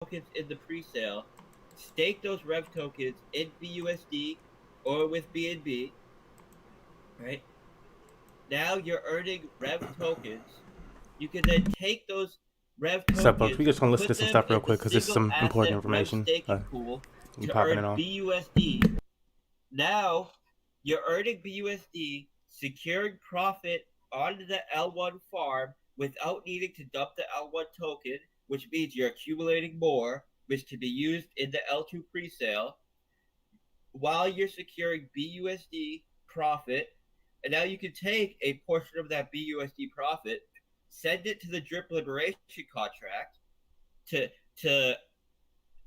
tokens in the pre-sale, stake those Rev tokens in BUSD or with BNB, right? Now you're earning Rev tokens. You can then take those Rev What's up, folks? We tokens, just gonna listen to put some them stuff real in the quick because this is single some important asset Rev information. staking pool You to popping it earn on? BUSD. Now you're earning BUSD, securing profit on the L1 farm without needing to dump the L1 token, which means you're accumulating more, which can be used in the L2 presale while you're securing BUSD profit. And now you can take a portion of that BUSD profit, send it to the drip liberation contract to to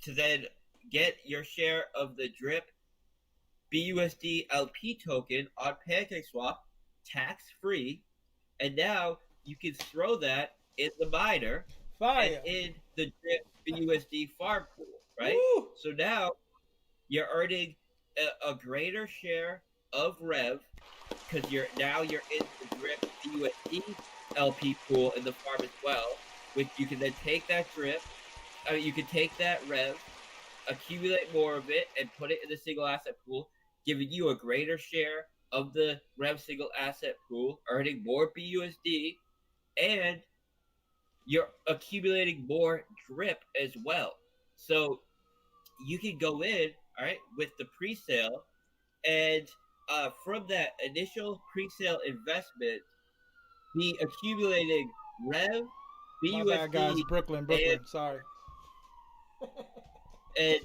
to then get your share of the drip BUSD LP token on PancakeSwap tax free. And now you can throw that in the miner and Fire. in the drip BUSD farm pool, right? Woo! So now you're earning a greater share of Rev because you're in the drip BUSD LP pool in the farm as well, which you can then take that drip. You can take that Rev, accumulate more of it, and put it in the single asset pool, giving you a greater share of the Rev single asset pool, earning more BUSD, and you're accumulating more drip as well. So you can go in, all right, with the pre-sale, and from that initial pre-sale investment, be accumulating Rev, My bad, guys. BUSD, Brooklyn, and Brooklyn. Sorry. and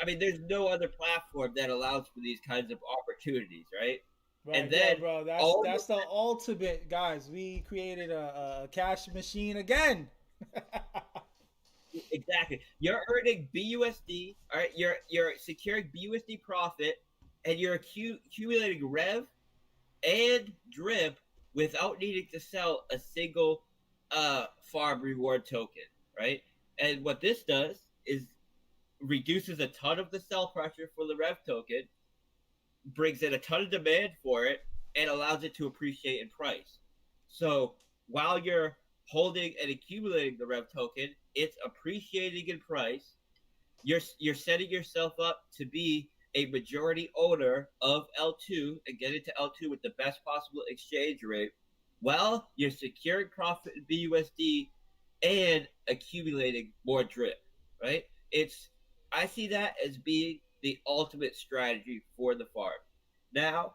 I mean, there's no other platform that allows for these kinds of opportunities, right? And Right, yo, then bro. That's all that's the ultimate, guys. We created a cash machine again. exactly, you're earning BUSD, all right. You're securing BUSD profit, and you're accumulating Rev and drip without needing to sell a single farm reward token, right? And what this does is reduces a ton of the sell pressure for the Rev token, brings in a ton of demand for it, and allows it to appreciate in price. So while you're holding and accumulating the Rev token, it's appreciating in price. You're setting yourself up to be a majority owner of L2 and get into L2 with the best possible exchange rate while you're securing profit in BUSD and accumulating more drip, right? It's I see that as being the ultimate strategy for the farm. Now,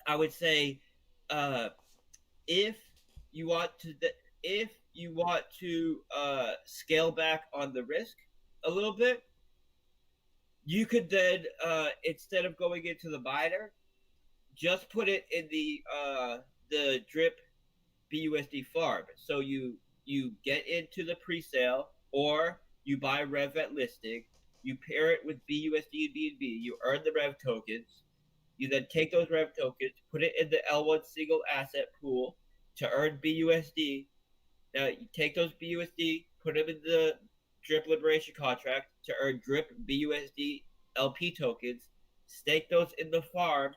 I would say uh, if you want to if you want to scale back on the risk a little bit, you could then instead of going into the miner, just put it in the drip BUSD farm. So you get into the pre-sale or you buy Rev at listing, you pair it with BUSD and BNB, you earn the Rev tokens, you then take those Rev tokens, put it in the L1 single asset pool to earn BUSD. Now you take those BUSD, put them in the drip liberation contract to earn drip BUSD LP tokens, stake those in the farm,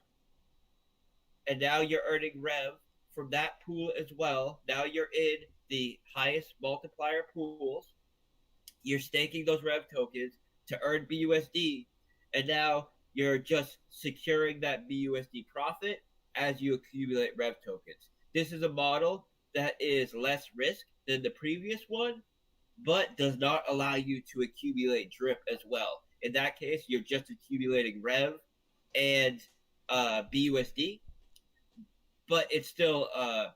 and now you're earning Rev from that pool as well. Now you're in the highest multiplier pools. You're staking those Rev tokens to earn BUSD, and now you're just securing that BUSD profit as you accumulate Rev tokens. This is a model that is less risk than the previous one, but does not allow you to accumulate drip as well. In that case, you're just accumulating Rev and BUSD, but it's still a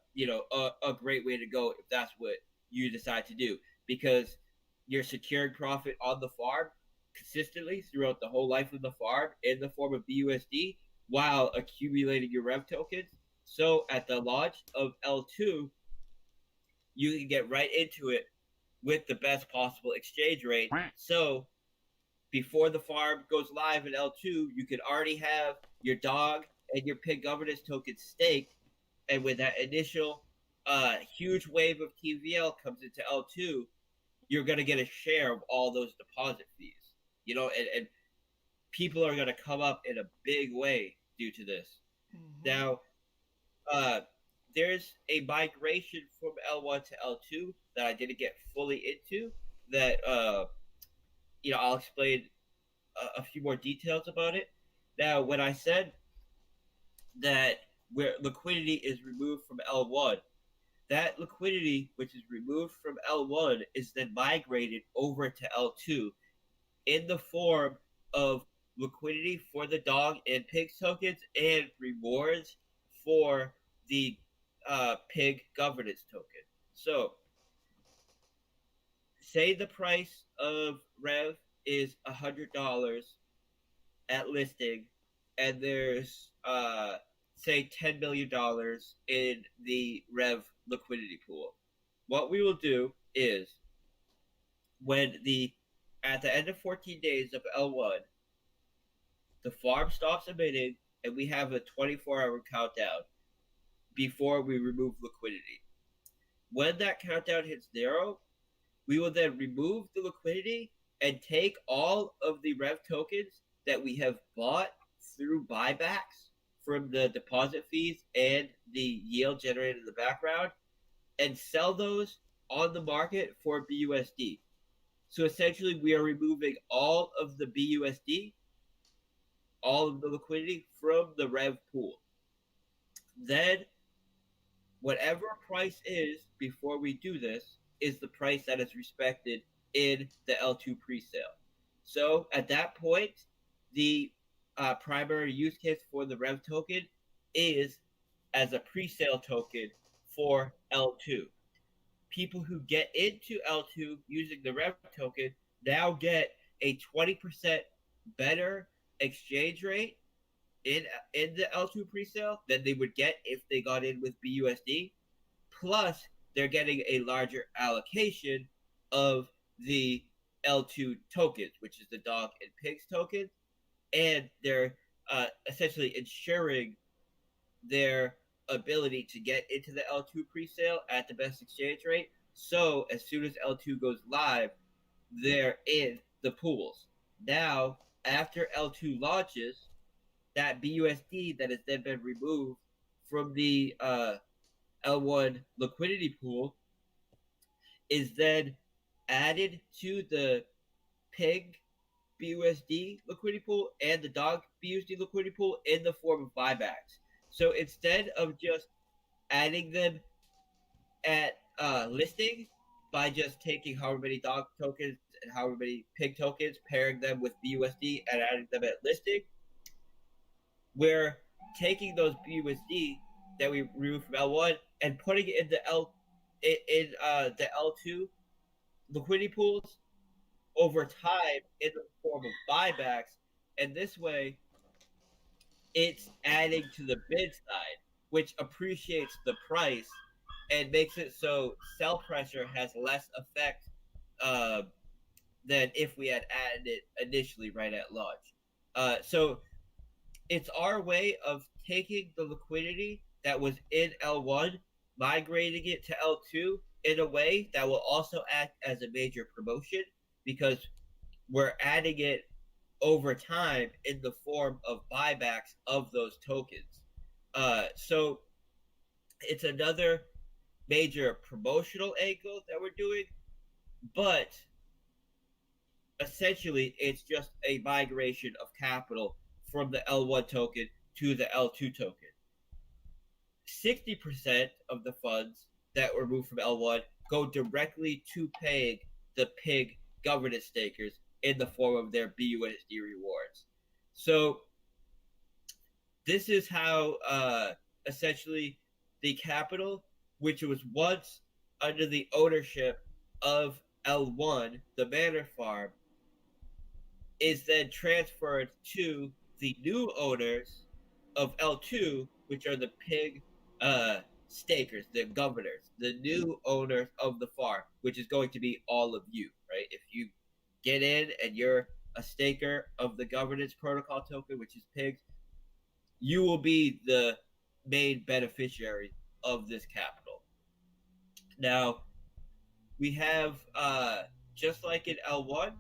great way to go if that's what you decide to do, because you're securing profit on the farm consistently throughout the whole life of the farm in the form of BUSD while accumulating your Rev tokens. So at the launch of L2, you can get right into it with the best possible exchange rate. So before the farm goes live in L2, you can already have your dog and your pig governance tokens staked. And when that initial huge wave of TVL comes into L2, you're going to get a share of all those deposit fees. And people are going to come up in a big way due to this. Mm-hmm. Now, there's a migration from L1 to L2 that I didn't get fully into that I'll explain a few more details about it. Now, when I said that where liquidity is removed from L1, that liquidity which is removed from L1 is then migrated over to L2 in the form of liquidity for the dog and pig tokens and rewards for the pig governance token. So, say the price of Rev is $100 at listing, and there's say $10 million in the Rev liquidity pool. What we will do is when the at the end of 14 days of L1, the farm stops emitting, and we have a 24-hour countdown before we remove liquidity. When that countdown hits 0, we will then remove the liquidity and take all of the Rev tokens that we have bought through buybacks from the deposit fees and the yield generated in the background and sell those on the market for BUSD. So essentially, we are removing all of the BUSD, all of the liquidity from the Rev pool. Then, whatever price is before we do this is the price that is respected in the L2 presale. So at that point, the primary use case for the Rev token is as a presale token for L2. People who get into L2 using the Rev token now get a 20% better exchange rate in the L2 presale than they would get if they got in with BUSD. Plus, they're getting a larger allocation of the L2 tokens, which is the dog and pigs token, and they're essentially ensuring their ability to get into the L2 presale at the best exchange rate. So as soon as L2 goes live, they're in the pools. Now, after L2 launches, that BUSD that has then been removed from the L1 liquidity pool is then added to the pig BUSD liquidity pool and the dog BUSD liquidity pool in the form of buybacks. So instead of just adding them at listing by just taking however many dog tokens and however many pig tokens, pairing them with BUSD and adding them at listing, we're taking those BUSD that we removed from L1 and putting it in the L2 liquidity pools over time in the form of buybacks, and this way it's adding to the bid side, which appreciates the price and makes it so sell pressure has less effect uh, than if we had added it initially right at launch. So it's our way of taking the liquidity that was in L1, migrating it to L2 in a way that will also act as a major promotion because we're adding it over time in the form of buybacks of those tokens. So it's another major promotional angle that we're doing, but essentially it's just a migration of capital from the L1 token to the L2 token. 60% of the funds that were moved from L1 go directly to paying the pig governance stakers in the form of their BUSD rewards. So this is how essentially the capital, which was once under the ownership of L1, the manor farm, is then transferred to the new owners of L2, which are the pig stakers, the governors, the new owners of the farm, which is going to be all of you, right? If you get in and you're a staker of the governance protocol token, which is pigs, you will be the main beneficiary of this capital. Now, we have, just like in L1,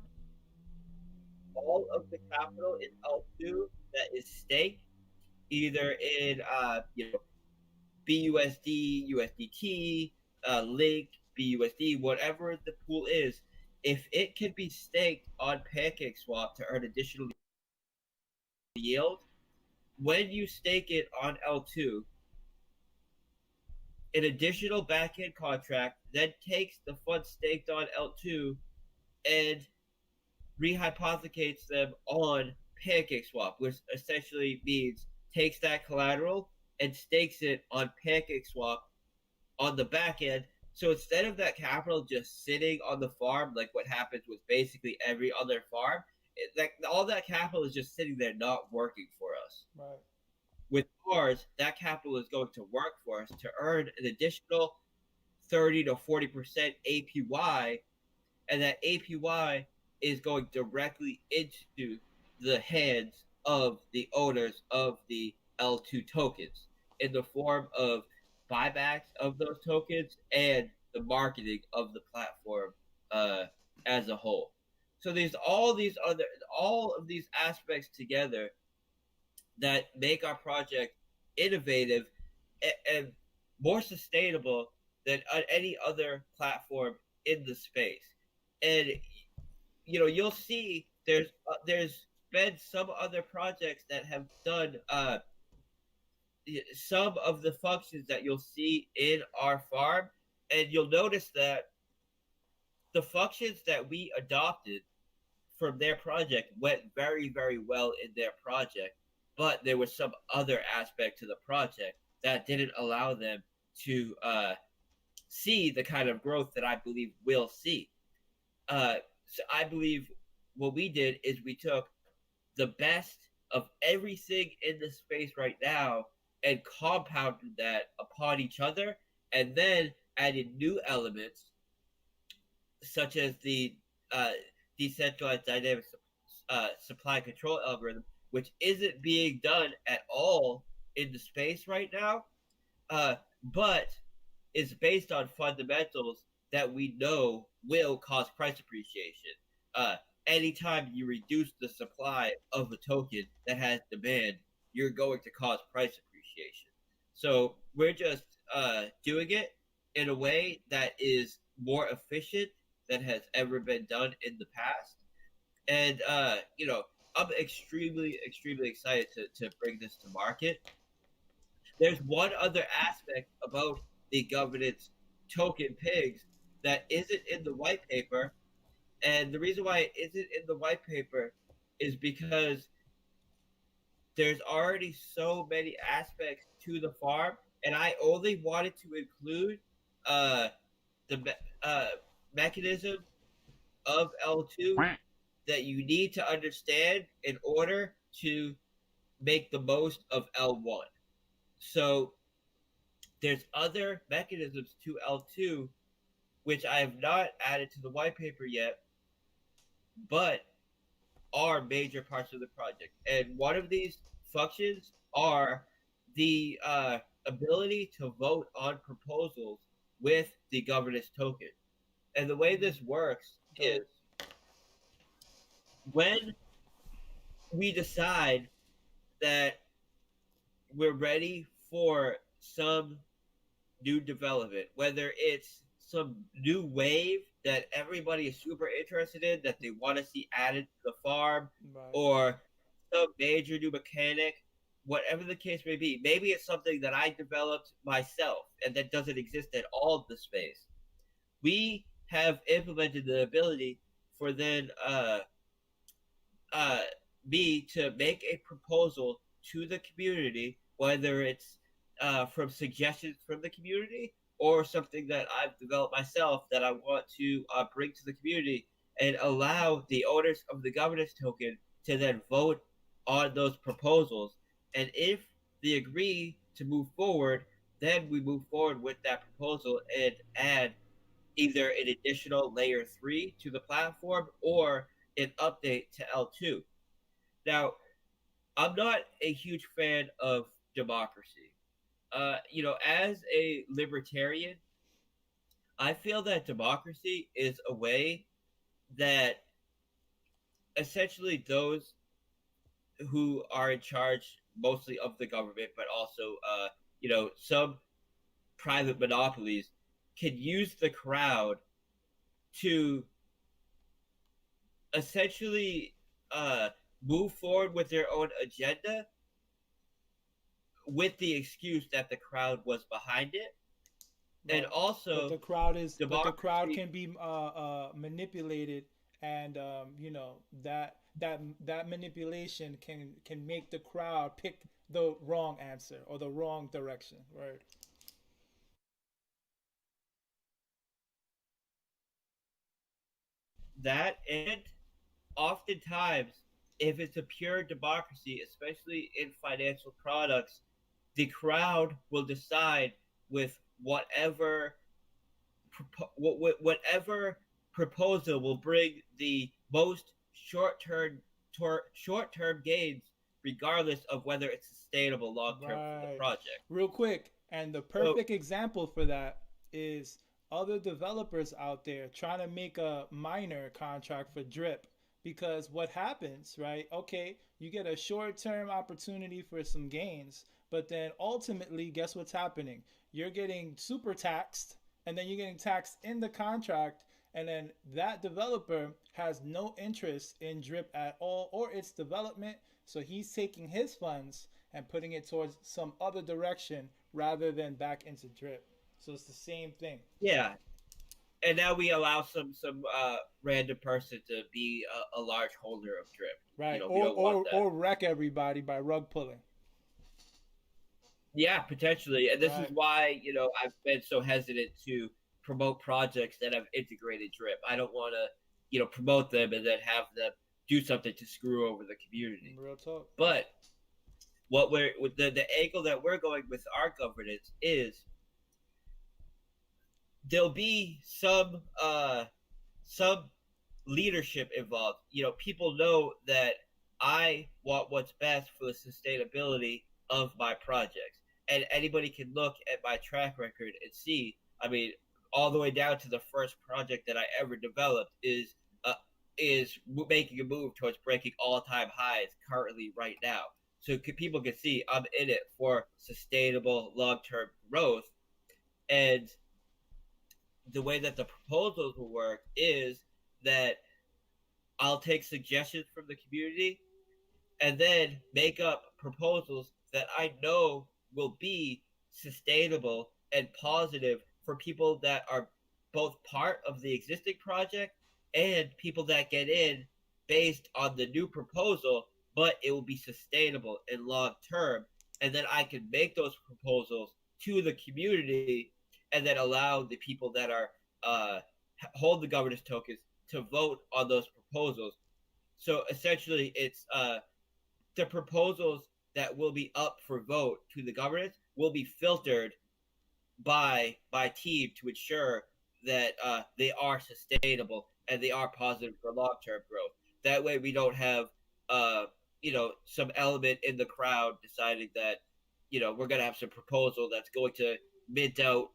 all of the capital in L2 that is staked either in BUSD, USDT, Link, BUSD, whatever the pool is, if it can be staked on PancakeSwap to earn additional yield, when you stake it on L2, an additional backend contract then takes the funds staked on L2 and rehypothecates them on PancakeSwap, which essentially means takes that collateral and stakes it on PancakeSwap on the back end. So instead of that capital just sitting on the farm, like what happens with basically every other farm, like all that capital is just sitting there not working for us. Right. With ours, that capital is going to work for us to earn an additional 30 to 40% APY, and that APY is going directly into the hands of the owners of the L2 tokens in the form of buybacks of those tokens and the marketing of the platform uh, as a whole. So there's all of these aspects together that make our project innovative and more sustainable than any other platform in the space. And you'll see there's been some other projects that have done some of the functions that you'll see in our farm, and you'll notice that the functions that we adopted from their project went very, very well in their project, but there was some other aspect to the project that didn't allow them to see the kind of growth that I believe we'll see. So I believe what we did is we took the best of everything in the space right now and compounded that upon each other, and then added new elements such as the uh, decentralized dynamic supply control algorithm, which isn't being done at all in the space right now, uh, but is based on fundamentals that we know will cause price appreciation. Uh, Anytime you reduce the supply of a token that has demand, you're going to cause price appreciation. So we're just doing it in a way that is more efficient than has ever been done in the past. And I'm extremely, extremely excited to bring this to market. There's one other aspect about the governance token pigs that isn't in the white paper, and the reason why it isn't in the white paper is because there's already so many aspects to the farm, and I only wanted to include uh, the mechanism of L2 that you need to understand in order to make the most of L1. So there's other mechanisms to L2 which I have not added to the white paper yet, but are major parts of the project. And one of these functions are the ability to vote on proposals with the governance token. And the way this works is Dope. when we decide that we're ready for some new development, whether it's some new wave that everybody is super interested in that they want to see added to the farm, Right. or some major new mechanic, whatever the case may be. Maybe it's something that I developed myself and that doesn't exist at all in the space. We have implemented the ability for then uh, me to make a proposal to the community, whether it's from suggestions from the community or something that I've developed myself that I want to bring to the community, and allow the owners of the governance token to then vote on those proposals. And if they agree to move forward, then we move forward with that proposal and add either an additional layer 3 to the platform or an update to L2. Now, I'm not a huge fan of democracy. As a libertarian, I feel that democracy is a way that essentially those who are in charge mostly of the government, but also, some private monopolies can use the crowd to essentially uh, move forward with their own agenda with the excuse that the crowd was behind it, and Right. But also the crowd democracy. can be manipulated, and that manipulation can make the crowd pick the wrong answer or the wrong direction. Right. That, and oftentimes, if it's a pure democracy, especially in financial products, the crowd will decide with whatever proposal will bring the most short term gains, regardless of whether it's sustainable long term for the Right. project. Real quick, and the So perfect example for that is other developers out there trying to make a minor contract for Drip. Because what happens, right? Okay, you get a short term opportunity for some gains, but then ultimately, guess what's happening? You're getting super taxed, and then you're getting taxed in the contract, and then that developer has no interest in Drip at all or its development, so he's taking his funds and putting it towards some other direction rather than back into Drip. So it's the same thing. yeah, and now we allow some random person to be a large holder of drip. Right. We don't want that. Or wreck everybody by rug pulling. Yeah, potentially, and this is Right. why I've been so hesitant to promote projects that have integrated drip. I don't want to promote them and then have them do something to screw over the community. Real talk. But what we're with the angle that we're going with our governance is there'll be some leadership involved. People know that I want what's best for the sustainability of my projects. And anybody can look at my track record and see, I mean, all the way down to the first project that I ever developed uh, is making a move towards breaking all-time highs currently right now. So people can see I'm in it for sustainable long-term growth. And the way that the proposals will work is that I'll take suggestions from the community and then make up proposals that I know will be sustainable and positive for people that are both part of the existing project and people that get in based on the new proposal, but it will be sustainable and long term. And then I can make those proposals to the community and then allow the people that are uh, hold the governance tokens to vote on those proposals. So essentially, it's the proposals that will be up for vote to the government will be filtered by team to ensure that they are sustainable and they are positive for long term growth. That way, we don't have some element in the crowd deciding that we're going to have some proposal that's going to mint out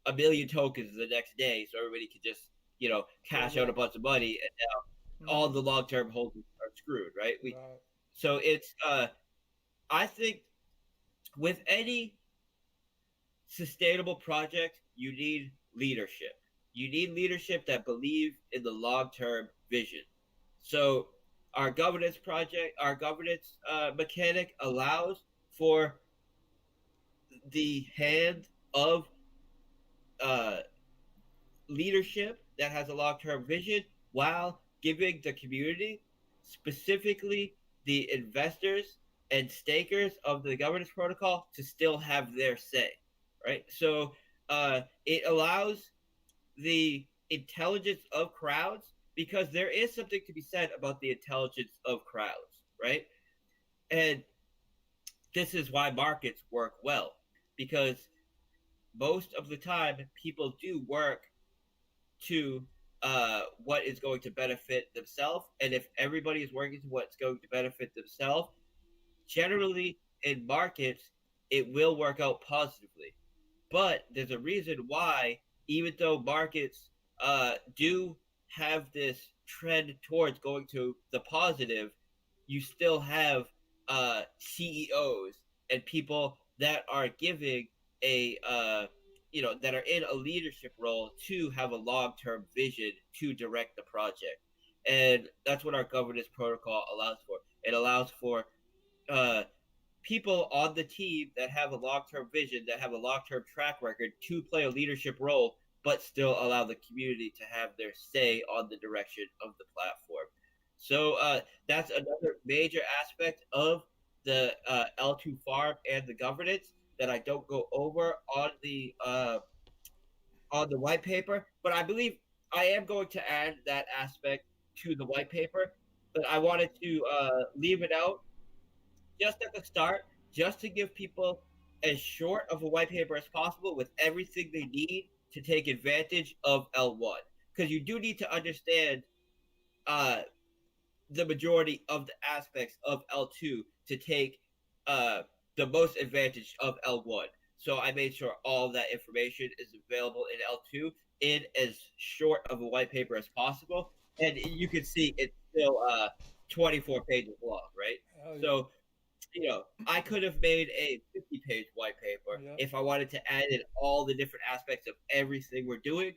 a million tokens the next day, so everybody can just Get cash out a wrecked. bunch of money, and now all Mm-hmm. the long term holders are screwed, right? We Right. so it's I think with any sustainable project, you need leadership. You need leadership that believe in the long term vision. So our governance mechanic allows for the hand of uh, leadership that has a long term vision while giving the community, specifically the investors and stakers of the governance protocol, to still have their say. Right. So it allows the intelligence of crowds because there is something to be said about the intelligence of crowds. Right. And this is why markets work well because most of the time people do work to what is going to benefit themselves. And if everybody is working to what's going to benefit themselves, generally in markets, it will work out positively. But there's a reason why, even though markets do have this trend towards going to the positive, you still have CEOs and people that are giving that are in a leadership role to have a long term vision to direct the project. and that's what our governance protocol allows for. It allows for uh, people on the team that have a long-term vision, that have a long-term track record to play a leadership role, but still allow the community to have their say on the direction of the platform. So that's another major aspect of the L2 farm and the governance that I don't go over on the white paper, but I believe I am going to add that aspect to the white paper. But I wanted to leave it out just at the start, just to give people as short of a white paper as possible with everything they need to take advantage of L1. Because you do need to understand uh, the majority of the aspects of L2 to take uh, the most advantage of L1. So I made sure all of that information is available in L2 in as short of a white paper as possible. And you can see it's still 24 pages long, right? Oh yeah. So I could have made a 50-page white paper Yep. if I wanted to add in all the different aspects of everything we're doing.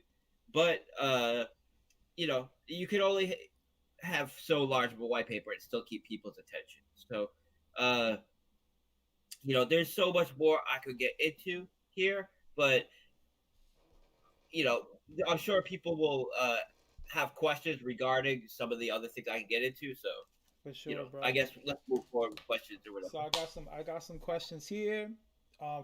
But you can only have so large of a white paper and still keep people's attention. So, uh, there's so much more I could get into here, but you know, I'm sure people will have questions regarding some of the other things I can get into. So, For sure, I bro. guess let's move forward with questions or So whatever. I got some questions here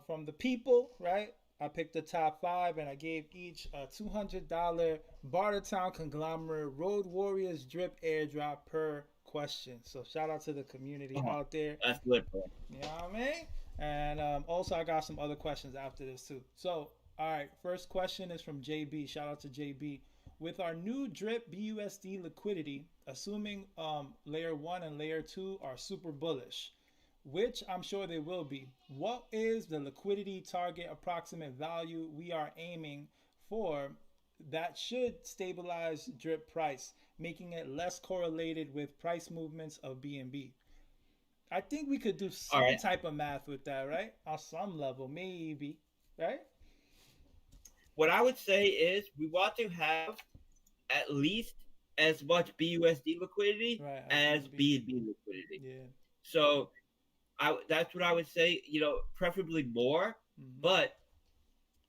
from the people, right? I picked the top five and I gave each a $200 Bartertown Conglomerate Road Warriors drip airdrop per question. So shout out to the community Oh, out there. that's good, bro. You know what I mean? And also I got some other questions after this too. So all right, first question is from JB. Shout out to JB. With our new drip BUSD liquidity, assuming layer one and layer two are super bullish, which I'm sure they will be, what is the liquidity target approximate value we are aiming for that should stabilize drip price, making it less correlated with price movements of BNB? I think we could do All some right. type of math with that, right? On some level, maybe, right? What I would say is we want to have at least as much BUSD liquidity Right, as as BNB. BNB liquidity. Yeah. So that's what I would say. Preferably more, Mm-hmm. but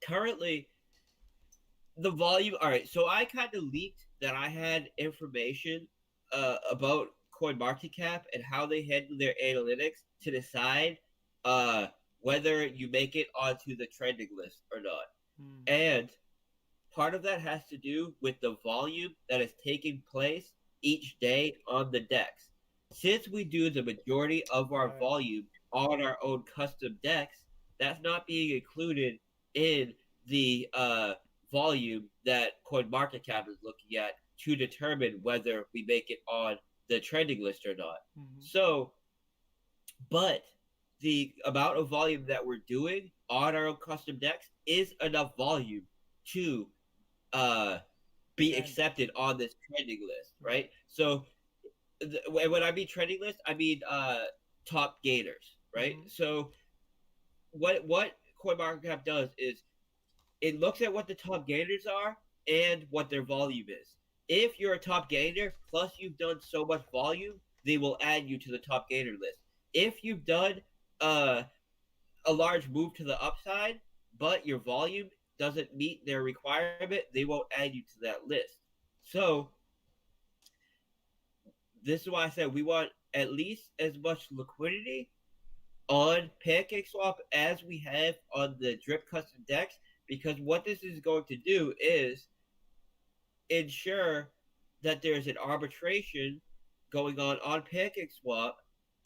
currently the volume. All right, so I kind of leaked that I had information about CoinMarketCap and how they handle their analytics to decide uh, whether you make it onto the trending list or not. Mm. And part of that has to do with the volume that is taking place each day on the DEX. Since we do the majority of our Right. volume on our own custom DEX, that's not being included in the volume that CoinMarketCap is looking at to determine whether we make it on the trending list or not. Mm-hmm. So, but the amount of volume that we're doing on our own custom DEX is enough volume to uh, be And accepted on this trending list, right. right? So when I mean trending list, I mean top gainers, right? Mm-hmm. So what CoinMarketCap does is it looks at what the top gainers are and what their volume is. If you're a top gainer plus you've done so much volume, they will add you to the top gainer list. If you've done uh, a large move to the upside, but your volume doesn't meet their requirement, they won't add you to that list. So this is why I said we want at least as much liquidity on PancakeSwap as we have on the Drip Custom Dex, because what this is going to do is ensure that there's an arbitration going on PancakeSwap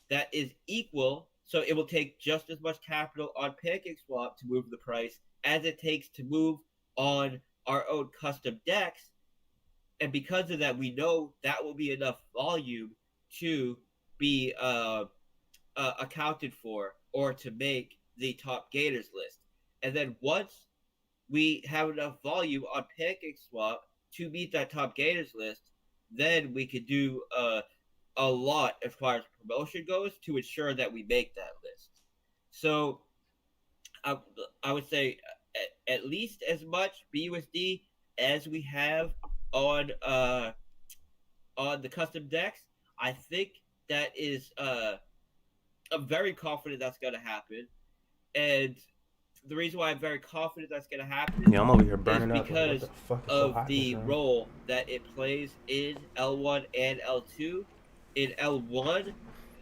that is equal. So it will take just as much capital on PancakeSwap to move the price as it takes to move on our own custom DEX. And because of that, we know that will be enough volume to be accounted for or to make the top gainers list. And then once we have enough volume on PancakeSwap to meet that top gainers list, then we could do a lot as far as promotion goes to ensure that we make that list. So I, I would say at least as much BUSD as we have on on the custom decks. I think that is I'm very confident that's going to happen, and the reason why I'm very confident that's going to happen Yeah, I'm over here is burning up. Like, what the because fuck is so of hot in this the room? role that it plays in L1 and L2. In L1,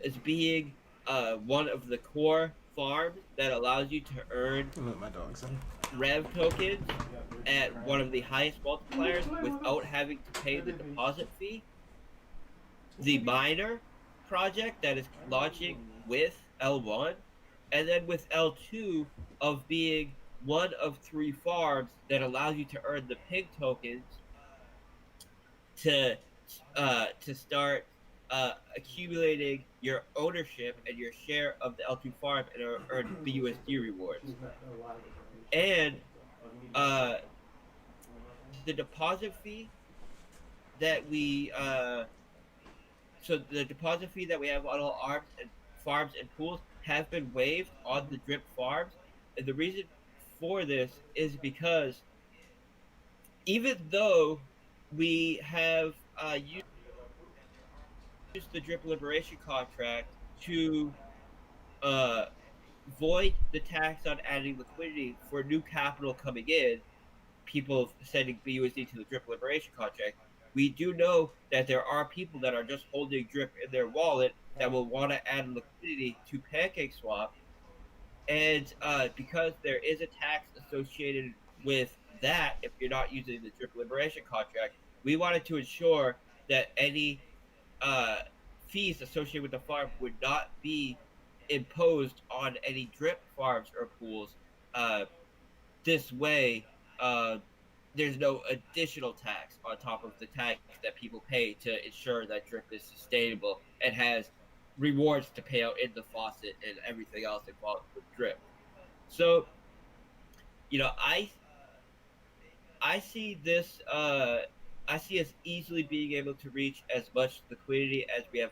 as being one of the core farms that allows you to earn Look, my dog's in. Rev tokens at one of the highest multipliers without having to pay the deposit fee. The miner project that is launching with L1, and then with L2 of being one of three farms that allows you to earn the pig tokens to start accumulating your ownership and your share of the L2 farm and earn BUSD rewards. And uh, the deposit fee that we so the deposit fee that we have on all arms and farms and pools have been waived on the drip farms, and the reason for this is because even though we have used the drip liberation contract to uh, void the tax on adding liquidity for new capital coming in, people sending BUSD to the drip liberation contract, we do know that there are people that are just holding drip in their wallet that will want to add liquidity to PancakeSwap. And because there is a tax associated with that, if you're not using the drip liberation contract, we wanted to ensure that any uh, fees associated with the farm would not be imposed on any drip farms or pools. This way, uh, there's no additional tax on top of the tax that people pay to ensure that drip is sustainable and has rewards to pay out in the faucet and everything else involved with drip. So, you know, I see this. I see us easily being able to reach as much liquidity as we have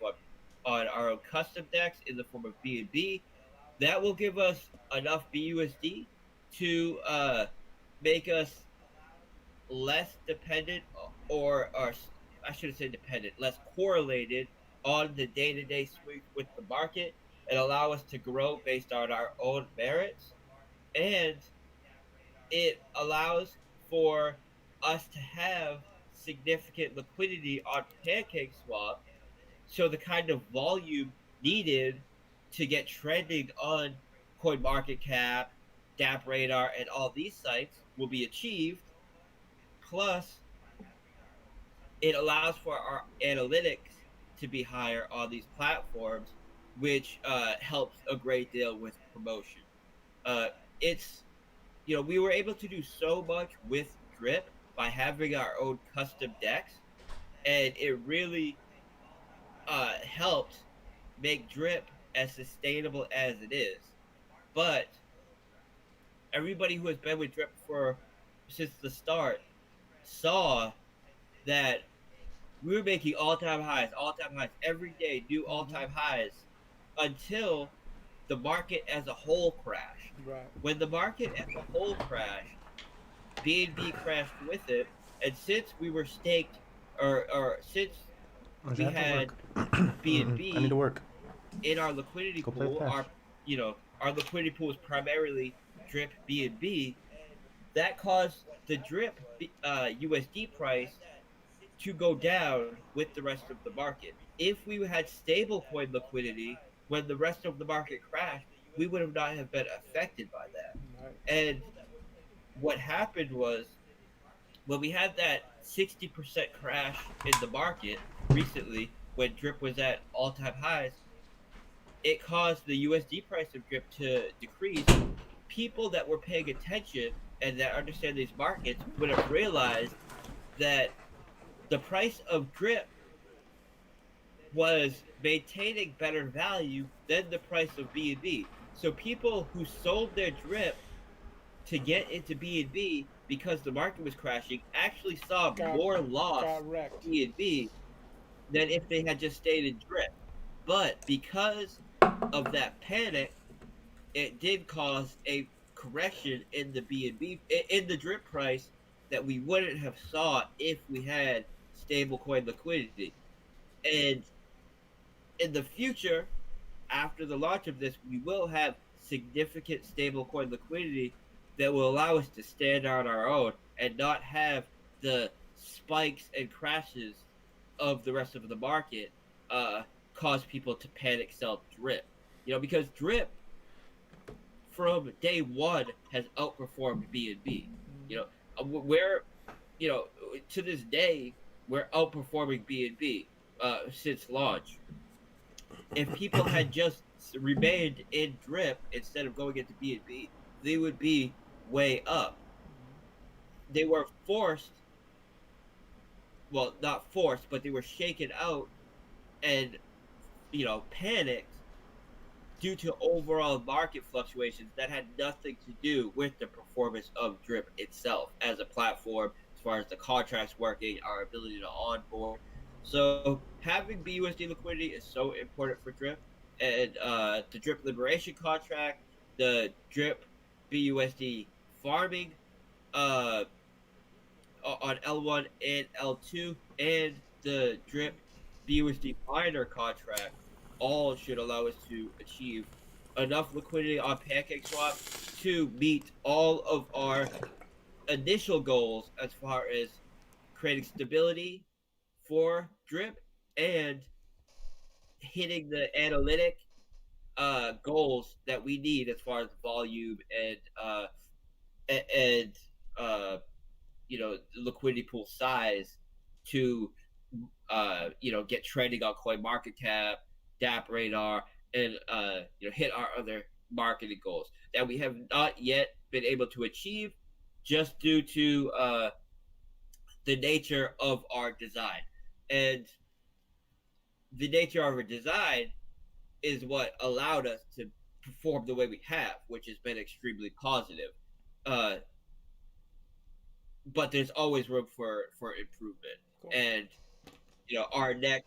on our own custom decks in the form of BNB. That will give us enough BUSD to make us less dependent, or I should say dependent, less correlated on the day-to-day swings with the market, and allow us to grow based on our own merits. And it allows for us to have significant liquidity on PancakeSwap, so the kind of volume needed to get trending on CoinMarketCap, DappRadar, and all these sites will be achieved. Plus, it allows for our analytics to be higher on these platforms, which helps a great deal with promotion. Uh, it's we were able to do so much with Drip by having our own custom decks, and it really helped make Drip as sustainable as it is. But everybody who has been with Drip for since the start saw that we were making all time highs every day, new all time highs, until the market as a whole crashed. Right. When the market as a whole crashed, BNB crashed with it, and since we were staked, or since I we have to had work. I need to BNB work. in our liquidity Go play pool, fetch. our liquidity pool is primarily drip BNB. That caused the drip USD price to go down with the rest of the market. If we had stablecoin liquidity when the rest of the market crashed, we would have not have been affected by Right. that. And what happened was, when we had that 60% crash in the market recently, when drip was at all-time highs, it caused the USD price of drip to decrease. People that were paying attention and that understand these markets would have realized that the price of drip was maintaining better value than the price of B&B. So people who sold their drip to get into B&B because the market was crashing actually saw Got more loss got in wrecked. B&B than if they had just stayed in drip. But because of that panic, it did cause a correction in the B&B in the drip price that we wouldn't have saw if we had stablecoin liquidity. And in the future, after the launch of this, we will have significant stablecoin liquidity that will allow us to stand on our own and not have the spikes and crashes of the rest of the market uh, cause people to panic sell drip. Because drip from day one has outperformed BNB. You know, we're to this day we're outperforming BNB since launch. If people had just remained in drip instead of going into BNB, they would be way up. They were forced, well, not forced, but they were shaken out and panicked due to overall market fluctuations that had nothing to do with the performance of drip itself as a platform, as far as the contracts working, our ability to onboard. So having BUSD liquidity is so important for drip, and the drip liberation contract, the drip BUSD farming uh, on L1 and L2, and the drip BUSD miner contract all should allow us to achieve enough liquidity on PancakeSwap to meet all of our initial goals as far as creating stability for drip and hitting the analytic goals that we need as far as volume and liquidity pool size to get trending on CoinMarketCap, DApp Radar, and hit our other marketing goals that we have not yet been able to achieve just due to the nature of our design. And the nature of our design is what allowed us to perform the way we have, which has been extremely positive. Uh, but there's always room for improvement. Cool. And our next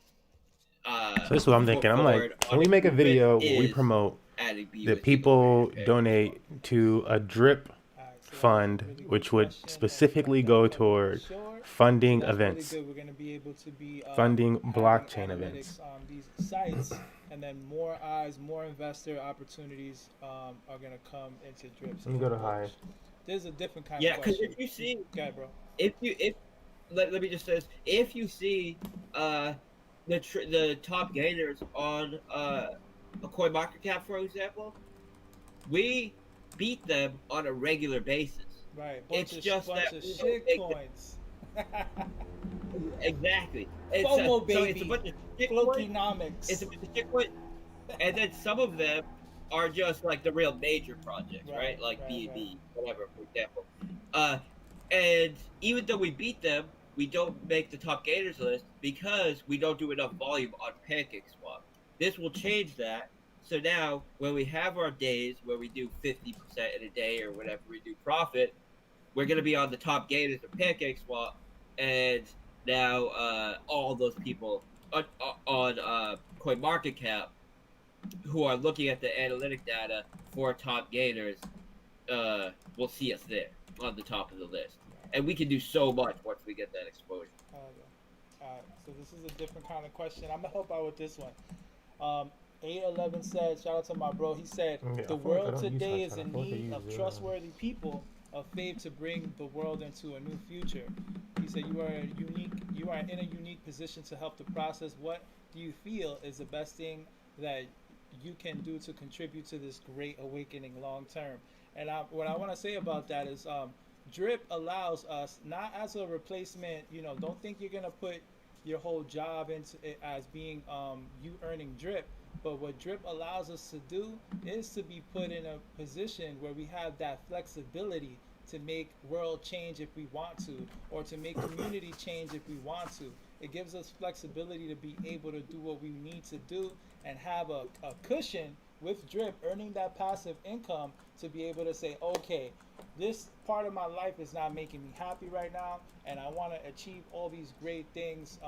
so this is what I'm thinking. I'm like, can we make a video where we promote that people donate to a drip fund, which would specifically go toward funding events, funding blockchain events. These sites, and then more eyes, more investor opportunities are going to come into drip. Let me go to high. There's a different kind of question. Yeah, because if you see, okay, bro. Let me just say this, if you see the top gainers on a CoinMarketCap, for example, we beat them on a regular basis. Right. It's just that shit coins. Exactly. FOMO, baby. So it's a bunch of shit Flokinomics. It's a bunch of shit coins, and then some of them are just like the real major projects, right? Like BNB, whatever, for example. And even though we beat them, we don't make the top gainers list because we don't do enough volume on PancakeSwap. This will change that. So now, when we have our days where we do 50% in a day or whatever we do profit, we're going to be on the top gainers of PancakeSwap. And now all those people on CoinMarketCap who are looking at the analytic data for top gainers will see us there on the top of the list. And we can do so much once we get that exposure. Alright, so this is a different kind of question. I'm going to help out with this one. 811 said, shout out to my bro, he said, the world today is in need of trustworthy people of faith to bring the world into a new future. He said, you are in a unique position to help the process. What do you feel is the best thing that you can do to contribute to this great awakening long term? And what I want to say about that is drip allows us, not as a replacement, don't think you're going to put your whole job into it as being you earning drip. But what drip allows us to do is to be put in a position where we have that flexibility to make world change if we want to, or to make community change if we want to. It gives us flexibility to be able to do what we need to do and have a cushion with drip, earning that passive income to be able to say, okay, this part of my life is not making me happy right now, and I want to achieve all these great things,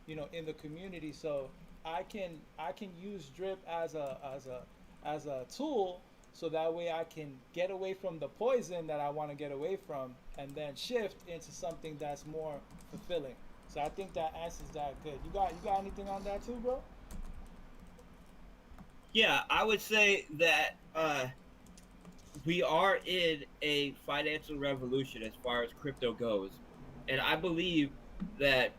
in the community. So I can use drip as a tool, so that way I can get away from the poison that I want to get away from, and then shift into something that's more fulfilling. So I think that answers that good. You got anything on that too, bro? Yeah, I would say that we are in a financial revolution as far as crypto goes, and I believe that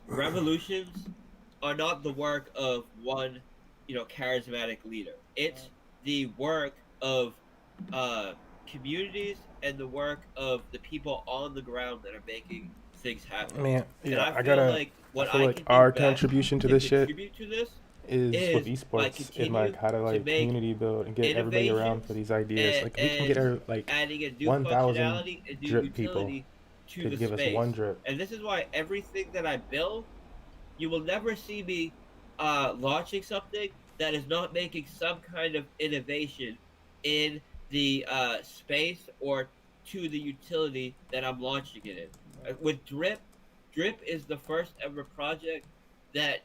revolutions are not the work of one, charismatic leader. It's the work of uh, communities and the work of the people on the ground that are making things happen. Man, And yeah, I feel like I what feel I like can do our best contribution to to this shit contribute to this is with is by esports and like continue how to to like make community build and get everybody around for innovations these ideas. and, Like if we can get and like adding a new 1,000 functionality and new drip people utility to the could give us one space. drip. And this is why everything that I build, you will never see me launching something that is not making some kind of innovation in the space or to the utility that I'm launching it in. With Drip, Drip is the first ever project that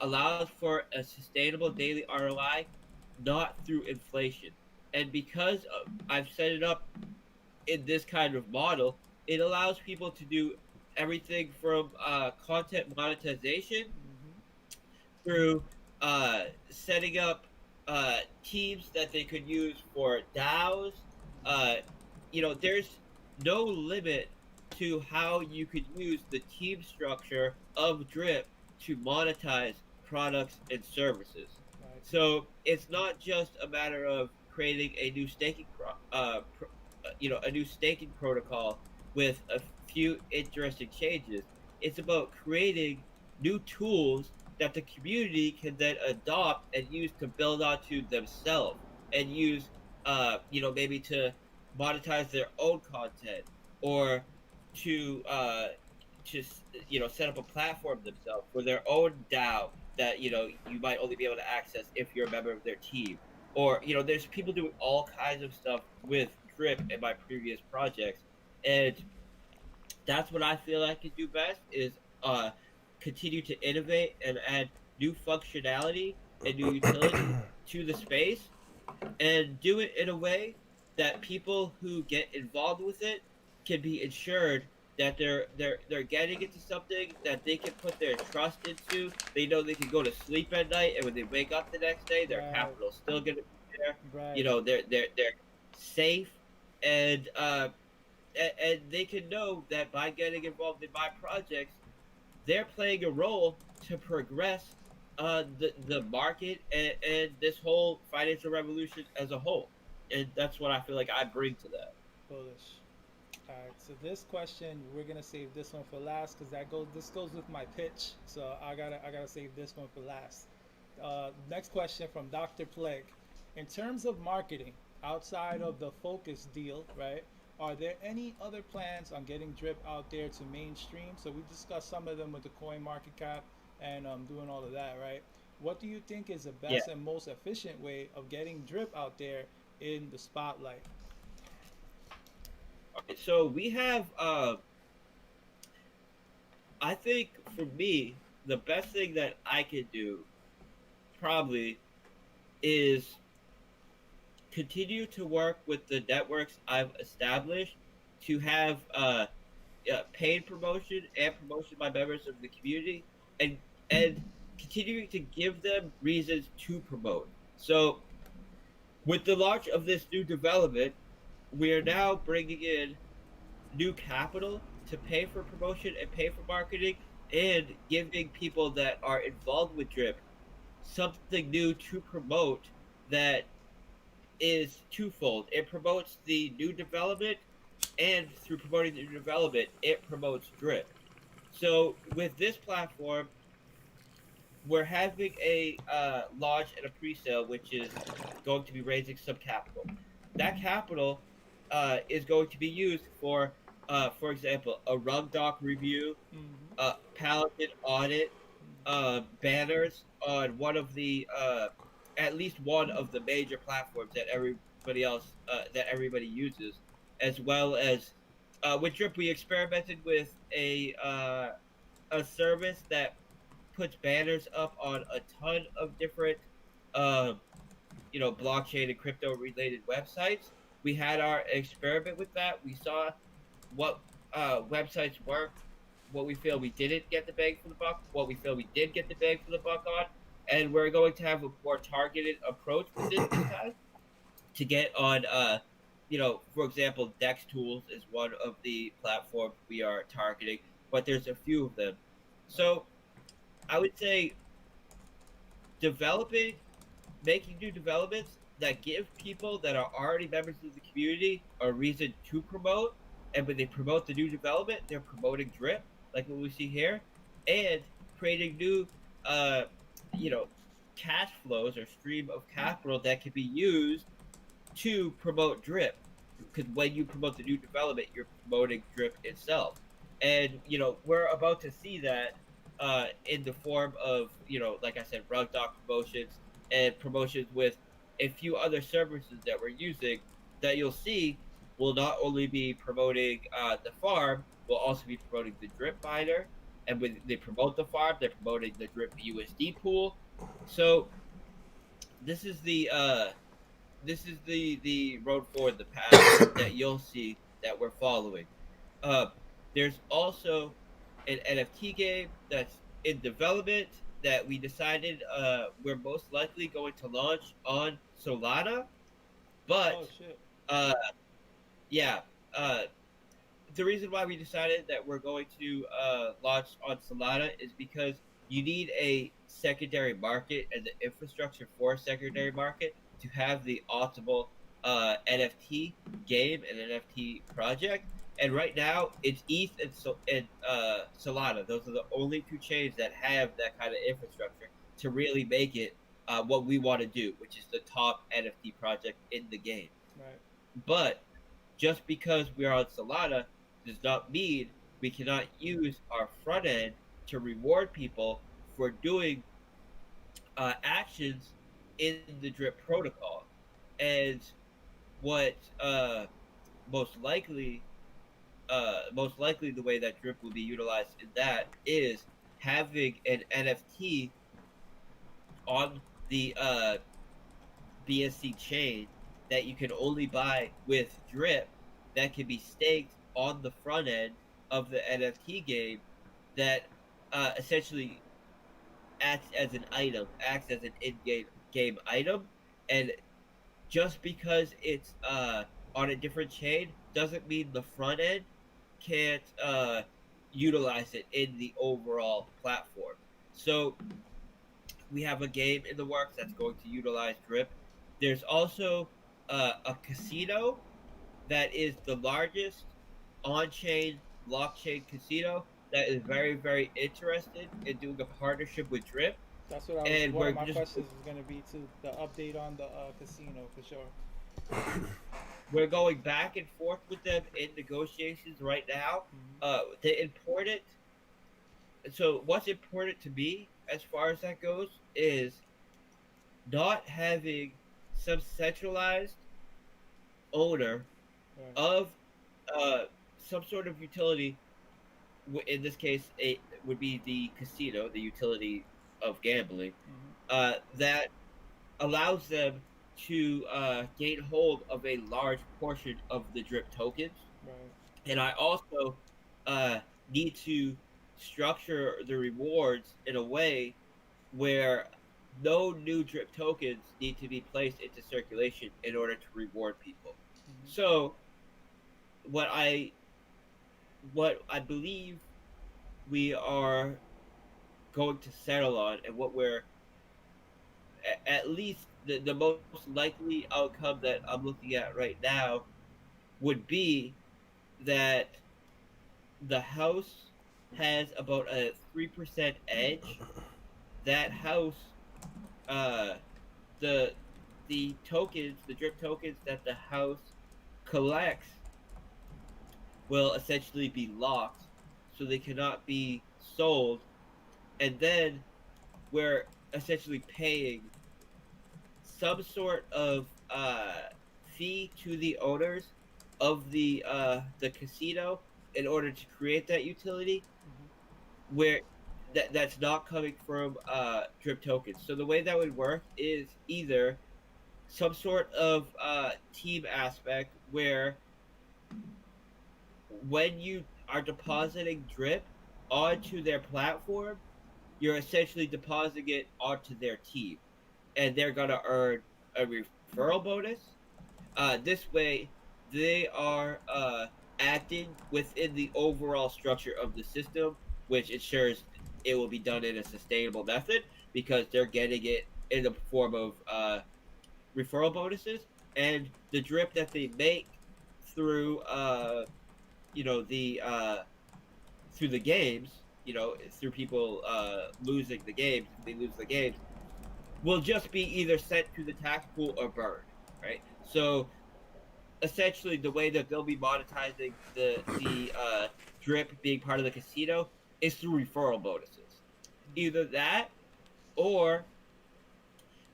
allows for a sustainable daily ROI, not through inflation. And because I've set it up in this kind of model, it allows people to do everything from content monetization through setting up teams that they could use for DAOs. Uh, there's no limit to how you could use the team structure of Drip to monetize products and services. Right. So it's not just a matter of creating a new a new staking protocol with a few interesting changes. It's about creating new tools that the community can then adopt and use to build onto themselves and use, maybe to monetize their own content or to set up a platform themselves for their own DAO that you might only be able to access if you're a member of their team. Or there's people doing all kinds of stuff with Drip in my previous projects, and that's what I feel I can do best is uh, continue to innovate and add new functionality and new utility to the space, and do it in a way that people who get involved with it can be ensured that they're getting into something that they can put their trust into. They know they can go to sleep at night, and when they wake up the next day, their Right. capital's still going to be there. Right. They're safe, and and they can know that by getting involved in my projects, they're playing a role to progress the market and this whole financial revolution as a whole. And that's what I feel like I bring to that. Bullish. All right. So this question we're gonna save this one for last because that goes. This goes with my pitch. So I gotta save this one for last. Next question from Dr. Plague. In terms of marketing, outside of the Focus deal, right? Are there any other plans on getting Drip out there to mainstream? So we discussed some of them with the coin market cap and doing all of that, right? What do you think is the Yeah. best and most efficient way of getting Drip out there in the spotlight? So we have, I think for me, the best thing that I could do probably is continue to work with the networks I've established to have paid promotion and promotion by members of the community, and and continuing to give them reasons to promote. So with the launch of this new development, we are now bringing in new capital to pay for promotion and pay for marketing, and giving people that are involved with Drip something new to promote that is twofold. It promotes the new development, and through promoting the new development, it promotes Drip. So with this platform, we're having a launch and a pre-sale, which is going to be raising some capital. That capital is going to be used for example, a rug doc review, Mm-hmm. paladin audit, banners on one of the at least one of the major platforms that everybody uses, as well as with Drip, we experimented with a service that puts banners up on a ton of different, uh, blockchain and crypto related websites. We had our experiment with that. We saw what websites worked, what we feel we didn't get the bang for the buck, what we feel we did get the bang for the buck on, and we're going to have a more targeted approach with this time to get on. For example, Dex Tools is one of the platforms we are targeting, but there's a few of them. So I would say making new developments that give people that are already members of the community a reason to promote. And when they promote the new development, they're promoting drip, like what we see here, and creating new, uh, cash flows or stream of capital that can be used to promote drip. Because when you promote the new development, you're promoting drip itself. And we're about to see that in the form of like I said, rug doc promotions and promotions with a few other services that we're using that you'll see will not only be promoting the farm, will also be promoting the drip miner. And when they promote the farm, they're promoting the drip USD pool. So this is the road forward, the path that you'll see that we're following. Uh, there's also an NFT game that's in development that we decided we're most likely going to launch on Solana, but yeah, the reason why we decided that we're going to launch on Solana is because you need a secondary market and the infrastructure for a secondary market to have the optimal NFT game and NFT project. And right now, it's ETH and Solana. Those are the only two chains that have that kind of infrastructure to really make it what we want to do, which is the top NFT project in the game. Right. But just because we're on Solana does not mean we cannot use our front end to reward people for doing actions in the drip protocol. And what most likely the way that drip will be utilized in that is having an NFT on the BSC chain that you can only buy with drip that can be staked on the front end of the NFT game that essentially acts as an in-game item. And just because it's on a different chain doesn't mean the front end can't utilize it in the overall platform. So we have a game in the works that's going to utilize drip. There's also a casino that is the largest on-chain blockchain casino that is very, very interested in doing a partnership with Drip. That's what one of my questions was going to be to the update on the casino for sure. We're going back and forth with them in negotiations right now. So what's important to me as far as that goes is not having some centralized owner of some sort of utility. In this case, it would be the casino, the utility of gambling, that allows them to gain hold of a large portion of the drip tokens. Right. And I also need to structure the rewards in a way where no new drip tokens need to be placed into circulation in order to reward people. So what I believe we are going to settle on, and what we're at least the most likely outcome that I'm looking at right now would be that the house has about a 3% edge. That house, the tokens, the drip tokens that the house collects will essentially be locked, so they cannot be sold. And then we're essentially paying some sort of fee to the owners of the casino in order to create that utility, where that's not coming from drip tokens. So the way that would work is either some sort of team aspect where when you are depositing drip onto their platform, you're essentially depositing it onto their team, and they're gonna earn a referral bonus. This way, they are acting within the overall structure of the system, which ensures it will be done in a sustainable method because they're getting it in the form of referral bonuses, and the drip that they make through through the games, through people losing the games, if they lose the games, will just be either sent to the tax pool or burned, right? So essentially, the way that they'll be monetizing the drip being part of the casino is through referral bonuses. Either that, or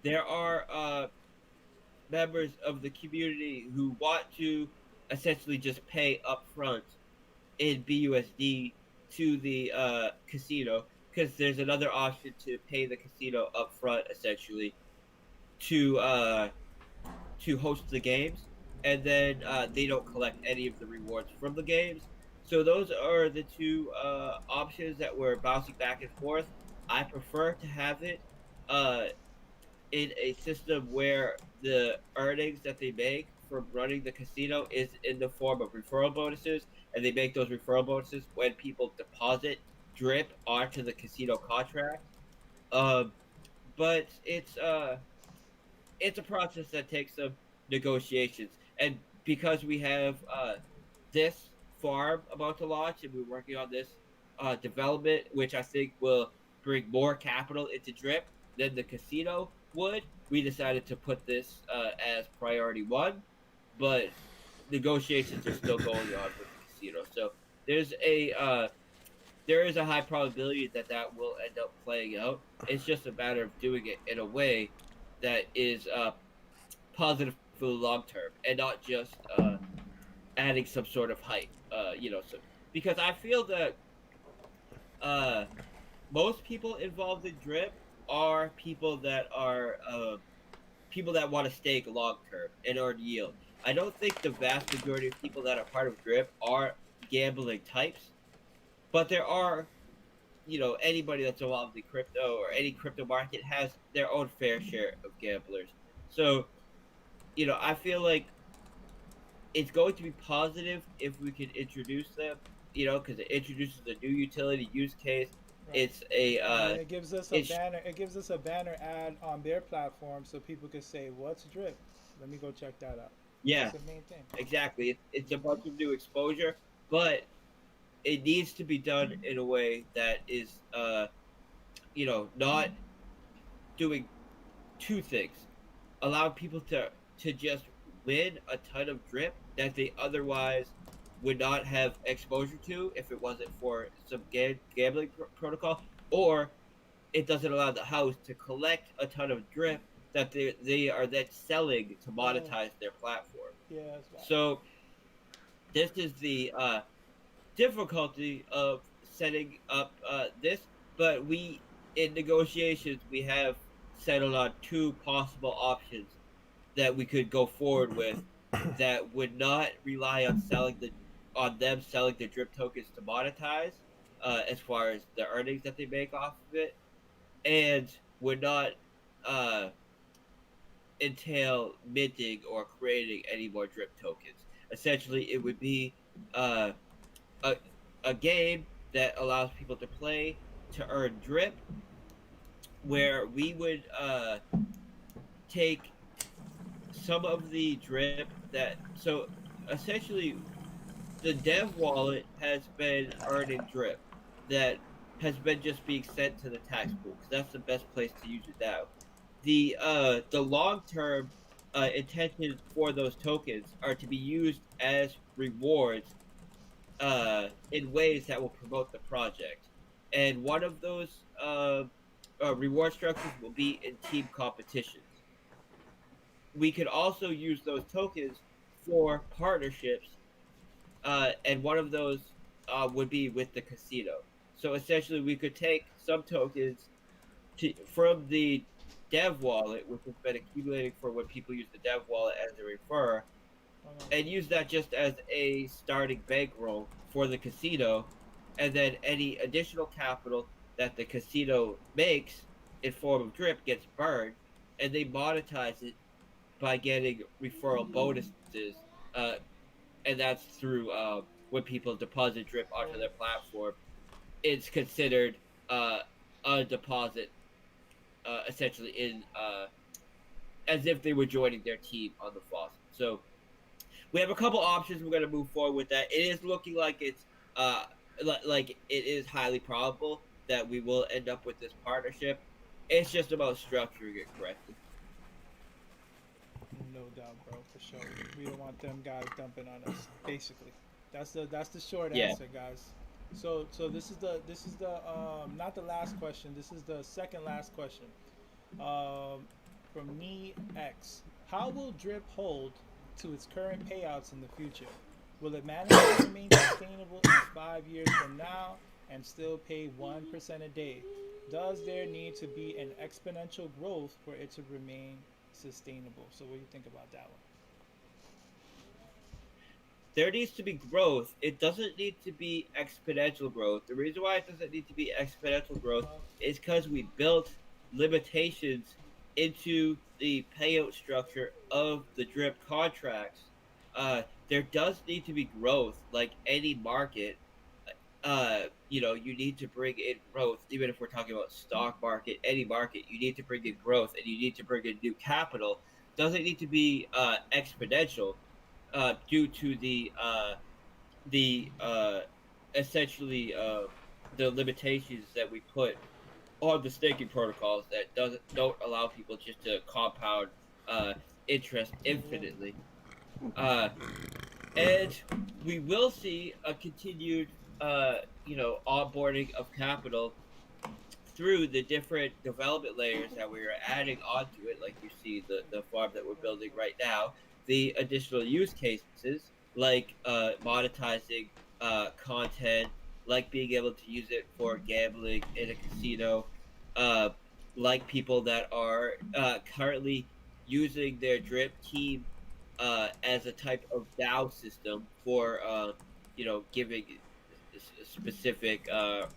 there are members of the community who want to essentially just pay upfront in BUSD to the casino, because there's another option to pay the casino upfront essentially to host the games, and then they don't collect any of the rewards from the games. So those are the two options that we're bouncing back and forth. I prefer to have it uh, in a system where the earnings that they make from running the casino is in the form of referral bonuses, and they make those referral bonuses when people deposit drip onto the casino contract. Um, but it's a process that takes some negotiations, and because we have this farm about to launch, and we're working on this development, which I think will bring more capital into drip than the casino would, we decided to put this as priority one, but negotiations are still going on with the casino. So there's there is a high probability that that will end up playing out. It's just a matter of doing it in a way that is positive for the long term, and not just adding some sort of hype. So because I feel that most people involved in drip are people that want to stake long term and earn yield. I don't think the vast majority of people that are part of drip are gambling types, but there are, anybody that's involved in crypto or any crypto market has their own fair share of gamblers. So, I feel like it's going to be positive if we can introduce them, because it introduces a new utility use case. Right. It's it gives us a banner. It gives us a banner ad on their platform, so people can say, "What's drip? Let me go check that out." Yeah, that's the main thing. Exactly. It's a bunch of new exposure, but it needs to be done in a way that is, not doing two things: allow people to just win a ton of drip that they otherwise would not have exposure to if it wasn't for some gambling protocol, or it doesn't allow the house to collect a ton of drip that they are then selling to monetize their platform. Yeah, that's right. So this is the difficulty of setting up this, but in negotiations we have settled on two possible options that we could go forward with that would not rely on them selling the drip tokens to monetize, as far as the earnings that they make off of it, and would not entail minting or creating any more drip tokens. Essentially, it would be a game that allows people to play to earn drip, where we would take some of the drip so essentially the dev wallet has been earning drip that has been just being sent to the tax pool, because that's the best place to use it now. The long-term intention for those tokens are to be used as rewards in ways that will promote the project, and one of those reward structures will be in team competitions. We could also use those tokens for partnerships, and one of those would be with the casino. So essentially, we could take some tokens from the dev wallet, which has been accumulating for when people use the dev wallet as a referrer, and use that just as a starting bankroll for the casino, and then any additional capital that the casino makes in form of drip gets burned, and they monetize it by getting referral bonuses, and that's through when people deposit drip onto their platform. It's considered a deposit, essentially in as if they were joining their team on the faucet. So we have a couple options. We're going to move forward with that. It is looking like it's like it is highly probable that we will end up with this partnership. It's just about structuring it correctly. No doubt, bro, for sure. We don't want them guys dumping on us. Basically, that's the short answer, guys. So this is the not the last question. This is the second last question. From me X. How will Drip hold to its current payouts in the future? Will it manage to remain sustainable in 5 years from now and still pay 1% a day? Does there need to be an exponential growth for it to remain sustainable? So what do you think about that one? There needs to be growth. It doesn't need to be exponential growth. The reason why it doesn't need to be exponential growth is because we built limitations into the payout structure of the drip contracts. There does need to be growth, like any market. You need to bring in growth. Even if we're talking about stock market, any market, you need to bring in growth, and you need to bring in new capital. Doesn't need to be exponential, due to the essentially the limitations that we put on the staking protocols that don't allow people just to compound interest infinitely. And we will see a continued onboarding of capital through the different development layers that we are adding onto it, like you see the farm that we're building right now, the additional use cases like monetizing content, like being able to use it for gambling in a casino, like people that are currently using their drip team as a type of DAO system for giving specific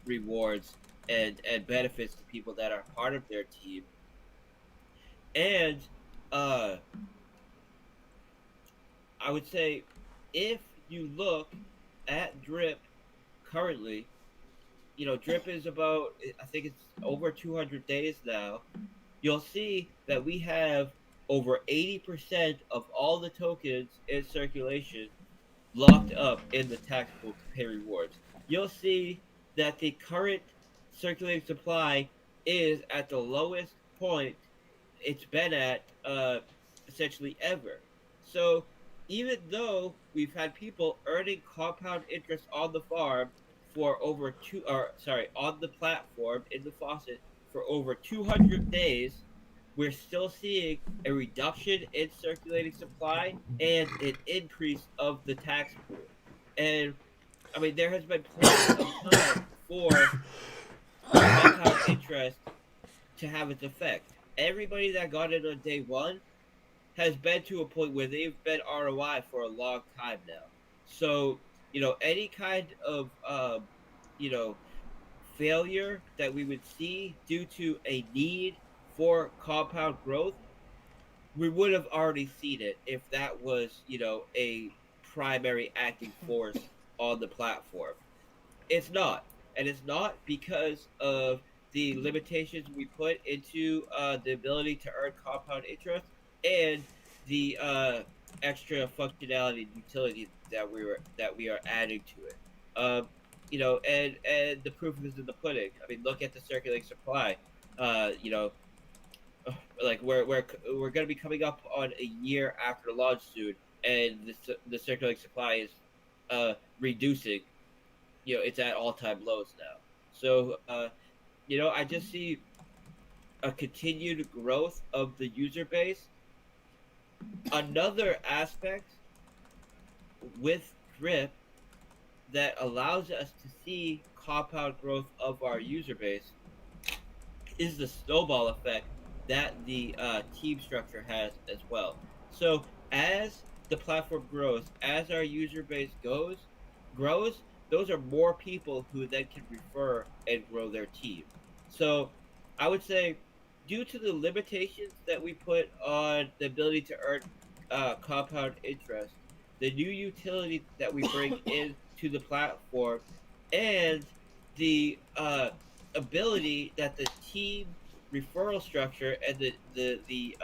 rewards and benefits to people that are part of their team. And I would say if you look at drip currently, drip is about, I think it's over 200 days now. You'll see that we have over 80% of all the tokens in circulation locked up in the tax pool to pay rewards. You'll see that the current circulating supply is at the lowest point it's been at essentially ever. So even though we've had people earning compound interest on the farm for on the platform in the faucet for over 200 days, we're still seeing a reduction in circulating supply and an increase of the tax pool. And I mean, there has been plenty of time for compound interest to have its effect. Everybody that got it on day one has been to a point where they've been ROI for a long time now. So, any kind of, failure that we would see due to a need for compound growth, we would have already seen it if that was, a primary acting force on the platform. It's not. And it's not because of the limitations we put into the ability to earn compound interest and the extra functionality and utility that we are adding to it. And the proof is in the pudding. I mean, look at the circulating supply. Like we're going to be coming up on a year after the launch soon, and the circulating supply is reducing. It's at all-time lows now. So I just see a continued growth of the user base. Another aspect with drip that allows us to see compound growth of our user base is the snowball effect that the team structure has as well. So as the platform grows, as our user base grows, those are more people who then can refer and grow their team. So I would say, due to the limitations that we put on the ability to earn compound interest, the new utility that we bring into the platform, and the ability that the team referral structure and the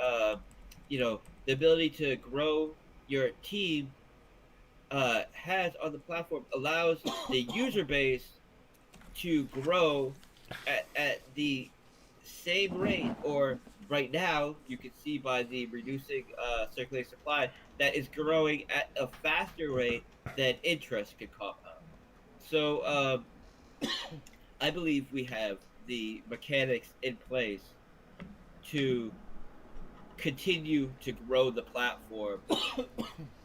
ability to grow your team has on the platform allows the user base to grow at the same rate, or right now you can see by the reducing circulating supply that is growing at a faster rate than interest can compound. So I believe we have the mechanics in place to continue to grow the platform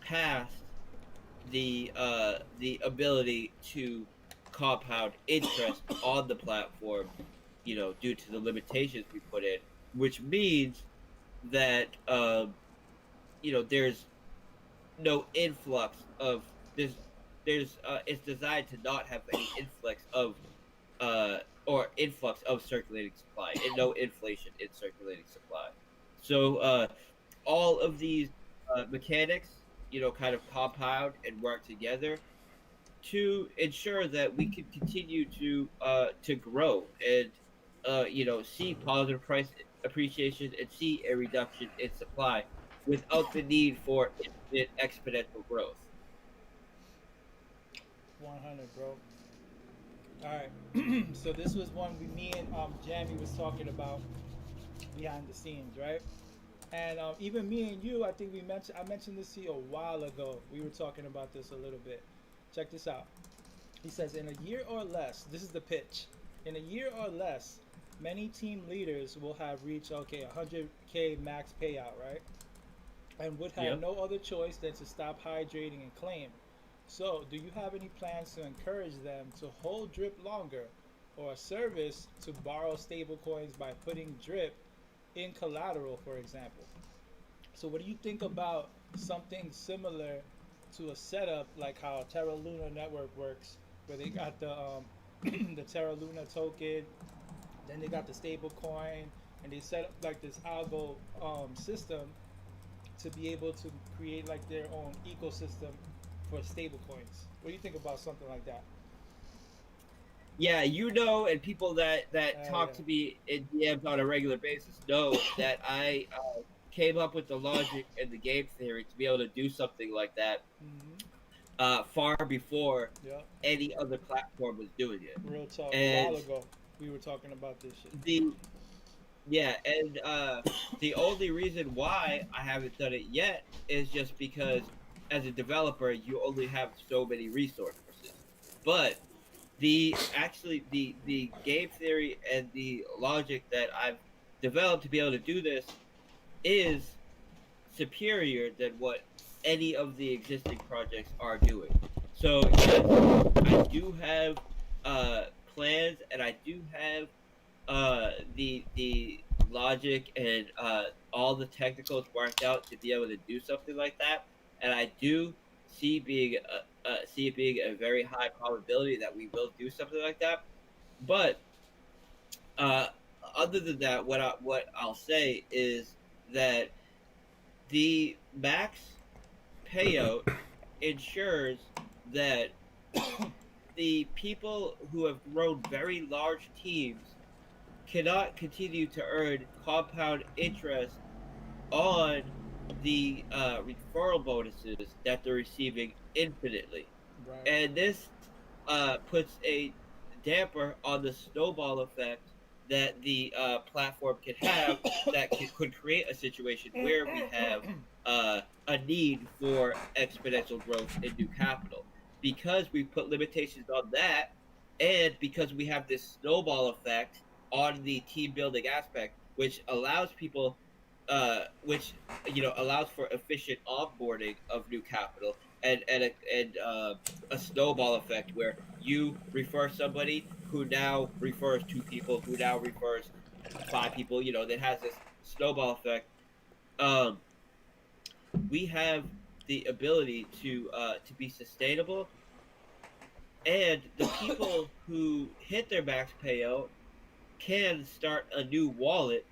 past the ability to compound interest on the platform, due to the limitations we put in, which means that there's no influx of there's it's designed to not have any influx of circulating supply, and no inflation in circulating supply. So all of these mechanics, kind of compound and work together to ensure that we can continue to grow and see positive price appreciation and see a reduction in supply without the need for infinite exponential growth. 100, bro. All right. So this was one me and Jamie was talking about behind the scenes, right? And even me and you, I mentioned this to you a while ago. We were talking about this a little bit. Check this out. He says, in a year or less, this is the pitch. In a year or less, many team leaders will have reached 100K max payout, right? And would have no other choice than to stop hydrating and claim. So, do you have any plans to encourage them to hold drip longer, or a service to borrow stable coins by putting drip in collateral, for example? So, what do you think about something similar to a setup like how Terra Luna Network works, where they got the the Terra Luna token, then they got the stable coin, and they set up like this algo system to be able to create like their own ecosystem for stable coins? What do you think about something like that? Yeah, and people that talk to me in DMs on a regular basis know that I came up with the logic and the game theory to be able to do something like that far before any other platform was doing it. Real talk. A while ago, we were talking about this shit. The only reason why I haven't done it yet is just because, as a developer, you only have so many resources. But the game theory and the logic that I've developed to be able to do this is superior than what any of the existing projects are doing. So yes, I do have plans, and I do have the logic and all the technicals worked out to be able to do something like that, and I do see it being a very high probability that we will do something like that. But other than that, what I'll say is that the max payout ensures that the people who have grown very large teams cannot continue to earn compound interest on the referral bonuses that they're receiving infinitely. Right. And this puts a damper on the snowball effect that the platform can have that could create a situation where we have a need for exponential growth in new capital. Because we put limitations on that, and because we have this snowball effect on the team building aspect, which allows people, allows for efficient onboarding of new capital, and a snowball effect where you refer somebody who now refers 2 people, who now refers 5 people, that has this snowball effect. We have the ability to be sustainable And the people who hit their max payout can start a new wallet.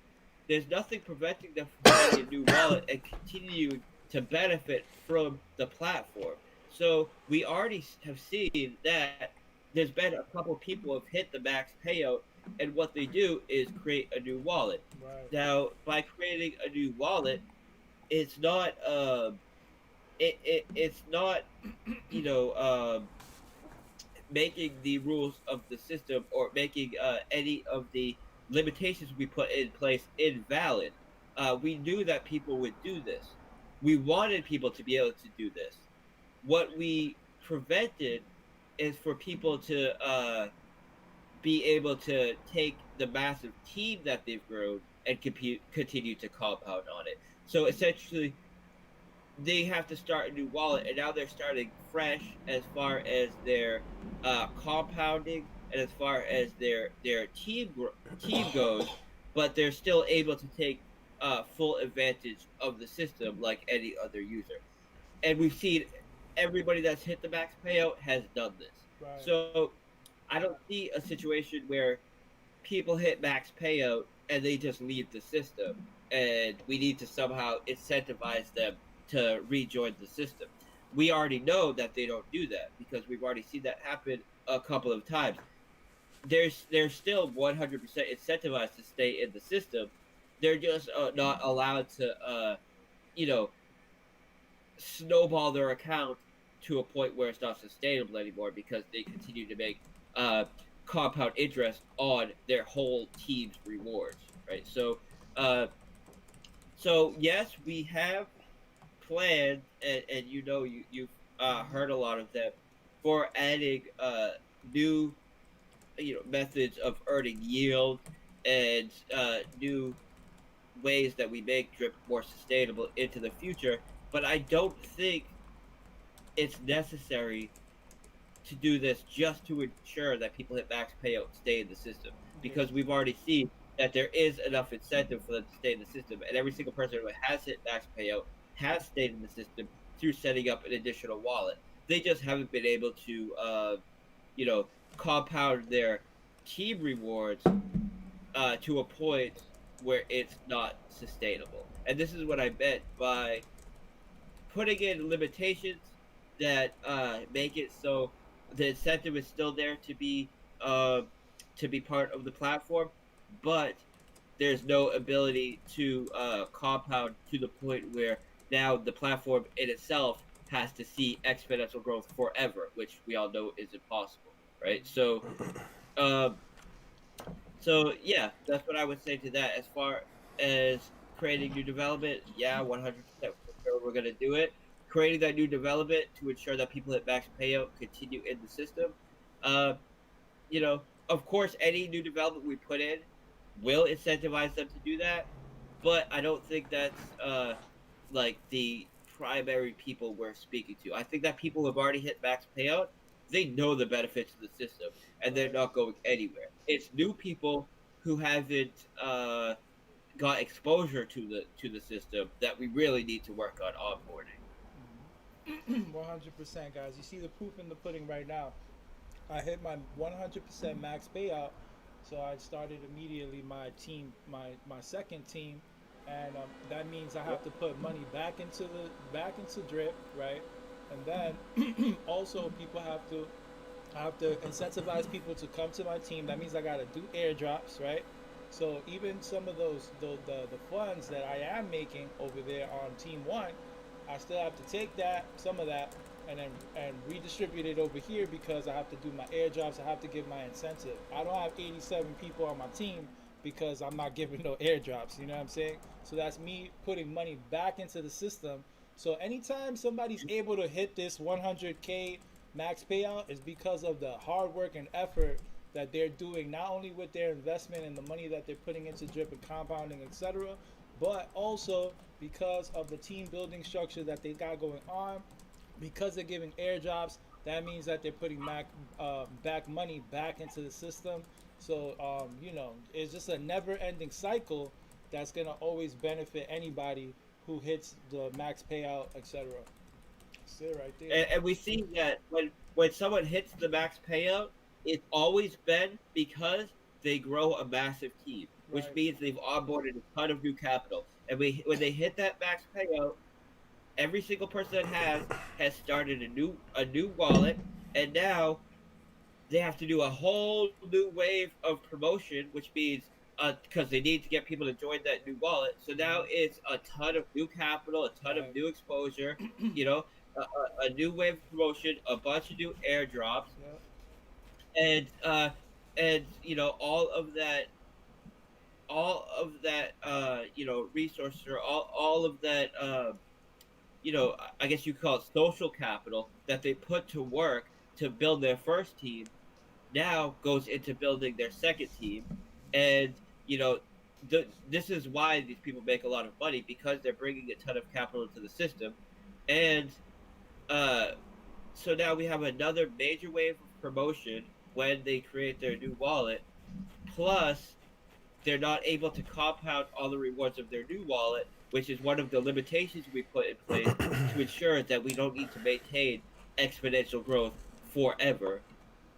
There's nothing preventing them from getting a new wallet and continuing to benefit from the platform. So we already have seen that there's been a couple of people who have hit the max payout, and what they do is create a new wallet. Right. Now, by creating a new wallet, it's not it's not you know making the rules of the system or making any of the limitations we put in place invalid. We knew that people would do this. We wanted people to be able to do this. What we prevented is for people to be able to take the massive team that they've grown and continue to compound on it. So essentially, they have to start a new wallet, and now they're starting fresh as far as their compounding and as far as their team goes, but they're still able to take full advantage of the system like any other user. And we've seen everybody that's hit the max payout has done this. Right. So I don't see a situation where people hit max payout and they just leave the system, and we need to somehow incentivize them to rejoin the system. We already know that they don't do that because we've already seen that happen a couple of times. They're still 100% incentivized to stay in the system. They're just not allowed to you know snowball their account to a point where it's not sustainable anymore because they continue to make uh, compound interest on their whole team's rewards, right? Uh, so yes, we have plans, and you've heard a lot of them for adding new methods of earning yield and new ways that we make drip more sustainable into the future. But I don't think it's necessary to do this just to ensure that people hit max payout and stay in the system, because we've already seen that there is enough incentive for them to stay in the system, and every single person who has hit max payout has stayed in the system through setting up an additional wallet. They just haven't been able to, compound their team rewards to a point where it's not sustainable. And this is what I meant by putting in limitations that make it so the incentive is still there to be part of the platform, but there's no ability to compound to the point where now the platform in itself has to see exponential growth forever, which we all know is impossible, right? Um, so yeah, that's what I would say to that. As far as creating new development, yeah, 100% sure we're gonna do it. Creating that new development to ensure that people at max payout continue in the system. Uh, of course, any new development we put in will incentivize them to do that, but I don't think that's like the primary people we're speaking to. I think that people who have already hit max payout, they know the benefits of the system and they're not going anywhere. It's new people who haven't got exposure to the system that we really need to work on onboarding. 100%, guys. You see the proof in the pudding right now. I hit my 100% max payout, so I started immediately my team, my second team, and that means I have to put money back into drip, right? And then also people have to I have to incentivize people to come to my team. That means I gotta do airdrops, right? So even some of the funds that I am making over there on Team One, I still have to take some of that, and redistribute it over here because I have to do my airdrops. I have to give my incentive. I don't have 87 people on my team because I'm not giving no airdrops. You know what I'm saying? So that's me putting money back into the system. So anytime somebody's able to hit this 100K max payout is because of the hard work and effort that they're doing, not only with their investment and the money that they're putting into drip and compounding, etc., but also because of the team building structure that they got going on. Because they're giving airdrops, that means that they're putting back money back into the system. So it's just a never-ending cycle that's gonna always benefit anybody who hits the max payout, etc. That's it right there. And we see that when someone hits the max payout, it's always been because they grow a massive team, which Right. means they've onboarded a ton of new capital. And when they hit that max payout, every single person that has started a new wallet, and now they have to do a whole new wave of promotion, which means because they need to get people to join that new wallet. So now it's a ton of new capital, a ton of Right. new exposure, you know, a new wave of promotion, a bunch of new airdrops, Yep. and you know all of that you know resources or all of that you know, I guess you could call it social capital that they put to work to build their first team now goes into building their second team. And, you know, this is why these people make a lot of money because they're bringing a ton of capital into the system. And uh, so now we have another major wave of promotion when they create their new wallet. Plus, they're not able to compound all the rewards of their new wallet, which is one of the limitations we put in place to ensure that we don't need to maintain exponential growth forever.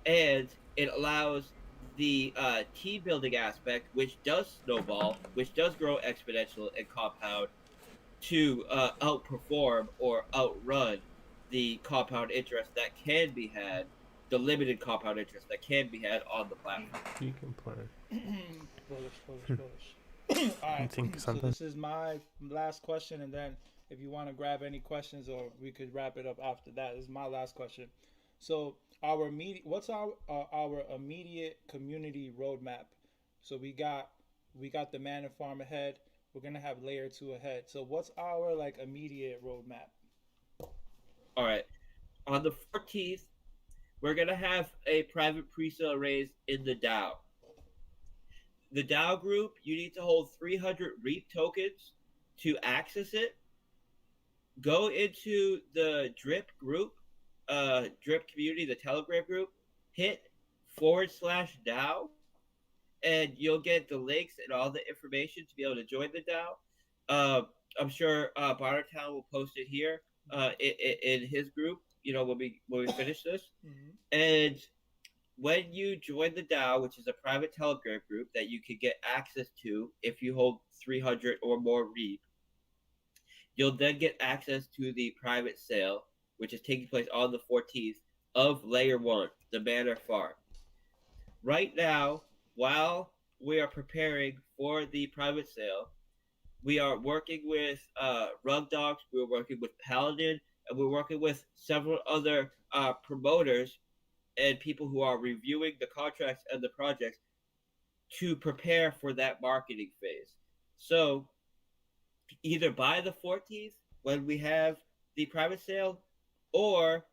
And it allows the team building aspect, which does snowball, which does grow exponential and compound, to outperform or outrun the compound interest that can be had, the limited compound interest that can be had on the platform. You can play. Bullish. All right. Think So something? this is my last question, and then if you want to grab any questions, or we could wrap it up after that. This is my last question. So what's our immediate community roadmap? So we got the man and farm ahead. We're gonna have layer 2 ahead. So what's our like immediate roadmap? All right. On the 14th, we're going to have a private pre-sale raise in the DAO. The DAO group, you need to hold 300 REAP tokens to access it. Go into the Drip group, Drip community, the Telegram group, hit /DAO, and you'll get the links and all the information to be able to join the DAO. I'm sure Bartertown will post it here in his group. You know, when we finish this, and when you join the DAO, which is a private Telegram group that you can get access to if you hold 300 or more REAP, you'll then get access to the private sale, which is taking place on the 14th of Layer 1, the Manor Farm. Right now, while we are preparing for the private sale, we are working with Rug Dogs, we're working with Paladin, and we're working with several other promoters and people who are reviewing the contracts and the projects to prepare for that marketing phase. So either by the 14th when we have the private sale, or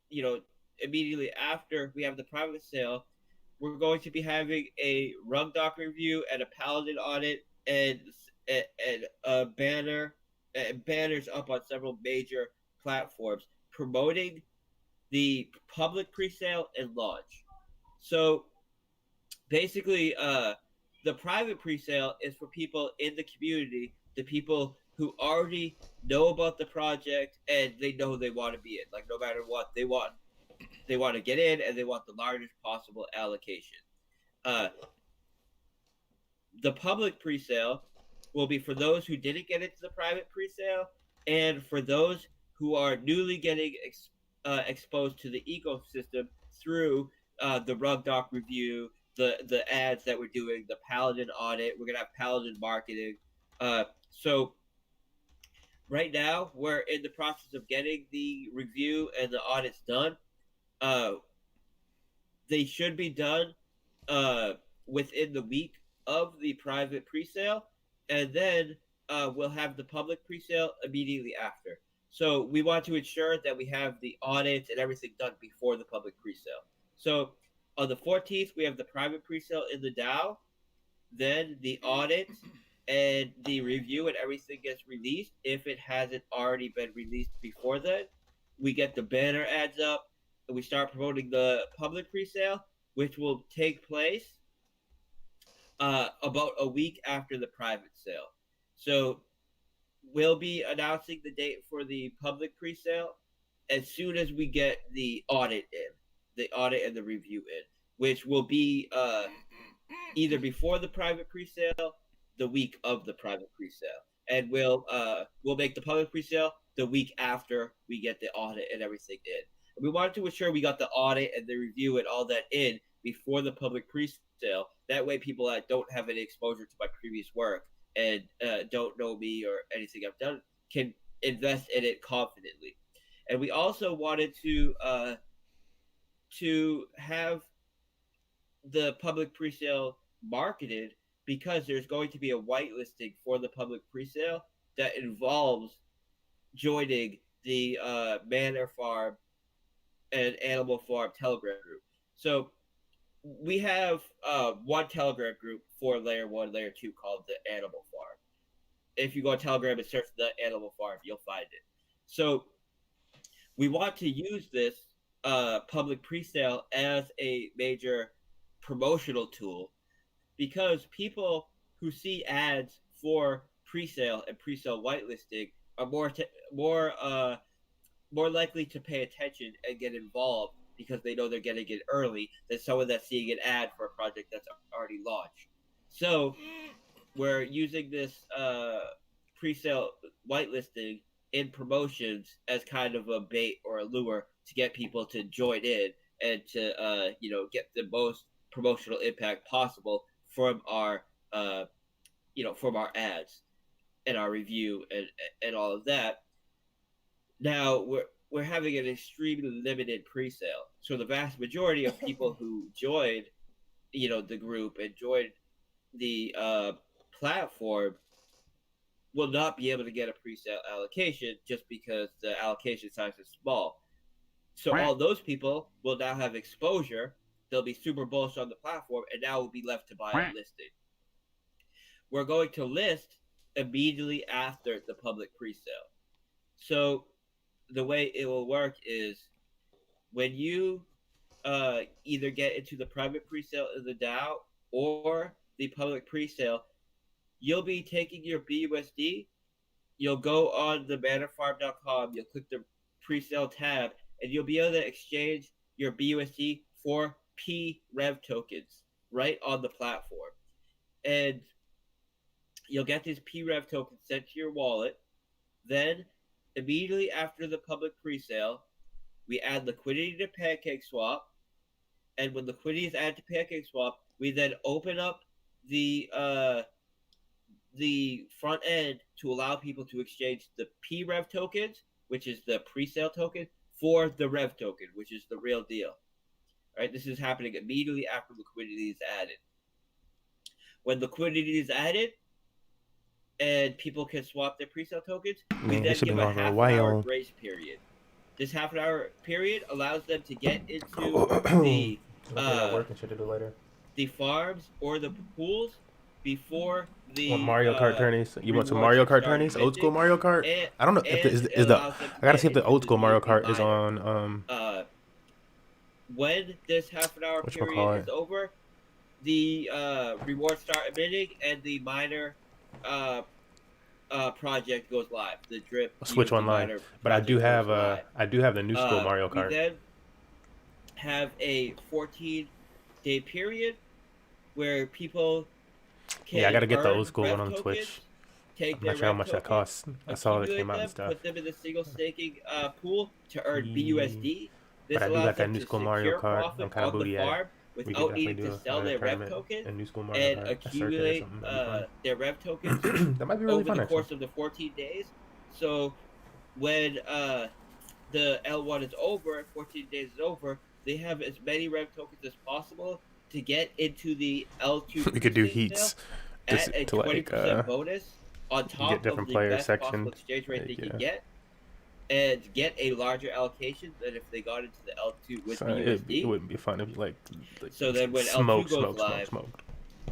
you know, immediately after we have the private sale, we're going to be having a Rug Doc review and a Paladin audit and a banner and banners up on several major platforms promoting the public pre-sale and launch. So basically, the private pre-sale is for people in the community, the people who already know about the project and they know they want to be in. Like no matter what, they want to get in and they want the largest possible allocation. The public pre-sale will be for those who didn't get into the private pre-sale and for those who are newly getting exposed to the ecosystem through the Rug Doc review, the ads that we're doing, the Paladin audit. We're gonna have Paladin marketing. So right now we're in the process of getting the review and the audits done. They should be done within the week of the private pre-sale, and then we'll have the public pre-sale immediately after. So we want to ensure that we have the audits and everything done before the public pre-sale. So on the 14th, we have the private pre-sale in the DAO, then the audit and the review and everything gets released. If it hasn't already been released before then, we get the banner ads up and we start promoting the public pre-sale, which will take place about a week after the private sale. So we'll be announcing the date for the public pre-sale as soon as we get the audit and the review in, which will be either before the private presale, the week of the private presale, and we'll make the public presale the week after we get the audit and everything in. And we wanted to ensure we got the audit and the review and all that in before the public presale. That way, people that don't have any exposure to my previous work and don't know me or anything I've done can invest in it confidently. And we also wanted to have the public presale marketed because there's going to be a whitelisting for the public presale that involves joining the Manor Farm and Animal Farm Telegram group. So we have one Telegram group for Layer 1, Layer 2 called the Animal Farm. If you go on Telegram and search the Animal Farm, you'll find it. So we want to use this public presale as a major promotional tool because people who see ads for presale and presale whitelisting are more likely to pay attention and get involved because they know they're getting it early than someone that's seeing an ad for a project that's already launched. So we're using this presale whitelisting in promotions as kind of a bait or a lure to get people to join in and to get the most promotional impact possible from our from our ads and our review and all of that. Now we're having an extremely limited pre-sale, so the vast majority of people who joined the group and joined the platform will not be able to get a pre-sale allocation just because the allocation size is small. So all those people will now have exposure. They'll be super bullish on the platform, and now will be left to buy on listing. We're going to list immediately after the public pre-sale. So the way it will work is when you either get into the private pre-sale in the DAO or the public pre-sale, you'll be taking your BUSD, you'll go on the manorfarm.com, you'll click the pre-sale tab, and you'll be able to exchange your BUSD for P-Rev tokens right on the platform. And you'll get these P-Rev tokens sent to your wallet. Then, immediately after the public pre-sale, we add liquidity to PancakeSwap. And when liquidity is added to PancakeSwap, we then open up the front end to allow people to exchange the P-Rev tokens, which is the pre-sale token, for the Rev token, which is the real deal. All right, this is happening immediately after liquidity is added. When liquidity is added and people can swap their pre-sale tokens, we then give a half-an-hour grace period. This half-an-hour period allows them to get into the farms or the pools before the Mario Kart tourneys. You want some Mario Kart tourneys? Old school Mario Kart? I don't know if I gotta see if the old school Mario Kart is on when this half-an-hour period is over, the rewards start emitting and the miner project goes live. The drip switch online. But I do have the new school Mario Kart. We then have a 14-day period where people can I gotta get the old school one on Twitch. I'm not sure how much that costs. I saw that it came out and stuff. Put them in the single staking pool to earn BUSD. This but I do got that new school Mario Kart. I'm kind of booty at it. Without needing to sell their Rev tokens and accumulate their Rev tokens that might be really over the course of the 14 days. So when the L1 is over, 14 days is over, they have as many Rev tokens as possible to get into the L2. We could do heats just at a 20% bonus on top get different of the player best section. possible exchange rate they can get, and get a larger allocation than if they got into the L2 with BUSD. It wouldn't be fun if you so then when L2 goes live,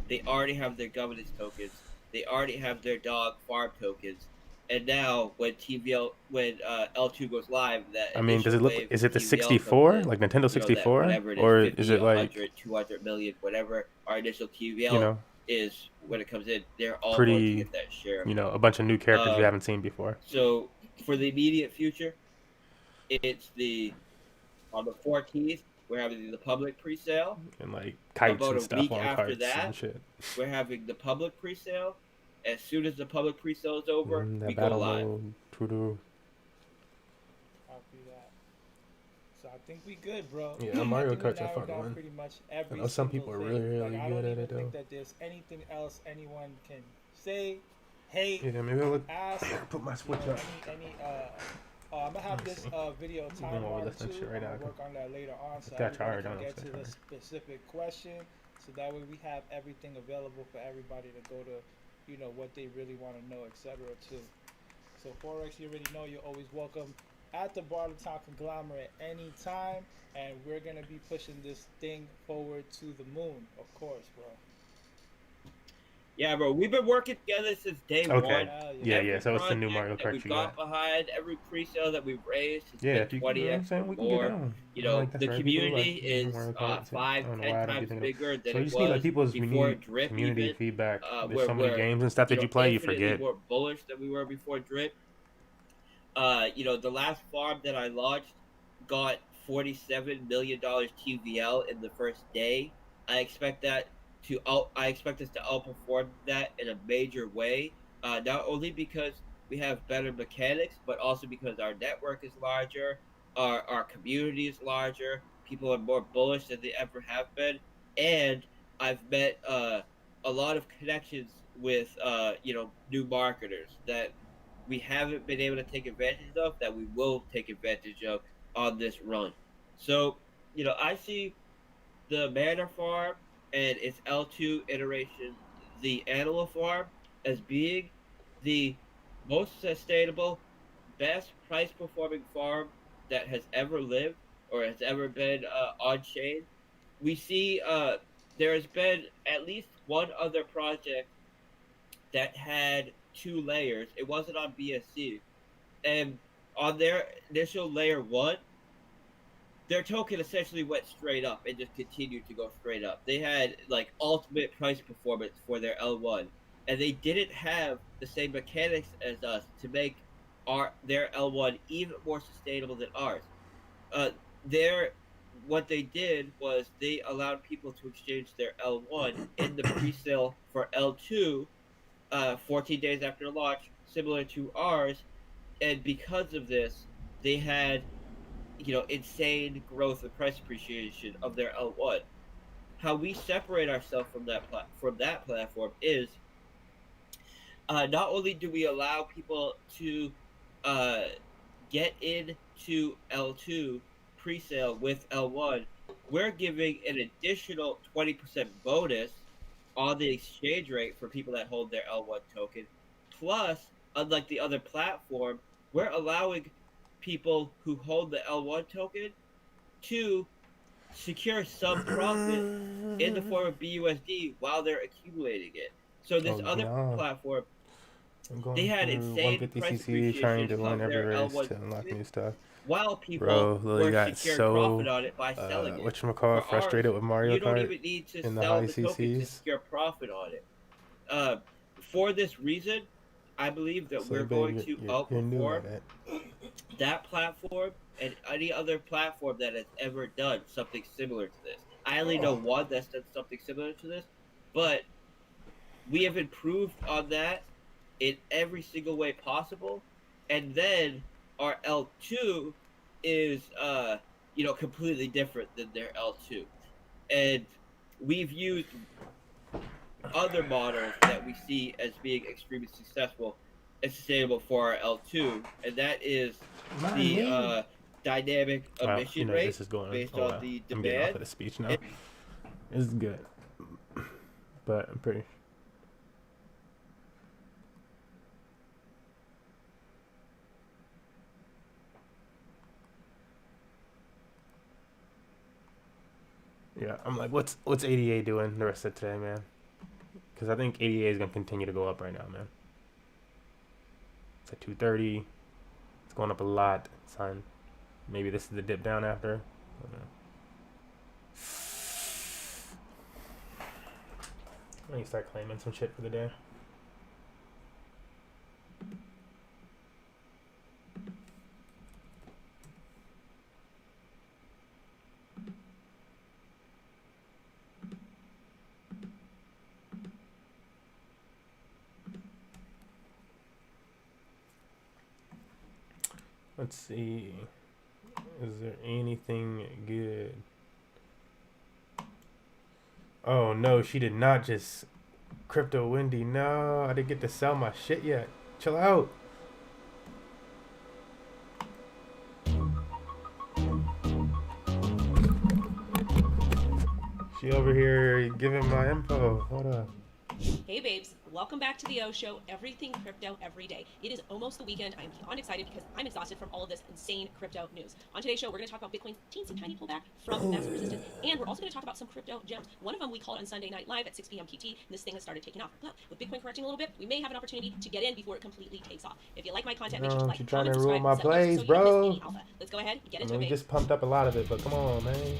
they already have their governance tokens, they already have their dog farm tokens, and now when L2 goes live, that does it look? Is it the 64 like Nintendo 64, or is it like 100, 200 million, whatever our initial TVL is when it comes in? They're all pretty, going to get that share. A bunch of new characters you haven't seen before. So for the immediate future, it's on the 14th, we're having the public pre-sale. And like kites and stuff on after carts that, and shit. We're having the public pre-sale. As soon as the public pre-sale is over, we go live. True. Copy that. So I think we good, bro. Yeah, Mario Kart's a fun one. Pretty much every I know some people are really good at it though. I don't think that there's anything else anyone can say. Hey, yeah, maybe I'll ask. Put my switch up. I'm gonna have this video timeline too. Right I'm gonna work on that later on, so I can get to the specific question. So that way we have everything available for everybody to go to, what they really want to know, etc. too. So Forex, you already know you're always welcome at the Bartertown Conglomerate anytime, and we're gonna be pushing this thing forward to the moon, of course, bro. Yeah, bro, we've been working together since day one. Yeah. So it's the new Mario Kart we've got behind every pre-sale that we've raised. It's been 20x more. The community is 5-10 times bigger than it was before Drip. Community feedback. There's so many games and stuff that you play, you forget. More bullish than we were before Drip. The last farm that I launched got $47 million TVL in the first day. I expect us to outperform that in a major way, not only because we have better mechanics, but also because our network is larger, our community is larger, people are more bullish than they ever have been, and I've met a lot of connections with new marketers that we haven't been able to take advantage of, that we will take advantage of on this run. So, I see the Manor Farm and its L2 iteration, the Animal Farm, as being the most sustainable, best price-performing farm that has ever lived or has ever been on-chain. We see there has been at least one other project that had 2 layers. It wasn't on BSC. And on their initial layer 1, their token essentially went straight up and just continued to go straight up. They had ultimate price performance for their L1, and they didn't have the same mechanics as us to make their L1 even more sustainable than ours. What they did was they allowed people to exchange their L1 in the pre-sale for L2 14 days after launch, similar to ours, and because of this, they had insane growth and price appreciation of their L1. How we separate ourselves from that platform is not only do we allow people to get into L2 pre-sale with L1, we're giving an additional 20% bonus on the exchange rate for people that hold their L1 token. Plus, unlike the other platform, we're allowing people who hold the L1 token to secure some profit in the form of BUSD while they're accumulating it. So this other platform, they had insane price appreciation trying to win every race to unlock new stuff. While people were securing profit on it by selling it. Whatchamacallit, frustrated with Mario Kart. You don't even need to sell the token to secure profit on it. For this reason, I believe that we're going to outperform that platform and any other platform that has ever done something similar to this. I only know one that's done something similar to this, but we have improved on that in every single way possible. And then our L2 is, completely different than their L2. And we've used other models that we see as being extremely successful and sustainable for our L2, and that is the dynamic emission rate this is going based on the demand. I'm getting off of the speech now. It's good, but I'm pretty. Yeah, I'm like, what's ADA doing the rest of today, man? Because I think ADA is gonna continue to go up right now, man. It's at 230. It's going up a lot, son. Maybe this is the dip down after. I need to start claiming some shit for the day. Let's see. Is there anything good? Oh no, she did not just crypto Wendy. No, I didn't get to sell my shit yet. Chill out. She over here giving my info. Hold up. Hey babes, welcome back to the O Show, everything crypto every day. It is almost the weekend. I'm beyond excited because I'm exhausted from all of this insane crypto news. On today's show, we're going to talk about Bitcoin's teensy tiny pullback from massive resistance, and we're also going to talk about some crypto gems. One of them we called on Sunday Night Live at 6 p.m. PT, and this thing has started taking off. But with Bitcoin correcting a little bit, we may have an opportunity to get in before it completely takes off. If you like my content, make sure to like, comment, subscribe, my plays, so bro. Let's go ahead and get into it. We just pumped up a lot of it, but come on, man.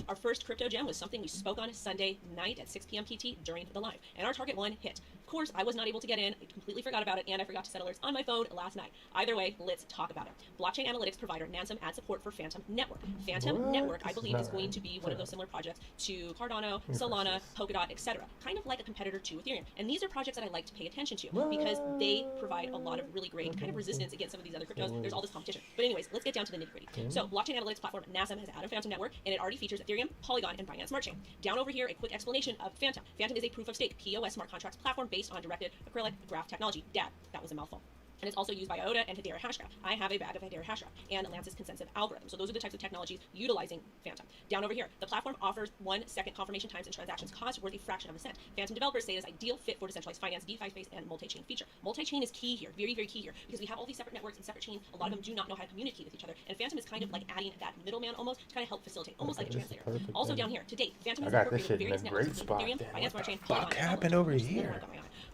Our first crypto gem was something we spoke on Sunday night at 6 p.m. PT during the live, and our target one hit. Of course, I was not able to get in. I completely forgot about it, and I forgot to set alerts on my phone last night. Either way, let's talk about it. Blockchain analytics provider Nansen adds support for Phantom Network. Phantom Network, I believe, is going to be one of those similar projects to Cardano, Solana, Polkadot, etc. Kind of like a competitor to Ethereum. And these are projects that I like to pay attention to because they provide a lot of really great kind of resistance against some of these other cryptos. There's all this competition. But anyways, let's get down to the nitty-gritty. So, blockchain analytics platform Nansen has added Phantom Network, and it already features Ethereum, Polygon, and Binance Smart Chain. Down over here, a quick explanation of Phantom. Phantom is a proof-of-stake POS smart contracts platform based on directed acrylic graph technology. Dad, that was a mouthful. And it's also used by IOTA and Hedera Hashgraph. I have a bag of Hedera Hashgraph and Lance's consensus algorithm. So those are the types of technologies utilizing Phantom. Down over here, the platform offers 1 second confirmation times and transactions cost worth a fraction of a cent. Phantom developers say it is ideal fit for decentralized finance, DeFi space, and multi-chain feature. Multi-chain is key here, very, very key here, because we have all these separate networks and separate chains. A lot of them do not know how to communicate with each other, and Phantom is kind of like adding that middleman almost to kind of help facilitate, almost like a translator. Also down here, to date, Phantom has incorporated various networks, including Ethereum, Binance Smart Chain, Polygon, what happened over here?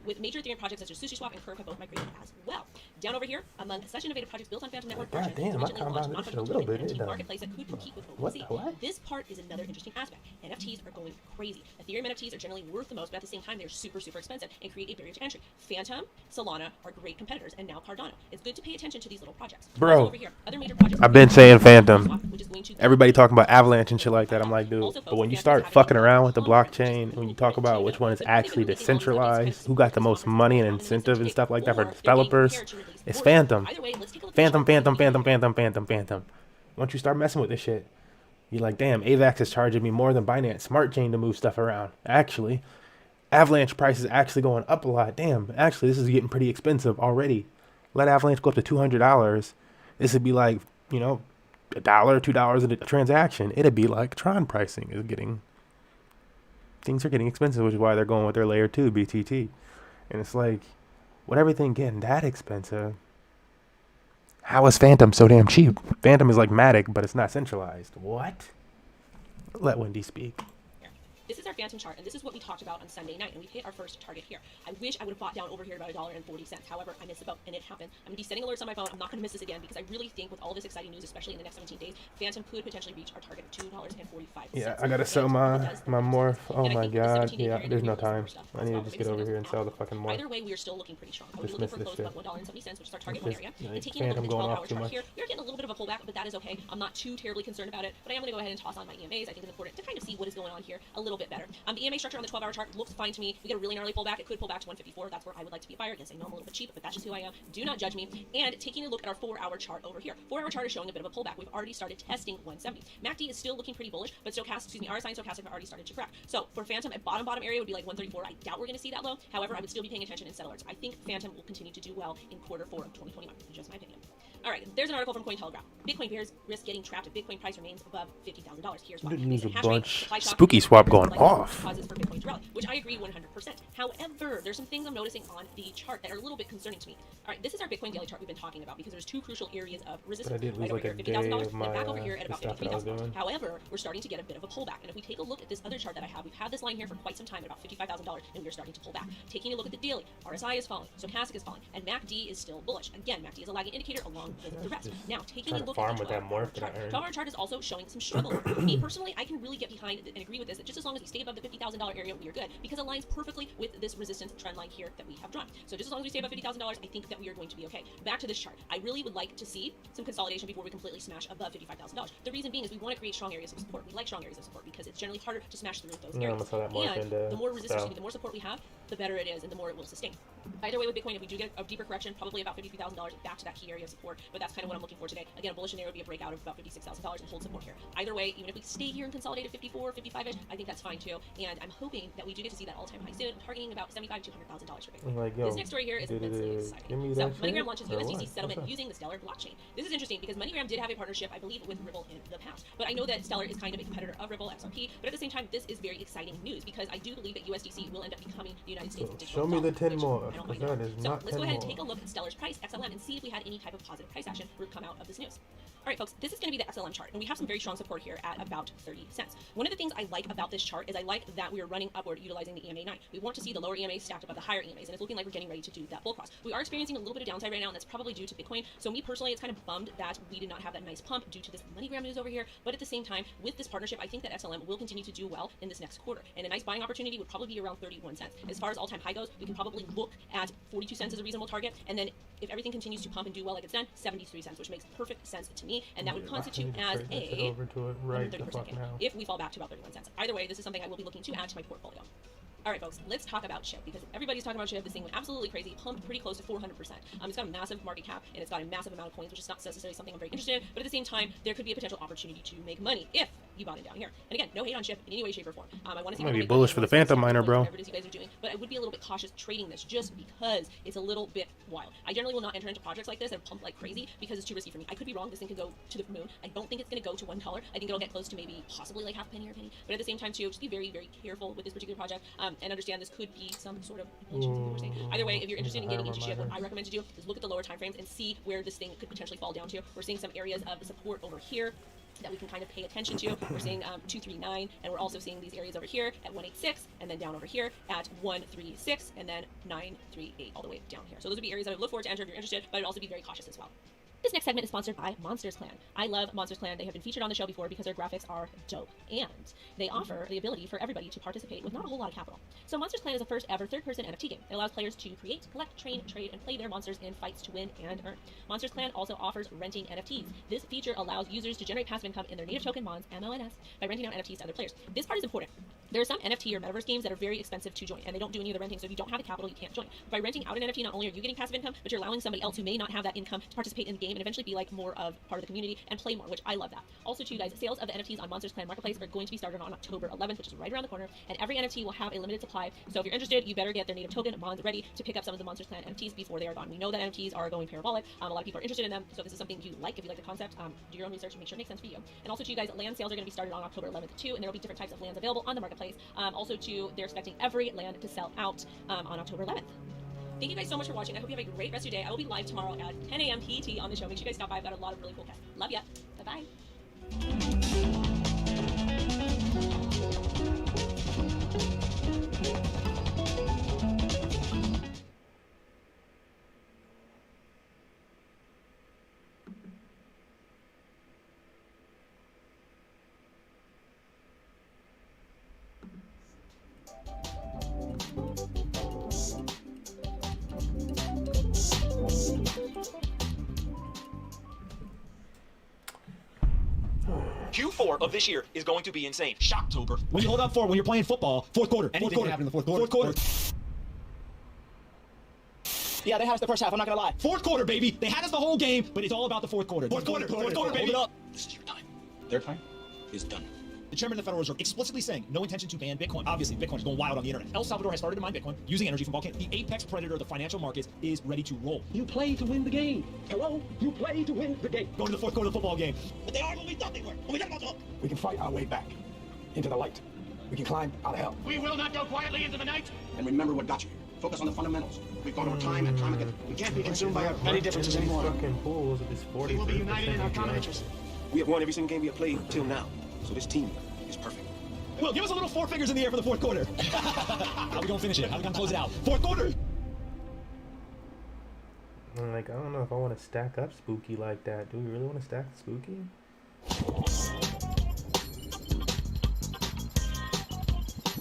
With major Ethereum projects such as SushiSwap and Curve have both migrated as well. Down over here, among such innovative projects built on Phantom Network, God damn, I calmed down this shit a little bit. Marketplace that could compete with OpenSea. This part is another interesting aspect. NFTs are going crazy. Ethereum NFTs are generally worth the most, but at the same time, they're super, super expensive and create a barrier to entry. Phantom, Solana are great competitors, and now Cardano. It's good to pay attention to these little projects. Bro, over here, other major projects I've been saying Phantom. Everybody talking about Avalanche and shit like that. I'm like, dude, but when you start fucking around with the blockchain, when you talk about which one is actually decentralized, who got the most money and incentive and stuff like that for developers, it's Phantom. Phantom. Once you start messing with this shit, you're like, damn, AVAX is charging me more than Binance Smart Chain to move stuff around. Actually, Avalanche price is actually going up a lot. Damn, actually, this is getting pretty expensive already. Let Avalanche go up to $200. This would be like, you know, $1, $2 a transaction. It'd be like Tron pricing is getting, things are getting expensive, which is why they're going with their layer 2 BTT. And it's like, with everything getting that expensive, how is Phantom so damn cheap? Phantom is like Matic, but it's not centralized. What? Let Wendy speak. This is our Phantom chart, and this is what we talked about on Sunday night, and we hit our first target here. I wish I would have bought down over here about $1.40. However, I missed the boat, and it happened. I'm going to be setting alerts on my phone. I'm not going to miss this again because I really think with all this exciting news, especially in the next 17 days, Phantom could potentially reach our target of $2.45. Yeah, I got to sell my morph. Oh my god. Yeah, there's no time. I need to just get over here and sell the fucking morph. Either way, we are still looking pretty strong. I would be looking for close about $1.70, which is our target one area. And taking a look at the 12-hour chart here, we are getting a little bit of a pullback, but that is okay. I'm not too terribly concerned about it, but I am going to go ahead and toss on my EMAs. I think it's important to kind of see what is going on here a little bit better. The EMA structure on the 12-hour chart looks fine to me. We get a really gnarly pullback. It could pull back to 154. That's where I would like to be a buyer. Again, I know I'm a little bit cheap, but that's just who I am. Do not judge me. And taking a look at our 4-hour chart over here. 4-hour chart is showing a bit of a pullback. We've already started testing 170. MACD is still looking pretty bullish, but RSI and Stochastic have already started to crack. So for Phantom, at bottom area would be like 134. I doubt we're going to see that low. However, I would still be paying attention in set alerts. I think Phantom will continue to do well in quarter 4 of 2021. Just my opinion. All right, there's an article from Cointelegraph. Bitcoin bears risk getting trapped if Bitcoin price remains above $50,000. Here's why. There's a bunch. Spooky swap going off. Causes for Bitcoin to rally, which I agree 100%. However, there's some things I'm noticing on the chart that are a little bit concerning to me. All right, this is our Bitcoin daily chart we've been talking about because there's two crucial areas of resistance. Right over here, $50,000, and back over here at about $53,000. However, we're starting to get a bit of a pullback. And if we take a look at this other chart that I have, we've had this line here for quite some time at about $55,000, and we're starting to pull back. Taking a look at the daily, RSI is falling, Stochastic is falling, and MACD is still bullish. Again, MACD is a lagging indicator along with the rest. Now, taking a look at the 12-hour chart. 12-hour chart is also showing some struggle. Me personally, I can really get behind and agree with this that just as long as we stay above the $50,000 area, we are good because it aligns perfectly with this resistance trend line here that we have drawn. So just as long as we stay above $50,000, I think that we are going to be okay. Back to this chart. I really would like to see some consolidation before we completely smash above $55,000. The reason being is we want to create strong areas of support. We like strong areas of support because it's generally harder to smash through those areas. And the more resistance, the more support we have, the better it is and the more it will sustain. Either way with Bitcoin, if we do get a deeper correction, probably about $53,000 back to that key area of support, but that's kind of what I'm looking for today. Again, a bullish scenario would be a breakout of about $56,000 and hold support here. Either way, even if we stay here and consolidate at 54, 55-ish, I think that's fine too. And I'm hoping that we do get to see that all-time high soon. I'm targeting about $75,000 to $100,000 for Bitcoin. Like, this next story here is immensely exciting. So MoneyGram launches USDC settlement using the Stellar blockchain. This is interesting because MoneyGram did have a partnership, I believe, with Ripple in the past. But I know that Stellar is kind of a competitor of Ripple XRP. But at the same time, this is very exciting news because I do believe that USDC will end up becoming the United States digital dollar. Show me the 10 more. That is not let's go ahead and take a look at Stellar's price, XLM, and see if we had any type of positive price action come out of this news. All right, folks, this is going to be the XLM chart, and we have some very strong support here at about 30 cents. One of the things I like about this chart is I like that we are running upward utilizing the EMA 9. We want to see the lower EMAs stacked above the higher EMAs, and it's looking like we're getting ready to do that bull cross. We are experiencing a little bit of downside right now, and that's probably due to Bitcoin. So me personally, it's kind of bummed that we did not have that nice pump due to this MoneyGram news over here. But at the same time, with this partnership, I think that XLM will continue to do well in this next quarter, and a nice buying opportunity would probably be around 31 cents. As far as all-time high goes, we can probably look at 42 cents as a reasonable target, and then if everything continues to pump and do well like it's done, 73 cents, which makes perfect sense to me, and that would constitute as a 30% gain if we fall back to about 31 cents. Either way, this is something I will be looking to add to my portfolio. All right, folks, let's talk about SHIB because everybody's talking about SHIB. This thing went absolutely crazy, pumped pretty close to 400%. It's got a massive market cap and it's got a massive amount of coins, which is not necessarily something I'm very interested in. But at the same time, there could be a potential opportunity to make money if you bought it down here. And again, no hate on SHIB in any way, shape, or form. I want to see. Might be bullish for the Phantom Miner, bro. Whatever it is you guys are doing, but I would be a little bit cautious trading this just because it's a little bit wild. I generally will not enter into projects like this and pump like crazy because it's too risky for me. I could be wrong. This thing could go to the moon. I don't think it's going to go to $1. I think it'll get close to maybe possibly like half a penny or a penny. But at the same time, too, just be very, very careful with this particular project and understand this could be some sort of inflation. Either way, if you're interested in getting into SHIB, what I recommend to do is look at the lower time frames and see where this thing could potentially fall down to. We're seeing some areas of support over here that we can kind of pay attention to. We're seeing 239, and we're also seeing these areas over here at 186, and then down over here at 136, and then 938 all the way down here. So those would be areas that I would look forward to enter if you're interested, but I'd also be very cautious as well. This next segment is sponsored by Monsters Clan. I love Monsters Clan. They have been featured on the show before because their graphics are dope. And they offer the ability for everybody to participate with not a whole lot of capital. So Monsters Clan is the first ever third-person NFT game. It allows players to create, collect, train, trade, and play their monsters in fights to win and earn. Monsters Clan also offers renting NFTs. This feature allows users to generate passive income in their native token Mons, MONS, by renting out NFTs to other players. This part is important. There are some NFT or metaverse games that are very expensive to join, and they don't do any of the renting, so if you don't have the capital, you can't join. By renting out an NFT, not only are you getting passive income, but you're allowing somebody else who may not have that income to participate in the game and eventually be like more of part of the community and play more, which I love that. Also, too, guys, sales of the NFTs on Monsters Clan Marketplace are going to be started on October 11th, which is right around the corner, and every NFT will have a limited supply. So if you're interested, you better get their native token Mons ready to pick up some of the Monsters Clan NFTs before they are gone. We know that NFTs are going parabolic. A lot of people are interested in them, so if this is something you like, if you like the concept, do your own research and make sure it makes sense for you. And also, too, guys, land sales are going to be started on October 11th, too, and there will be different types of lands available on the marketplace. Also, too, they're expecting every land to sell out on October 11th. Thank you guys so much for watching. I hope you have a great rest of your day. I will be live tomorrow at 10 a.m. PT on the show. Make sure you guys stop by. I've got a lot of really cool guests. Love ya. Bye-bye. Q4 of this year is going to be insane. Shocktober. When you hold up when you're playing football, fourth quarter. Anything can happen in the fourth quarter. Fourth quarter. Yeah, they had us the first half, I'm not gonna lie. Fourth quarter, baby. They had us the whole game, but it's all about the fourth quarter. Fourth quarter, baby. Hold it up. This is your time. Their time is done. The chairman of the Federal Reserve explicitly saying no intention to ban Bitcoin. Obviously, Bitcoin is going wild on the internet. El Salvador has started to mine Bitcoin using energy from volcanoes. The apex predator of the financial markets is ready to roll. You play to win the game. Hello? You play to win the game. Go to the fourth quarter of the football game. But they are what we thought they were. When we got about to hook. We can fight our way back into the light. We can climb out of hell. We will not go quietly into the night. And remember what got you here. Focus on the fundamentals. We've gone over time and time again. We can't be consumed by our petty differences anymore. Fucking pools of this 40. We will be united in our common interests. We have won every single game we have played till now. So this team is perfect. Well, give us a little 4 fingers in the air for the fourth quarter. How we gonna finish it? How we gonna close it out? Fourth quarter. Like, I don't know if I want to stack up Spooky like that. Do we really want to stack Spooky?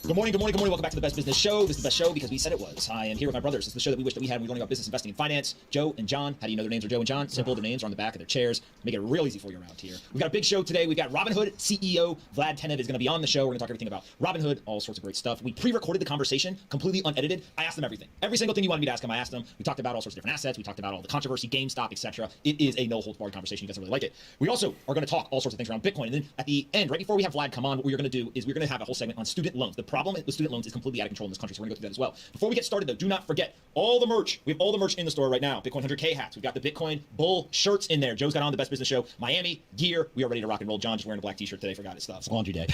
Good morning, good morning, good morning. Welcome back to the Best Business Show. This is the best show because we said it was. I am here with my brothers. This is the show that we wish that we had when we were learning about business, investing, and finance. Joe and John. How do you know their names are Joe and John? Simple. Their names are on the back of their chairs. Make it real easy for you around here. We've got a big show today. We've got Robinhood CEO Vlad Tenev is going to be on the show. We're going to talk everything about Robinhood, all sorts of great stuff. We pre-recorded the conversation, completely unedited. I asked them everything. Every single thing you wanted me to ask them, I asked them. We talked about all sorts of different assets. We talked about all the controversy, GameStop, etc. It is a no-holds-barred conversation. You guys really like it. We also are going to talk all sorts of things around Bitcoin. And then at the end, right before we have Vlad come on, what we're going to do is we're going to have a whole segment on student loans. The problem with student loans is completely out of control in this country, so we're going to go through that as well. Before we get started, though, do not forget all the merch. We have all the merch in the store right now. Bitcoin 100K hats. We've got the Bitcoin Bull shirts in there. Joe's got on the Best Business Show Miami gear. We are ready to rock and roll. John just wearing a black t-shirt today. Forgot his stuff. It's laundry day.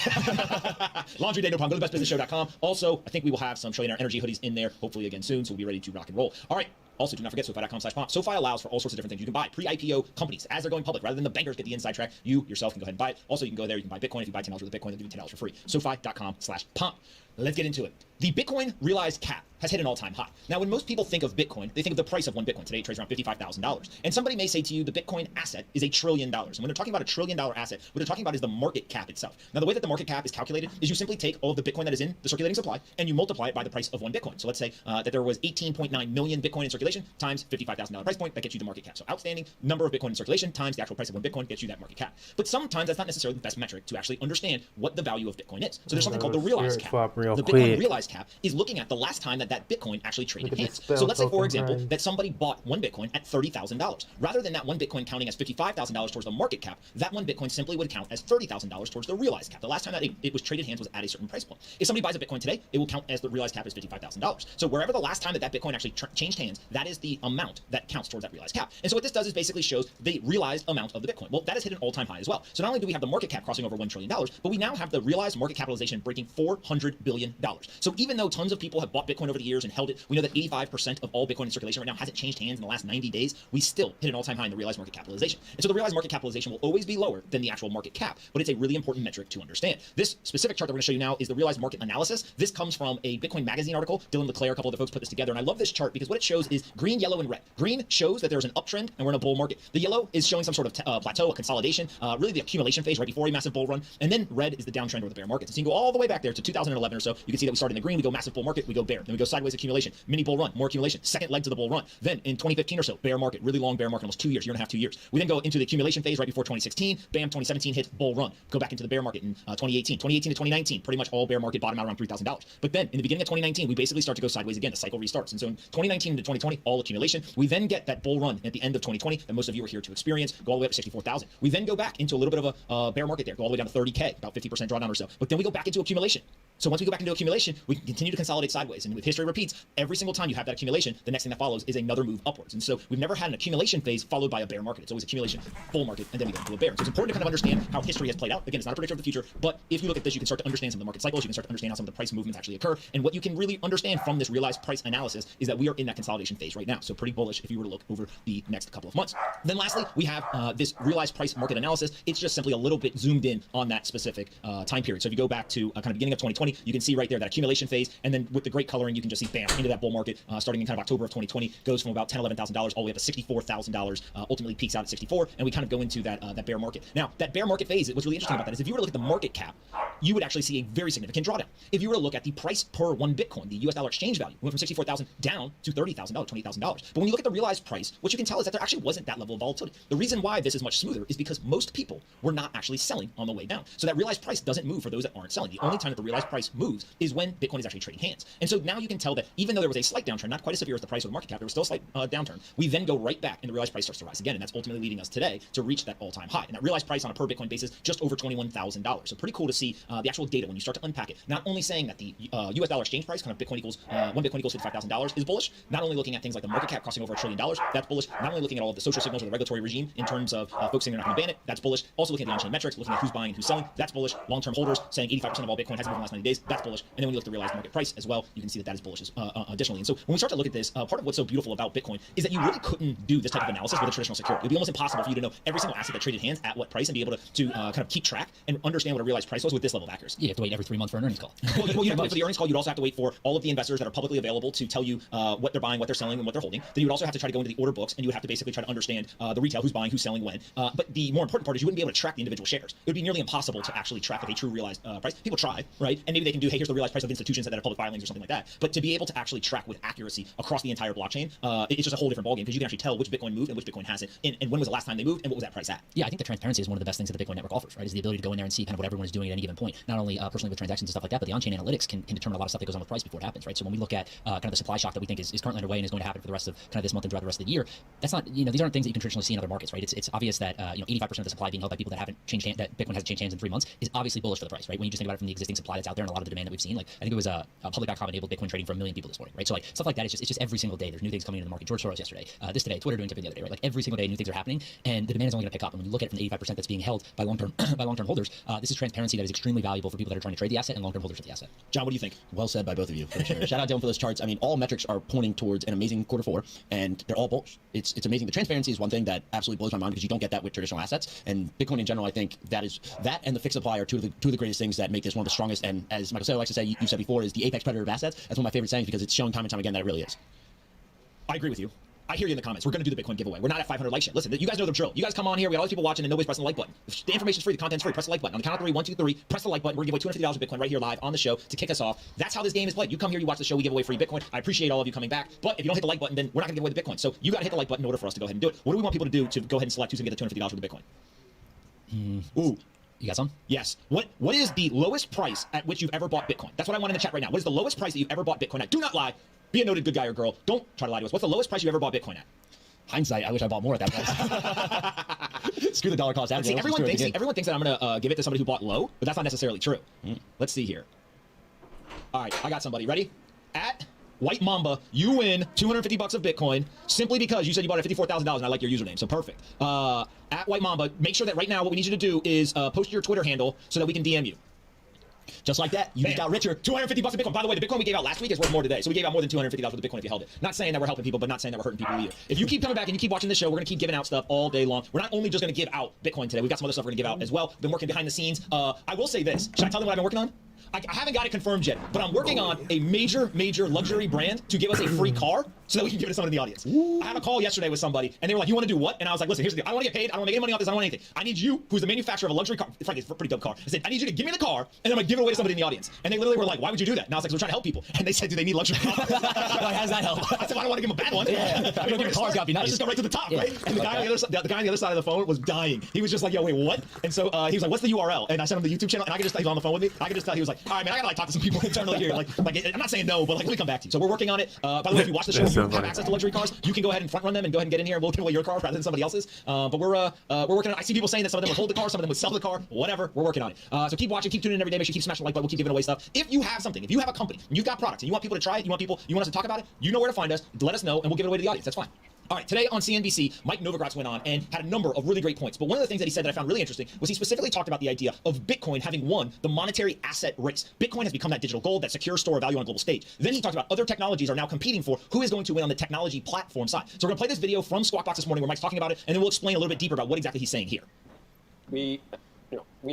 Laundry day, no problem. Go to thebestbusinessshow.com. Also, I think we will have some Trillionaire Energy hoodies in there, hopefully again soon, so we'll be ready to rock and roll. All right. Also, do not forget SoFi.com/pomp. SoFi allows for all sorts of different things. You can buy pre-IPO companies as they're going public. Rather than the bankers get the inside track, you yourself can go ahead and buy it. Also, you can go there. You can buy Bitcoin. If you buy $10 worth of Bitcoin, they'll give you $10 for free. SoFi.com/pomp. Let's get into it. The Bitcoin realized cap has hit an all-time high. Now, when most people think of Bitcoin, they think of the price of one Bitcoin. Today, it trades around $55,000. And somebody may say to you, the Bitcoin asset is $1 trillion. And when they're talking about $1 trillion asset, what they're talking about is the market cap itself. Now, the way that the market cap is calculated is you simply take all of the Bitcoin that is in the circulating supply and you multiply it by the price of one Bitcoin. So let's say that there was 18.9 million Bitcoin in circulation times $55,000 price point. That gets you the market cap. So outstanding number of Bitcoin in circulation times the actual price of one Bitcoin gets you that market cap. But sometimes that's not necessarily the best metric to actually understand what the value of Bitcoin is. So there's something called the realized cap. The Bitcoin realized cap is looking at the last time that Bitcoin actually traded hands. So let's say, for example, that somebody bought one Bitcoin at $30,000. Rather than that one Bitcoin counting as $55,000 towards the market cap, that one Bitcoin simply would count as $30,000 towards the realized cap. The last time that it was traded hands was at a certain price point. If somebody buys a Bitcoin today, it will count as the realized cap as $55,000. So wherever the last time that Bitcoin actually changed hands, that is the amount that counts towards that realized cap. And so what this does is basically shows the realized amount of the Bitcoin. Well, that has hit an all-time high as well. So not only do we have the market cap crossing over $1 trillion, but we now have the realized market capitalization breaking $400 billion. So even though tons of people have bought Bitcoin over the years and held it, we know that 85% of all Bitcoin in circulation right now hasn't changed hands in the last 90 days. We still hit an all-time high in the realized market capitalization. And so the realized market capitalization will always be lower than the actual market cap, but it's a really important metric to understand. This specific chart that we're going to show you now is the realized market analysis. This comes from a Bitcoin magazine article. Dylan LeClaire, a couple of the folks put this together, and I love this chart because what it shows is green, yellow, and red. Green shows that there's an uptrend and we're in a bull market. The yellow is showing some sort of plateau, a consolidation, really the accumulation phase right before a massive bull run, and then red is the downtrend or the bear market. So you can go all the way back there to 2011 or so. You can see that we started in the green, we go massive bull market, we go bear, then we go sideways accumulation, mini bull run, more accumulation, second leg to the bull run. Then in 2015 or so, bear market, really long bear market, almost 2 years, year and a half, 2 years. We then go into the accumulation phase right before 2016, bam, 2017 hits bull run. Go back into the bear market in 2018. 2018 to 2019, pretty much all bear market bottom out around $3,000. But then in the beginning of 2019, we basically start to go sideways again. The cycle restarts. And so in 2019 to 2020, all accumulation. We then get that bull run at the end of 2020 that most of you are here to experience, go all the way up to 64,000. We then go back into a little bit of a bear market there, go all the way down to 30K, about 50% drawdown or so. But then we go back into accumulation. So once we go back into accumulation, we can continue to consolidate sideways. And if history repeats, every single time you have that accumulation, the next thing that follows is another move upwards. And so we've never had an accumulation phase followed by a bear market. It's always accumulation, bull market, and then we go into a bear. So it's important to kind of understand how history has played out. Again, it's not a predictor of the future, but if you look at this, you can start to understand some of the market cycles. You can start to understand how some of the price movements actually occur. And what you can really understand from this realized price analysis is that we are in that consolidation phase right now. So pretty bullish if you were to look over the next couple of months. Then lastly, we have this realized price market analysis. It's just simply a little bit zoomed in on that specific time period. So if you go back to kind of beginning of 2020, you can see right there that accumulation phase. And then with the great coloring, you can just see bam into that bull market starting in kind of October of 2020, goes from about $10,000, $11,000 all the way up to $64,000, ultimately peaks out at 64, and we kind of go into that bear market. Now, that bear market phase, what's really interesting about that is if you were to look at the market cap, you would actually see a very significant drawdown. If you were to look at the price per one Bitcoin, the US dollar exchange value went from 64,000 down to $30,000, $20,000. But when you look at the realized price, what you can tell is that there actually wasn't that level of volatility. The reason why this is much smoother is because most people were not actually selling on the way down. So that realized price doesn't move for those that aren't selling. The only time that the realized price moves is when Bitcoin is actually trading hands. And so now you can tell that even though there was a slight downturn, not quite as severe as the price or the market cap, there was still a slight downturn. We then go right back and the realized price starts to rise again. And that's ultimately leading us today to reach that all-time high. And that realized price on a per Bitcoin basis, just over $21,000. So pretty cool to see the actual data when you start to unpack it. Not only saying that the US dollar exchange price, kind of Bitcoin equals, one Bitcoin equals $55,000 is bullish, not only looking at things like the market cap crossing over $1 trillion, that's bullish, not only looking at all of the social signals or the regulatory regime in terms of folks saying they're not going to ban it, that's bullish, also looking at the on-chain metrics, looking at who's buying and who's selling, that's bullish, long-term holders saying 85% of all Bitcoin hasn't moved in the last 90 days, that's bullish, and then when you look at the realized market price as well, you can see that that is bullish additionally. And so when we start to look at this, part of what's so beautiful about Bitcoin is that you really couldn't do this type of analysis with a traditional security. It would be almost impossible for you to know every single asset that traded hands at what price and be able to kind of keep track and understand what a realized price was with this level of accuracy. You have to wait every 3 months for an earnings call. Well, you have to wait for the earnings call. You'd also have to wait for all of the investors that are publicly available to tell you what they're buying, what they're selling, and what they're holding. Then you would also have to try to go into the order books, and you would have to basically try to understand the retail, who's buying, who's selling, when. But the more important part is you wouldn't be able to track the individual shares. It would be nearly impossible to actually track with a true realized price. People try, right? And maybe they can do, hey, here's the realized price of institutions that have public filings or something like that. But to be able to actually track with accuracy across the entire blockchain, it's just a whole different ballgame because you can actually tell which Bitcoin moved and which Bitcoin hasn't, and when was the last time they moved, and what was that price at. Yeah, I think the transparency is one of the best things that the Bitcoin network offers, right? Is the ability to go in there and see kind of what everyone is doing at any given point. Not only personally with transactions and stuff like that, but the on-chain analytics can determine a lot of stuff that goes on with price before it happens, right? So when we look at kind of the supply shock that we think is currently underway and is going to happen for the rest of kind of this month and throughout the rest of the year, that's not, these aren't things that you can traditionally see in other markets, right? It's obvious that 85% of the supply being held by people that haven't changed that Bitcoin hasn't changed hands in 3 months is obviously bullish for the price, right? When you just think about it from the existing supply that's out there and a lot of the demand that we've seen, like I think it was a public.com enabled Bitcoin trading for 1 million people this morning, right? So like stuff like that, it's just every single day there's new things coming into the market. George Soros yesterday, this today, Twitter doing something the other day, right? Like every single day new things are happening, and the demand is only going to pick up. And when you look at it from the 85% that's being held by long-term holders, this is transparency that is extremely valuable for people that are trying to trade the asset and long-term holders of the asset. John, what do you think? Well said by both of you. For sure. Shout out Dylan for those charts. I mean, all metrics are pointing towards an amazing Q4, and they're all bullish. It's amazing. The transparency is one thing that absolutely blows my mind because you don't get that with traditional assets. And Bitcoin in general, I think that and the fixed supply are two of the greatest things that make this one of the strongest. And as Michael Saylor likes to say, you said before, is the apex predator of assets. That's one of my favorite sayings because it's shown time and time again that it really is. I agree with you. I hear you in the comments. We're going to do the Bitcoin giveaway. We're not at 500 likes yet. Listen, you guys know the drill. You guys come on here. We got all these people watching, and nobody's pressing the like button. The information's free. The content's free. Press the like button. On the count of 3, 1, 2, 3, press the like button. We're going to give away $250 of Bitcoin right here live on the show to kick us off. That's how this game is played. You come here, you watch the show, we give away free Bitcoin. I appreciate all of you coming back. But if you don't hit the like button, then we're not going to give away the Bitcoin. So you got to hit the like button in order for us to go ahead and do it. What do we want people to do to go ahead and select who's going to get the $250 worth of Bitcoin? Ooh. You got some? Yes. What is the lowest price at which you've ever bought Bitcoin? That's what I want in the chat right now. What is the lowest price that you've ever bought Bitcoin at? Do not lie. Be a noted good guy or girl. Don't try to lie to us. What's the lowest price you've ever bought Bitcoin at? Hindsight, I wish I bought more at that price. Screw the dollar cost average. See, everyone thinks that I'm going to give it to somebody who bought low, but that's not necessarily true. Let's see here. All right, I got somebody. Ready? At White Mamba, you win $250 of Bitcoin simply because you said you bought it at $54,000 and I like your username, so perfect. At White Mamba, make sure that right now what we need you to do is post your Twitter handle so that we can DM you. Just like that, you just got richer. $250 of Bitcoin. By the way, the Bitcoin we gave out last week is worth more today. So we gave out more than $250 worth of Bitcoin if you held it. Not saying that we're helping people, but not saying that we're hurting people either. If you keep coming back and you keep watching the show, we're going to keep giving out stuff all day long. We're not only just going to give out Bitcoin today. We've got some other stuff we're going to give out as well. Been working behind the scenes. I will say this. Should I tell them what I've been working on? I haven't got it confirmed yet, but I'm working on a major luxury brand to give us a free car so that we can give it to someone in the audience. I had a call yesterday with somebody, and they were like, you want to do what? And I was like, listen, here's the deal. I don't want to get paid. I don't want to make any money off this. I don't want anything. I need you, who's the manufacturer of a luxury car. Frankly, it's a pretty dumb car. I said, I need you to give me the car, and then I'm going to give it away to somebody in the audience. And they literally were like, why would you do that? And I was like, we're trying to help people. And they said, do they need luxury cars? Like, how does that help? I said, well, I don't want to give them a bad one. Yeah. I mean, the car's got to be nice. Let's just go right to the top, right? And the guy on the other side of the phone was dying. He was just like, yo, wait, what? And so he was like, what's the URL? And I sent him the YouTube channel, and I could just, he was on the phone with me. I could just tell, he was like, all right, man, I got to talk to some people internally here. Like, I'm not saying no, but like, let me come back to you. So we're working on it. By the way, if you watch the show, you have access to luxury cars. You can go ahead and front run them and go ahead and get in here, and we'll give away your car rather than somebody else's. But we're working on it. I see people saying that some of them would hold the car, some of them would sell the car, whatever. We're working on it. So keep watching, keep tuning in every day. Make sure you keep smashing the like button. We'll keep giving away stuff. If you have something, if you have a company, and you've got products, and you want people to try it, you want us to talk about it, you know where to find us. Let us know, and we'll give it away to the audience. That's fine. All right, today on CNBC, Mike Novogratz went on and had a number of really great points. But one of the things that he said that I found really interesting was he specifically talked about the idea of Bitcoin having won the monetary asset race. Bitcoin has become that digital gold, that secure store of value on a global stage. Then he talked about other technologies are now competing for who is going to win on the technology platform side. So we're going to play this video from Squawk Box this morning where Mike's talking about it, and then we'll explain a little bit deeper about what exactly he's saying here. We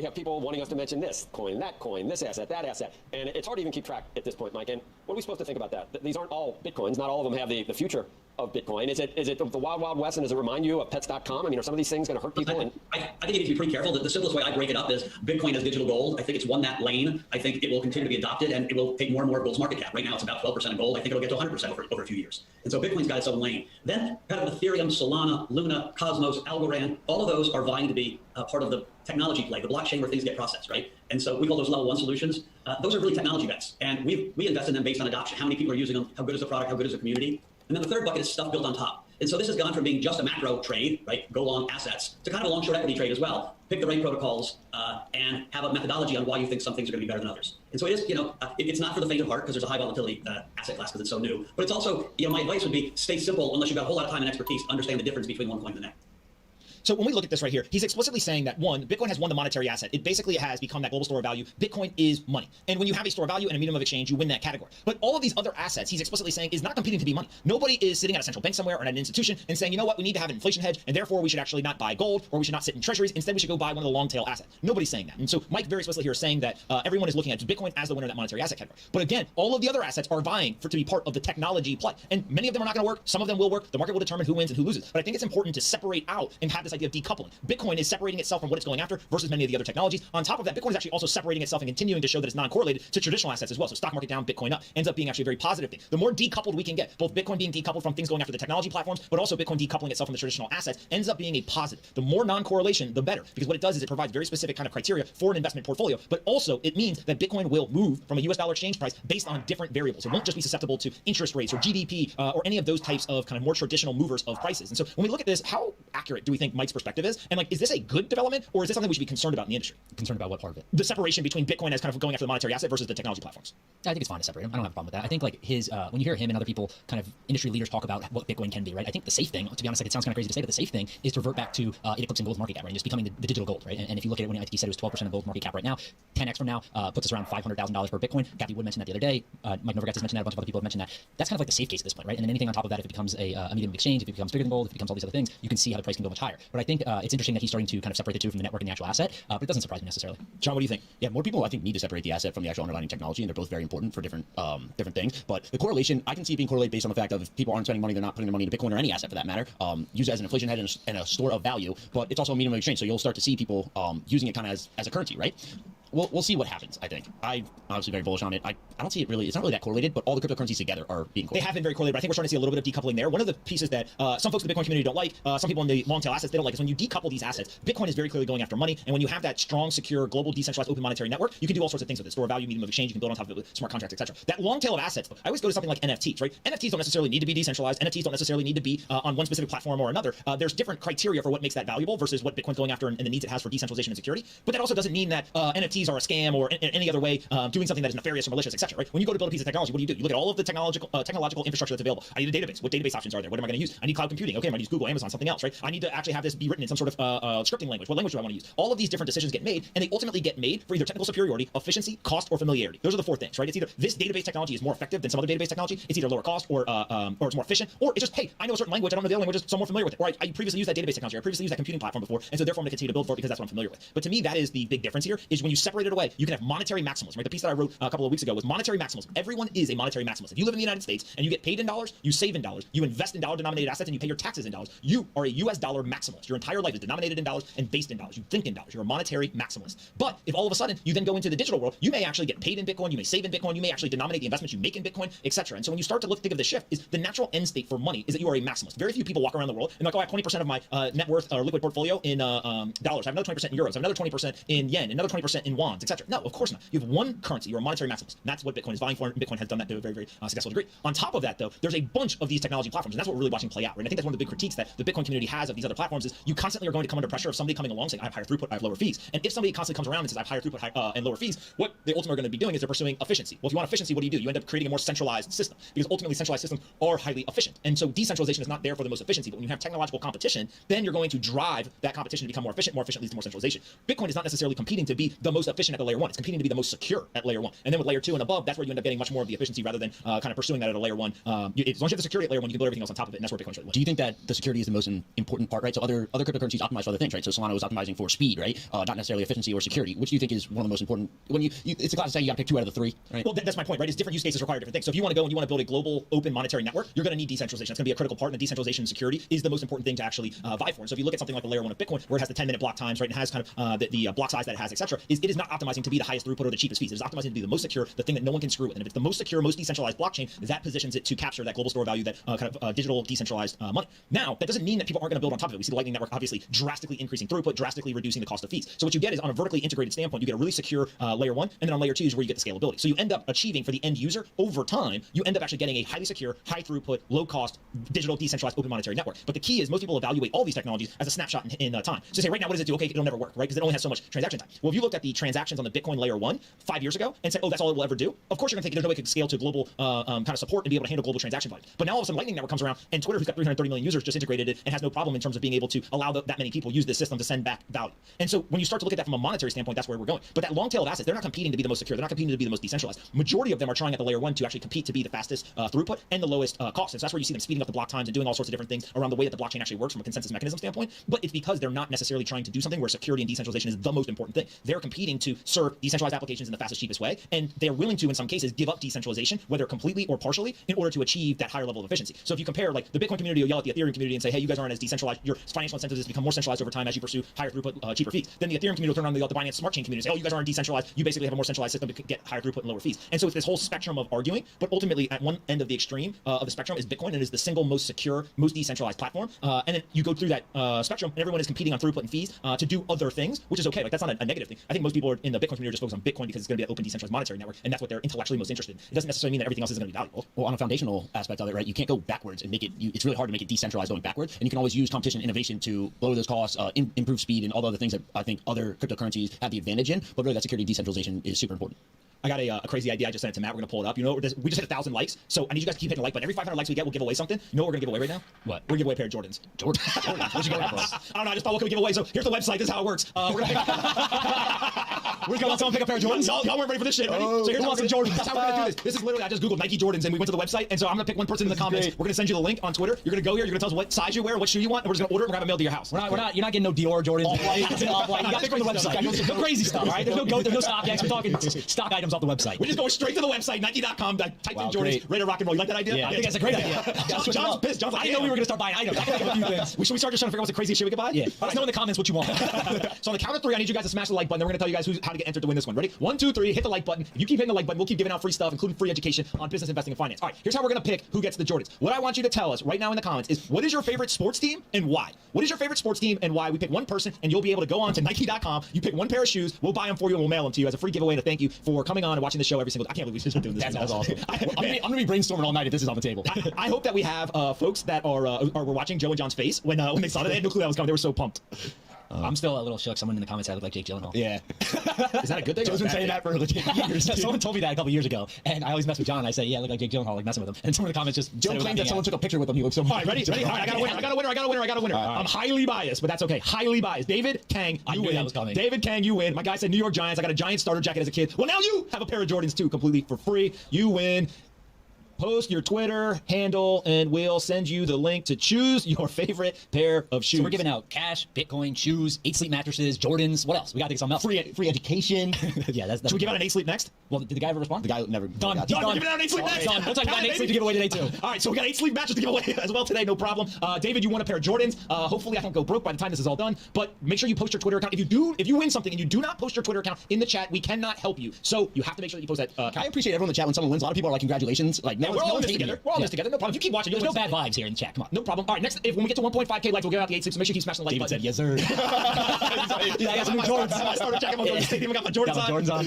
have people wanting us to mention this coin, this asset, that asset, and it's hard to even keep track at this point, Mike. And what are we supposed to think about that? These aren't all Bitcoins. Not all of them have the future of Bitcoin. Is it the wild, wild west, and does it remind you of pets.com? I mean, are some of these things going to hurt people? I think you need to be pretty careful. The simplest way I break it up is Bitcoin as digital gold. I think it's won that lane. I think it will continue to be adopted, and it will take more and more gold's market cap. Right now, it's about 12% of gold. I think it'll get to 100% over a few years. And so Bitcoin's got its own lane. Then kind of Ethereum, Solana, Luna, Cosmos, Algorand, all of those are vying to be part of the technology play, the blockchain where things get processed, right? And so we call those level 1 solutions. Those are really technology bets, and we invest in them based on adoption. How many people are using them? How good is the product? How good is the community? And then the third bucket is stuff built on top. And so this has gone from being just a macro trade, right, go long assets, to kind of a long short equity trade as well. Pick the right protocols and have a methodology on why you think some things are going to be better than others. And so it is, it's not for the faint of heart because there's a high volatility asset class because it's so new. But it's also, my advice would be stay simple unless you've got a whole lot of time and expertise to understand the difference between one coin and the next. So when we look at this right here, he's explicitly saying that one, Bitcoin has won the monetary asset. It basically has become that global store of value. Bitcoin is money. And when you have a store of value and a medium of exchange, you win that category. But all of these other assets, he's explicitly saying, is not competing to be money. Nobody is sitting at a central bank somewhere or at an institution and saying, you know what, we need to have an inflation hedge, and therefore we should actually not buy gold, or we should not sit in treasuries. Instead, we should go buy one of the long tail assets. Nobody's saying that. And so Mike very explicitly here is saying that everyone is looking at Bitcoin as the winner of that monetary asset category. But again, all of the other assets are vying to be part of the technology play. And many of them are not going to work. Some of them will work. The market will determine who wins and who loses. But I think it's important to separate out and have this idea of decoupling. Bitcoin is separating itself from what it's going after versus many of the other technologies. On top of that, Bitcoin is actually also separating itself and continuing to show that it's non-correlated to traditional assets as well. So stock market down, Bitcoin up ends up being actually a very positive thing. The more decoupled we can get, both Bitcoin being decoupled from things going after the technology platforms, but also Bitcoin decoupling itself from the traditional assets, ends up being a positive. The more non-correlation, the better. Because what it does is it provides very specific kind of criteria for an investment portfolio, but also it means that Bitcoin will move from a US dollar exchange price based on different variables. It won't just be susceptible to interest rates or GDP or any of those types of kind of more traditional movers of prices. And so when we look at this, how accurate do we think Mike's perspective is? And like, is this a good development, or is this something we should be concerned about in the industry? Concerned about what part of it? The separation between Bitcoin as kind of going after the monetary asset versus the technology platforms. I think it's fine to separate them. I don't have a problem with that. I think like his, when you hear him and other people, kind of industry leaders talk about what Bitcoin can be, right? I think the safe thing, to be honest, like it sounds kind of crazy to say, but the safe thing is to revert back to it eclipsing gold's market cap, right? And just becoming the digital gold, right? And if you look at it, when I think he said it was 12% of gold's market cap right now, 10x from now puts us around $500,000 per Bitcoin. Kathy Wood mentioned that the other day. Mike Novogratz has mentioned that. A bunch of other people have mentioned that. That's kind of like the safe case at this point, right? And then anything on top of that, if it becomes a medium of exchange, if it becomes bigger than gold, if it becomes all these other things, you can see how the price can go much higher. But I think it's interesting that he's starting to kind of separate the two from the network and the actual asset, but it doesn't surprise me necessarily. John, what do you think? Yeah, more people I think need to separate the asset from the actual underlying technology, and they're both very important for different things. But the correlation, I can see it being correlated based on the fact of if people aren't spending money, they're not putting their money into Bitcoin or any asset for that matter. Use it as an inflation hedge and a store of value, but it's also a medium of exchange. So you'll start to see people using it kind of as a currency, right? We'll see what happens, I think. I'm obviously very bullish on it. I don't see it really, it's not really that correlated, but all the cryptocurrencies together are being correlated. They have been very correlated, but I think we're starting to see a little bit of decoupling there. One of the pieces that some folks in the Bitcoin community don't like, some people in the long tail assets, they don't like, is when you decouple these assets, Bitcoin is very clearly going after money, and when you have that strong, secure, global, decentralized, open monetary network, you can do all sorts of things with it. Store of value, medium of exchange, you can build on top of it with smart contracts, etc. That long tail of assets, I always go to something like NFTs, right? NFTs don't necessarily need to be decentralized. NFTs don't necessarily need to be on one specific platform or another. There's different criteria for what makes that valuable versus what Bitcoin's going after and the needs it has for decentralization and security. But that also doesn't mean that NFTs are a scam or any other way doing something that is nefarious or malicious, etc. Right? When you go to build a piece of technology, what do? You look at all of the technological infrastructure that's available. I need a database. What database options are there? What am I going to use? I need cloud computing. Okay, I'm going to use Google, Amazon, something else, right? I need to actually have this be written in some sort of scripting language. What language do I want to use? All of these different decisions get made, and they ultimately get made for either technical superiority, efficiency, cost, or familiarity. Those are the four things, right? It's either this database technology is more effective than some other database technology. It's either lower cost or it's more efficient, or it's just, hey, I know a certain language, I don't know the other languages, so I'm more familiar with it. Or I previously used that database technology, I previously used that computing platform before, and so therefore I'm going to continue to build for it because that's what I'm familiar with. But to me, that is the big difference here, is when you separate it away, you can have monetary maximalism, right? The piece that I wrote a couple of weeks ago was monetary maximalism. Everyone is a monetary maximalist. If you live in the United States and you get paid in dollars, you save in dollars, you invest in dollar-denominated assets, and you pay your taxes in dollars, you are a US dollar maximalist. Your entire life is denominated in dollars and based in dollars. You think in dollars. You're a monetary maximalist. But if all of a sudden you then go into the digital world, you may actually get paid in Bitcoin, you may save in Bitcoin, you may actually denominate the investments you make in Bitcoin, etc. And so when you start to think of the shift, is the natural end state for money is that you are a maximalist. Very few people walk around the world and like, oh, I have 20% of my net worth or liquid portfolio in dollars. I have another 20% in euros. I have another 20% in yen, another 20% in wands, etc. No, of course not. You have one currency. You're a monetary maximalist. And that's what Bitcoin is vying for. And Bitcoin has done that to a very, very successful degree. On top of that, though, there's a bunch of these technology platforms, and that's what we're really watching play out. Right? And I think that's one of the big critiques that the Bitcoin community has of these other platforms is you constantly are going to come under pressure of somebody coming along saying, I have higher throughput, I have lower fees. And if somebody constantly comes around and says, I have higher throughput and lower fees, what they ultimately are going to be doing is they're pursuing efficiency. Well, if you want efficiency, what do? You end up creating a more centralized system because ultimately centralized systems are highly efficient. And so decentralization is not there for the most efficiency, but when you have technological competition, then you're going to drive that competition to become more efficient leads to more centralization. Bitcoin is not necessarily competing to be the most efficient at the layer one. It's competing to be the most secure at layer one. And then with layer two and above, that's where you end up getting much more of the efficiency rather than kind of pursuing that at a layer one. As long as you have the security at layer one, you can build everything else on top of it, and that's where Bitcoin's really. Do you think that the security is the most important part, right? So other cryptocurrencies optimize for other things, right? So Solana was optimizing for speed, right? Not necessarily efficiency or security. Which do you think is one of the most important? When it's a class saying you got to pick two out of the three, right? Well, that's my point, right? Is different use cases require different things. So if you want to go and you want to build a global open monetary network, you're going to need decentralization. That's going to be a critical part, and the decentralization and security is the most important thing to actually vie for. And so if you look at something like the layer one of Bitcoin, where it has the 10-minute block times, right, and it has kind of the block size that it has, etc., it is not optimizing to be the highest throughput or the cheapest fees. It is optimizing to be the most secure, the thing that no one can screw with. And if it's the most secure, most decentralized blockchain, that positions it to capture that global store of value, that kind of digital decentralized money. Now, that doesn't mean that people aren't going to build on top of it. We see the Lightning Network obviously drastically increasing throughput, drastically reducing the cost of fees. So what you get is on a vertically integrated standpoint, you get a really secure layer one, and then on layer two is where you get the scalability. So you end up achieving for the end user over time, you end up actually getting a highly secure, high throughput, low cost, digital decentralized open monetary network. But the key is most people evaluate all these technologies as a snapshot in time. So say right now, what does it do? Okay, it'll never work, right? Because it only has so much transaction time. Well, if you looked at the transactions on the Bitcoin layer 1 5 years ago and said, oh, that's all it will ever do, of course you're going to think there's no way it could scale to global kind of support and be able to handle global transaction volume. But now all of a sudden Lightning Network comes around, and Twitter, who's got 330 million users, just integrated it and has no problem in terms of being able to allow that many people use this system to send back value. And so when you start to look at that from a monetary standpoint, that's where we're going. But that long tail of assets, they're not competing to be the most secure. They're not competing to be the most decentralized. Majority of them are trying at the layer 1 to actually compete to be the fastest throughput and the lowest cost. And so that's where you see them speeding up the block times and doing all sorts of different things around the way that the blockchain actually works from a consensus mechanism standpoint. But it's because they're not necessarily trying to do something where security and decentralization is the most important thing. They're competing to serve decentralized applications in the fastest, cheapest way, and they're willing to, in some cases, give up decentralization, whether completely or partially, in order to achieve that higher level of efficiency. So if you compare, like, the Bitcoin community will yell at the Ethereum community and say, hey, you guys aren't as decentralized, your financial incentives become more centralized over time as you pursue higher throughput, cheaper fees. Then the Ethereum community will turn around and yell at the Binance Smart Chain community and say, oh, you guys aren't decentralized, you basically have a more centralized system to get higher throughput and lower fees. And so it's this whole spectrum of arguing, but ultimately at one end of the extreme of the spectrum is Bitcoin, and it is the single most secure, most decentralized platform. And then you go through that spectrum, and everyone is competing on throughput and fees to do other things, which is okay. Like, that's not a negative thing. I think most people in the Bitcoin community are just focused on Bitcoin because it's going to be an open, decentralized monetary network, and that's what they're intellectually most interested in. It doesn't necessarily mean that everything else is going to be valuable. Well, on a foundational aspect of it, right, you can't go backwards and make it, it's really hard to make it decentralized going backwards, and you can always use competition and innovation to lower those costs, improve speed, and all the other things that I think other cryptocurrencies have the advantage in, but really that security decentralization is super important. I got a crazy idea. I just sent it to Matt. We're going to pull it up. You know, we just hit 1,000 likes. So I need you guys to keep hitting the like button. Every 500 likes we get, we'll give away something. You know what we're going to give away right now? What? We're going to give away a pair of Jordans. Jordans? Where'd you get that from? I don't know. I just thought, what can we give away? So here's the website. This is how it works. We're going to let someone pick a pair of Jordans. Y'all weren't ready for this shit. Ready? So here's how we're going to Jordans. That's how we're going to do this. This is literally, I just Googled Nike Jordans, and we went to the website. And so I'm going to pick one person in the comments. We're going to send you the link on Twitter. You're going to go here. You're going to tell us what size you wear, what shoe you want, and we're just going to order it. We're going to have it mailed to your house. You're not getting no Dior Jordans. All white. You got to pick from the website. No crazy stuff, all right? There's no StockX. We're talking stock items off the website. We're just going straight to the website, Nike.com. Type in Jordans, ready to rock and roll. You like that idea? Yeah, I think that's a great idea. John's pissed. John's like, I didn't know we were going to start buying items. I can think of a few things. Should we start just trying to figure out what's the craziest shit we could buy? Yeah. Let us know in the comments what you want. So on the count of 3, I need you guys to smash the like button. Then we're going to tell you guys how to get entered to win this one. Ready? 1, 2, 3. Hit the like button. If you keep hitting the like button, we'll keep giving out free stuff, including free education on business, investing, and finance. All right, here's how we're going to pick who gets the Jordans. What I want you to tell us right now in the comments is, what is your favorite sports team and why? What is your favorite sports team and why? We pick one person, and you'll be able to go on to Nike.com. You pick one pair of shoes. We'll buy them for you, and we'll mail them to you as a free giveaway to thank you for coming on and watching the show every single day. I can't believe we just been doing this. That's awesome. I'm going to be brainstorming all night if this is on the table. I hope that we have folks that are watching Joe and John's face when they saw that. They had no clue that was coming. They were so pumped. I'm still a little shook. Someone in the comments said I look like Jake Gyllenhaal. Yeah. Is that a good thing? Joe's been saying that for legit years. Someone told me that a couple years ago, and I always mess with John, and I say, yeah, I look like Jake Gyllenhaal, like messing with him. And someone in the comments just Joe claimed that someone took a picture with him. He looks so much. All right, ready? All right, I got a winner. I'm highly biased, but that's okay. Highly biased. David Kang, you win. That was coming. David Kang, you win. My guy said New York Giants. I got a Giants starter jacket as a kid. Well, now you have a pair of Jordans too, completely for free. You win. Post your Twitter handle, and we'll send you the link to choose your favorite pair of shoes. So we're giving out cash, Bitcoin, shoes, 8 Sleep mattresses, Jordans. What else? We got to think of something else. Free education. Yeah, that's. Should we give out an 8 Sleep next? Well, did the guy ever respond? The guy never. Done. We're giving out an 8 Sleep next. Done. We'll talk about 8 Sleep to give away today too. All right, so we got 8 Sleep matches to give away as well today. No problem. David, you won a pair of Jordans. Hopefully, I don't go broke by the time this is all done. But make sure you post your Twitter account. If you win something and you do not post your Twitter account in the chat, we cannot help you. So you have to make sure that you post that. I appreciate everyone in the chat when someone wins. A lot of people are like, congratulations. Like, we're all in this together. We're all in this together. No problem. If you keep watching, there's no bad vibes here in the chat. Come on. No problem. All right, next, when we get to 1.5K likes, we'll give out the 8 Sleep. So make sure you keep smashing the like button. David said, yes, sir. Yeah, I got some new Jordans. I started checking my stadium. I got my Jordans on.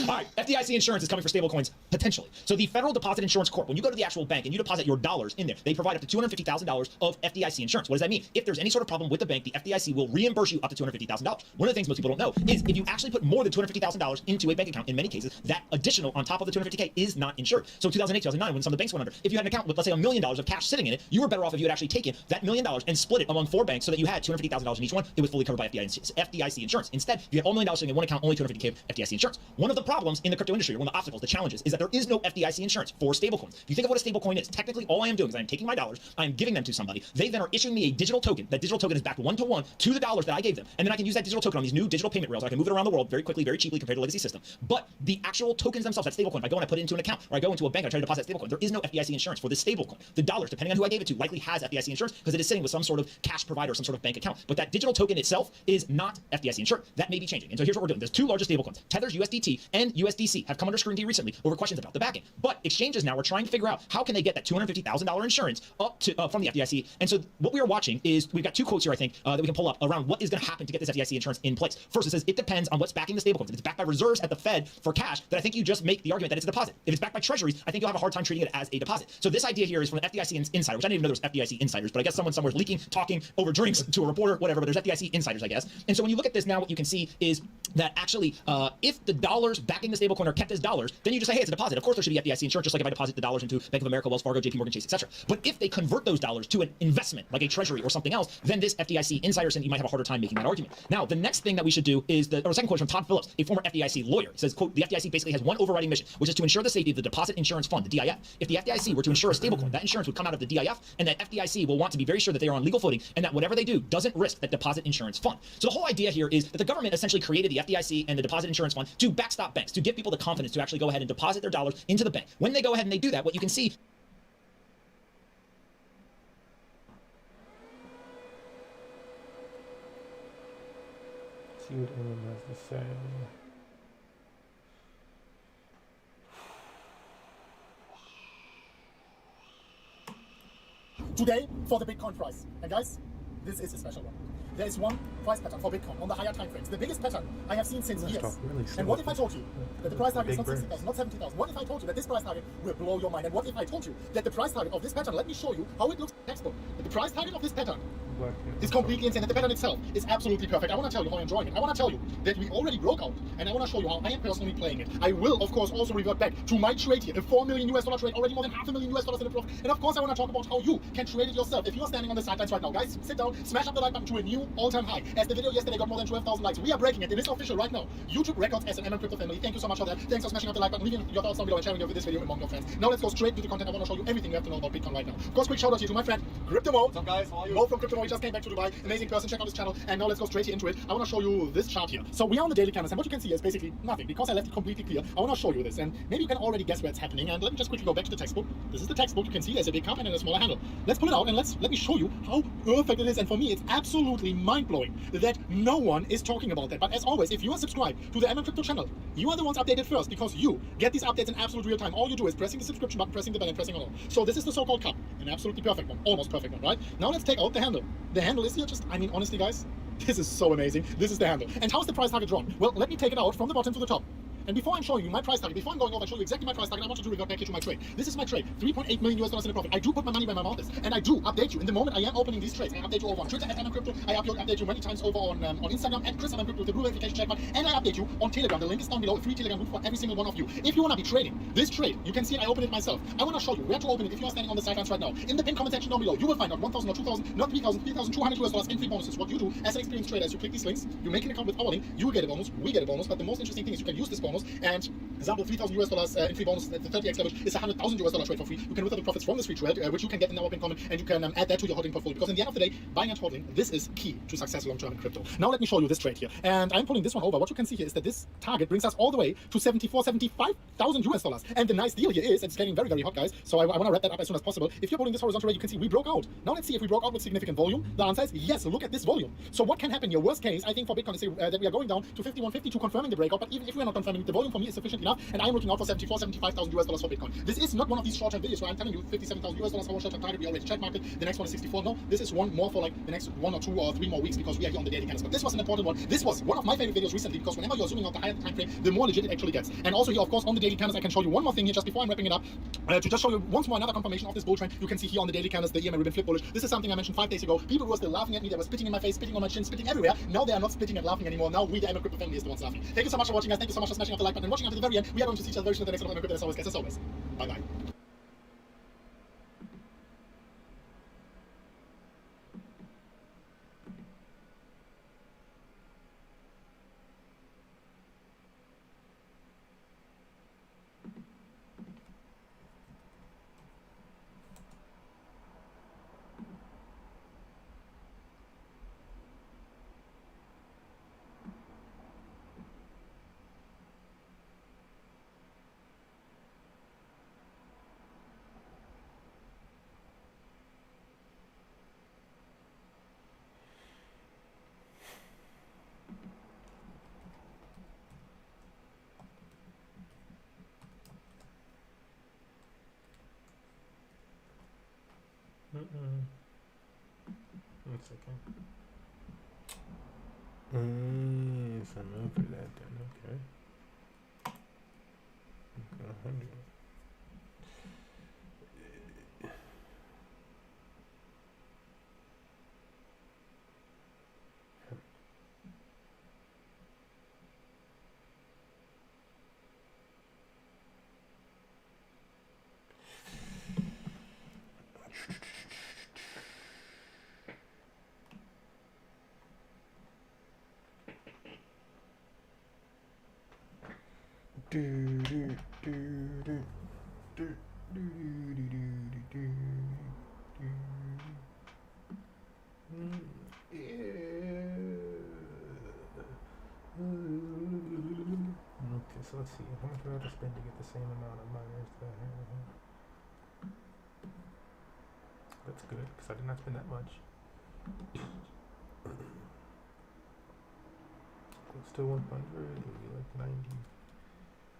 All right, FDIC insurance is coming for stablecoins, potentially. So the Federal Deposit Insurance Corp, when you go to the actual bank and you deposit your dollars in there, they provide up to $250,000 of FDIC insurance. What does that mean? If there's any sort of problem with the bank, the FDIC will reimburse you up to $250,000. One of the things most people don't know is if you actually put more than $250,000 into a bank account, in many cases, that additional on top of the $250K is not insured. So 2008, 2009, when some of the banks went under, if you had an account with, let's say, $1 million of cash sitting in it, you were better off if you had actually taken that $1 million and split it among 4 banks so that you had $250,000 in each one. It was fully covered by FDIC insurance. Instead, if you had $1 million sitting in one account, only $250K of FDIC insurance. One of the problems in the crypto industry, or one of the obstacles, the challenges, is that there is no FDIC insurance for stablecoins. If you think of what a stablecoin is, technically all I am doing is I am taking my dollars, I am giving them to somebody. They then are issuing me a digital token. That digital token is backed 1-to-1 to the dollars that I gave them. And then I can use that digital token on these new digital payment rails. I can move it around the world very quickly, very cheaply compared to legacy system. But the actual tokens themselves, that stablecoin, if I go and I put it into an account, or I go into a bank and I try to deposit that stablecoin, there is no FDIC insurance for this stablecoin. The dollars, depending on who I gave it to, likely has FDIC insurance because it is sitting with some sort of cash provider, some sort of bank account. But that digital token itself is not FDIC insured. That may be changing. And so here's what we're doing. There's 2 largest stablecoins. Tether's USDT and USDC have come under scrutiny recently over questions about the backing. But exchanges now are trying to figure out how can they get that $250,000 insurance up to from the FDIC. And so what we are watching is we've got 2 quotes here, I think, that we can pull up around what is going to happen to get this FDIC insurance in place. First, it says it depends on what's backing the stablecoins. If it's backed by reserves at the Fed for cash, then I think you just make the argument that it's a deposit. If it's backed by treasuries, I think you'll have a hard time treating treating it as a deposit. So this idea here is from an FDIC insider, which I didn't even know there was FDIC insiders, but I guess someone somewhere is leaking, talking over drinks to a reporter, whatever, but there's FDIC insiders, I guess. And so when you look at this now, what you can see is that actually, if the dollars backing the stablecoin are kept as dollars, then you just say, hey, it's a deposit. Of course, there should be FDIC insurance, just like if I deposit the dollars into Bank of America, Wells Fargo, JP Morgan Chase, etc. But if they convert those dollars to an investment, like a treasury or something else, then this FDIC insider said you might have a harder time making that argument. Now, the next thing that we should do is second quote from Todd Phillips, a former FDIC lawyer. He says, quote, the FDIC basically has one overriding mission, which is to ensure the safety of the Deposit Insurance Fund, the DIF. If the FDIC were to insure a stablecoin, that insurance would come out of the DIF, and that FDIC will want to be very sure that they are on legal footing and that whatever they do doesn't risk that Deposit Insurance Fund. So the whole idea here is that the government essentially created the FDIC and the Deposit Insurance Fund to backstop banks, to give people the confidence to actually go ahead and deposit their dollars into the bank. When they go ahead and they do that, what you can see see what anyone has to say. Today for the Bitcoin price. And guys, this is a special one. There is one price pattern for Bitcoin on the higher time frames. The biggest pattern I have seen since years. Really and what if I told you that the price target is not 60,000, not 70,000? What if I told you that this price target will blow your mind? And what if I told you that the price target of this pattern, let me show you how it looks in the textbook. That the price target of this pattern is completely insane. And the pattern itself is absolutely perfect. I want to tell you how I'm enjoying it. I want to tell you that we already broke out. And I want to show you how I am personally playing it. I will, of course, also revert back to my trade here. A $4 million US trade, already more than $500,000 in the profit. And of course, I want to talk about how you can trade it yourself. If you are standing on the sidelines right now, guys, sit down, smash up the like button to a new all-time high. As the video yesterday got more than 12,000 likes. We are breaking it. It is official right now. YouTube records as an MM Crypto family. Thank you so much for that. Thanks for smashing up the like button, leaving your thoughts down below and sharing this video among your friends. Now let's go straight to the content. I want to show you everything you have to know about Bitcoin right now. Of course, quick shout out here to my friend Crypto Mo. What's up, guys? How are you? Mo from Crypto Mo. He just came back to Dubai. Amazing person. Check out his channel. And now let's go straight here into it. I want to show you this chart here. So we are on the daily canvas, and what you can see is basically nothing because I left it completely clear. I want to show you this, and maybe you can already guess where it's happening. And let me just quickly go back to the textbook. This is the textbook. You can see there's a big cup and a smaller handle. Let's pull it out and let me show you how perfect it is. And for me, it's absolutely mind-blowing that no one is talking about that. But as always, if you are subscribed to the MM Crypto channel, you are the ones updated first because you get these updates in absolute real time. All you do is pressing the subscription button, pressing the bell, and pressing on all. So this is the so-called cup, an absolutely perfect one, almost perfect one, right? Now let's take out the handle. The handle is here. Honestly, guys, this is so amazing. This is the handle. And how is the price target drawn? Well, let me take it out from the bottom to the top. And before I'm showing you my price target, before I'm going over and show you exactly my price target, I want you to revert back here to my trade. This is my trade, $3.8 million US in the profit. I do put my money where my mouth is, and I do update you in the moment I am opening these trades. I update you over on Twitter at MMCrypto. I update you many times over on Instagram at Chris MMCrypto with the blue verification check mark, and I update you on Telegram. The link is down below, a free Telegram group for every single one of you. If you want to be trading this trade, you can see it. I open it myself. I want to show you where to open it if you are standing on the sidelines right now. In the pinned comment section down below, you will find out 1,000 or 2,000, not 3,000, 3,200 US dollars in free bonuses. What you do as an experienced trader is you click these links, you make an account with our link, you will get a bonus, we get a bonus. But the most interesting thing is you can use this bonus and example, 3,000 US dollars in free bonus at the 30x level is a 100,000 US dollar trade for free. You can withdraw the profits from this free trade, which you can get in our pin comment, and you can add that to your holding portfolio. Because in the end of the day, buying and holding, this is key to success long-term in crypto. Now let me show you this trade here. And I'm pulling this one over. What you can see here is that this target brings us all the way to 75,000 US dollars. And the nice deal here is, it's getting very, very hot, guys. So I want to wrap that up as soon as possible. If you're pulling this horizontal rate, you can see we broke out. Now let's see if we broke out with significant volume. The answer is yes. Look at this volume. So what can happen here? Worst case, I think for Bitcoin is that we are going down to 51.52, confirming the breakout. But even if we are not confirming, the volume for me is sufficient enough, and I'm looking out for 75,000 US dollars for Bitcoin. This is not one of these short-term videos where I'm telling you 57,000 US dollars for short-term target. We already check market. The next one is 64. No, this is one more for like the next 1 or 2 or 3 more weeks because we are here on the daily candles. But this was an important one. This was one of my favorite videos recently because whenever you're zooming out the higher the time frame, the more legit it actually gets. And also here, of course, on the daily candles, I can show you one more thing here just before I'm wrapping it up to just show you once more another confirmation of this bull trend. You can see here on the daily candles the EMA ribbon flip bullish. This is something I mentioned 5 days ago. People were still laughing at me. They were spitting in my face, spitting on my chin, spitting everywhere. Now they are not spitting and laughing anymore. Now we, the MM Crypto family, is the ones laughing. Thank you so much for watching, guys. Thank you so much for smashing up the like button and watching until the very end. We are going to see each other very soon in the next one of MM Crypto. As always, guys, as always. Bye bye. One second. So I'm over that then, okay. 100. Okay, so let's see. How much do I have to spend to get the same amount of miners that I have? That's good, because I did not spend that much. Close to 100, maybe like 90,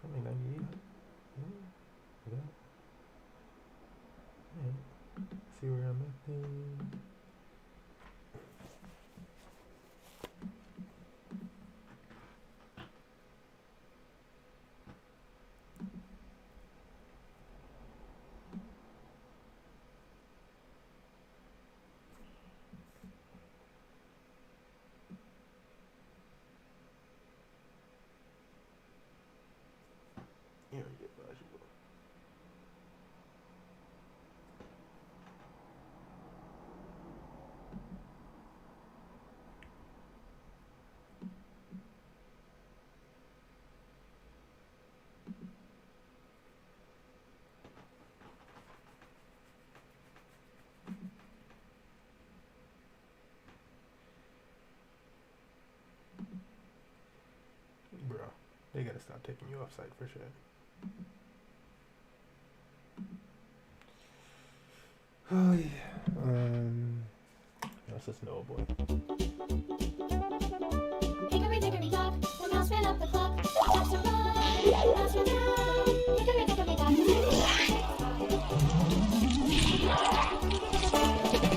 probably 98. Yeah. See where I'm at then. Bro, they gotta stop taking you off site for sure. Oh yeah. That's just no boy. Hickory dickory dock, the mouse ran up the clock. That's a run, mouse ran down. Hickory dickory dock.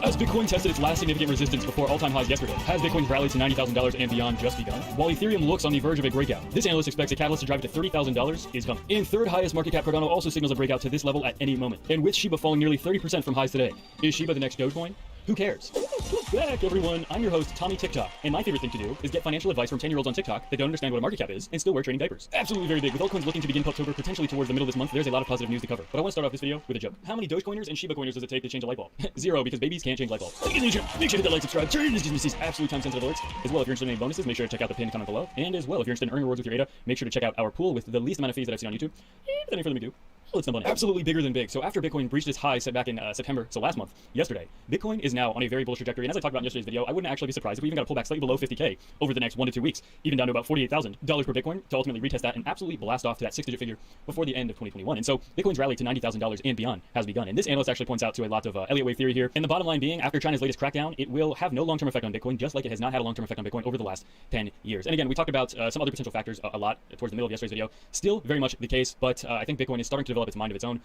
As Bitcoin tested its last significant resistance before all-time highs yesterday, has Bitcoin's rally to $90,000 and beyond just begun? While Ethereum looks on the verge of a breakout, this analyst expects a catalyst to drive it to $30,000 is coming. And third highest market cap Cardano also signals a breakout to this level at any moment. And with Shiba falling nearly 30% from highs today, is Shiba the next Dogecoin? Who cares? Back, everyone. I'm your host, Tommy TikTok, and my favorite thing to do is get financial advice from 10-year-olds on TikTok that don't understand what a market cap is and still wear training diapers. Absolutely very big. With altcoins looking to begin October potentially towards the middle of this month, there's a lot of positive news to cover. But I want to start off this video with a joke. How many Dogecoiners and Shiba Coiners does it take to change a light bulb? 0, because babies can't change light bulbs. Make sure to hit that like, subscribe, turn these absolute time-sensitive alerts. As well, if you're interested in any bonuses, make sure to check out the pinned comment below. And as well, if you're interested in earning rewards with your ADA, make sure to check out our pool with the least amount of fees that I've seen on YouTube. And without any further ado, let's jump on it. Absolutely bigger than big. So after Bitcoin breached its high set back in September, so last month, yesterday, Bitcoin is now on a very bullish trajectory. And as I talked about in yesterday's video, I wouldn't actually be surprised if we even got a pullback slightly below 50K over the next 1 to 2 weeks, even down to about $48,000 per Bitcoin to ultimately retest that and absolutely blast off to that 6-digit figure before the end of 2021. And so Bitcoin's rally to $90,000 and beyond has begun. And this analyst actually points out to a lot of Elliott wave theory here. And the bottom line being, after China's latest crackdown, it will have no long-term effect on Bitcoin, just like it has not had a long-term effect on Bitcoin over the last 10 years. And again, we talked about some other potential factors a lot towards the middle of yesterday's video. Still very much the case, but I think Bitcoin is starting to develop its mind of its own,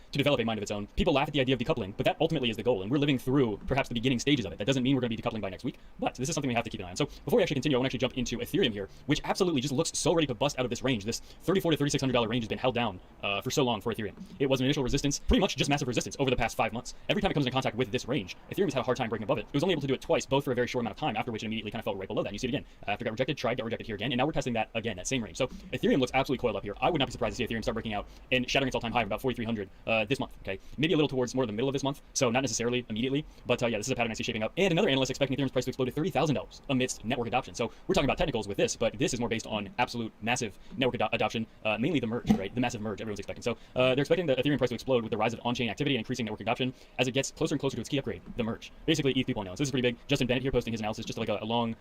People laugh at the idea of decoupling, but that ultimately is the goal, and we're living through perhaps the beginning stages of it. That doesn't mean we're going to be decoupling by next week, but this is something we have to keep an eye on. So before we actually continue, I want to actually jump into Ethereum here, which absolutely just looks so ready to bust out of this range. This $3,400 to $3,600 range has been held down for so long for Ethereum. It was an initial resistance, pretty much just massive resistance over the past 5 months. Every time it comes in contact with this range, Ethereum's had a hard time breaking above it. It was only able to do it twice, both for a very short amount of time, after which it immediately kind of fell right below that. And you see it again. After it got rejected, got rejected here again, and now we're testing that again, that same range. So Ethereum looks absolutely coiled up here. I would not be surprised to see Ethereum start breaking out and shattering its all-time high of about 4,300 this month. Okay, maybe a little towards more the middle of this month, so not necessarily immediately, but yeah, this is a pattern I see shaping up. And another analyst expecting Ethereum's price to explode to $30,000 amidst network adoption. So we're talking about technicals with this, but this is more based on absolute massive network adoption, mainly the merge, right? The massive merge everyone's expecting. So they're expecting the Ethereum price to explode with the rise of on-chain activity and increasing network adoption as it gets closer and closer to its key upgrade, the merge. Basically, ETH 2.0. So this is pretty big. Justin Bennett here posting his analysis, just like a long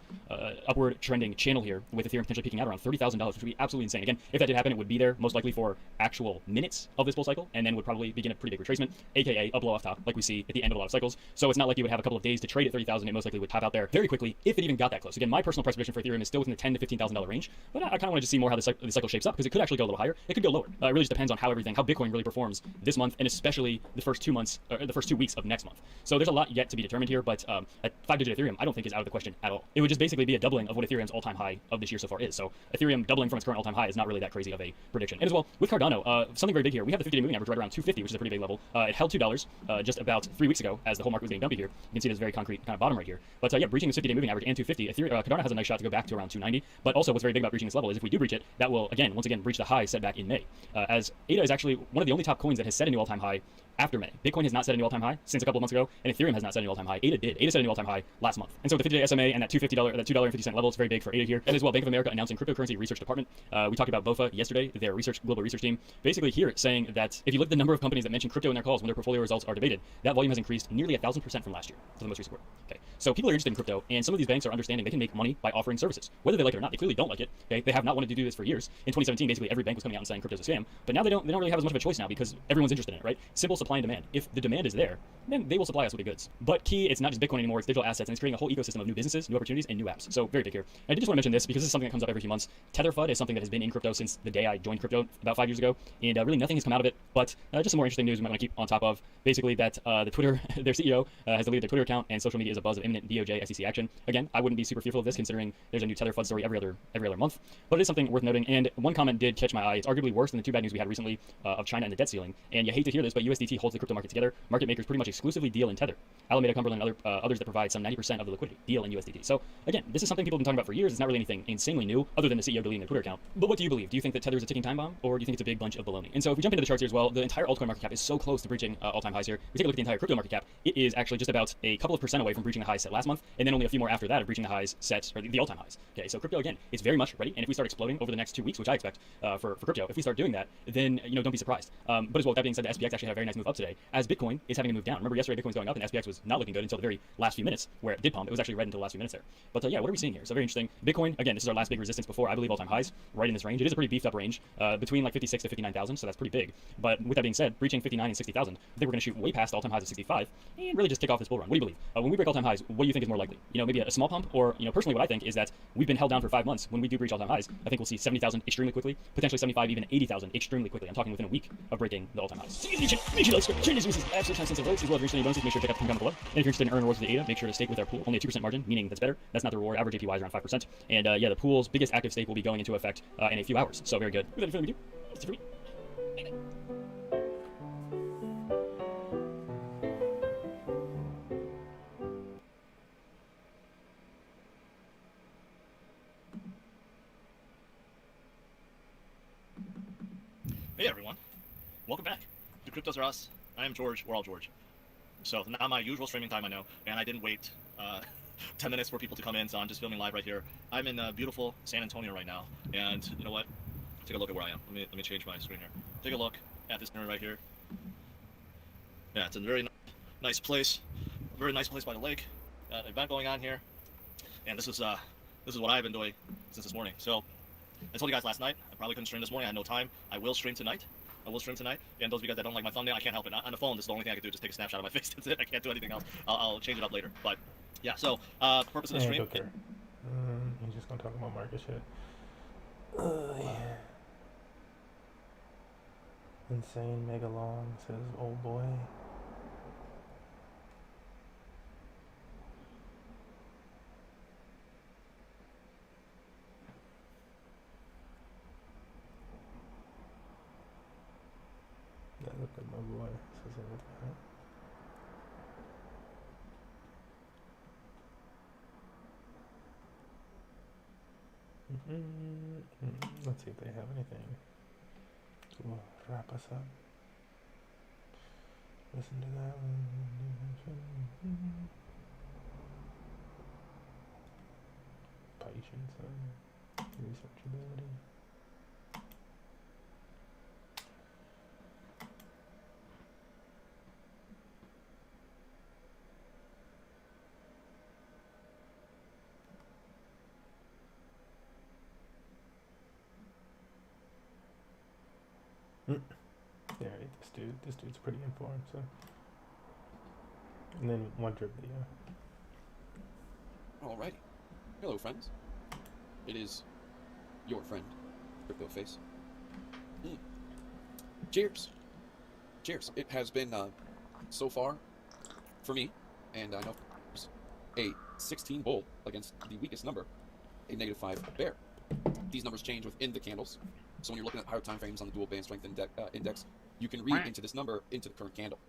upward trending channel here with Ethereum potentially peaking out around $30,000, which would be absolutely insane. Again, if that did happen, it would be there most likely for actual minutes of this bull cycle, and then would probably begin a pretty big retracement, aka a blow off top, like we see at the end of a lot of cycles. So it's not like you would have a couple of days to trade at 30,000. It most likely would top out there very quickly if it even got that close. Again, my personal price prediction for Ethereum is still within the $10,000 to $15,000 range, but I kind of want to just see more how the cycle shapes up, because it could actually go a little higher. It could go lower. It really just depends on how Bitcoin really performs this month, and especially the first 2 months, or the first 2 weeks of next month. So there's a lot yet to be determined here, but a 5-digit Ethereum I don't think is out of the question at all. It would just basically be a doubling of what Ethereum's all-time high of this year so far is. So Ethereum doubling from its current all-time high is not really that crazy of a prediction. And as well, with Cardano, something very big here. We have the 50-day moving average right around 250, which is a pretty big level. It held $2 just about 3 weeks ago as the whole market was getting dumpy here. You can see this very concrete kind of bottom right here. But yeah, breaching this 50-day moving average and 250, Cardano has a nice shot to go back to around 290. But also what's very big about breaching this level is if we do breach it, that will, once again, breach the high set back in May. As ADA is actually one of the only top coins that has set a new all-time high after May. Bitcoin has not set a new all-time high since a couple of months ago, and Ethereum has not set a new all-time high. ADA did. ADA set a new all-time high last month. And so with the 50-day SMA and that $2.50 level, it's very big for ADA here. And as well, Bank of America announcing cryptocurrency research department. We talked about BOFA yesterday, their global research team. Basically here it's saying that if you look at the number of companies that mention crypto in their calls when their portfolio results are debated, that volume has increased nearly 1,000% from last year to the most recent quarter. Okay, so people are interested in crypto, and some of these banks are understanding they can make money by offering services, whether they like it or not. They clearly don't like it. Okay, they have not wanted to do this for years. In 2017, basically every bank was coming out and saying crypto's a scam, but now they don't really have as much of a choice now because everyone's interested in it, right? Simple supply and demand. If the demand is there, then they will supply us with the goods. But key, it's not just Bitcoin anymore, it's digital assets, and it's creating a whole ecosystem of new businesses, new opportunities, and new apps. So very big here. And I did just want to mention this because this is something that comes up every few months. TetherFud is something that has been in crypto since the day I joined crypto about 5 years ago, and really nothing has come out of it, but just some more interesting news we might want to keep on top of. Basically that the Twitter, their CEO has deleted their Twitter account, and social media is a buzz of imminent DOJ SEC action. Again, I wouldn't be super fearful of this considering there's a new TetherFud story every other month, but it is something worth noting. And one comment did catch my eye. It's arguably worse than the two bad news we had recently of China and the debt ceiling. And you hate to hear this, but USDT holds the crypto market together. Market makers pretty much exclusively deal in Tether. Alameda, Cumberland, and others that provide some 90% of the liquidity deal in USDT. So again, this is something people have been talking about for years. It's not really anything insanely new, other than the CEO deleting their Twitter account. But what do you believe? Do you think that Tether is a ticking time bomb, or do you think it's a big bunch of baloney? And so if we jump into the charts here as well, the entire altcoin market cap is so close to breaching all-time highs here. We take a look at the entire crypto market cap. It is actually just about a couple of percent away from breaching the highs set last month, and then only a few more after that of breaching the highs set, or the all-time highs. Okay, so crypto again is very much ready, and if we start exploding over the next 2 weeks, which I expect for crypto, if we start doing that, then don't be surprised. But as well, with that being said, the SPX actually had a very nice move up today, as Bitcoin is having a move down. Remember yesterday Bitcoin was going up, and SPX was not looking good until the very last few minutes, where it did pump. It was actually red until the last few minutes there. But yeah, what are we seeing here? So very interesting. Bitcoin, again, this is our last big resistance before, I believe, all-time highs, right in this range. It is a pretty beefed up range, between like 56 to 59,000, so that's pretty big. But with that being said, breaching 59 and 60,000, I think we're going to shoot way past all-time highs of 65 and really just kick off this bull run. What do you believe? When we break all-time highs, what do you think is more likely? Maybe a small pump, or personally what I think is that we've been held down for 5 months. When we do breach all-time highs, I think we'll see 70,000 extremely quickly, potentially 75, even 80,000 extremely quickly. I'm talking within a week of breaking the all-time highs. Make sure you like, subscribe, this is absolute time sensitive alerts, as well as recently bonuses. Make sure to check out the comment below. And if you're interested in earning rewards with the ADA, make sure to stake with our pool. Only a 2% margin, meaning that's better. That's not the reward. Average APY is around 5%. And yeah, the pool's biggest active stake will be going into effect in a few hours. So very good. Without further ado, that's it for me. Bye. Hey everyone, welcome back to Cryptos Are Us. I am George, we're all George. So not my usual streaming time, I know, and I didn't wait 10 minutes for people to come in, so I'm just filming live right here. I'm in beautiful San Antonio right now, and you know what? Take a look at where I am. Let me change my screen here. Take a look at this area right here. Yeah, it's a very nice place, a very nice place by the lake. An event going on here, and this is what I've been doing since this morning. So I told you guys last night I probably couldn't stream this morning. I had no time. I will stream tonight. And those of you guys that don't like my thumbnail, I can't help it. On the phone, this is the only thing I can do. Just take a snapshot of my face. That's it. I can't do anything else. I'll change it up later. But yeah, so purpose of the stream. Okay. He's just gonna talk about market shit. Yeah. Insane mega long says old boy. Look at my boy. Says everything. Let's see if they have anything to wrap us up. Listen to that. Patience and researchability. Yeah, this dude's pretty informed, so. And then one drip video. Alrighty. Hello, friends. It is your friend, Crypto Face. Cheers. Cheers. It has been, so far, for me, and I know a 16 bull against the weakest number, a -5 bear. These numbers change within the candles. So when you're looking at higher time frames on the dual band strength index, you can read into this number into the current candle,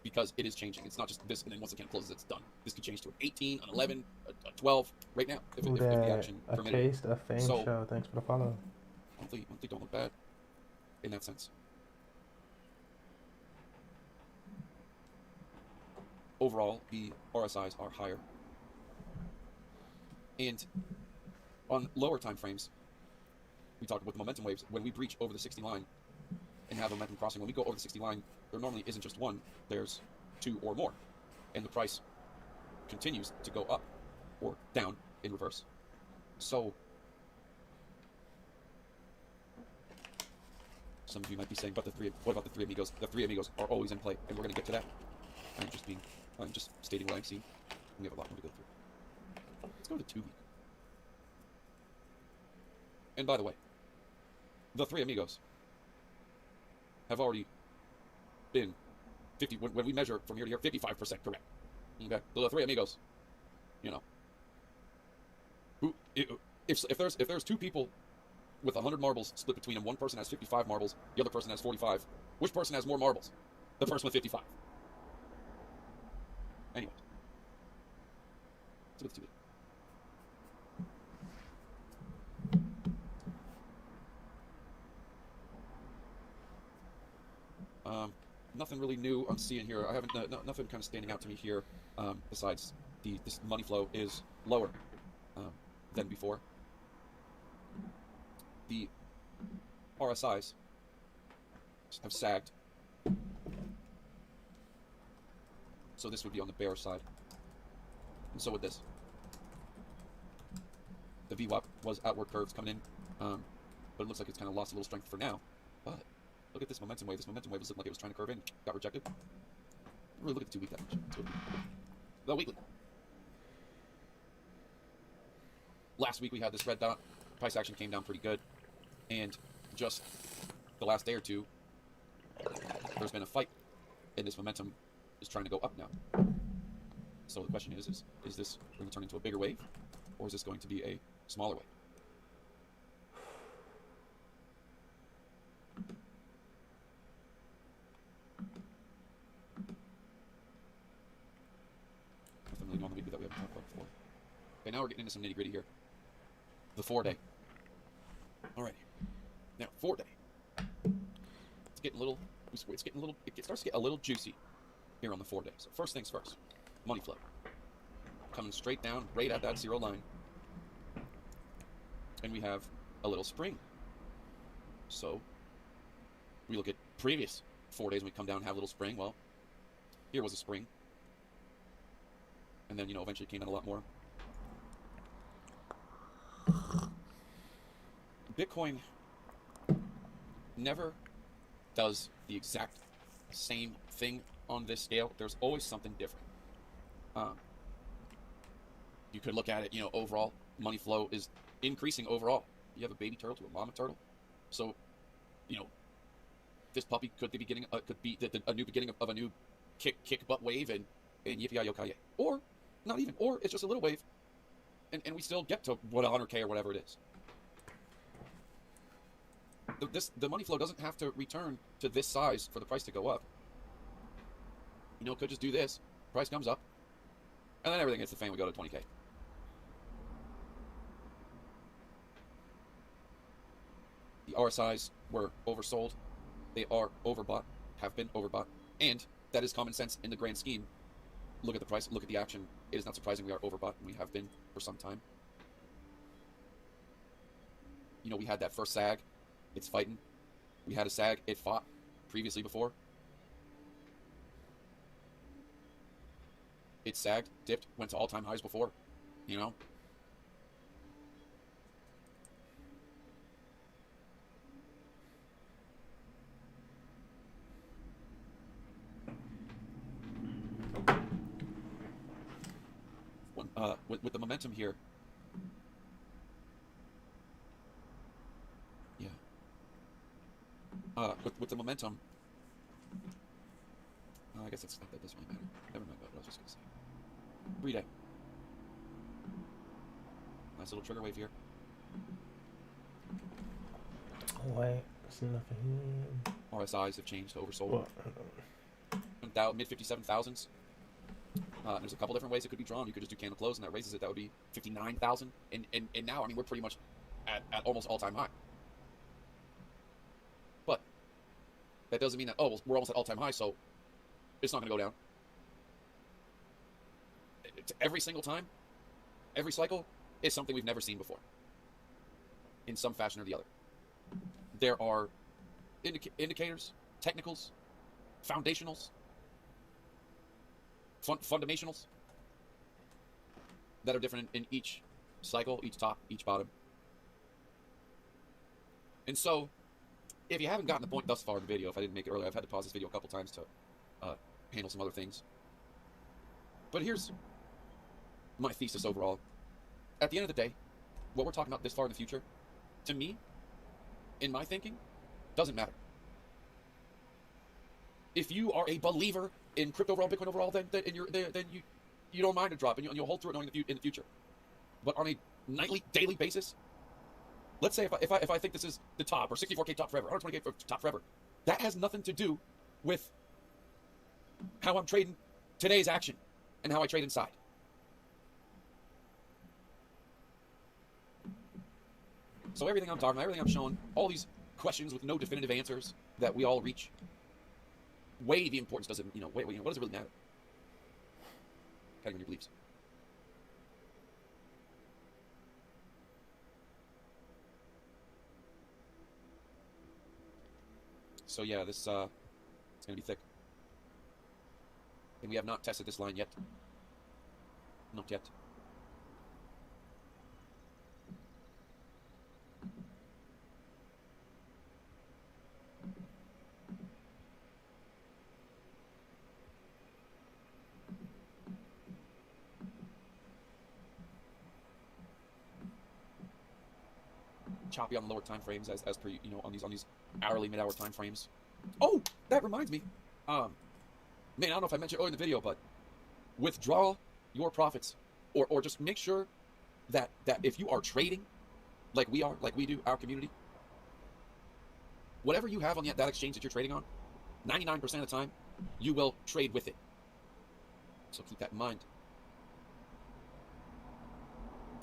because it is changing. It's not just this, and then once the candle closes, it's done. This could change to an 18, an 11, a 12 right now if the action permitted. A taste of fame show. Thanks for the follow. Monthly don't look bad in that sense. overall, the RSIs are higher. And on lower time frames, we talked about the momentum waves. When we breach over the 60 line and have momentum crossing, when we go over the 60 line, there normally isn't just one, there's two or more. And the price continues to go up or down in reverse. So, some of you might be saying, but what about the three amigos? The three amigos are always in play, and we're going to get to that. I'm just stating what I've seen. We have a lot more to go through. Let's go to 2 week. And by the way, the three amigos have already been 50, when we measure from here to here, 55% correct. Okay? So the three amigos, you know, if there's two people with 100 marbles split between them, one person has 55 marbles, the other person has 45, which person has more marbles? The person with 55. Anyway. So let's do it. Nothing really new I'm seeing here. I haven't nothing kind of standing out to me here. Besides this money flow is lower than before. The RSIs have sagged, so this would be on the bear side, and so would this. The VWAP was outward curves coming in, but it looks like it's kind of lost a little strength for now. But look at this momentum wave. This momentum wave was looking like it was trying to curve in, got rejected. Really look at the 2 week that much. The weekly. Last week we had this red dot. Price action came down pretty good, and just the last day or two, there's been a fight, and this momentum is trying to go up now. So the question is this going to turn into a bigger wave, or is this going to be a smaller wave? Nothing really normal maybe that we haven't talked about before. Okay, now we're getting into some nitty gritty here. The 4-day. Alrighty. Now, 4-day. It's getting a little. It starts to get a little juicy here on the 4-day. So first things first. Money flow. Coming straight down, right at that 0 line. And we have a little spring. So we look at previous 4 days when we come down and have a little spring. Well, here was a spring. And then, eventually came in a lot more. Bitcoin never does the exact same thing on this scale. There's always something different. You could look at it, overall, money flow is increasing overall. You have a baby turtle to a mama turtle. So, this puppy could be beginning, could be a new beginning of a new kick butt wave and yippee-yi-yo-ki-yay. Or, not even, or it's just a little wave and we still get to 100K or whatever it is. The money flow doesn't have to return to this size for the price to go up. It could just do this. Price comes up, and then everything hits the fan. We go to 20K. The RSIs were oversold. They are overbought. Have been overbought, and that is common sense in the grand scheme. Look at the price. Look at the action. It is not surprising we are overbought, and we have been for some time. We had that first sag. It's fighting. We had a sag. It fought previously before. It sagged, dipped, went to all-time highs before. With the momentum here. Yeah. With the momentum. I guess that doesn't really matter. Never mind what I was just going to say. 3-day. Nice little trigger wave here. Oh, wait. There's nothing here. RSIs have changed to oversold. Mid 57,000s. There's a couple different ways it could be drawn. You could just do candle close, and that raises it. That would be 59,000. And now, we're pretty much at almost all-time high. But that doesn't mean that, we're almost at all-time high, so it's not going to go down. every single time, every cycle is something we've never seen before, in some fashion or the other. There are indicators, technicals, foundationals, fundamentals that are different in each cycle, each top, each bottom. And so, if you haven't gotten the point thus far in the video, if I didn't make it earlier, I've had to pause this video a couple times to handle some other things. But here's my thesis overall. At the end of the day, what we're talking about this far in the future, to me, in my thinking, doesn't matter. If you are a believer in crypto overall, Bitcoin overall, then you don't mind a drop, and you'll hold through it knowing in the future. But on a nightly, daily basis, let's say if I think this is the top, or 64K top forever, 120K top forever, that has nothing to do with how I'm trading today's action and how I trade inside. So everything I'm talking about, everything I'm showing, all these questions with no definitive answers that we all reach, weigh the importance. Does it, what does it really matter? Kind of in your beliefs. So yeah, this it's gonna be thick, and we have not tested this line yet. Not yet. Choppy on the lower time frames as per on these hourly, mid-hour time frames. Oh, that reminds me. Man, I don't know if I mentioned earlier in the video, but withdraw your profits, or just make sure that if you are trading, like we do, our community, whatever you have on that exchange that you're trading on, 99% of the time, you will trade with it. So keep that in mind.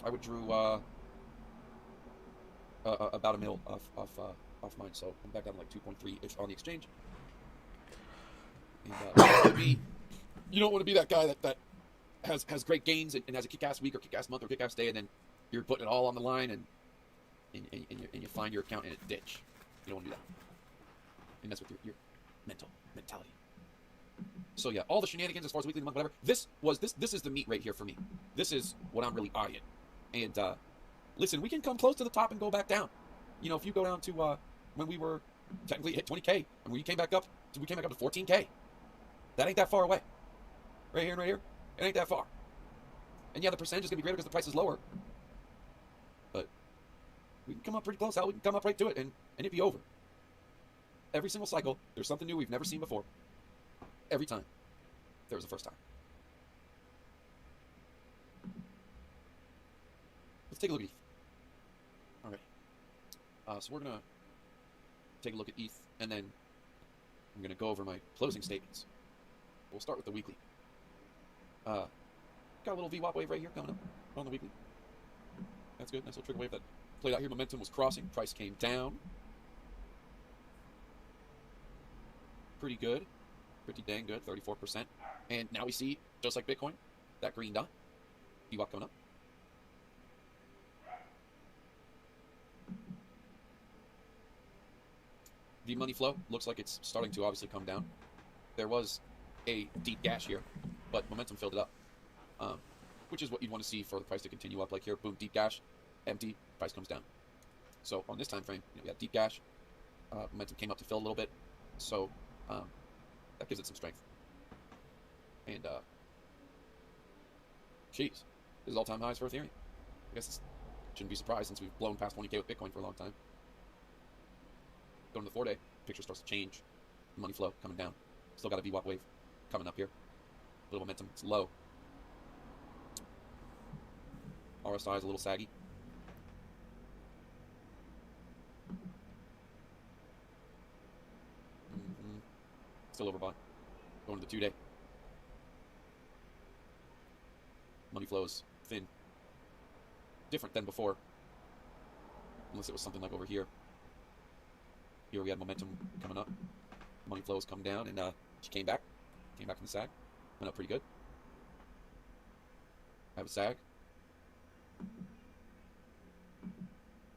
I withdrew about a mil off mine, so I'm back down to like 2.3-ish on the exchange. And you don't want to be that guy that has great gains and has a kick-ass week or kick-ass month or kick-ass day, and then you're putting it all on the line and you find your account in a ditch. You don't want to do that. And that's with your mentality. So yeah, all the shenanigans as far as weekly, month, whatever. This is the meat right here for me. This is what I'm really eyeing. And listen, we can come close to the top and go back down. If you go down to when we were technically hit 20K, and we came back up to 14K. That ain't that far away. Right here and right here, it ain't that far. And yeah, the percentage is gonna be greater because the price is lower. But we can come up pretty close. We can come up right to it, and it'd be over. Every single cycle, there's something new we've never seen before. Every time, there was a first time. Let's take a look at ETH. All right. So we're gonna take a look at ETH, and then I'm gonna go over my closing statements. We'll start with the weekly. Got a little VWAP wave right here coming up on the weekly. That's good. Nice little trigger wave that played out here. Momentum was crossing. Price came down. Pretty good. Pretty dang good. 34%. And now we see, just like Bitcoin, that green dot. VWAP coming up. The money flow looks like it's starting to obviously come down. There was a deep gash here, but momentum filled it up, which is what you'd want to see for the price to continue up. Like here, boom, deep gash, empty, price comes down. So on this time frame, we got deep gash, momentum came up to fill a little bit, so that gives it some strength. And geez, this is all-time highs for Ethereum. I guess shouldn't be surprised since we've blown past 20K with Bitcoin for a long time. Going to the 4-day, picture starts to change. Money flow coming down. Still got a VWAP wave coming up here. A little momentum. It's low. RSI is a little saggy. Still overbought. Going to the 2-day. Money flow is thin. Different than before. Unless it was something like over here. Here we had momentum coming up. Money flows come down, and she came back. Came back from the sag. Went up pretty good. have a sag.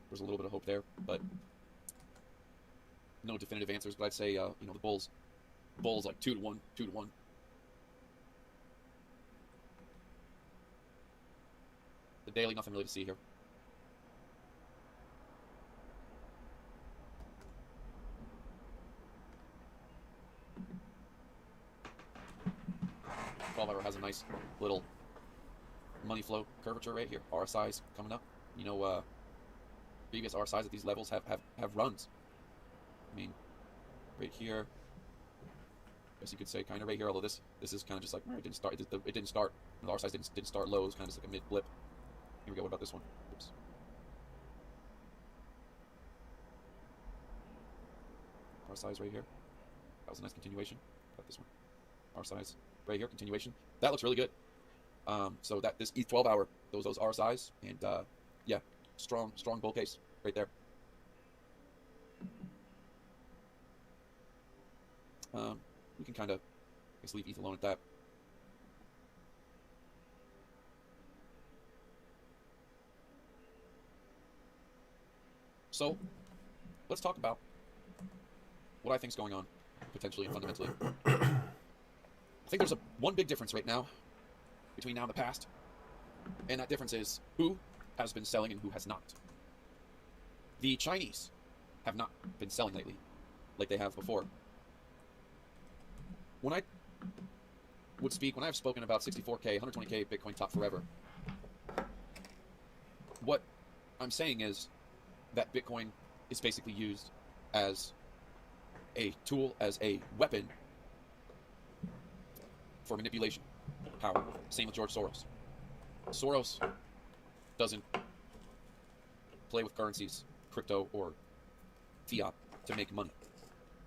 There's a little bit of hope there, but no definitive answers. But I'd say, the bulls like 2-1, 2-1. The daily, nothing really to see here. $12-hour has a nice little money flow curvature right here. RSI's coming up. Previous RSIs at these levels have runs. I mean, right here, I guess you could say kind of right here. Although this is kind of just like it didn't start. It didn't start. The RSIs didn't start low. It was kind of just like a mid blip. Here we go. What about this one? Oops. RSI's right here. That was a nice continuation. What about this one? RSI's right here. Continuation. That looks really good. So that this 12-hour, those RSIs, and yeah, strong bull case right there. We can kind of, I guess, leave ETH alone at that. So, let's talk about what I think is going on, potentially and fundamentally. I think there's one big difference right now between now and the past, and that difference is who has been selling and who has not. The Chinese have not been selling lately like they have before. When I have spoken about 64K, 120K Bitcoin top forever, what I'm saying is that Bitcoin is basically used as a tool, as a weapon for manipulation, power. Same with George Soros. Soros doesn't play with currencies, crypto or fiat, to make money.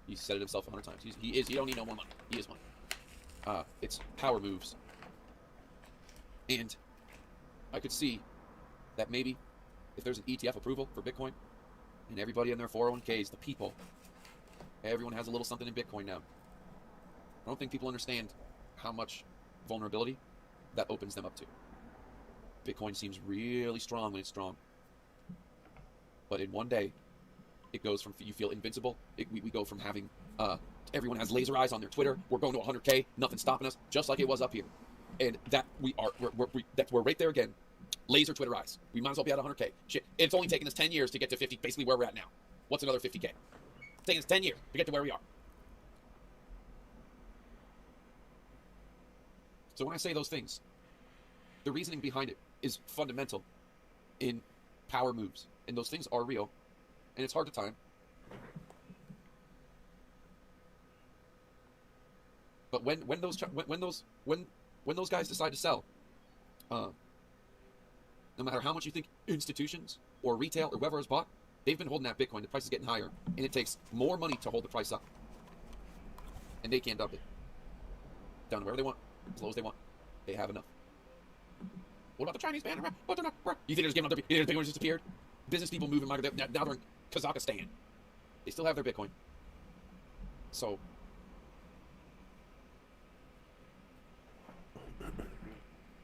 He's said it himself 100 times. He don't need no more money. He is money. It's power moves. And I could see that maybe if there's an ETF approval for Bitcoin and everybody in their 401ks, the people, everyone has a little something in Bitcoin now. I don't think people understand how much vulnerability that opens them up to. Bitcoin seems really strong when it's strong. But in one day, it goes from, you feel invincible. We go from having, everyone has laser eyes on their Twitter. We're going to 100K, nothing's stopping us, just like it was up here. And that we're right there again. Laser Twitter eyes. We might as well be at 100K. Shit, it's only taken us 10 years to get to 50, basically where we're at now. What's another 50K? It's taken us 10 years to get to where we are. So when I say those things, the reasoning behind it is fundamental in power moves. And those things are real. And it's hard to time. But when those guys decide to sell, no matter how much you think institutions or retail or whoever has bought, they've been holding that Bitcoin. The price is getting higher, and it takes more money to hold the price up. And they can't dump it down to wherever they want, as low as they want. They have enough. What about the Chinese man? What they're not? You think they're just giving up their Bitcoin just disappeared? Business people moving money. Now they're in Kazakhstan. They still have their Bitcoin. So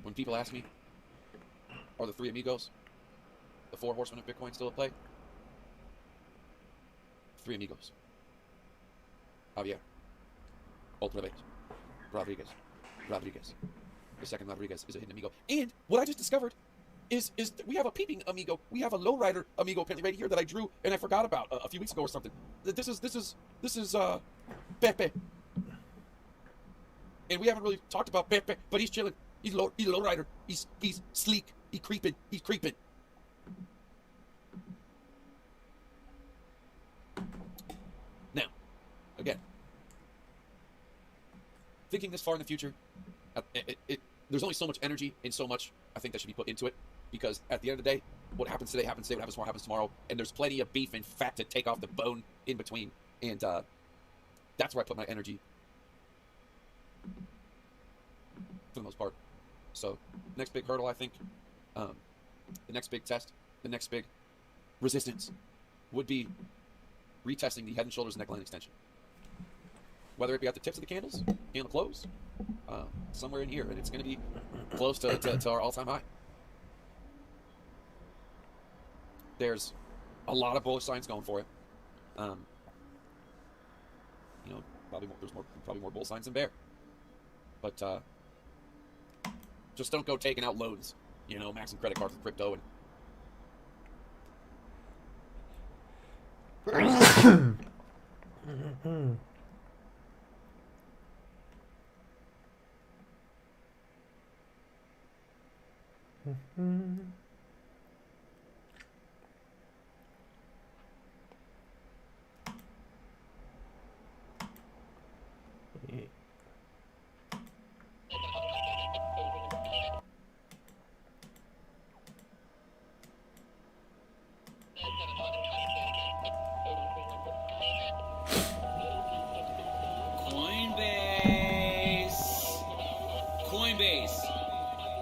when people ask me, are the three amigos, the four horsemen of Bitcoin, still at play? Three amigos. Javier, otra vez, Rodriguez. The second Rodriguez is a hidden amigo. And what I just discovered is that we have a peeping amigo. We have a lowrider amigo apparently right here that I drew and I forgot about a few weeks ago or something. This is Pepe. And we haven't really talked about Pepe, but he's chilling. He's lowrider. He's sleek. He's creeping. Now, again, thinking this far in the future, there's only so much energy and so much I think that should be put into it, because at the end of the day, what happens today happens today, what happens tomorrow happens tomorrow, and there's plenty of beef and fat to take off the bone in between, and that's where I put my energy for the most part. So, next big hurdle, I think, the next big test, the next big resistance would be retesting the Head and Shoulders neckline extension. whether it be at the tips of the candles, candle close, somewhere in here, and it's going to be close to our all-time high. There's a lot of bullish signs going for it. You know, probably more bull signs than bear. But just don't go taking out loans, you know, maxing credit cards with crypto and Coinbase.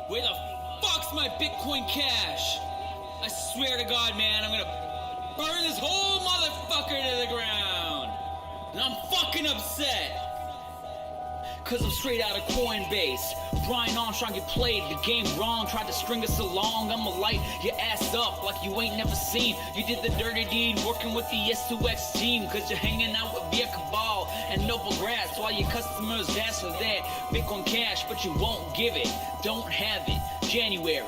Where the fuck's my Bitcoin Cash? I swear to God, man, I'm gonna burn this whole motherfucker to the ground. And I'm fucking upset. Cause I'm straight out of Coinbase. Brian Armstrong, you played the game wrong. Tried to string us along. I'ma light your ass up like you ain't never seen. You did the dirty deed working with the S2X team. Cause you're hanging out with Via Cabal and Noble Grass while your customers ask for that Bitcoin Cash, but you won't give it. Don't have it. January.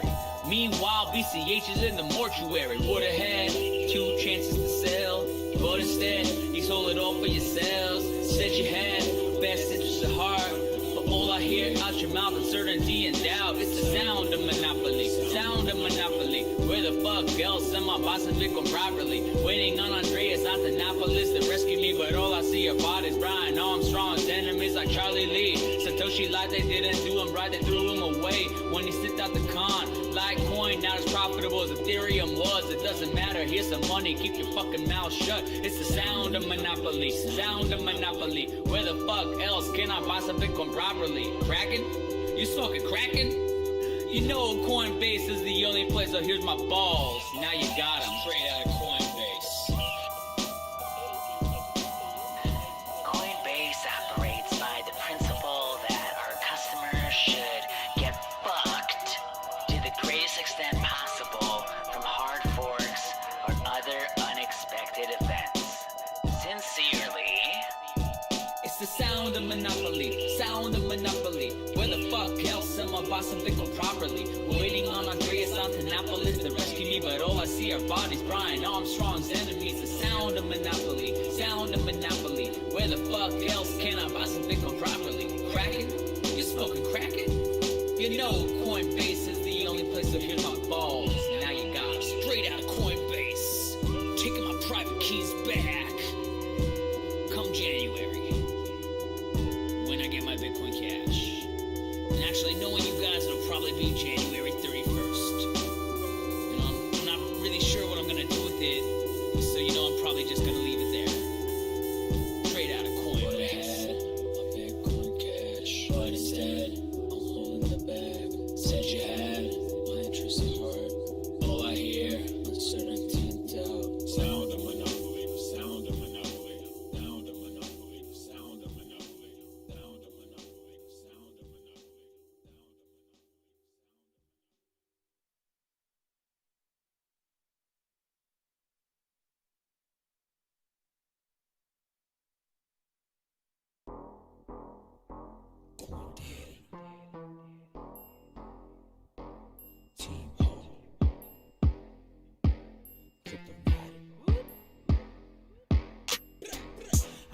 Meanwhile, BCH is in the mortuary. Would've had 2 chances to sell, but instead, you sold it all for yourselves. Said you had best interest at heart, but all I hear out your mouth is certainty and doubt. It's the sound of monopoly, sound of monopoly. Where the fuck else am I bossing Bitcoin properly? Waiting on Andreas Antonopoulos to rescue me, but all I see are bodies. Brian Armstrong's enemies like Charlie Lee. Satoshi lied, they didn't do him right, they threw him away when he slipped out the con. Litecoin not as profitable as Ethereum was. It doesn't matter, here's some money, keep your fucking mouth shut. It's the sound of monopoly, sound of monopoly. Where the fuck else can I buy some Bitcoin properly? Kraken? You smoking Kraken? You know Coinbase is the only place, so here's my balls. Now you got them. Straight out of Coinbase. Coinbase operates by the principle that our customers should get fucked to the greatest extent possible from hard forks or other unexpected events. Sincerely, It's the sound of monopoly, sound of monopoly. Where the fuck else am I bossing Bitcoin properly? Waiting on Andreas Antonopoulos to rescue me, but all I see are bodies. Brian Armstrong's enemies. The sound of monopoly, sound of monopoly. Where the fuck else can I buy some Bitcoin properly? Kraken? You smoking Kraken? You know Coinbase is the only place, so here's my balls. Now you got them. Straight out of Coinbase. Taking my private keys back. Come January, when I get my Bitcoin Cash. And actually, knowing you guys, it'll probably be January 31st. You know, I'm not really sure what I'm gonna do with it, so you know I'm probably just gonna leave it there. Straight out of Coinbase. My Bitcoin Cash, but instead, I'm holding the bag. Said you had my interest at heart. All I hear, uncertainty and doubt. Sound of monopoly, sound of monopoly, sound of monopoly, sound of monopoly, sound of monopoly, sound of monopoly.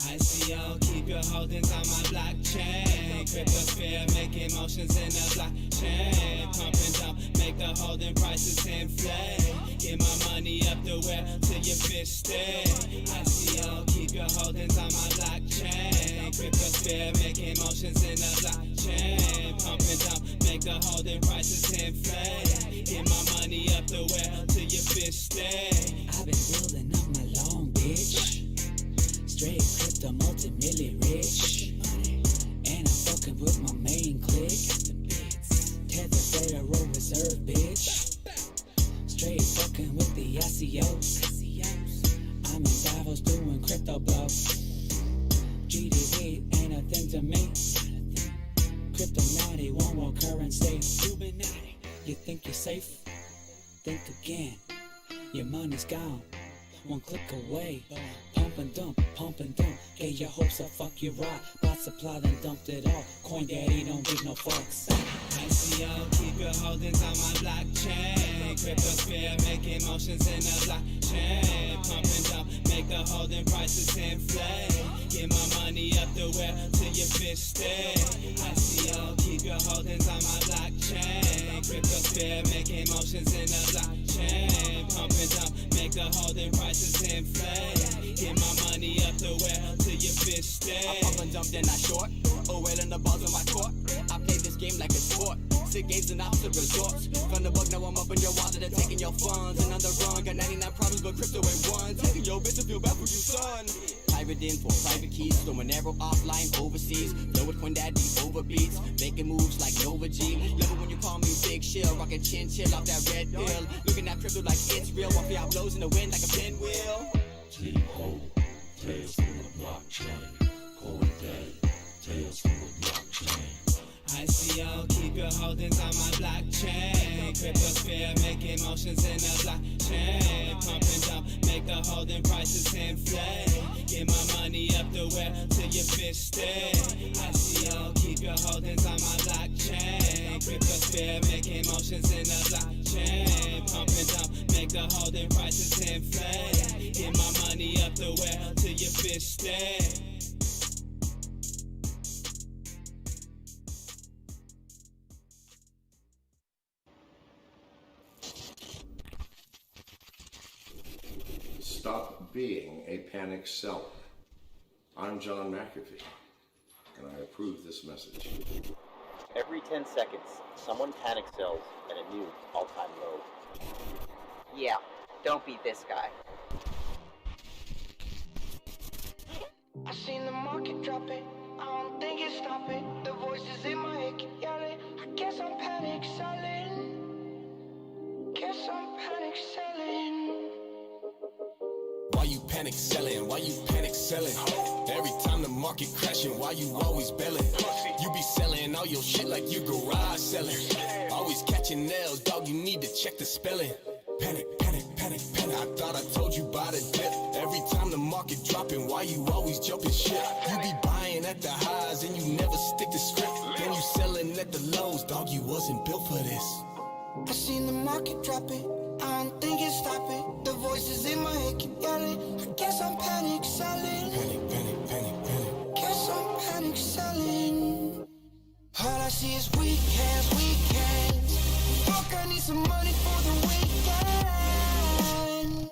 I see y'all keep your holdings on my blockchain. Cryptosphere making motions in the blockchain. Pump and dump, make the holding prices inflate. Get my money up the well till your fish stay. I see y'all keep your holdings on my blockchain. Cryptosphere making motions in the blockchain. Pump and dump, make the holding prices inflate. Get my money up the well till your fish stay. I've been building up my long, bitch. Straight crypto, multi-million rich. And I'm fucking with my main clique. Tether Federal Reserve, bitch. Straight fucking with the ICOs. I'm in Davos doing crypto blow. GDP ain't a thing to me. Crypto naughty, one more currency. Illuminati. You think you're safe? Think again. Your money's gone. One click away. Pump and dump, get your hopes up, fuck you right. Bought supply, then dumped it all. Coin daddy don't give no fucks. ICO, keep your holdings on my blockchain. Cryptosphere, making motions in the blockchain. Pump and dump, make the holding prices inflate. Get my money up the well till your fish stay. ICO, keep your holdings on my blockchain. Cryptosphere, making motions in the blockchain. Pump and dump, make the holding prices inflate. Get my money up the well till your fish stay. I pump and dump, then I short. Oh, well, in the balls on my court. I play this game like a sport. Sick games and opposite resorts. From the bug, now I'm up in your wallet and taking your funds. And on the run, got 99 problems, but crypto ain't one. Taking your bitch to feel bad for you, son. Private info, private keys, throwing arrow offline overseas. Blow with Quinn Daddy over beats, making moves like Nova G. Love it when you call me Big Shill, rocking chin chill off that red pill. Looking at crypto like it's real, while y'all blows in the wind like a pinwheel. T-Ho, tales from the blockchain. Coin Daddy, tales from the blockchain. ICO, keep your holdings on my blockchain. Cryptosphere, making motions in the blockchain. Pump and dump, make the holding prices inflate. Get my money up the well till your fish stay. ICO, keep your holdings on my blockchain. Cryptosphere, making motions in the blockchain. Pump and dump, make the holding prices inflate. Get my money up the well till your fish stay. Stop being a panic seller. I'm John McAfee, and I approve this message. Every 10 seconds, someone panic sells at a new all-time low. Yeah, don't be this guy. I seen the market dropping, I don't think it's stopping. The voices in my head keep yelling. I guess I'm panic selling. Guess I'm panic selling. Why you panic selling? Why you panic selling? Every time the market crashing, why you always belling? You be selling all your shit like you garage selling. Always catching nails, dog, you need to check the spelling. Panic, panic, panic, panic. I thought I told you about the dip. Every time the market dropping, why you always jumping shit? You be buying at the highs and you never stick to script. Then you selling at the lows, dog, you wasn't built for this. I seen the market dropping, I don't think it's stopping. The voices in my head keep yelling. I guess I'm panic selling. Panic, panic, panic, panic. Guess I'm panic selling. All I see is weekends, weekends. Fuck, I need some money for the weekend.